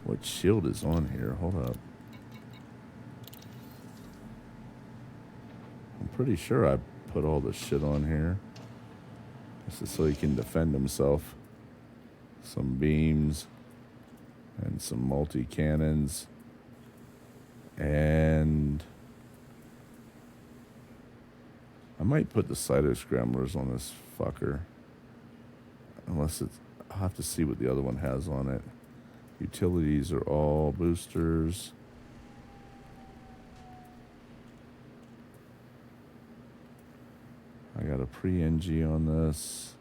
Speaker 1: What shield is on here? Hold up. I'm pretty sure I put all the shit on here. This is so he can defend himself. Some beams and some multi-cannons. And I might put the cyto scramblers on this fucker. Unless it's... I'll have to see what the other one has on it. Utilities are all boosters. got a pre-ng on this.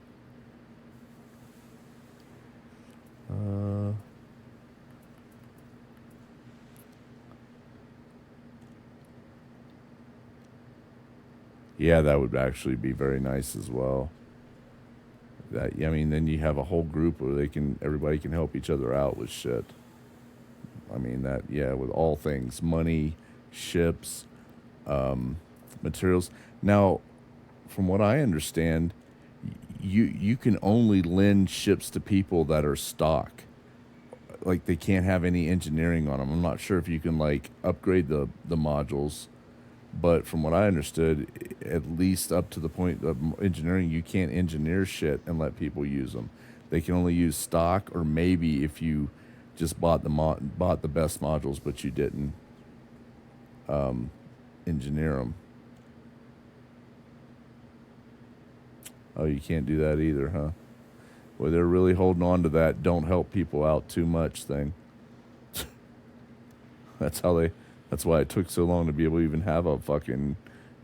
Speaker 1: Yeah, that would actually be very nice as well. That, I mean, then you have a whole group where everybody can help each other out with shit. I mean, that, yeah, with all things, money, ships, materials. Now, from what I understand, you can only lend ships to people that are stock. Like, they can't have any engineering on them. I'm not sure if you can, like, upgrade the modules. But from what I understood, at least up to the point of engineering, you can't engineer shit and let people use them. They can only use stock, or maybe if you just bought the best modules, but you didn't engineer them. Oh, you can't do that either, huh? Well, they're really holding on to that "don't help people out too much" thing. That's why it took so long to be able to even have a fucking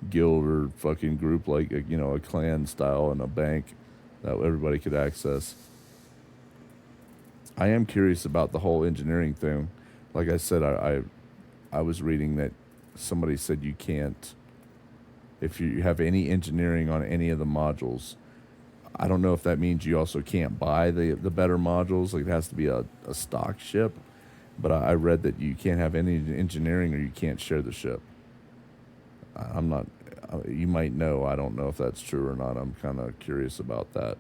Speaker 1: guild or fucking group, like a clan style in a bank that everybody could access. I am curious about the whole engineering thing. Like I said, I was reading that somebody said you can't, if you have any engineering on any of the modules. I don't know if that means you also can't buy the better modules. Like, it has to be a stock ship. But I read that you can't have any engineering, or you can't share the ship. I'm not, you might know. I don't know if that's true or not. I'm kind of curious about that.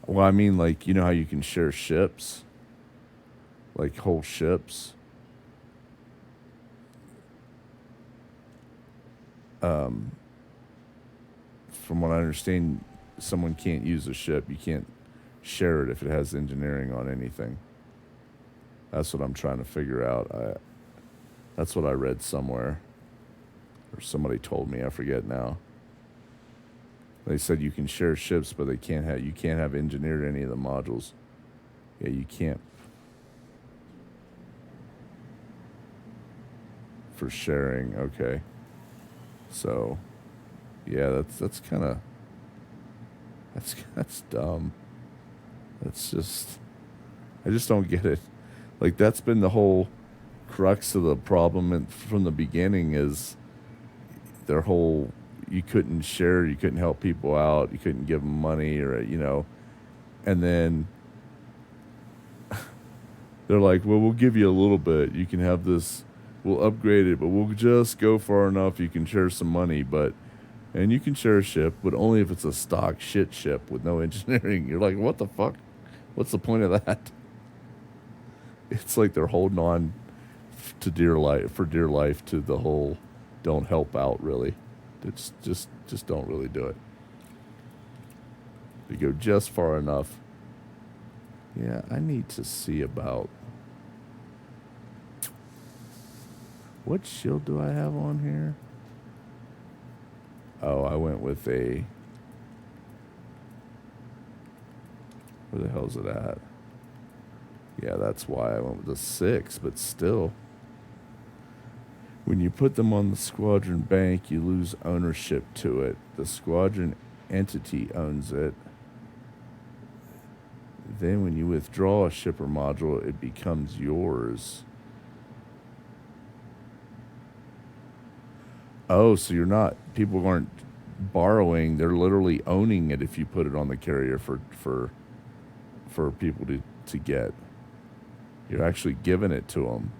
Speaker 1: Well, I mean, like, you know how you can share ships? Like, whole ships? From what I understand, someone can't use a ship. You can't share it if it has engineering on anything. That's what I'm trying to figure out. That's what I read somewhere. Or somebody told me, I forget now. They said you can share ships, but you can't have engineered any of the modules. Yeah, you can't. For sharing, okay. So, yeah, that's kind of, that's dumb. That's just, I just don't get it. Like, that's been the whole crux of the problem from the beginning, is their whole, you couldn't share, you couldn't help people out, you couldn't give them money, or, and then they're like, well, we'll give you a little bit. You can have this, we'll upgrade it, but we'll just go far enough you can share some money, and you can share a ship, but only if it's a stock shit ship with no engineering. You're like, what the fuck? What's the point of that? It's like they're holding on for dear life to the whole don't help out, really. It's just don't really do it. You go just far enough. Yeah, I need to see about, what shield do I have on here? Oh, I went with a, where the hell's it at? Yeah, that's why I went with the 6, but still. When you put them on the squadron bank, you lose ownership to it. The squadron entity owns it. Then when you withdraw a ship or module, it becomes yours. Oh, so people aren't borrowing, they're literally owning it if you put it on the carrier for people to get. You're actually giving it to them.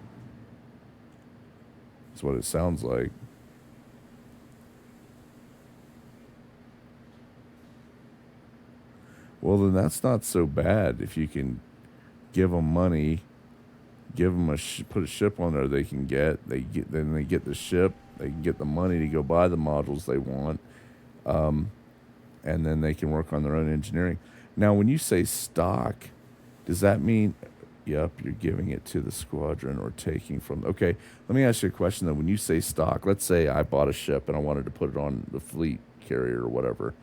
Speaker 1: That's what it sounds like. Well, then that's not so bad. If you can give them money, give them put a ship on there they can get. Then they get the ship. They can get the money to go buy the modules they want, and then they can work on their own engineering. Now, when you say stock, does that mean Yep, you're giving it to the squadron or taking from. Okay, let me ask you a question though. When you say stock, let's say I bought a ship and I wanted to put it on the fleet carrier or whatever,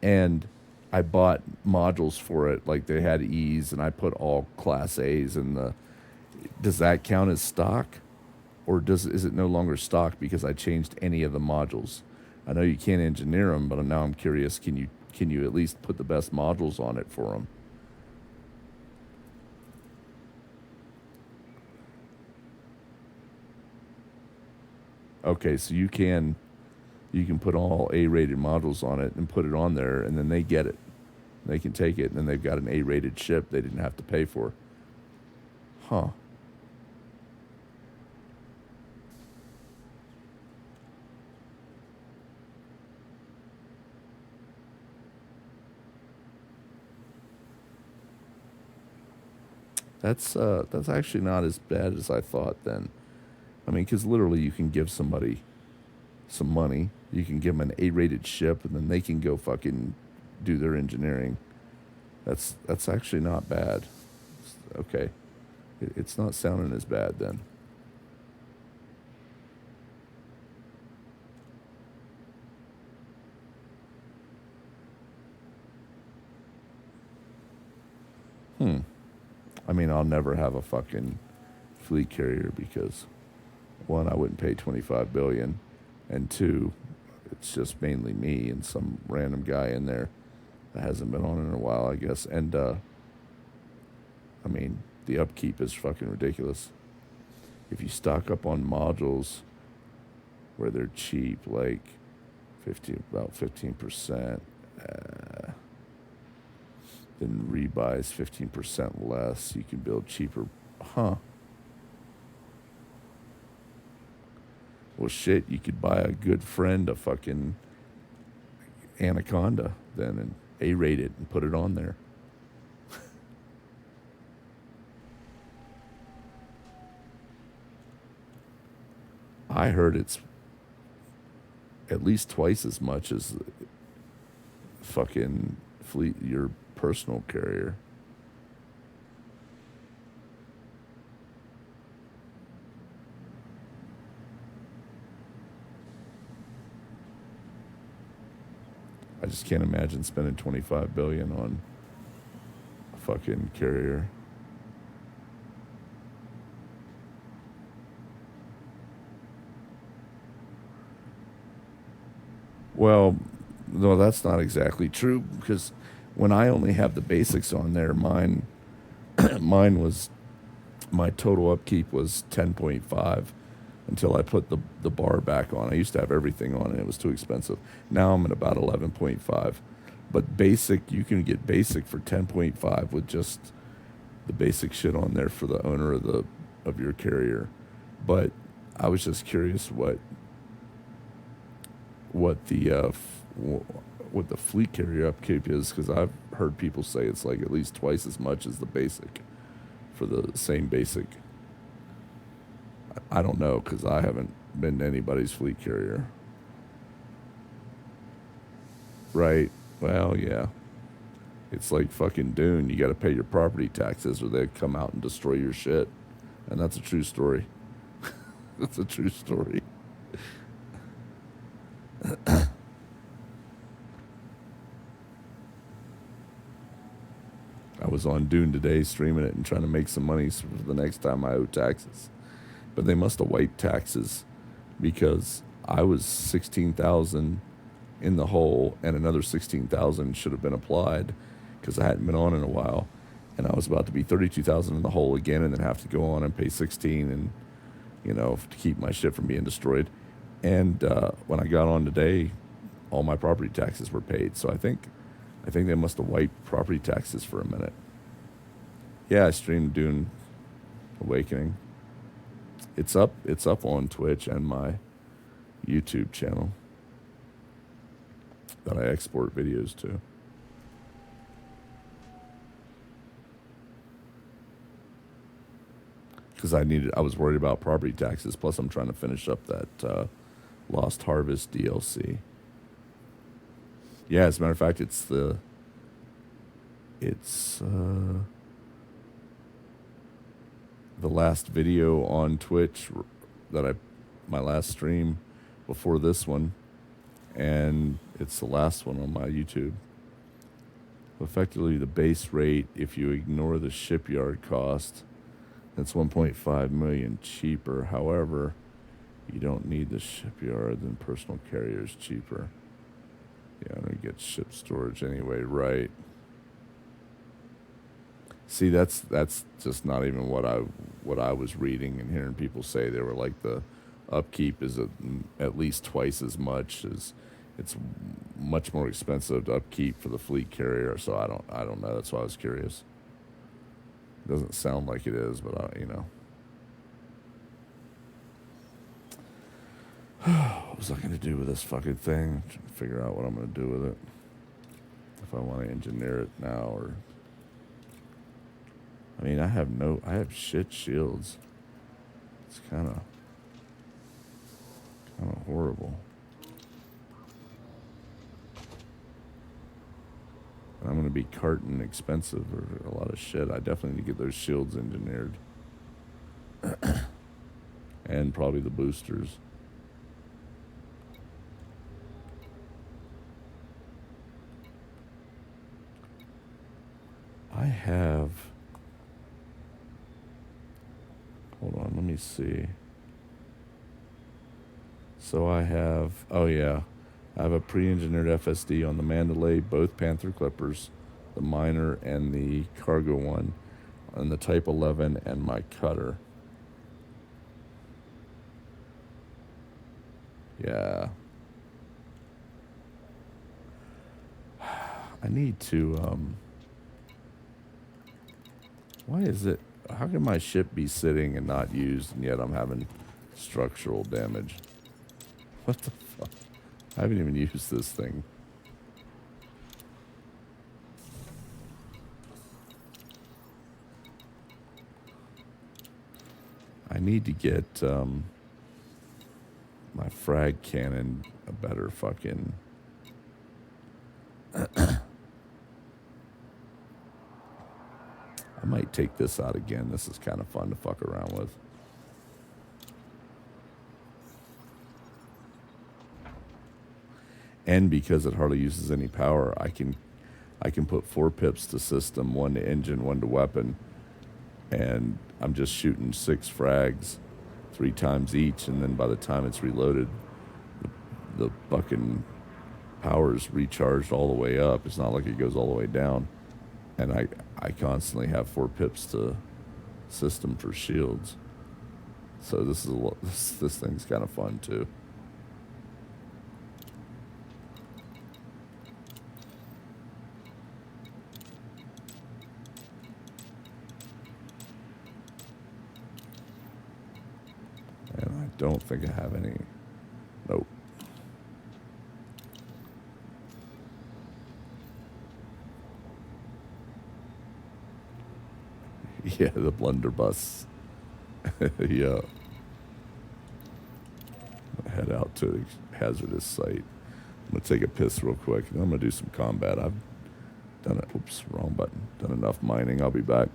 Speaker 1: and I bought modules for it, like they had E's, and I put all Class A's in the. Does that count as stock, or is it no longer stock because I changed any of the modules? I know you can't engineer them, but now I'm curious. Can you at least put the best modules on it for them? Okay, so you can put all A-rated modules on it and put it on there, and then they get it. They can take it, and then they've got an A-rated ship they didn't have to pay for. Huh. That's actually not as bad as I thought then. I mean, because literally you can give somebody some money, you can give them an A-rated ship, and then they can go fucking do their engineering. That's actually not bad. Okay, it's not sounding as bad then. I mean, I'll never have a fucking fleet carrier because one, I wouldn't pay 25 billion, and two, it's just mainly me and some random guy in there that hasn't been on in a while, I guess. And I mean, the upkeep is fucking ridiculous. If you stock up on modules where they're cheap, like about 15%, then rebuys 15% less. You can build cheaper. Huh. Well, shit, you could buy a good friend a fucking Anaconda then and A-rate it and put it on there. I heard it's at least twice as much as fucking fleet, your personal carrier. I just can't imagine spending 25 billion on a fucking carrier. Well, no, that's not exactly true because when I only have the basics on there, mine was my total upkeep was 10.5 until I put the bar back on. I used to have everything on and it was too expensive. Now I'm at about 11.5. But basic, you can get basic for 10.5 with just the basic shit on there for the owner of your carrier. But I was just curious what the fleet carrier upkeep is, because I've heard people say it's like at least twice as much as the basic for the same basic. I don't know because I haven't been to anybody's fleet carrier. Right. Well, yeah. It's like fucking Dune. You got to pay your property taxes or they come out and destroy your shit. And that's a true story. That's a true story. I was on Dune today streaming it and trying to make some money for the next time I owe taxes. But they must have wiped taxes because I was 16,000 in the hole and another 16,000 should have been applied because I hadn't been on in a while. And I was about to be 32,000 in the hole again and then have to go on and pay 16 and, to keep my shit from being destroyed. And when I got on today, all my property taxes were paid. So I think they must have wiped property taxes for a minute. Yeah, I streamed Dune Awakening. It's up on Twitch and my YouTube channel that I export videos to. Because I was worried about property taxes. Plus, I'm trying to finish up that Lost Harvest DLC. Yeah, as a matter of fact, the last video on Twitch that my last stream before this one, and it's the last one on my YouTube. Effectively, the base rate, if you ignore the shipyard cost, it's 1.5 million cheaper. However, you don't need the shipyard, then personal carrier is cheaper. Yeah, I'm gonna get ship storage anyway, right? See, that's just not even what I was reading and hearing people say. They were like, the upkeep is at least twice as much as it's much more expensive to upkeep for the fleet carrier. So I don't know. That's why I was curious. It doesn't sound like it is, but what was I gonna do with this fucking thing? Trying to figure out what I'm gonna do with it. If I want to engineer it now, or I mean, I have shit shields. It's kind of horrible. And I'm going to be carting expensive or a lot of shit. I definitely need to get those shields engineered. And probably the boosters. I have... Hold on, let me see. So I have... Oh, yeah. I have a pre-engineered FSD on the Mandalay, both Panther Clippers, the minor and the cargo one, and the Type 11 and my cutter. Yeah. I need to, why is it, how can my ship be sitting and not used, and yet I'm having structural damage? What the fuck? I haven't even used this thing. I need to get my frag cannon a better fucking... I might take this out again. This is kind of fun to fuck around with. And because it hardly uses any power, I can put 4 pips to system, 1 to engine, 1 to weapon, and I'm just shooting 6 frags 3 times each, and then by the time it's reloaded, the fucking power's recharged all the way up. It's not like it goes all the way down. And I constantly have 4 pips to system for shields. So this is this thing's kind of fun too. And I don't think I have any. Nope. Yeah, the blunderbuss. Yeah. Head out to the hazardous site. I'm going to take a piss real quick, and I'm going to do some combat. I've done it. Oops, wrong button. Done enough mining. I'll be back.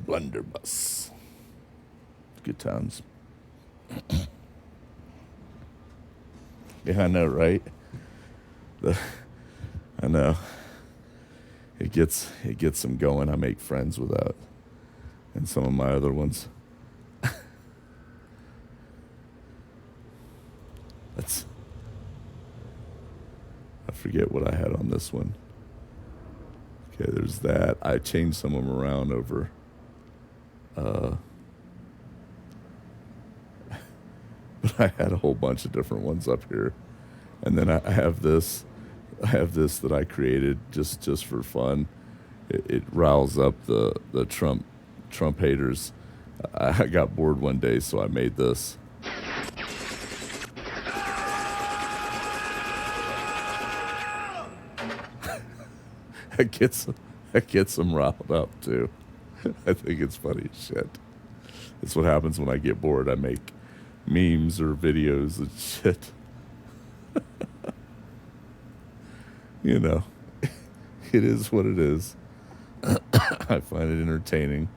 Speaker 1: Blunderbuss. Good times. Yeah, I know, right? I know. It gets them going. I make friends with that. And some of my other ones. I forget what I had on this one. Okay, there's that. I changed some of them around over. But I had a whole bunch of different ones up here. And then I have this. I have this that I created just for fun. It riles up the Trump haters. I got bored one day, so I made this. That gets them riled up too. I think it's funny as shit. It's what happens when I get bored. I make memes or videos and shit. You know, it is what it is. I find it entertaining.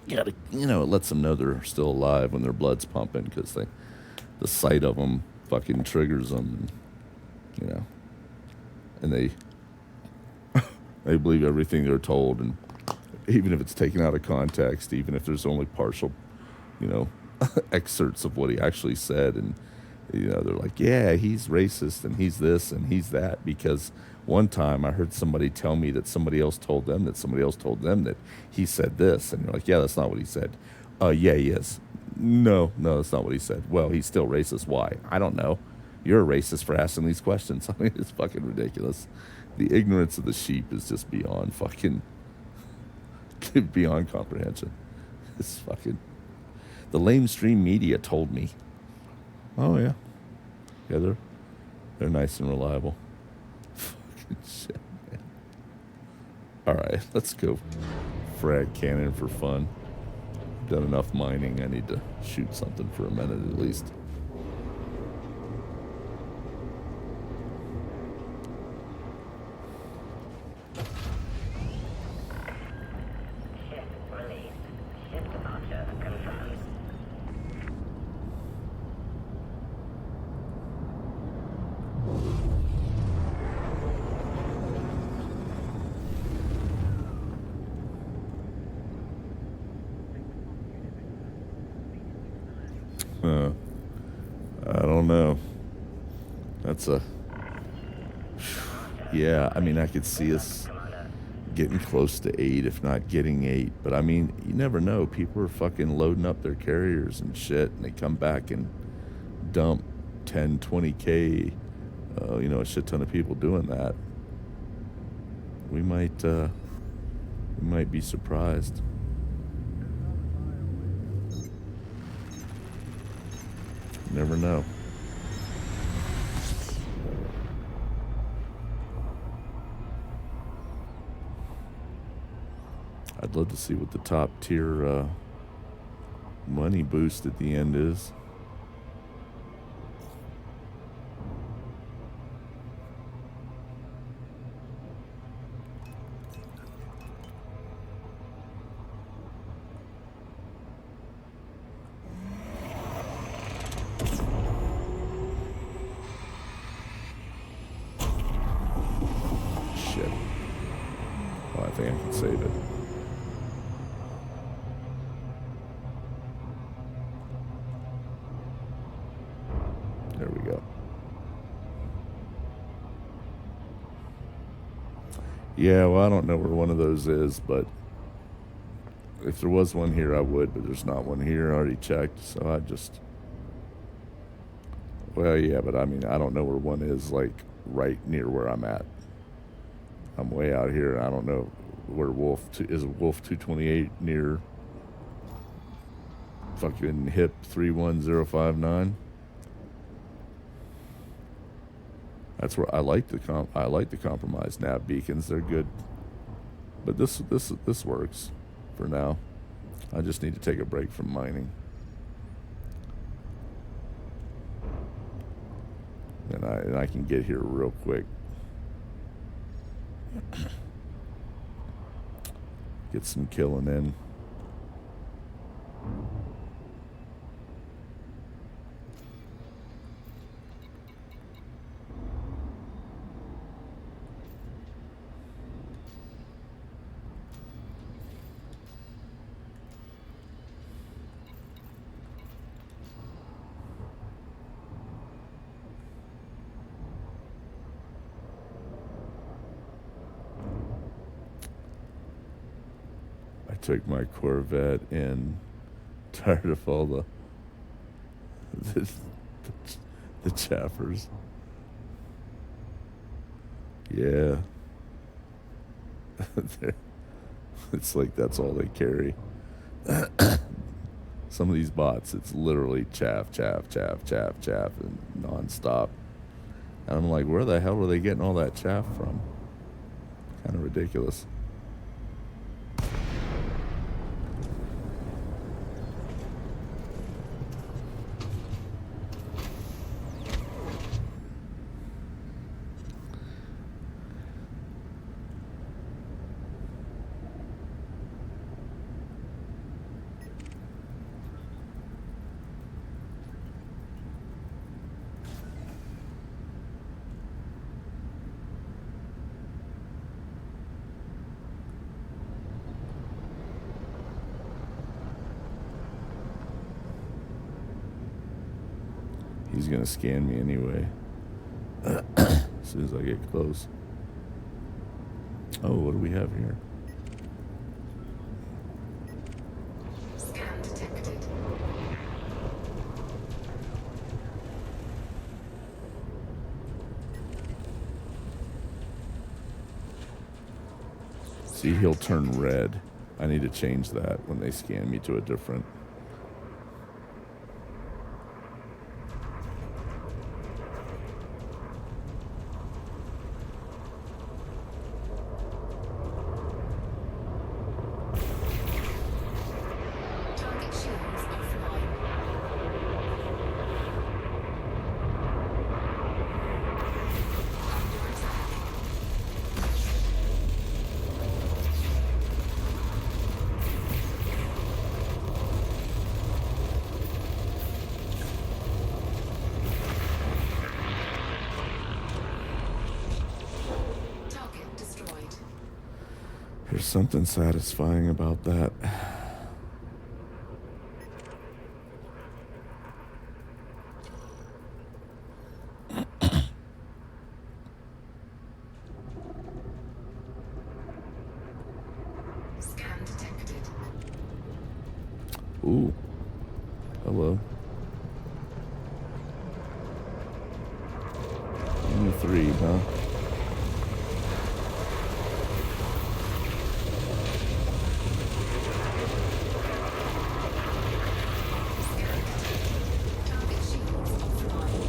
Speaker 1: Gotta, it lets them know they're still alive when their blood's pumping, because the sight of them fucking triggers them, and they believe everything they're told, and even if it's taken out of context, even if there's only partial, excerpts of what he actually said, and they're like, yeah, he's racist and he's this and he's that, because one time I heard somebody tell me that somebody else told them that somebody else told them that he said this, and you're like, yeah, that's not what he said. Yeah, he is. No, that's not what he said. Well, he's still racist. Why? I don't know. You're a racist for asking these questions. I mean, it's fucking ridiculous. The ignorance of the sheep is just beyond fucking beyond comprehension. It's fucking. The lamestream media told me. Oh yeah, they're nice and reliable. Fucking shit, man. All right, let's go frag cannon for fun. Done enough mining. I need to shoot something for a minute at least. I don't know. That's yeah, I mean, I could see us getting close to 8, if not getting 8. But I mean, you never know. People are fucking loading up their carriers and shit, and they come back and dump 10, 20K. A shit ton of people doing that. We might be surprised. Never know. I'd love to see what the top tier money boost at the end is. I think I can save it. There we go. Yeah, well, I don't know where one of those is, but if there was one here, I would, but there's not one here. I already checked, so I just... Well, yeah, but I mean, I don't know where one is, like, right near where I'm at. I'm way out here, and I don't know where is Wolf 228 near fucking HIP 31059. That's where I like the compromise nav beacons. They're good, but this works for now. I just need to take a break from mining. And I can get here real quick. Get some killing in. I took my Corvette in, tired of all the chaffers. Yeah. It's like that's all they carry. Some of these bots, it's literally chaff, chaff, chaff, chaff, chaff, and nonstop. And I'm like, where the hell were they getting all that chaff from? Kind of ridiculous. He's gonna scan me anyway. As soon as I get close. Oh, what do we have here?
Speaker 3: Scan detected.
Speaker 1: See, he'll turn red. I need to change that when they scan me to a different.
Speaker 3: Target shields offline. Under attack. Target destroyed.
Speaker 1: There's something satisfying about that.
Speaker 3: Scan detected.
Speaker 1: Ooh. Hello. Only 3, huh?
Speaker 3: Target shields offline.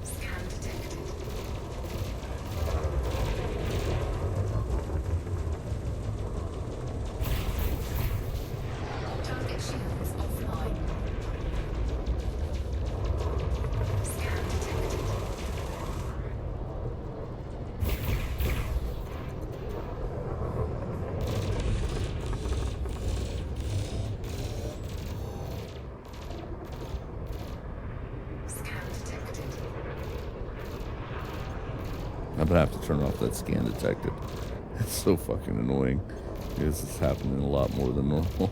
Speaker 3: Scan detected. Target shields offline. Scan detected. Scan detected.
Speaker 1: I'm gonna have to turn off that scan detected. It's so fucking annoying. This is happening a lot more than normal.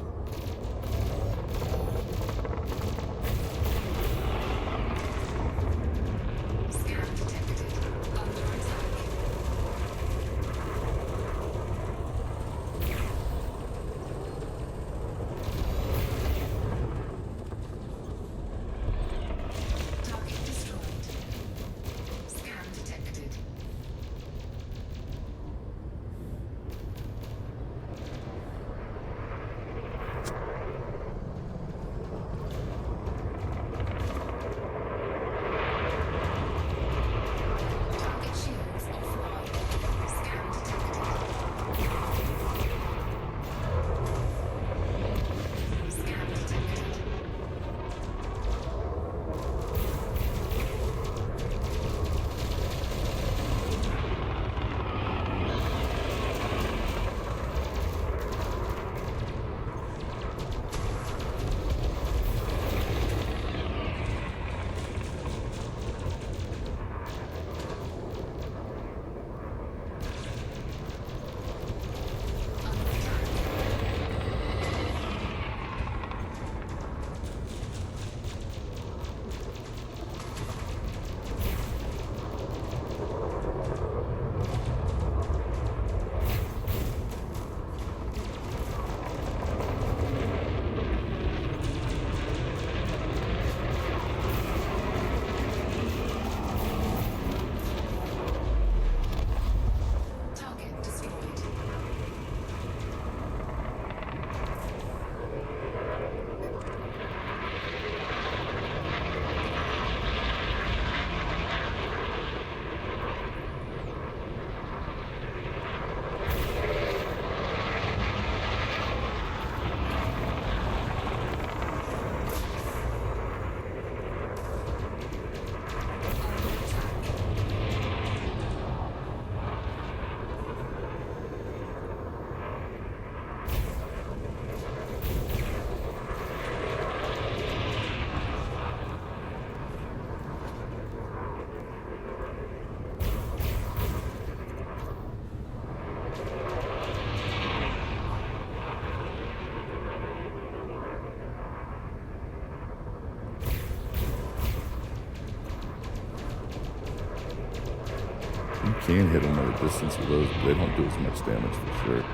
Speaker 1: can hit them at a distance with those, but they don't do as much damage for sure.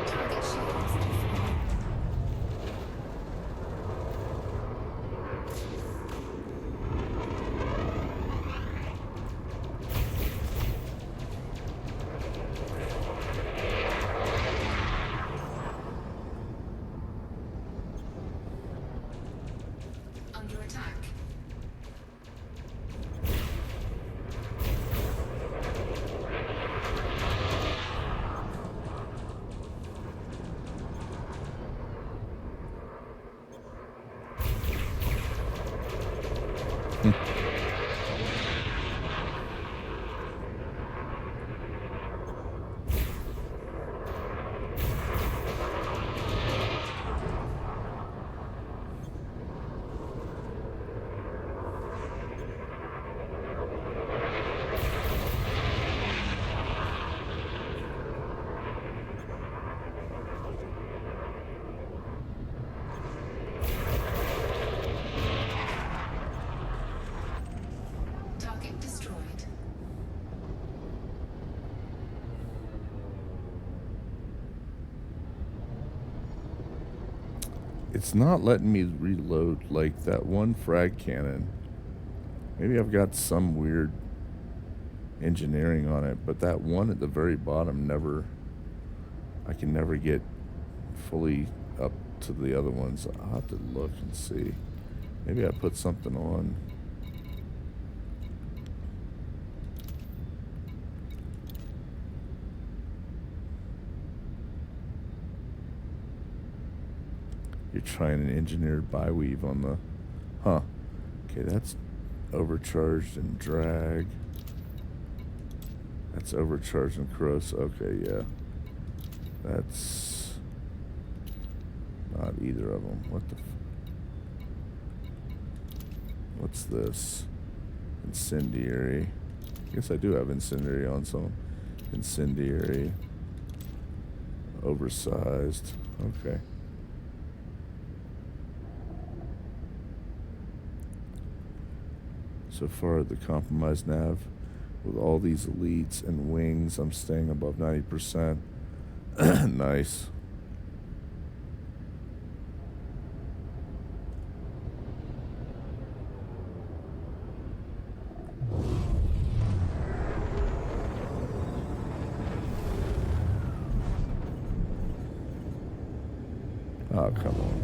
Speaker 3: Target shield is offline. Under attack. Target destroyed.
Speaker 1: It's not letting me reload like that one frag cannon. Maybe I've got some weird engineering on it, but that one at the very bottom I can never get fully up to the other ones. I'll have to look and see. Maybe I put something on. You're trying an engineered biweave on the... Huh. Okay, that's overcharged and drag. That's overcharged and corrosive. Okay, yeah. That's... not either of them. What the... What's this? Incendiary. I guess I do have incendiary on some. Incendiary. Oversized. Okay. So far, the compromised nav, with all these elites and wings, I'm staying above 90%. Nice. Oh, come on.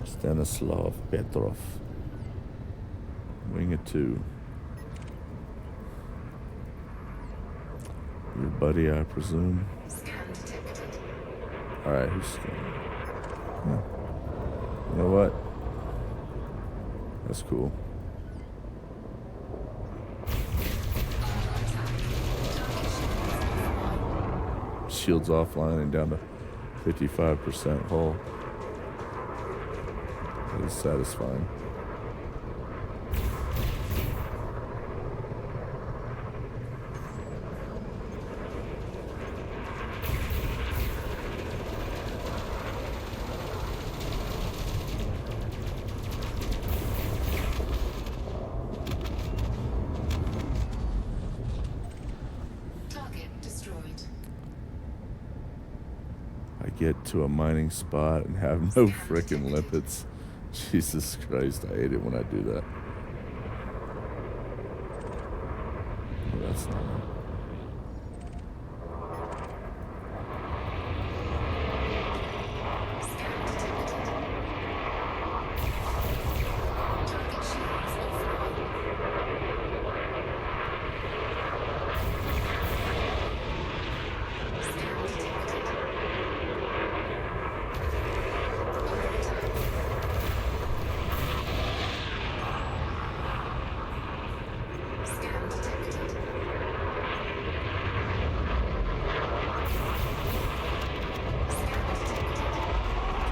Speaker 1: Stanislav Petrov. Wing of 2. Your buddy, I presume.
Speaker 3: Scan detected.
Speaker 1: Alright, who's scanning? Huh. You know what? That's cool. Shields offline and down to 55% hull. That is satisfying.
Speaker 3: Target destroyed.
Speaker 1: I get to a mining spot and have no frickin' limpets. Jesus Christ, I hate it when I do that. Oh, that's not it.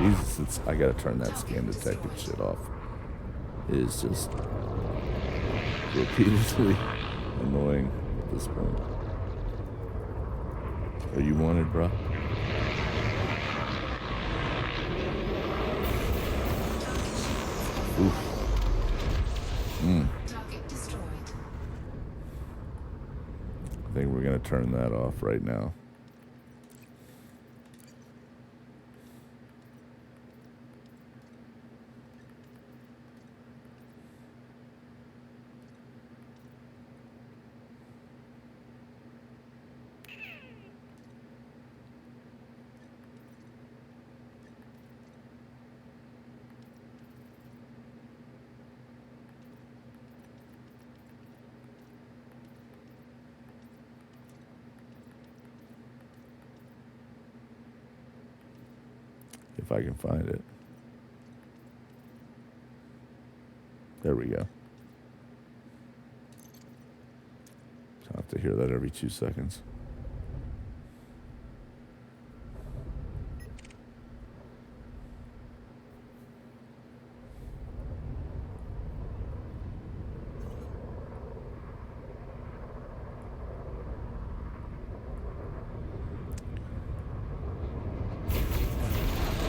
Speaker 1: Jesus, I gotta turn that scan detected shit off. It is just repeatedly annoying at this point. Are you wanted, bro? Oof.
Speaker 3: Target destroyed.
Speaker 1: I think we're gonna turn that off right now. If I can find it. There we go. I have to hear that every 2 seconds.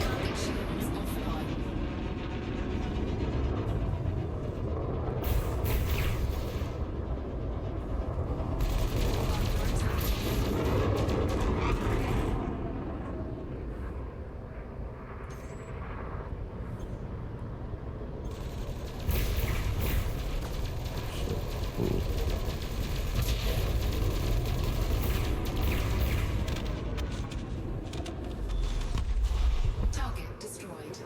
Speaker 3: Target shields offline.
Speaker 1: Ooh.
Speaker 3: Target destroyed.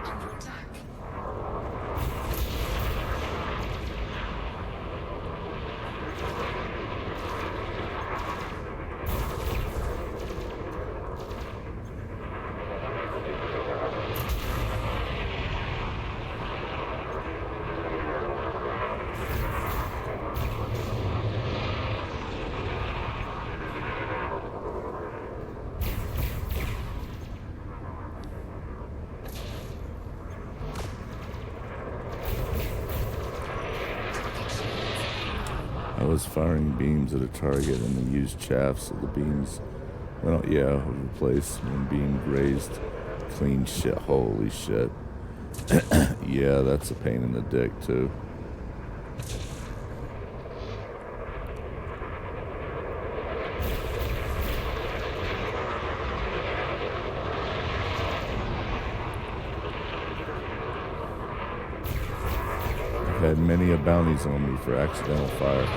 Speaker 3: Under attack.
Speaker 1: I was firing beams at a target and the used shafts of the beams went out, yeah, over the place when being grazed. Clean shit, holy shit. Yeah, that's a pain in the dick too. I've had many a bounties on me for accidental fire.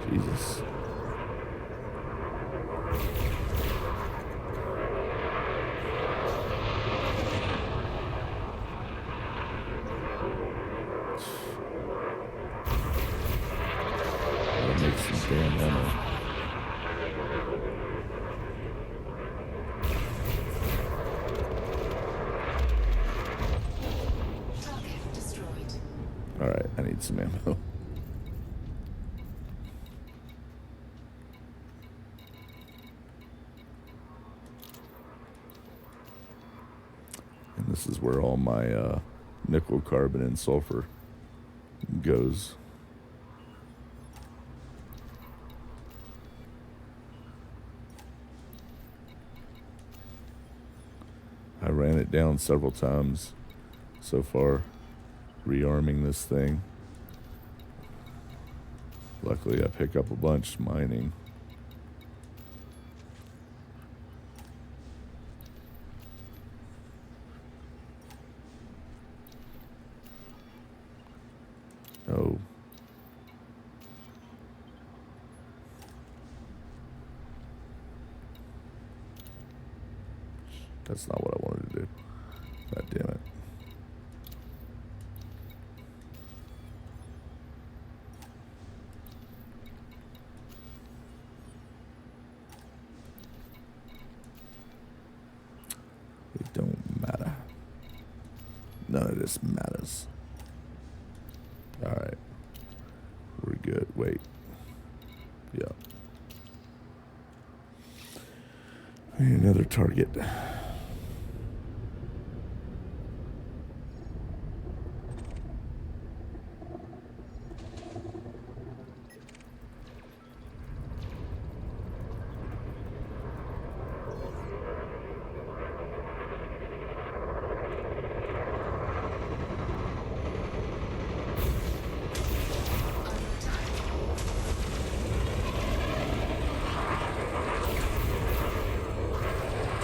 Speaker 1: Jesus. Gotta make some damn ammo.
Speaker 3: Target destroyed.
Speaker 1: Alright, I need some ammo. And this is where all my nickel, carbon, and sulfur goes. I ran it down several times so far, rearming this thing. Luckily, I pick up a bunch mining. Oh. That's not what I wanted to do. God damn it. It don't matter. None of this matters. Alright. We're good. Wait. Yeah. I need another target.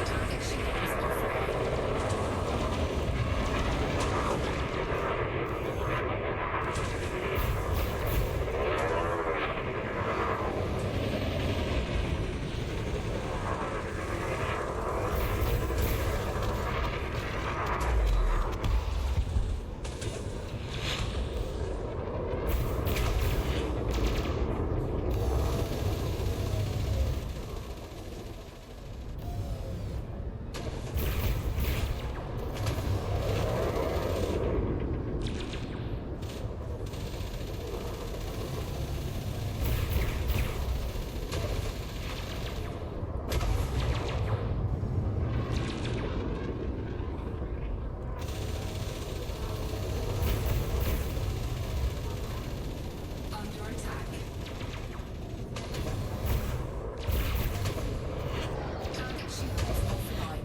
Speaker 3: Target shields offline. Under attack. Target shields offline.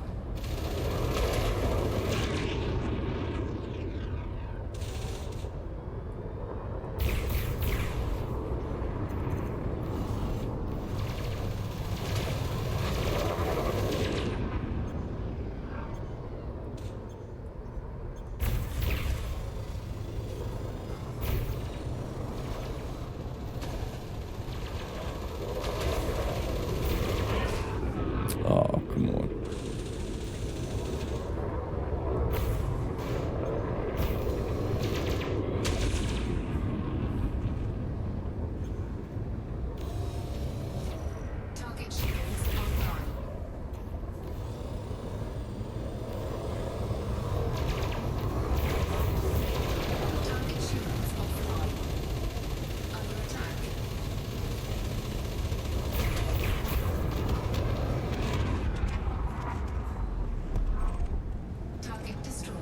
Speaker 1: Oh, come on.
Speaker 3: Target shields online. Target shields offline. Under attack. Target destroyed.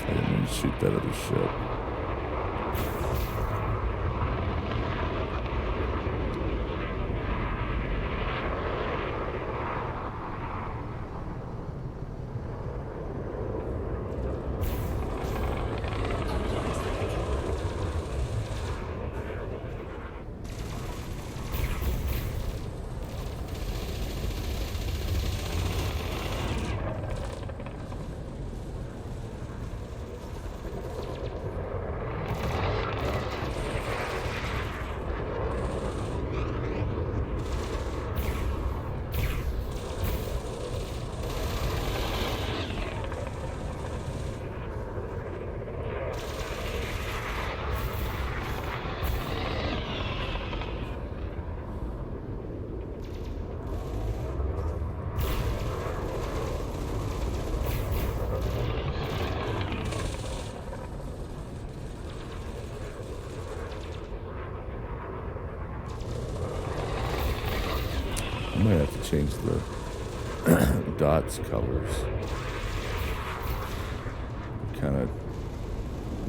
Speaker 1: I didn't mean to shoot that other ship. might have to change the dots colors. Kind of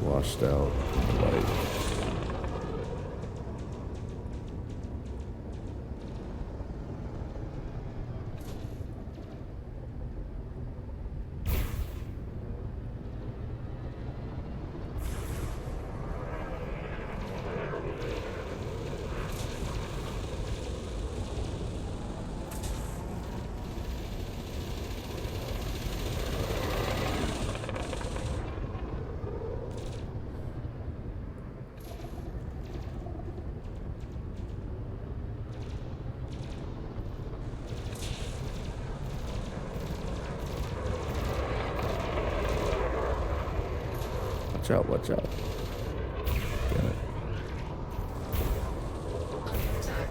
Speaker 1: washed out in the light. Watch out. Damn it.
Speaker 3: Under attack.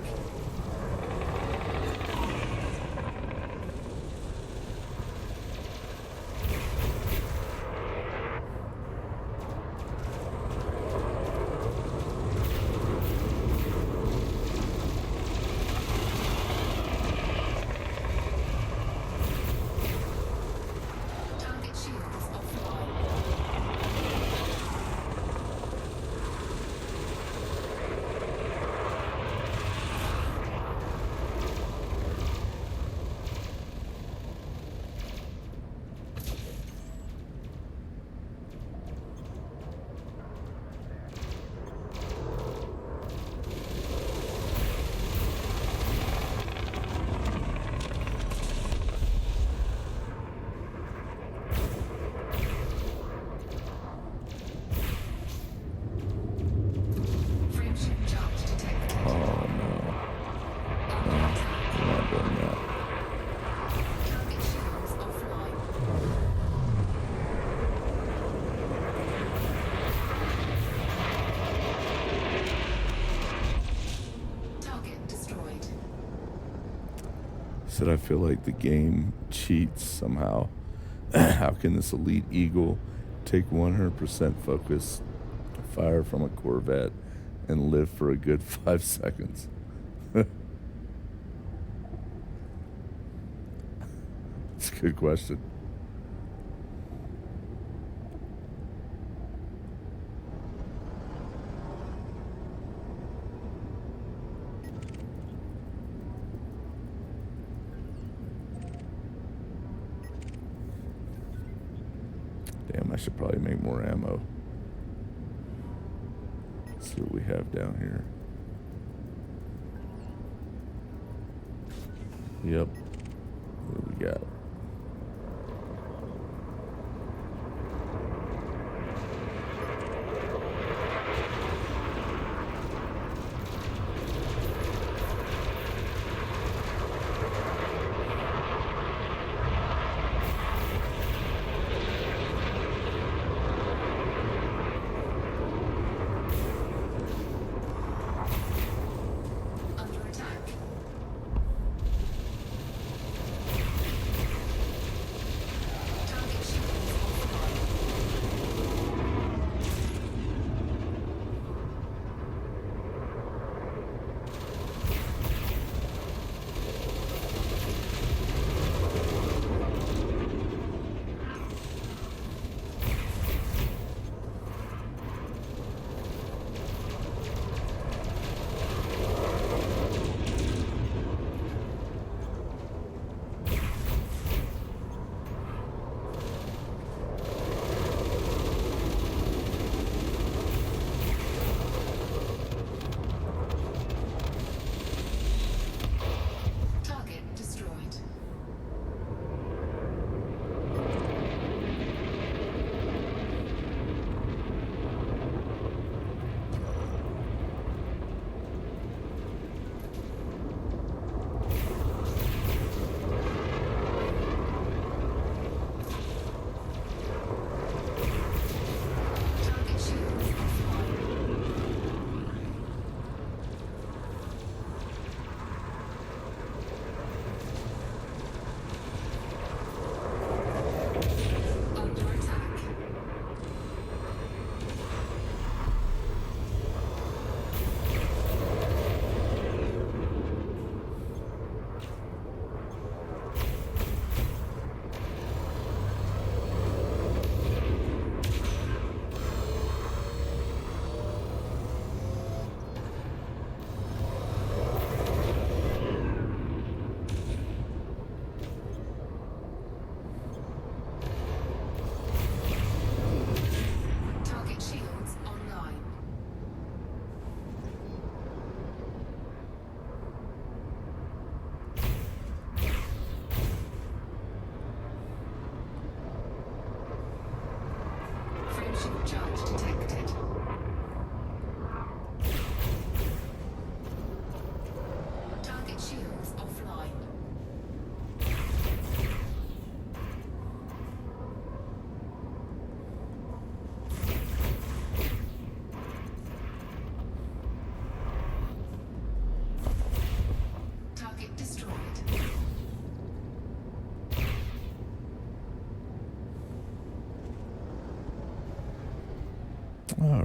Speaker 3: Target shields offline. Friction charge detected.
Speaker 1: Oh no. No, we're not doing that.
Speaker 3: Target shields offline. Target destroyed.
Speaker 1: Said I feel like the game cheats somehow. How can this elite eagle take 100% focus, fire from a Corvette, and live for a good 5 seconds? It's a good question. Damn, I should probably make more ammo. Let's see what we have down here. Yep. What do we got?
Speaker 3: Under attack.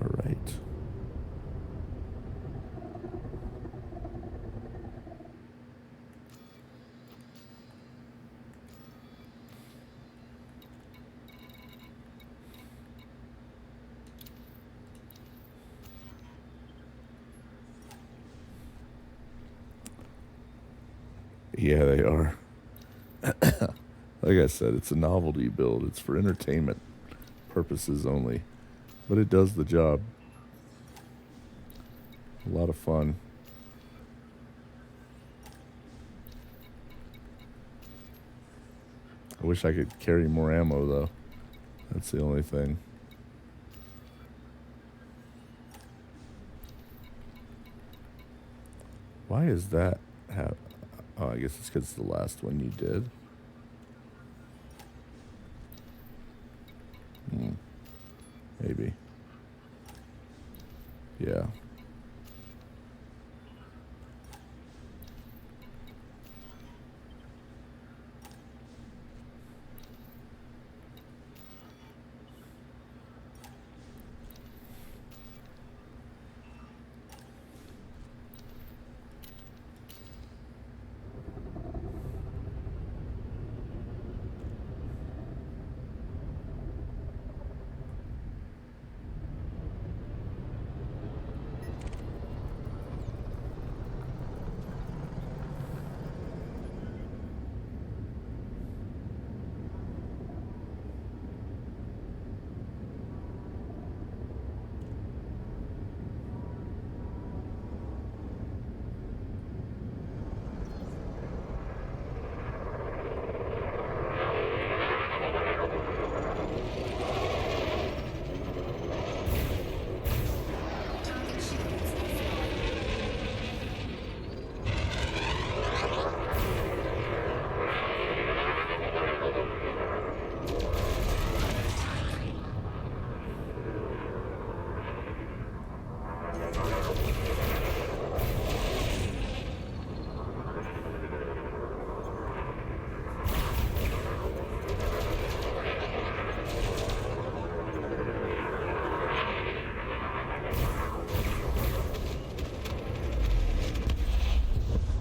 Speaker 1: All right. Yeah, they are. Like I said, it's a novelty build. It's for entertainment purposes only. But it does the job. A lot of fun. I wish I could carry more ammo, though. That's the only thing. Why is that? Oh, I guess it's because it's the last one you did. Maybe. Yeah.
Speaker 3: Target shields offline.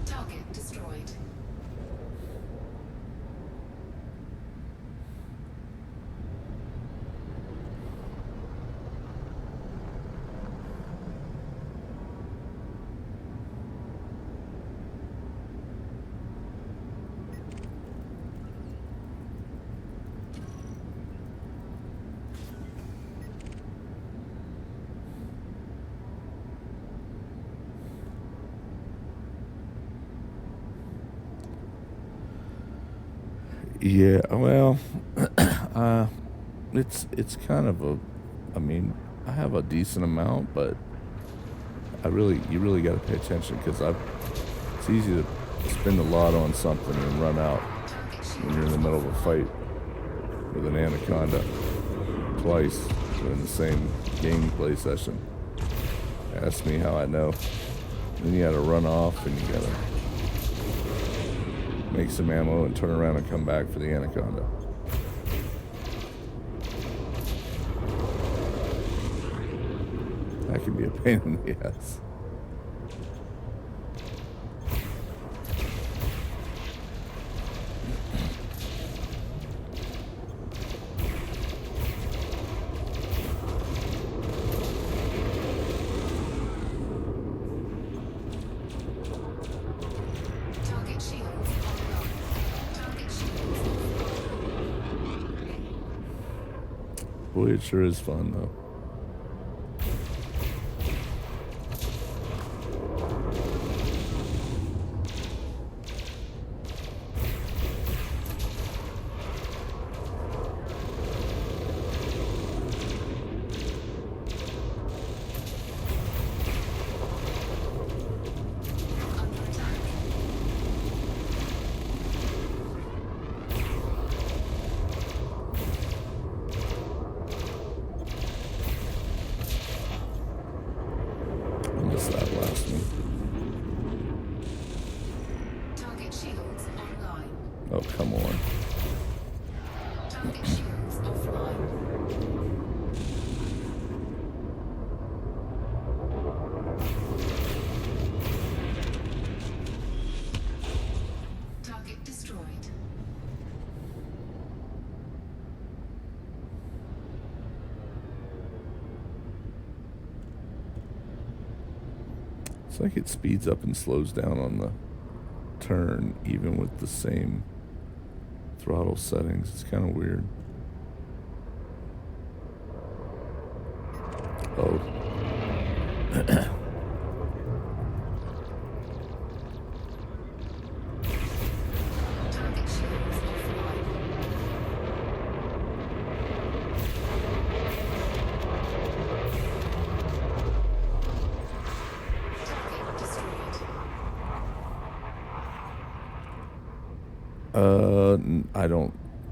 Speaker 3: Target destroyed.
Speaker 1: Yeah, well, it's kind of a, I mean, I have a decent amount, but you really got to pay attention because it's easy to spend a lot on something and run out when you're in the middle of a fight with an anaconda twice in the same gameplay session. Ask me how I know. Then you got to run off and you got to make some ammo and turn around and come back for the anaconda. That can be a pain in the ass.
Speaker 3: Target shields online. Target shields offline.
Speaker 1: Boy, it sure is fun, though.
Speaker 3: Under attack.
Speaker 1: It's like it speeds up and slows down on the turn, even with the same throttle settings. It's kind of weird. Oh.
Speaker 3: Target shields offline. Target destroyed.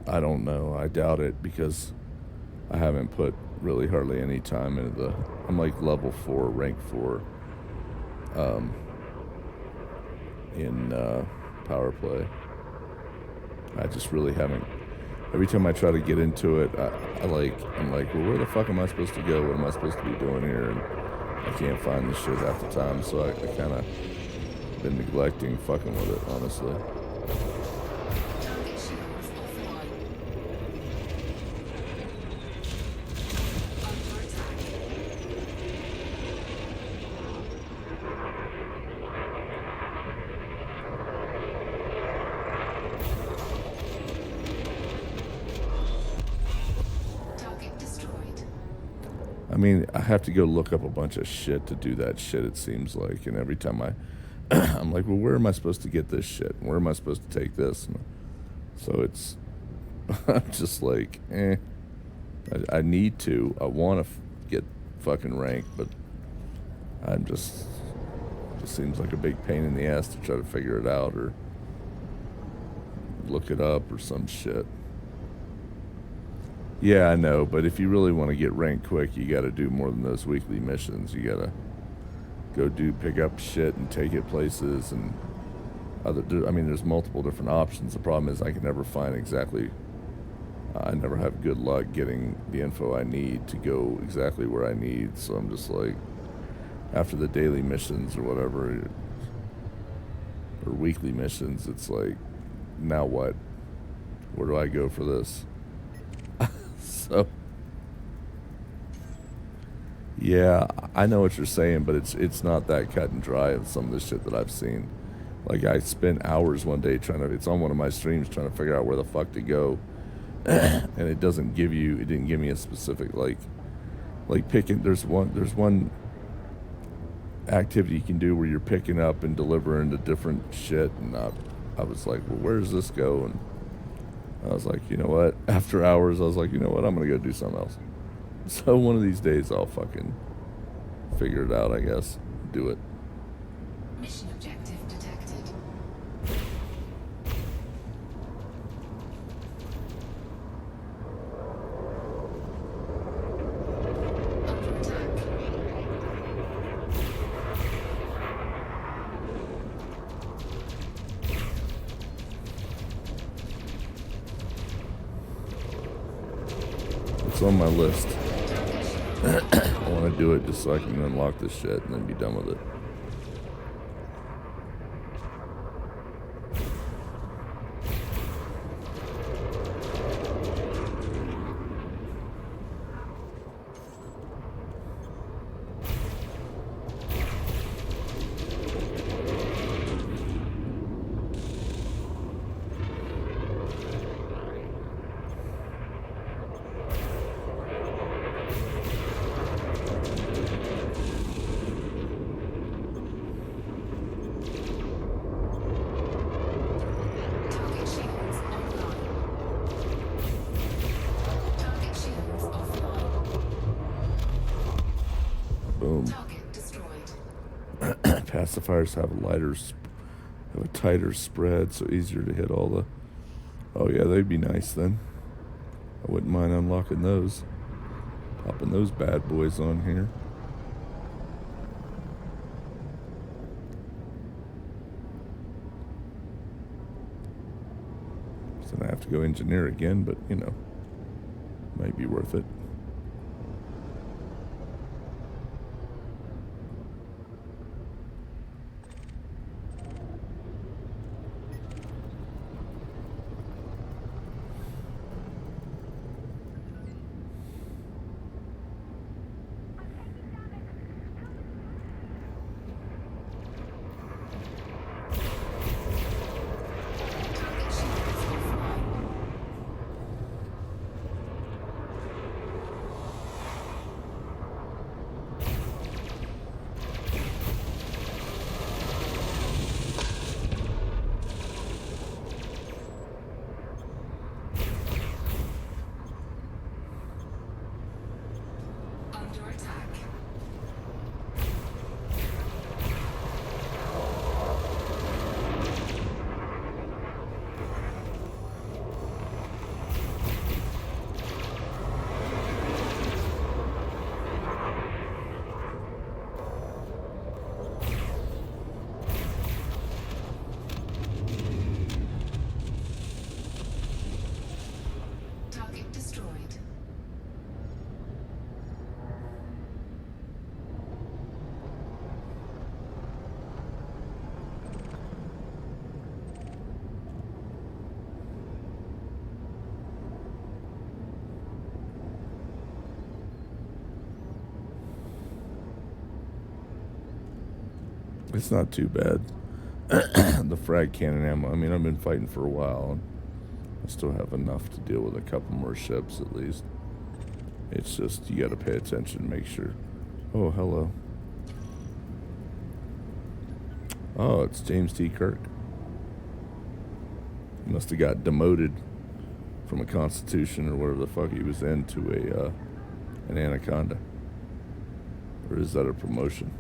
Speaker 1: I don't know. I doubt it because I haven't put really hardly any time into the. I'm like level 4, rank 4, in power play. I just really haven't. Every time I try to get into it, I'm like, well, where the fuck am I supposed to go? What am I supposed to be doing here? And I can't find this shit half the time, so I kind of been neglecting fucking with it, honestly.
Speaker 3: Target shields offline. Under attack. Target destroyed.
Speaker 1: I mean, I have to go look up a bunch of shit to do that shit, it seems like. And every time I'm like, well, where am I supposed to get this shit? Where am I supposed to take this? And so it's, I'm just like, I need to. I want to get fucking ranked, but I'm just seems like a big pain in the ass to try to figure it out or look it up or some shit. Yeah, I know, but if you really want to get ranked quick, you got to do more than those weekly missions. You got to go pick up shit and take it places and there's multiple different options. The problem is I can never find exactly, I never have good luck getting the info I need to go exactly where I need. So I'm just like, after the daily missions or whatever, or weekly missions, it's like, now what? Where do I go for this? So, yeah, I know what you're saying, but it's not that cut and dry of some of the shit that I've seen. Like, I spent hours one day it's on one of my streams trying to figure out where the fuck to go, and it didn't give me a specific, like picking, there's one activity you can do where you're picking up and delivering to different shit, and I was like, well, where does this go? And I was like, you know what? After hours, I was like, you know what? I'm going to go do something else. So one of these days, I'll fucking figure it out, I guess. Do it.
Speaker 3: Mission objective detected. Under attack.
Speaker 1: It's on my list. I want to do it just so I can unlock this shit and then be done with it.
Speaker 3: Target shields online. Target shields offline.
Speaker 1: Boom.
Speaker 3: Target destroyed.
Speaker 1: Pacifiers have a tighter spread, so easier to hit all the. Oh yeah, they'd be nice then. I wouldn't mind unlocking those. Popping those bad boys on here. So I have to go engineer again, but might be worth it. It's not too bad. The frag cannon ammo, I mean, I've been fighting for a while. And I still have enough to deal with a couple more ships at least. It's just, you gotta pay attention, make sure. Oh, hello. Oh, it's James T. Kirk. He must have got demoted from a Constitution or whatever the fuck he was in to an Anaconda. Or is that a promotion?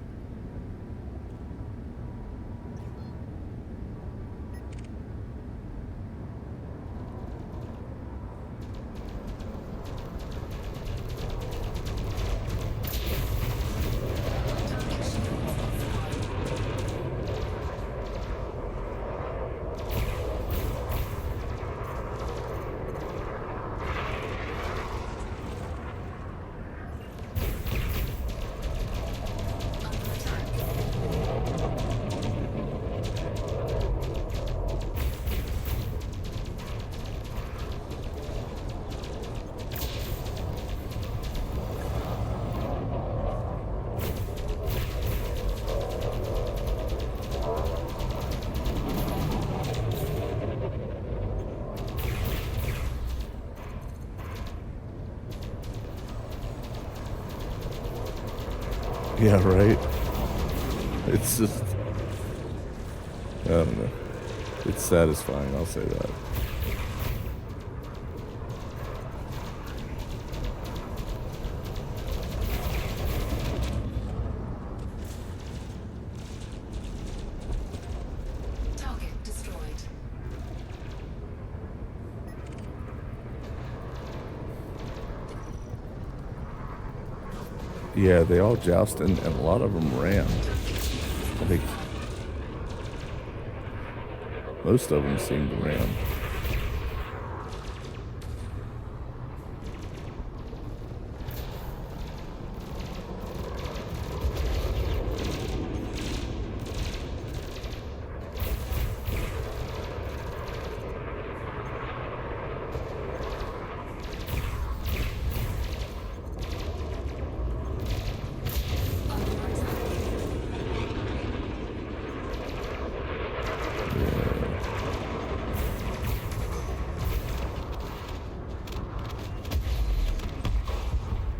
Speaker 1: Yeah, right. It's just, I don't know. It's satisfying, I'll say that.
Speaker 3: Target destroyed.
Speaker 1: Yeah, they all jousted, and a lot of them ran. I think most of them seemed to ran.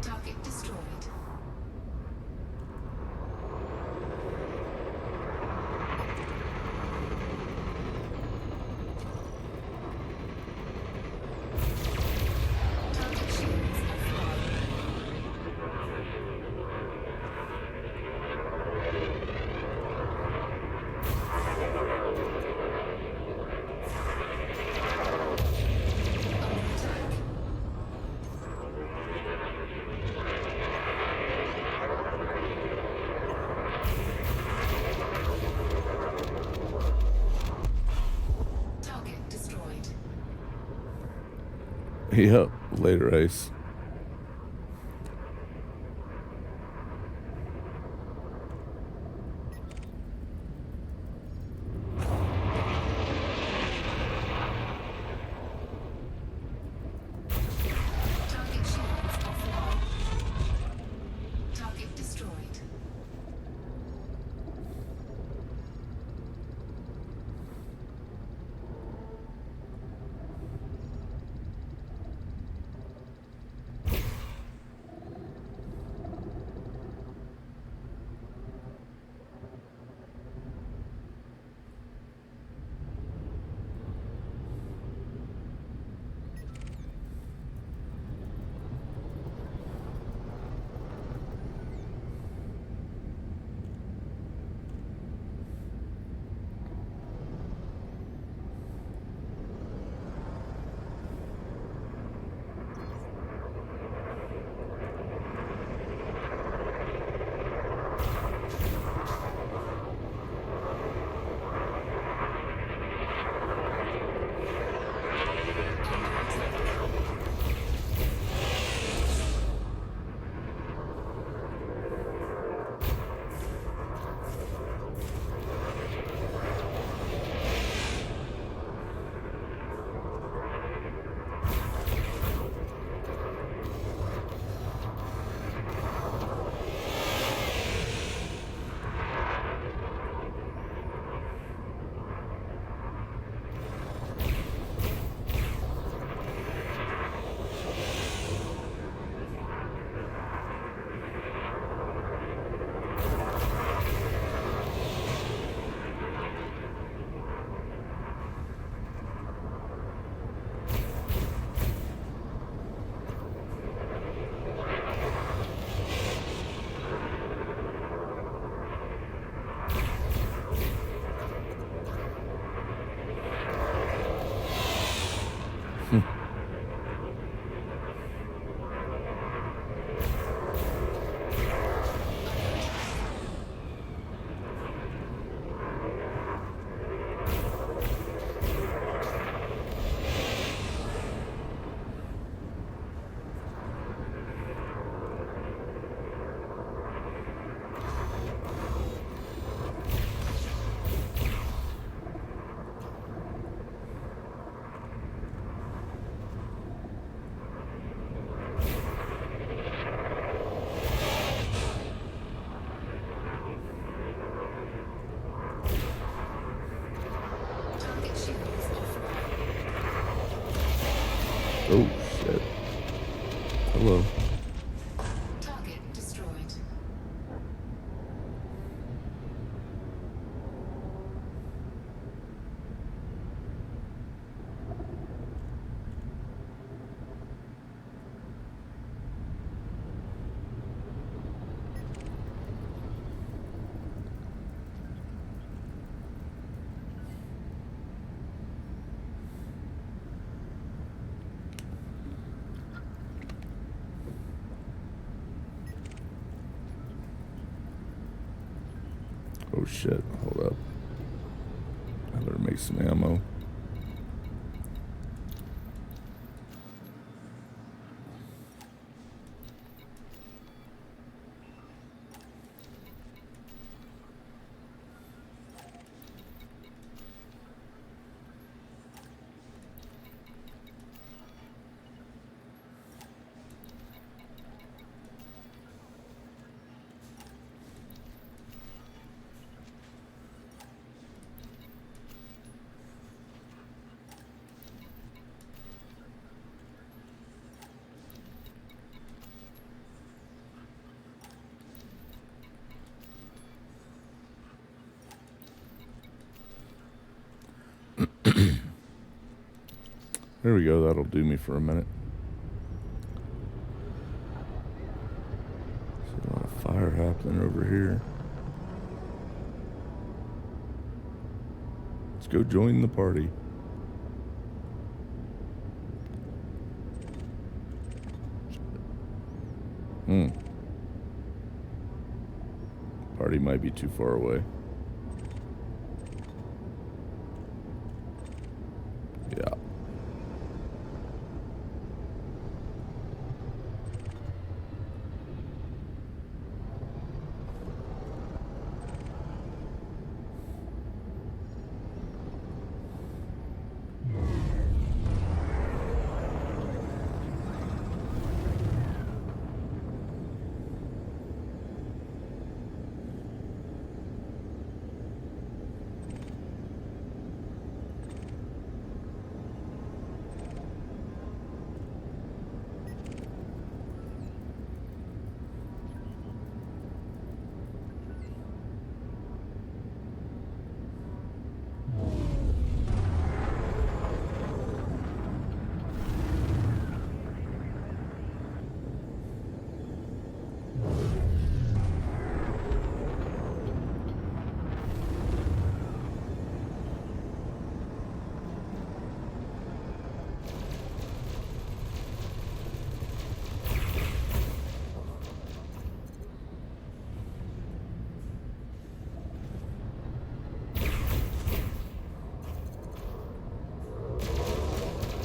Speaker 3: Target destroyed. Target shields offline. Under attack. Target destroyed.
Speaker 1: Yep, later, Ace.
Speaker 3: Target shields offline. Target destroyed.
Speaker 1: Oh shit, hold up. I better make some ammo. There we go, that'll do me for a minute. There's a lot of fire happening over here. Let's go join the party. Party might be too far away. Yeah.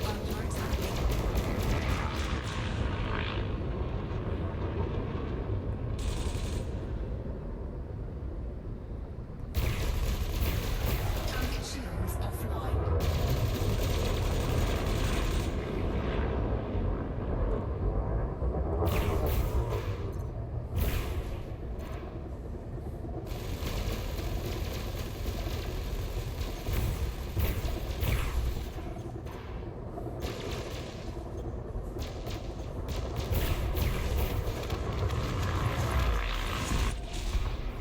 Speaker 3: Under attack. Target shields offline.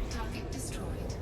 Speaker 3: Target destroyed.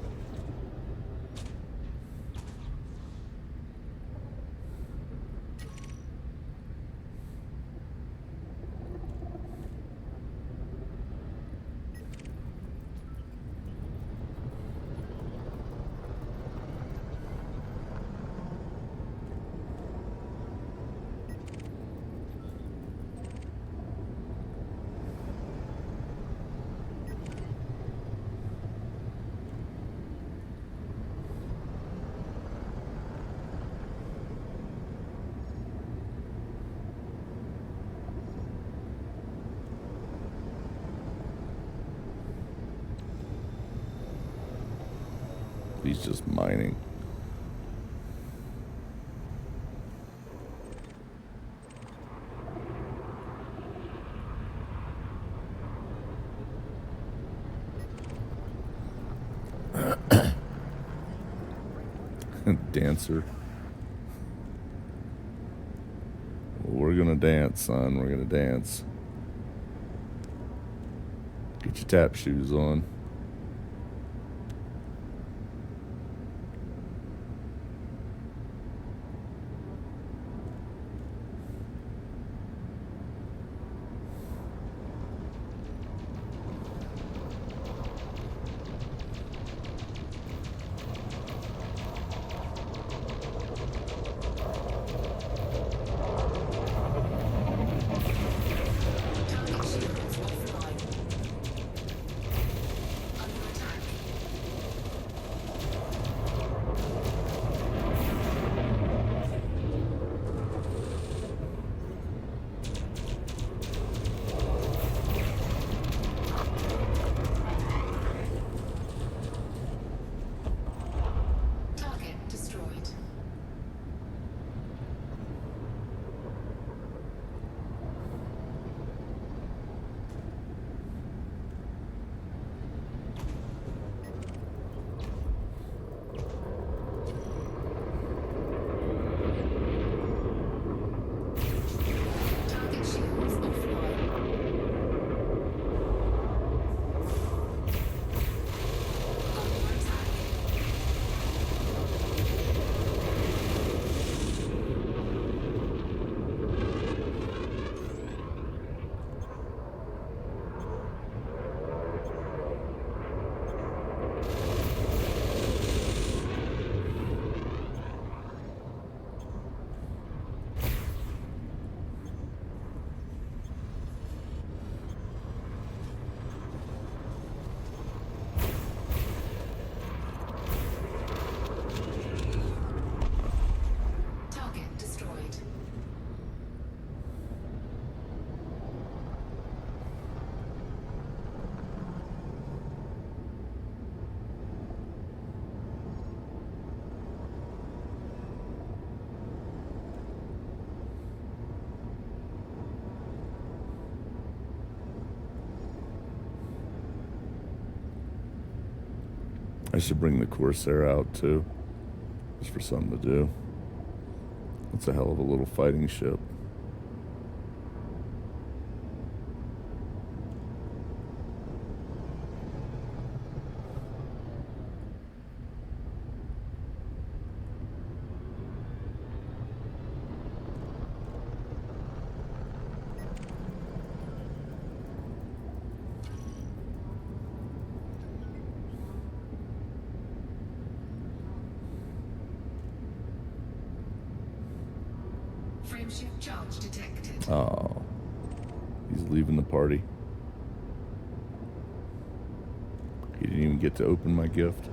Speaker 1: He's just mining. Dancer. Well, we're gonna dance, son. We're gonna dance. Get your tap shoes on.
Speaker 3: Target shields offline.
Speaker 1: I should bring the Corsair out too, just for something to do. It's a hell of a little fighting ship.
Speaker 3: Frameship charge detected.
Speaker 1: Oh, he's leaving the party. He didn't even get to open my gift.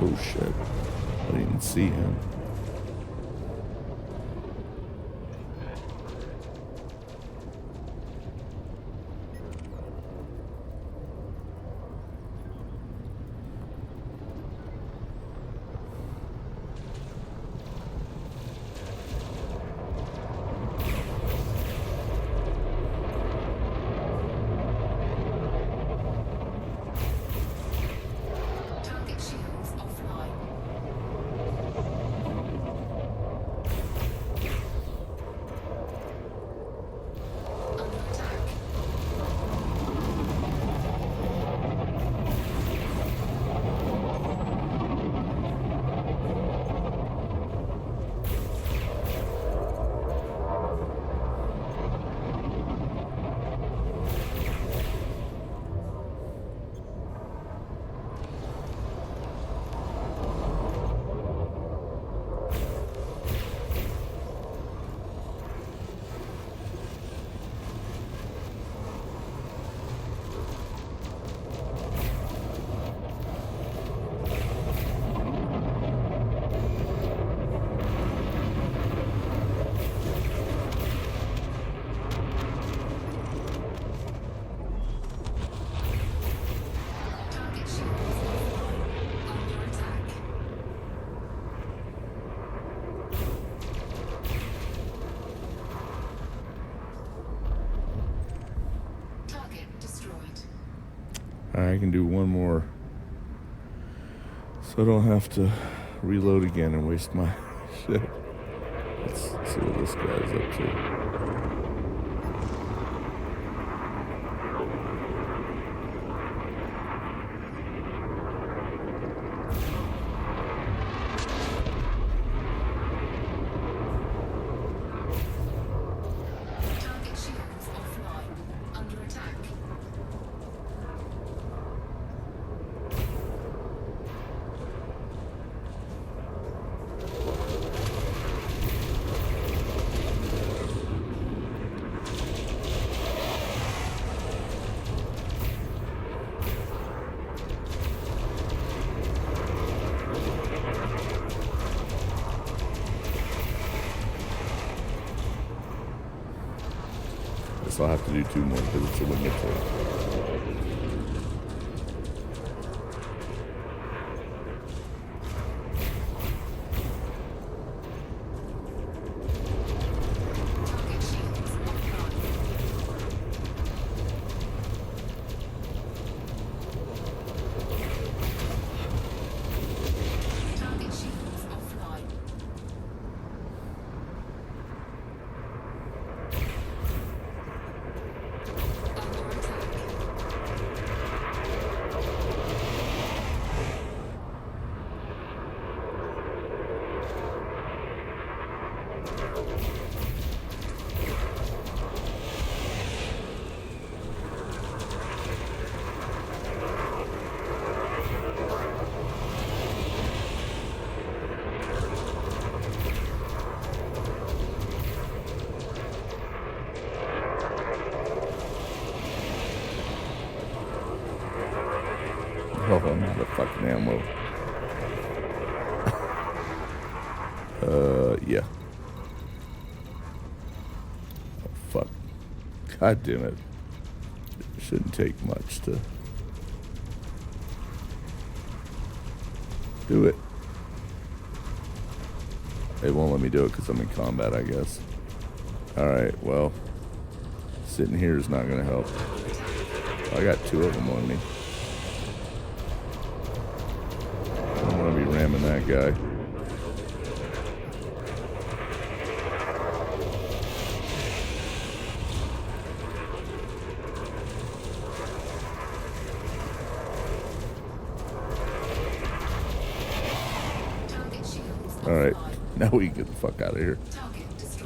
Speaker 1: Oh shit. I didn't even see him.
Speaker 3: Target shields offline. Under attack. Target shields offline. Under attack. Target destroyed.
Speaker 1: I can do one more. So I don't have to reload again and waste my shit. Let's see what this guy's up to.
Speaker 3: Target shields offline. Under attack.
Speaker 1: Guess I'll have to do two more because it's a limit to
Speaker 3: Target shields offline. Target shields offline. Under attack.
Speaker 1: Oh, I'm out of fucking ammo. Yeah. Oh, fuck. God damn it. It shouldn't take much to do it. They won't let me do it because I'm in combat, I guess. Alright, well, sitting here is not going to help. I got two of them on me. I don't want to be ramming that guy.
Speaker 3: Target shields
Speaker 1: Alright,
Speaker 3: offline.
Speaker 1: now we can get the fuck out of here.
Speaker 3: Target destroyed.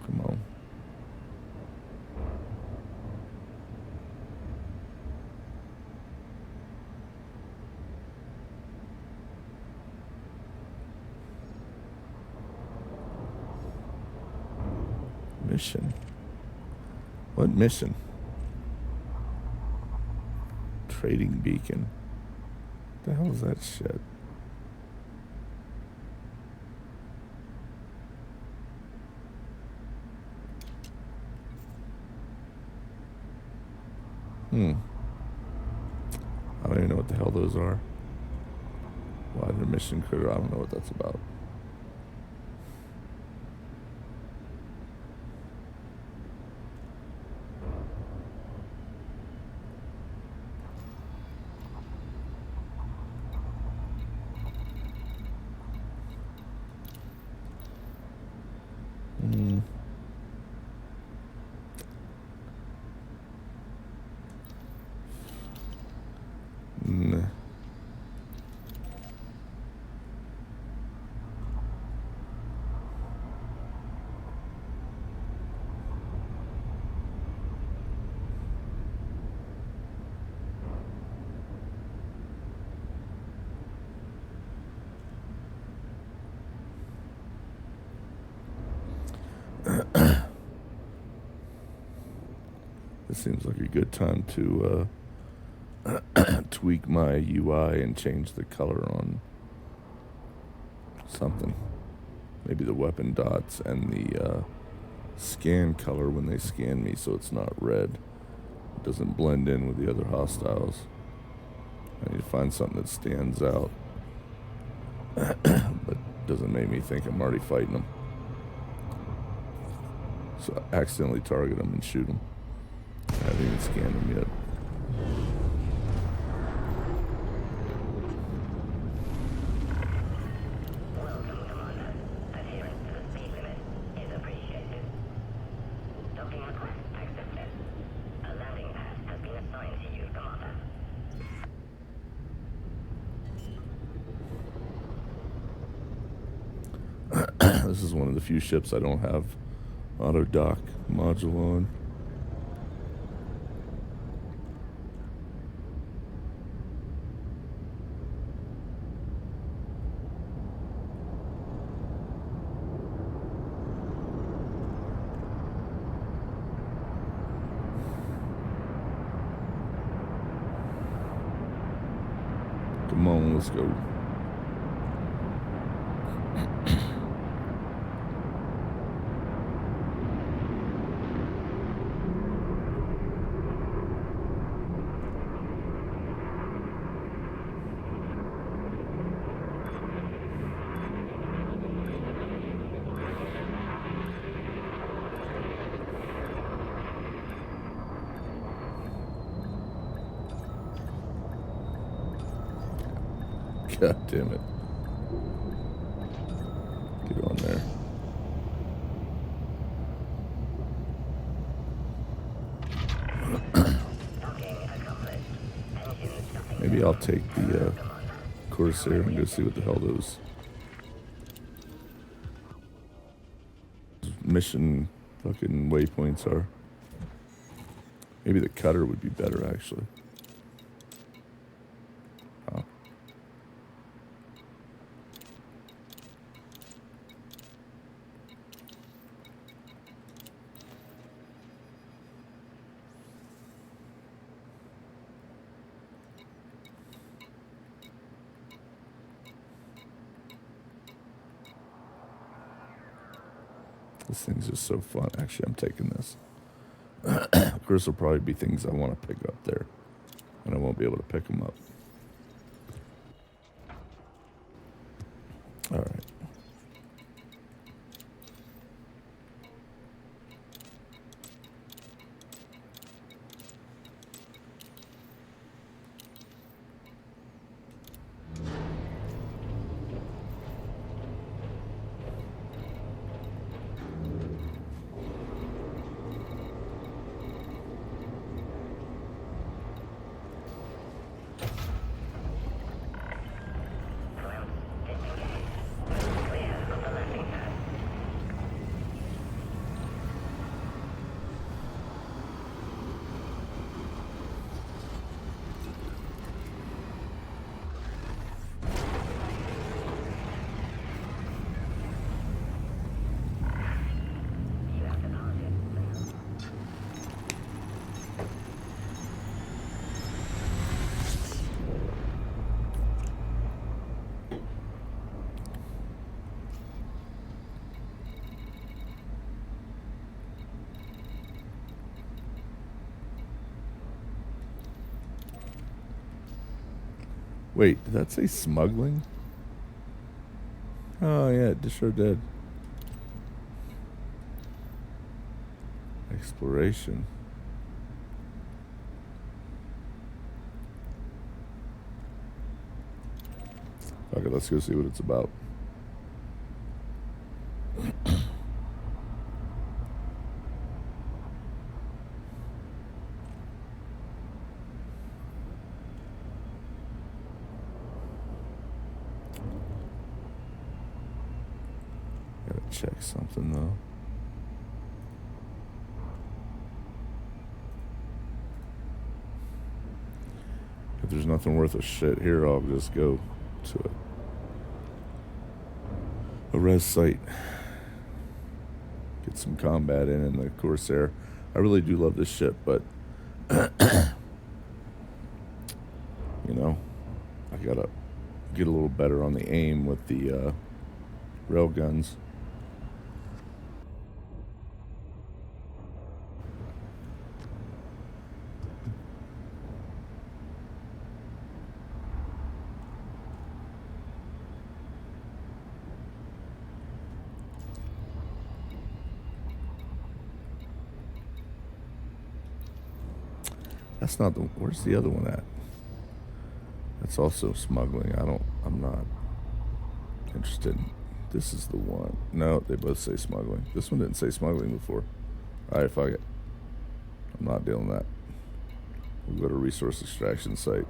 Speaker 1: Come on. Mission. What mission? Trading beacon. The hell is that shit? I don't even know what the hell those are. Why they're mission critical? I don't know what that's about. Nah. This seems like a good time to tweak my UI and change the color on something. Maybe the weapon dots and the scan color when they scan me, so it's not red. It doesn't blend in with the other hostiles. I need to find something that stands out but doesn't make me think I'm already fighting them. So I accidentally target them and shoot them. I haven't even scanned them yet.
Speaker 4: Welcome, Commander. Adherence to the speed limit is appreciated. Docking request accepted. A landing pad has been assigned to you, Commander.
Speaker 1: This is one of the few ships I don't have auto dock module on. Come on, let's go. God damn it. Get on there. Maybe I'll take the Corsair and go see what the hell those mission fucking waypoints are. Maybe the cutter would be better, actually. Oh. This thing's just so fun. Actually, I'm taking this. Of course, there'll probably be things I want to pick up there, and I won't be able to pick them up. All right. Wait, did that say smuggling? Oh, yeah, it sure did. Exploration. Okay, let's go see what it's about. Gotta check something though. If there's nothing worth a shit here, I'll just go to a res site. Get some combat in the Corsair. I really do love this ship, but you know, I gotta get a little better on the aim with the rail guns. That's not the. Where's the other one at? That's also smuggling. I'm not interested in. This is the one. No, they both say smuggling. This one didn't say smuggling before. Alright, fuck it. I'm not dealing with that. We'll go to resource extraction site.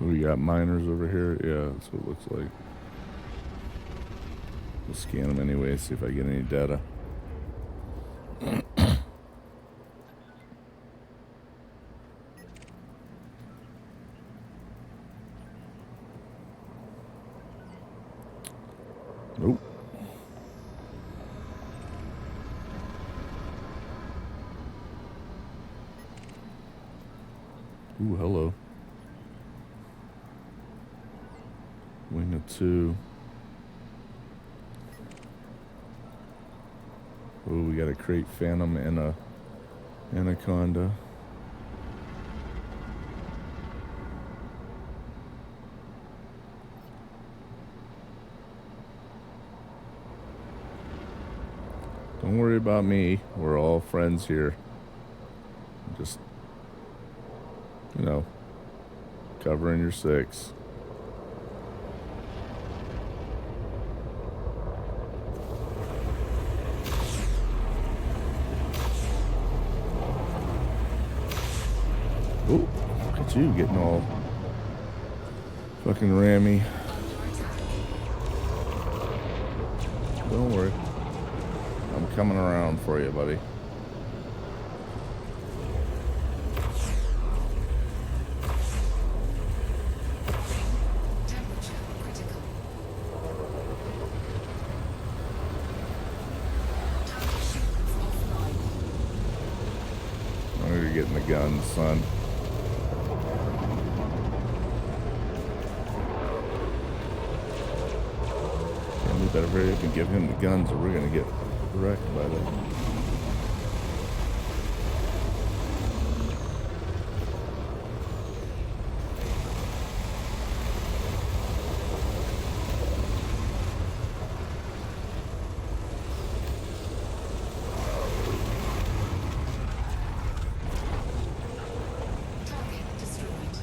Speaker 1: We got miners over here. Yeah, that's what it looks like. We'll scan them anyway, see if I get any data. Nope. Ooh, hello. Wing of 2. Oh, we got a crate phantom and a anaconda. Don't worry about me. We're all friends here. Just, you know, covering your 6. Oh, look at you getting all fucking rammy. Don't worry. I'm coming around for you, buddy.
Speaker 3: Temperature critical. Target shields offline.
Speaker 1: I know you're getting the gun, son. And we better hurry up and give him the guns or we're gonna get wrecked by them.
Speaker 3: Target destroyed.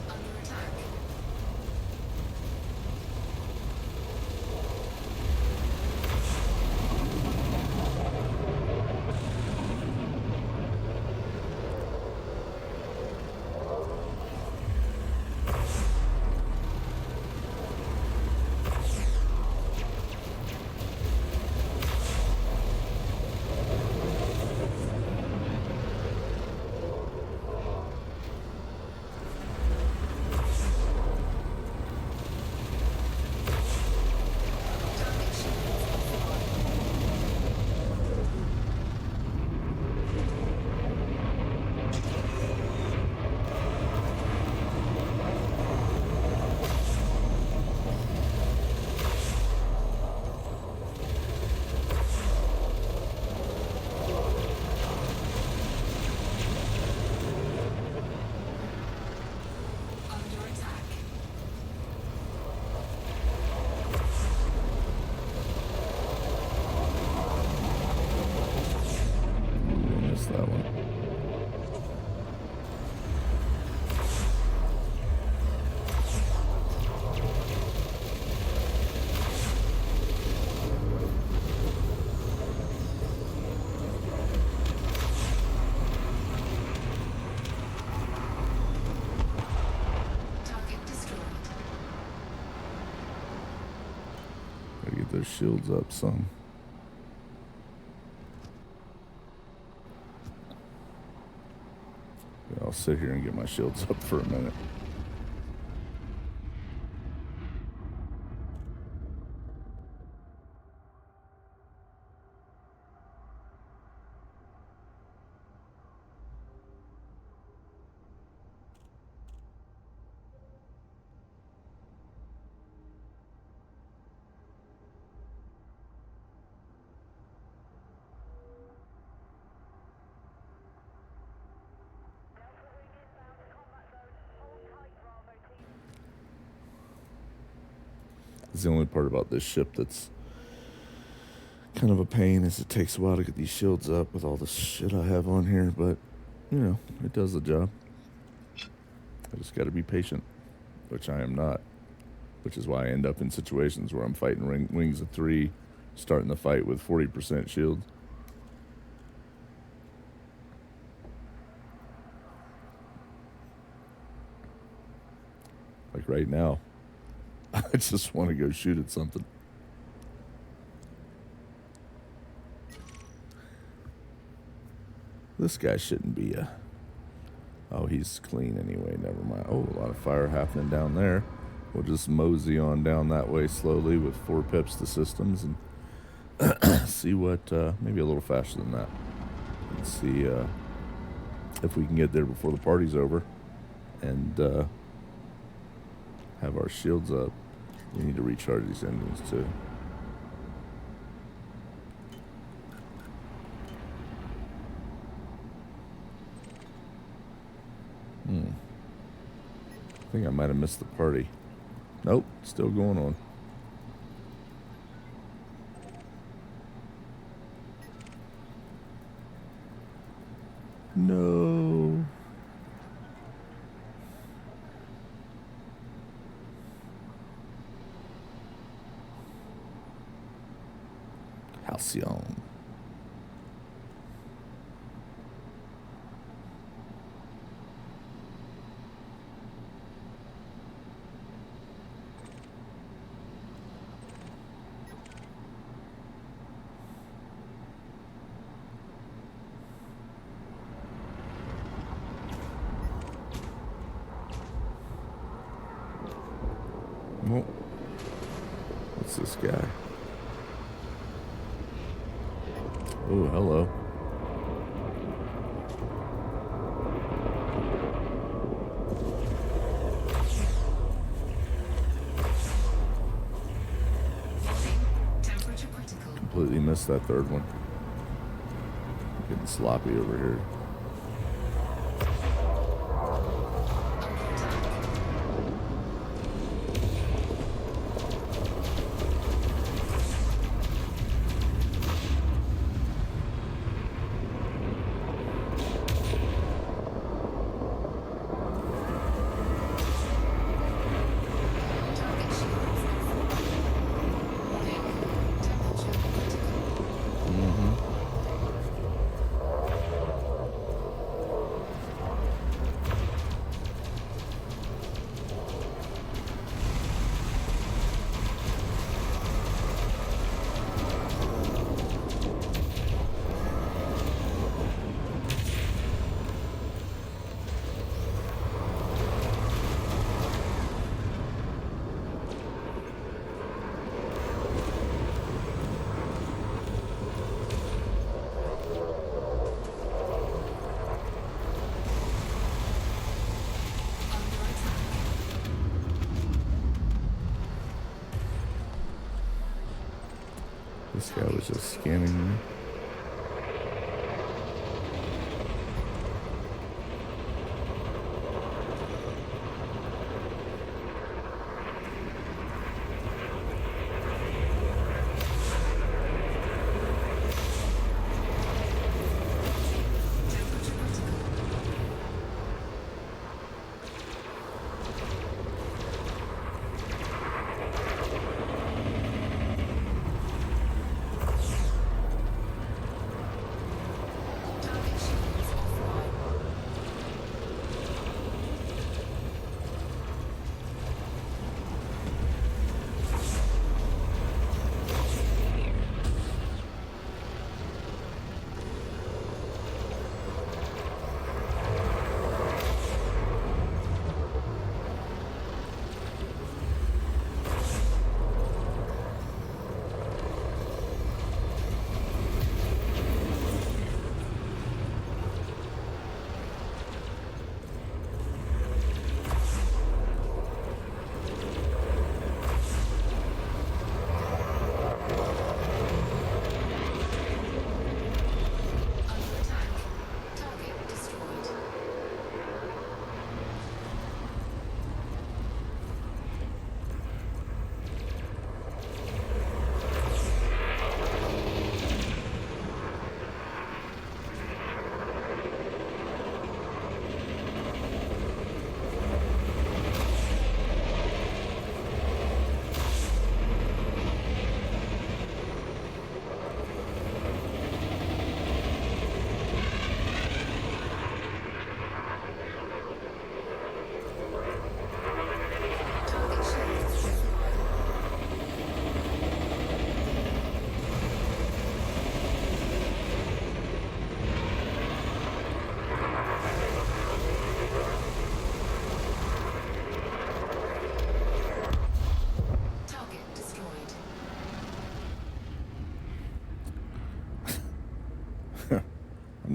Speaker 3: Under attack. Target shields offline. Under attack.
Speaker 1: Ooh, I missed that one.
Speaker 3: Target destroyed.
Speaker 1: Gotta get those shields up some. Yeah, I'll sit here and get my shields up for a minute. It's the only part about this ship that's kind of a pain is it takes a while to get these shields up with all the shit I have on here, but, you know, it does the job. I just got to be patient, which I am not, which is why I end up in situations where I'm fighting wings of 3, starting the fight with 40% shield. like right now. I just want to go shoot at something. This guy shouldn't be a... Oh, he's clean anyway. Never mind. Oh, a lot of fire happening down there. We'll just mosey on down that way slowly with 4 pips to systems and see what... maybe a little faster than that. And see if we can get there before the party's over. And have our shields up. We need to recharge these engines too. I think I might have missed the party. Nope, still going on. No. Halcyon. Well, what's this guy? Oh, hello.
Speaker 3: Temperature critical.
Speaker 1: Completely missed that third one. Getting sloppy over here.
Speaker 3: Target shields. Temperature critical. Under attack.
Speaker 1: This guy was just scanning me.
Speaker 3: Temperature critical.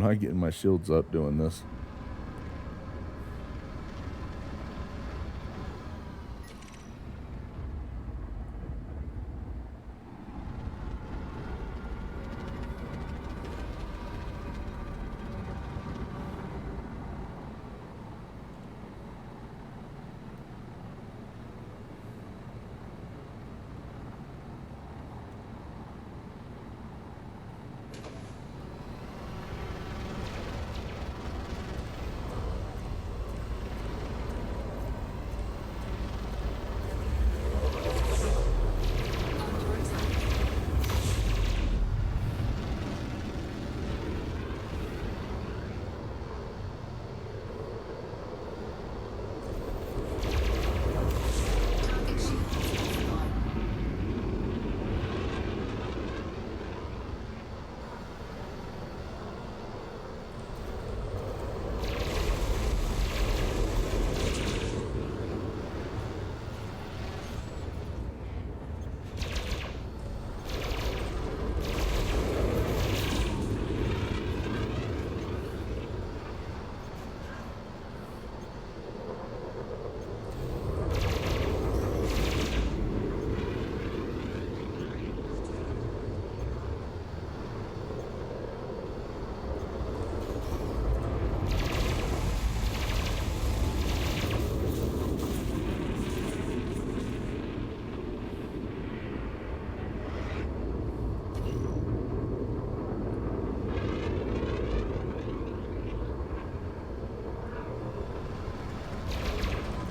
Speaker 1: I'm not getting my shields up doing this.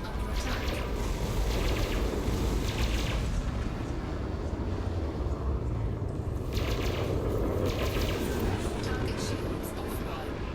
Speaker 3: Under attack. Target shield offline. Under attack. Target shields offline.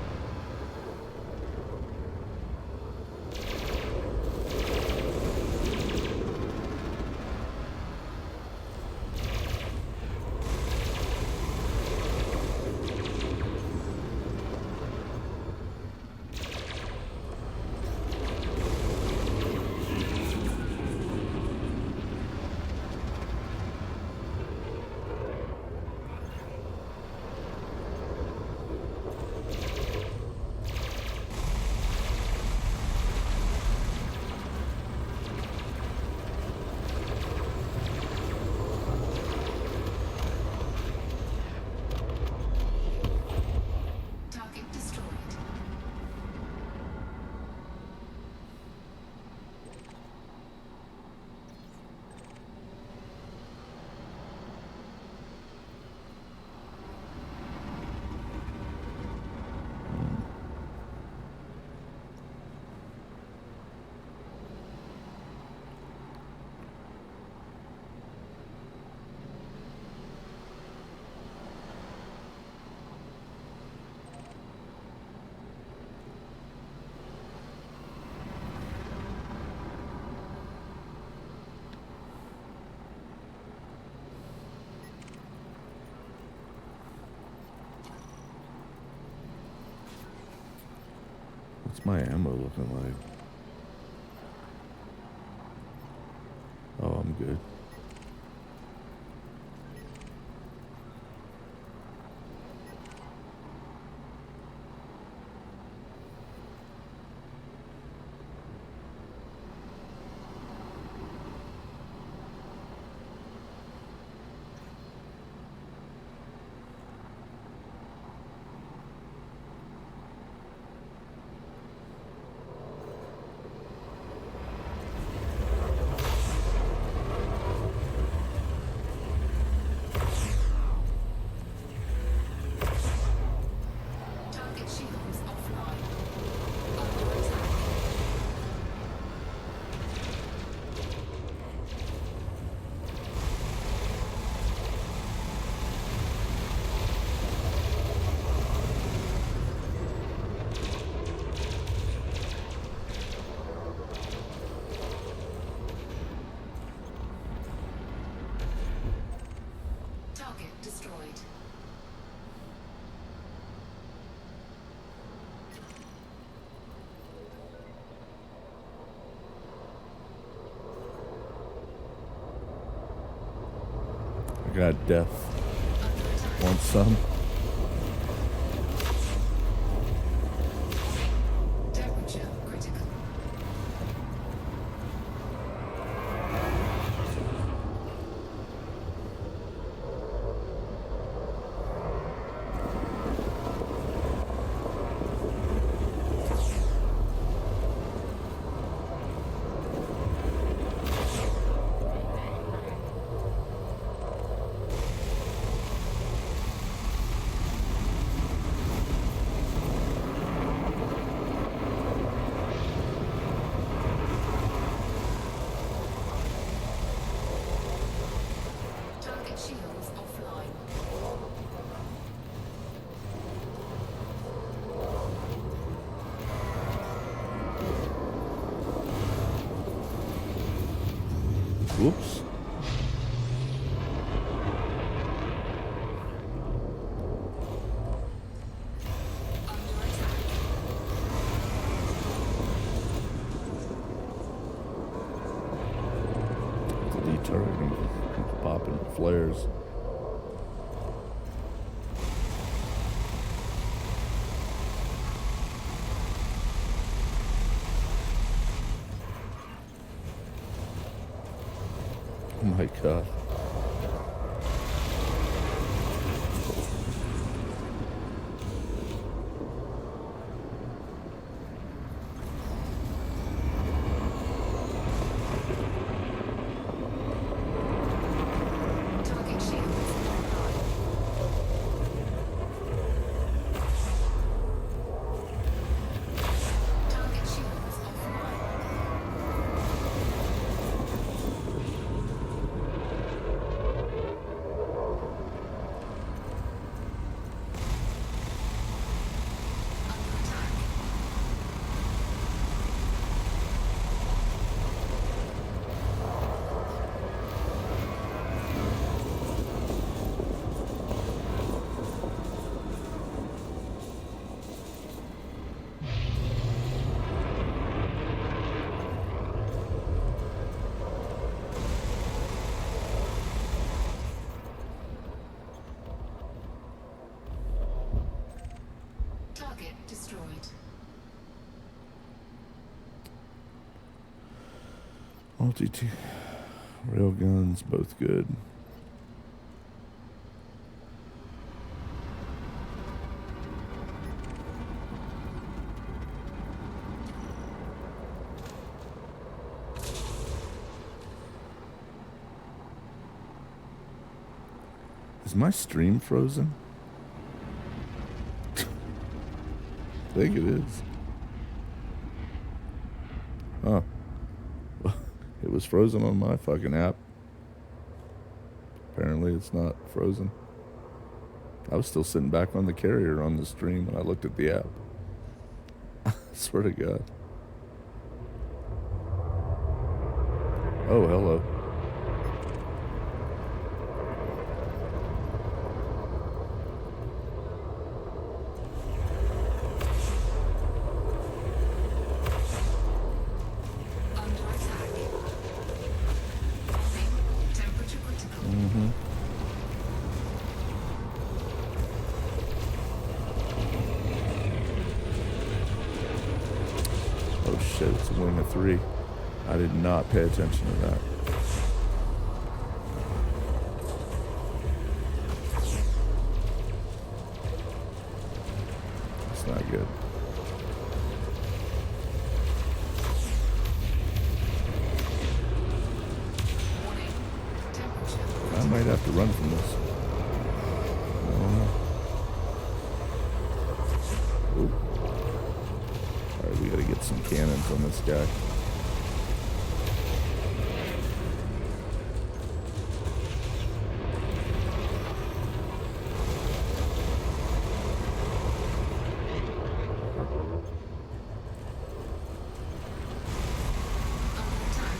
Speaker 3: Target destroyed.
Speaker 1: What's my ammo looking like? Oh, I'm good.
Speaker 3: Target shields offline. Under attack. Target destroyed.
Speaker 1: I got death.
Speaker 3: Under attack.
Speaker 1: Want some?
Speaker 3: Target shields offline.
Speaker 1: Whoops.
Speaker 3: Under attack.
Speaker 1: The deterring popping flares. Oh my god.
Speaker 3: Target shields offline. Target shields offline. Under attack. Target destroyed.
Speaker 1: Multi rail guns, both good. Is my stream frozen? I think it is. Huh. It was frozen on my fucking app. Apparently it's not frozen. I was still sitting back on the carrier on the stream when I looked at the app. I swear to God. Oh, hello.
Speaker 3: Under attack. Warning. Temperature critical.
Speaker 1: Mm-hmm. Oh shit, it's a wing of 3. I did not pay attention to that. It's not good.
Speaker 3: Warning. Temperature
Speaker 1: I might have to run from this. I don't know. Oop. Alright, we gotta get some cannons on this guy.
Speaker 3: under attack.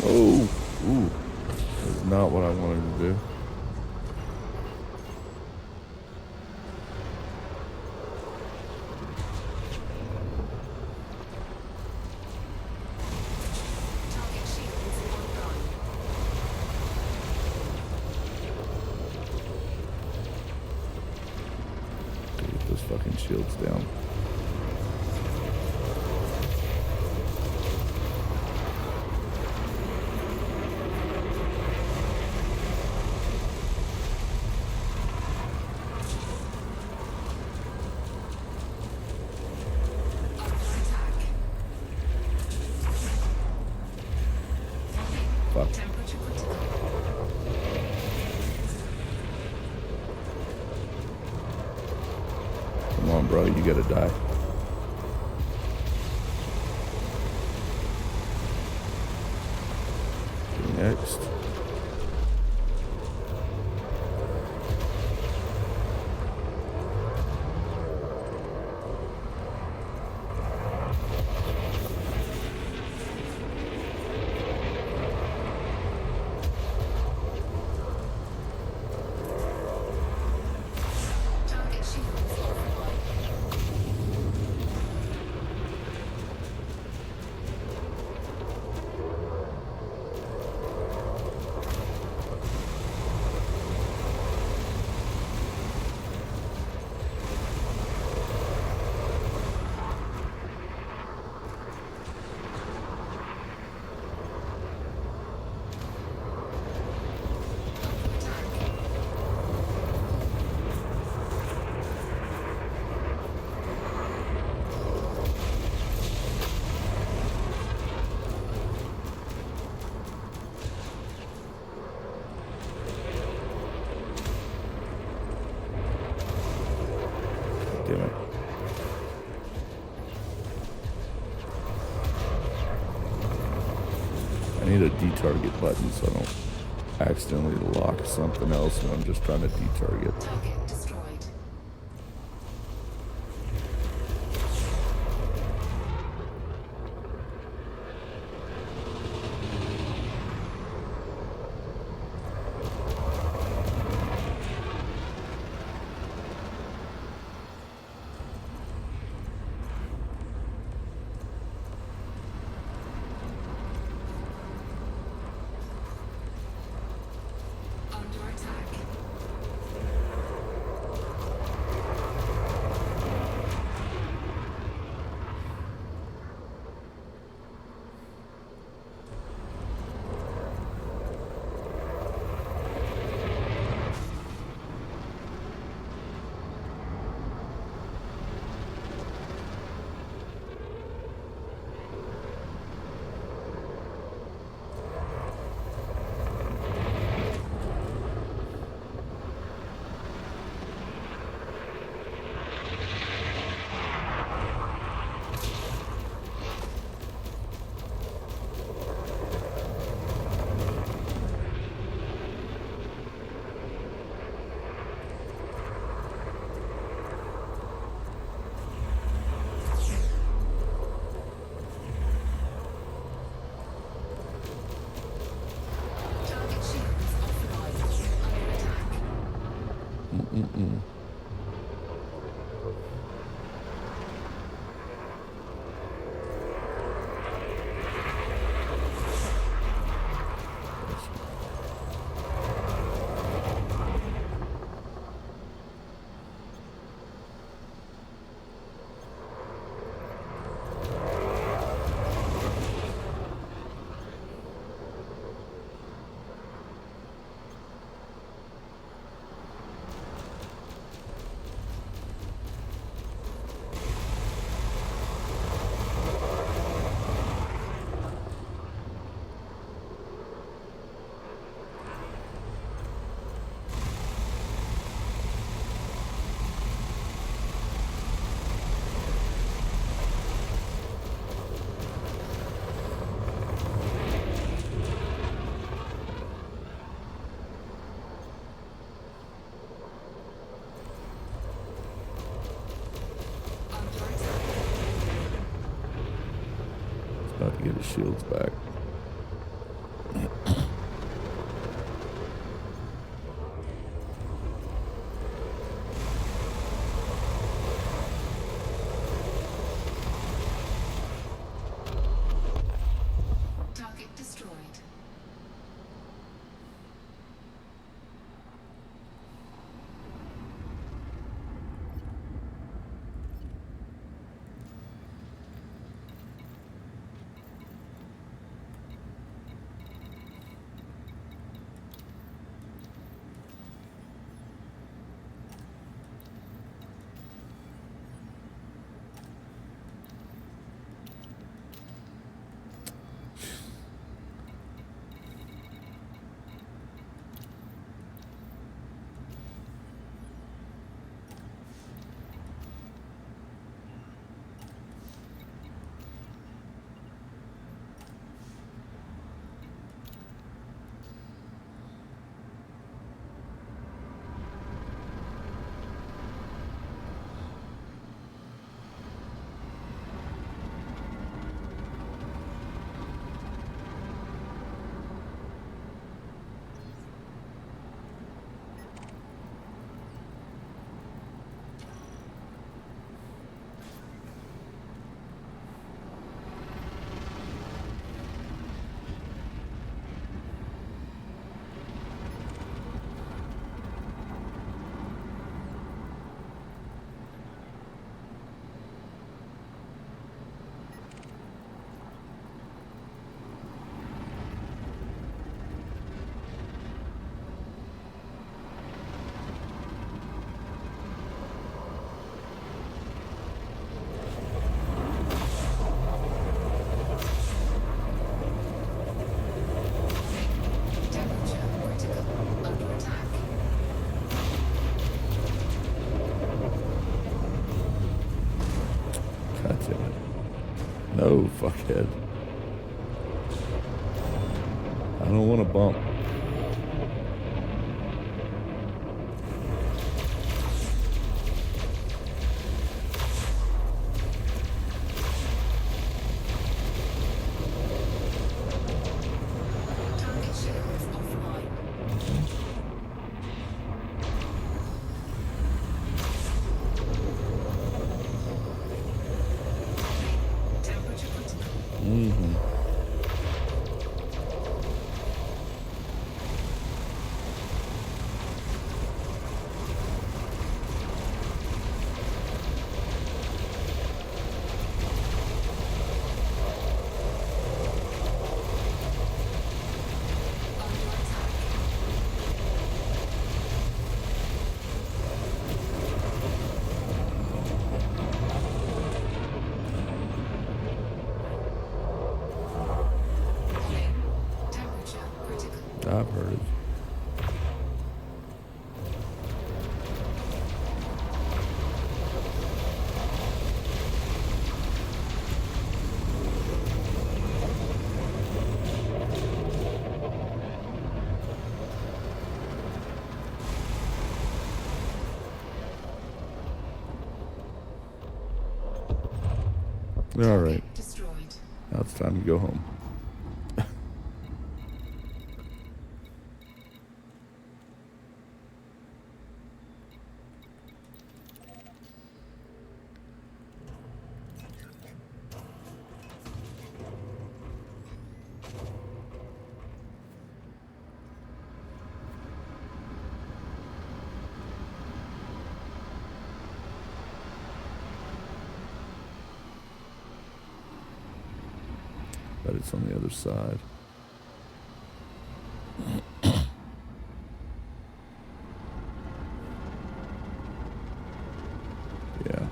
Speaker 1: Oh, ooh, that's not what I wanted to do.
Speaker 3: Target shields online.
Speaker 1: Get those fucking shields down.
Speaker 3: Under attack.
Speaker 1: up.
Speaker 3: Temperature critical.
Speaker 1: Come on, bro, you gotta die. Next.
Speaker 3: Target shields offline.
Speaker 1: Damn it. I need a detarget button so I don't accidentally lock something else when I'm just trying to detarget.
Speaker 3: Target destroyed. Under attack. Target shields offline. Under attack. Under attack.
Speaker 1: About to get his shields back.
Speaker 3: Target destroyed.
Speaker 1: No, fuckhead. I don't want to bump.
Speaker 3: Target shields offline. Temperature critical.
Speaker 1: Mm-hmm.
Speaker 3: Under attack. Warning. Temperature critical.
Speaker 1: I've heard it. All right.
Speaker 3: Destroyed.
Speaker 1: Now it's time to go home. But it's on the other side. Yeah.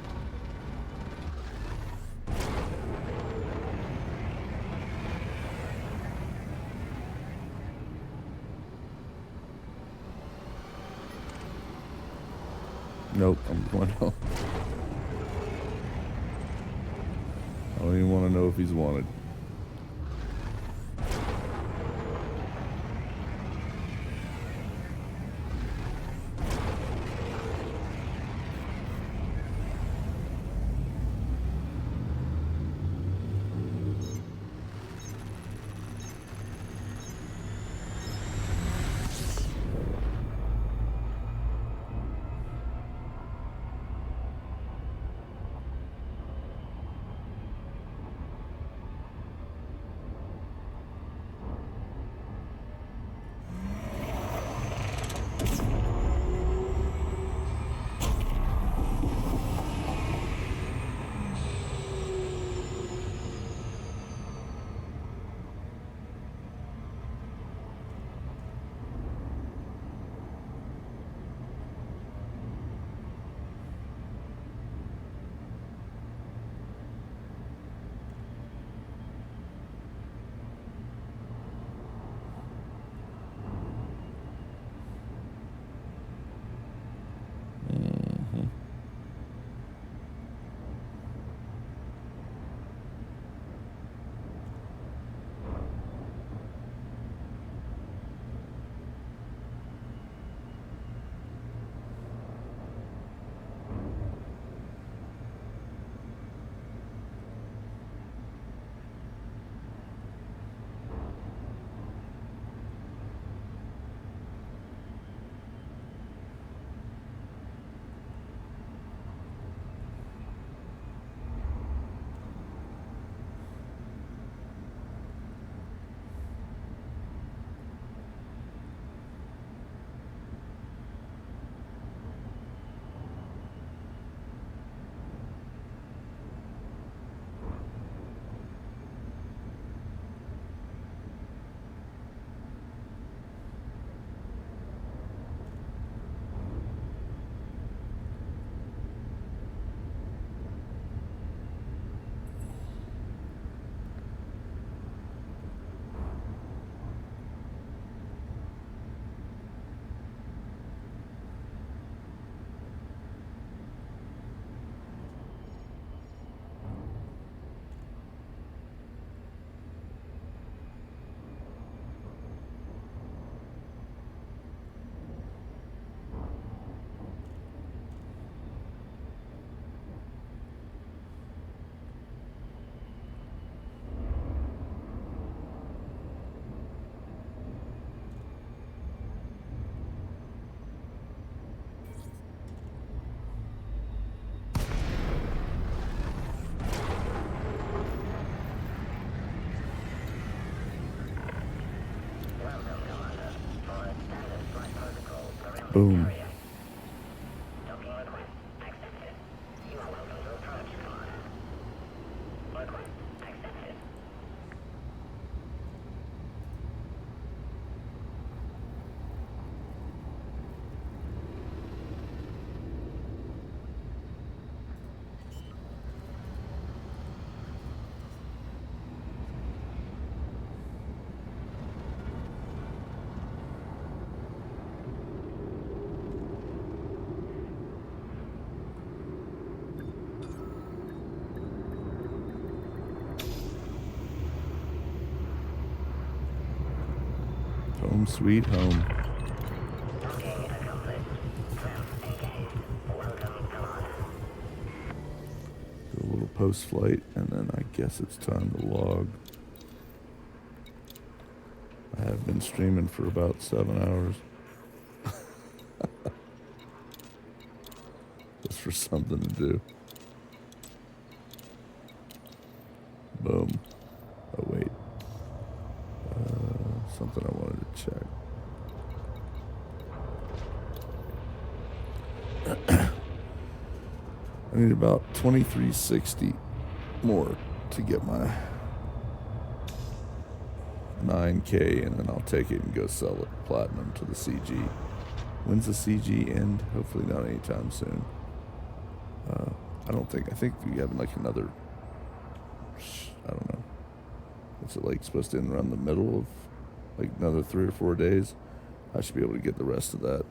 Speaker 1: Nope, I'm going home. I don't even want to know if he's wanted. Boom.
Speaker 4: Docking request accepted. You are welcome to approach, Commander. Request accepted.
Speaker 1: Home sweet home.
Speaker 4: Docking accomplished. Ramp engaged. Welcome, Commander.
Speaker 1: Do a little post-flight, and then I guess it's time to log. I have been streaming for about 7 hours. Just for something to do. Boom. Oh, wait. Something I wanted to check. I need about 2360 more to get my 9K, and then I'll take it and go sell it platinum to the CG. When's the CG end? Hopefully not anytime soon. I think we have like another, I don't know. What's it like, supposed to end around the middle of like another 3 or 4 days? I should be able to get the rest of that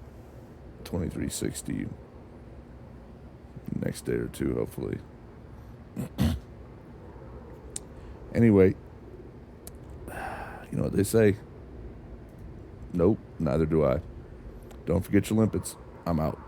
Speaker 1: 2360 next day or two, hopefully. Anyway, you know what they say? Nope, neither do I. Don't forget your limpets. I'm out.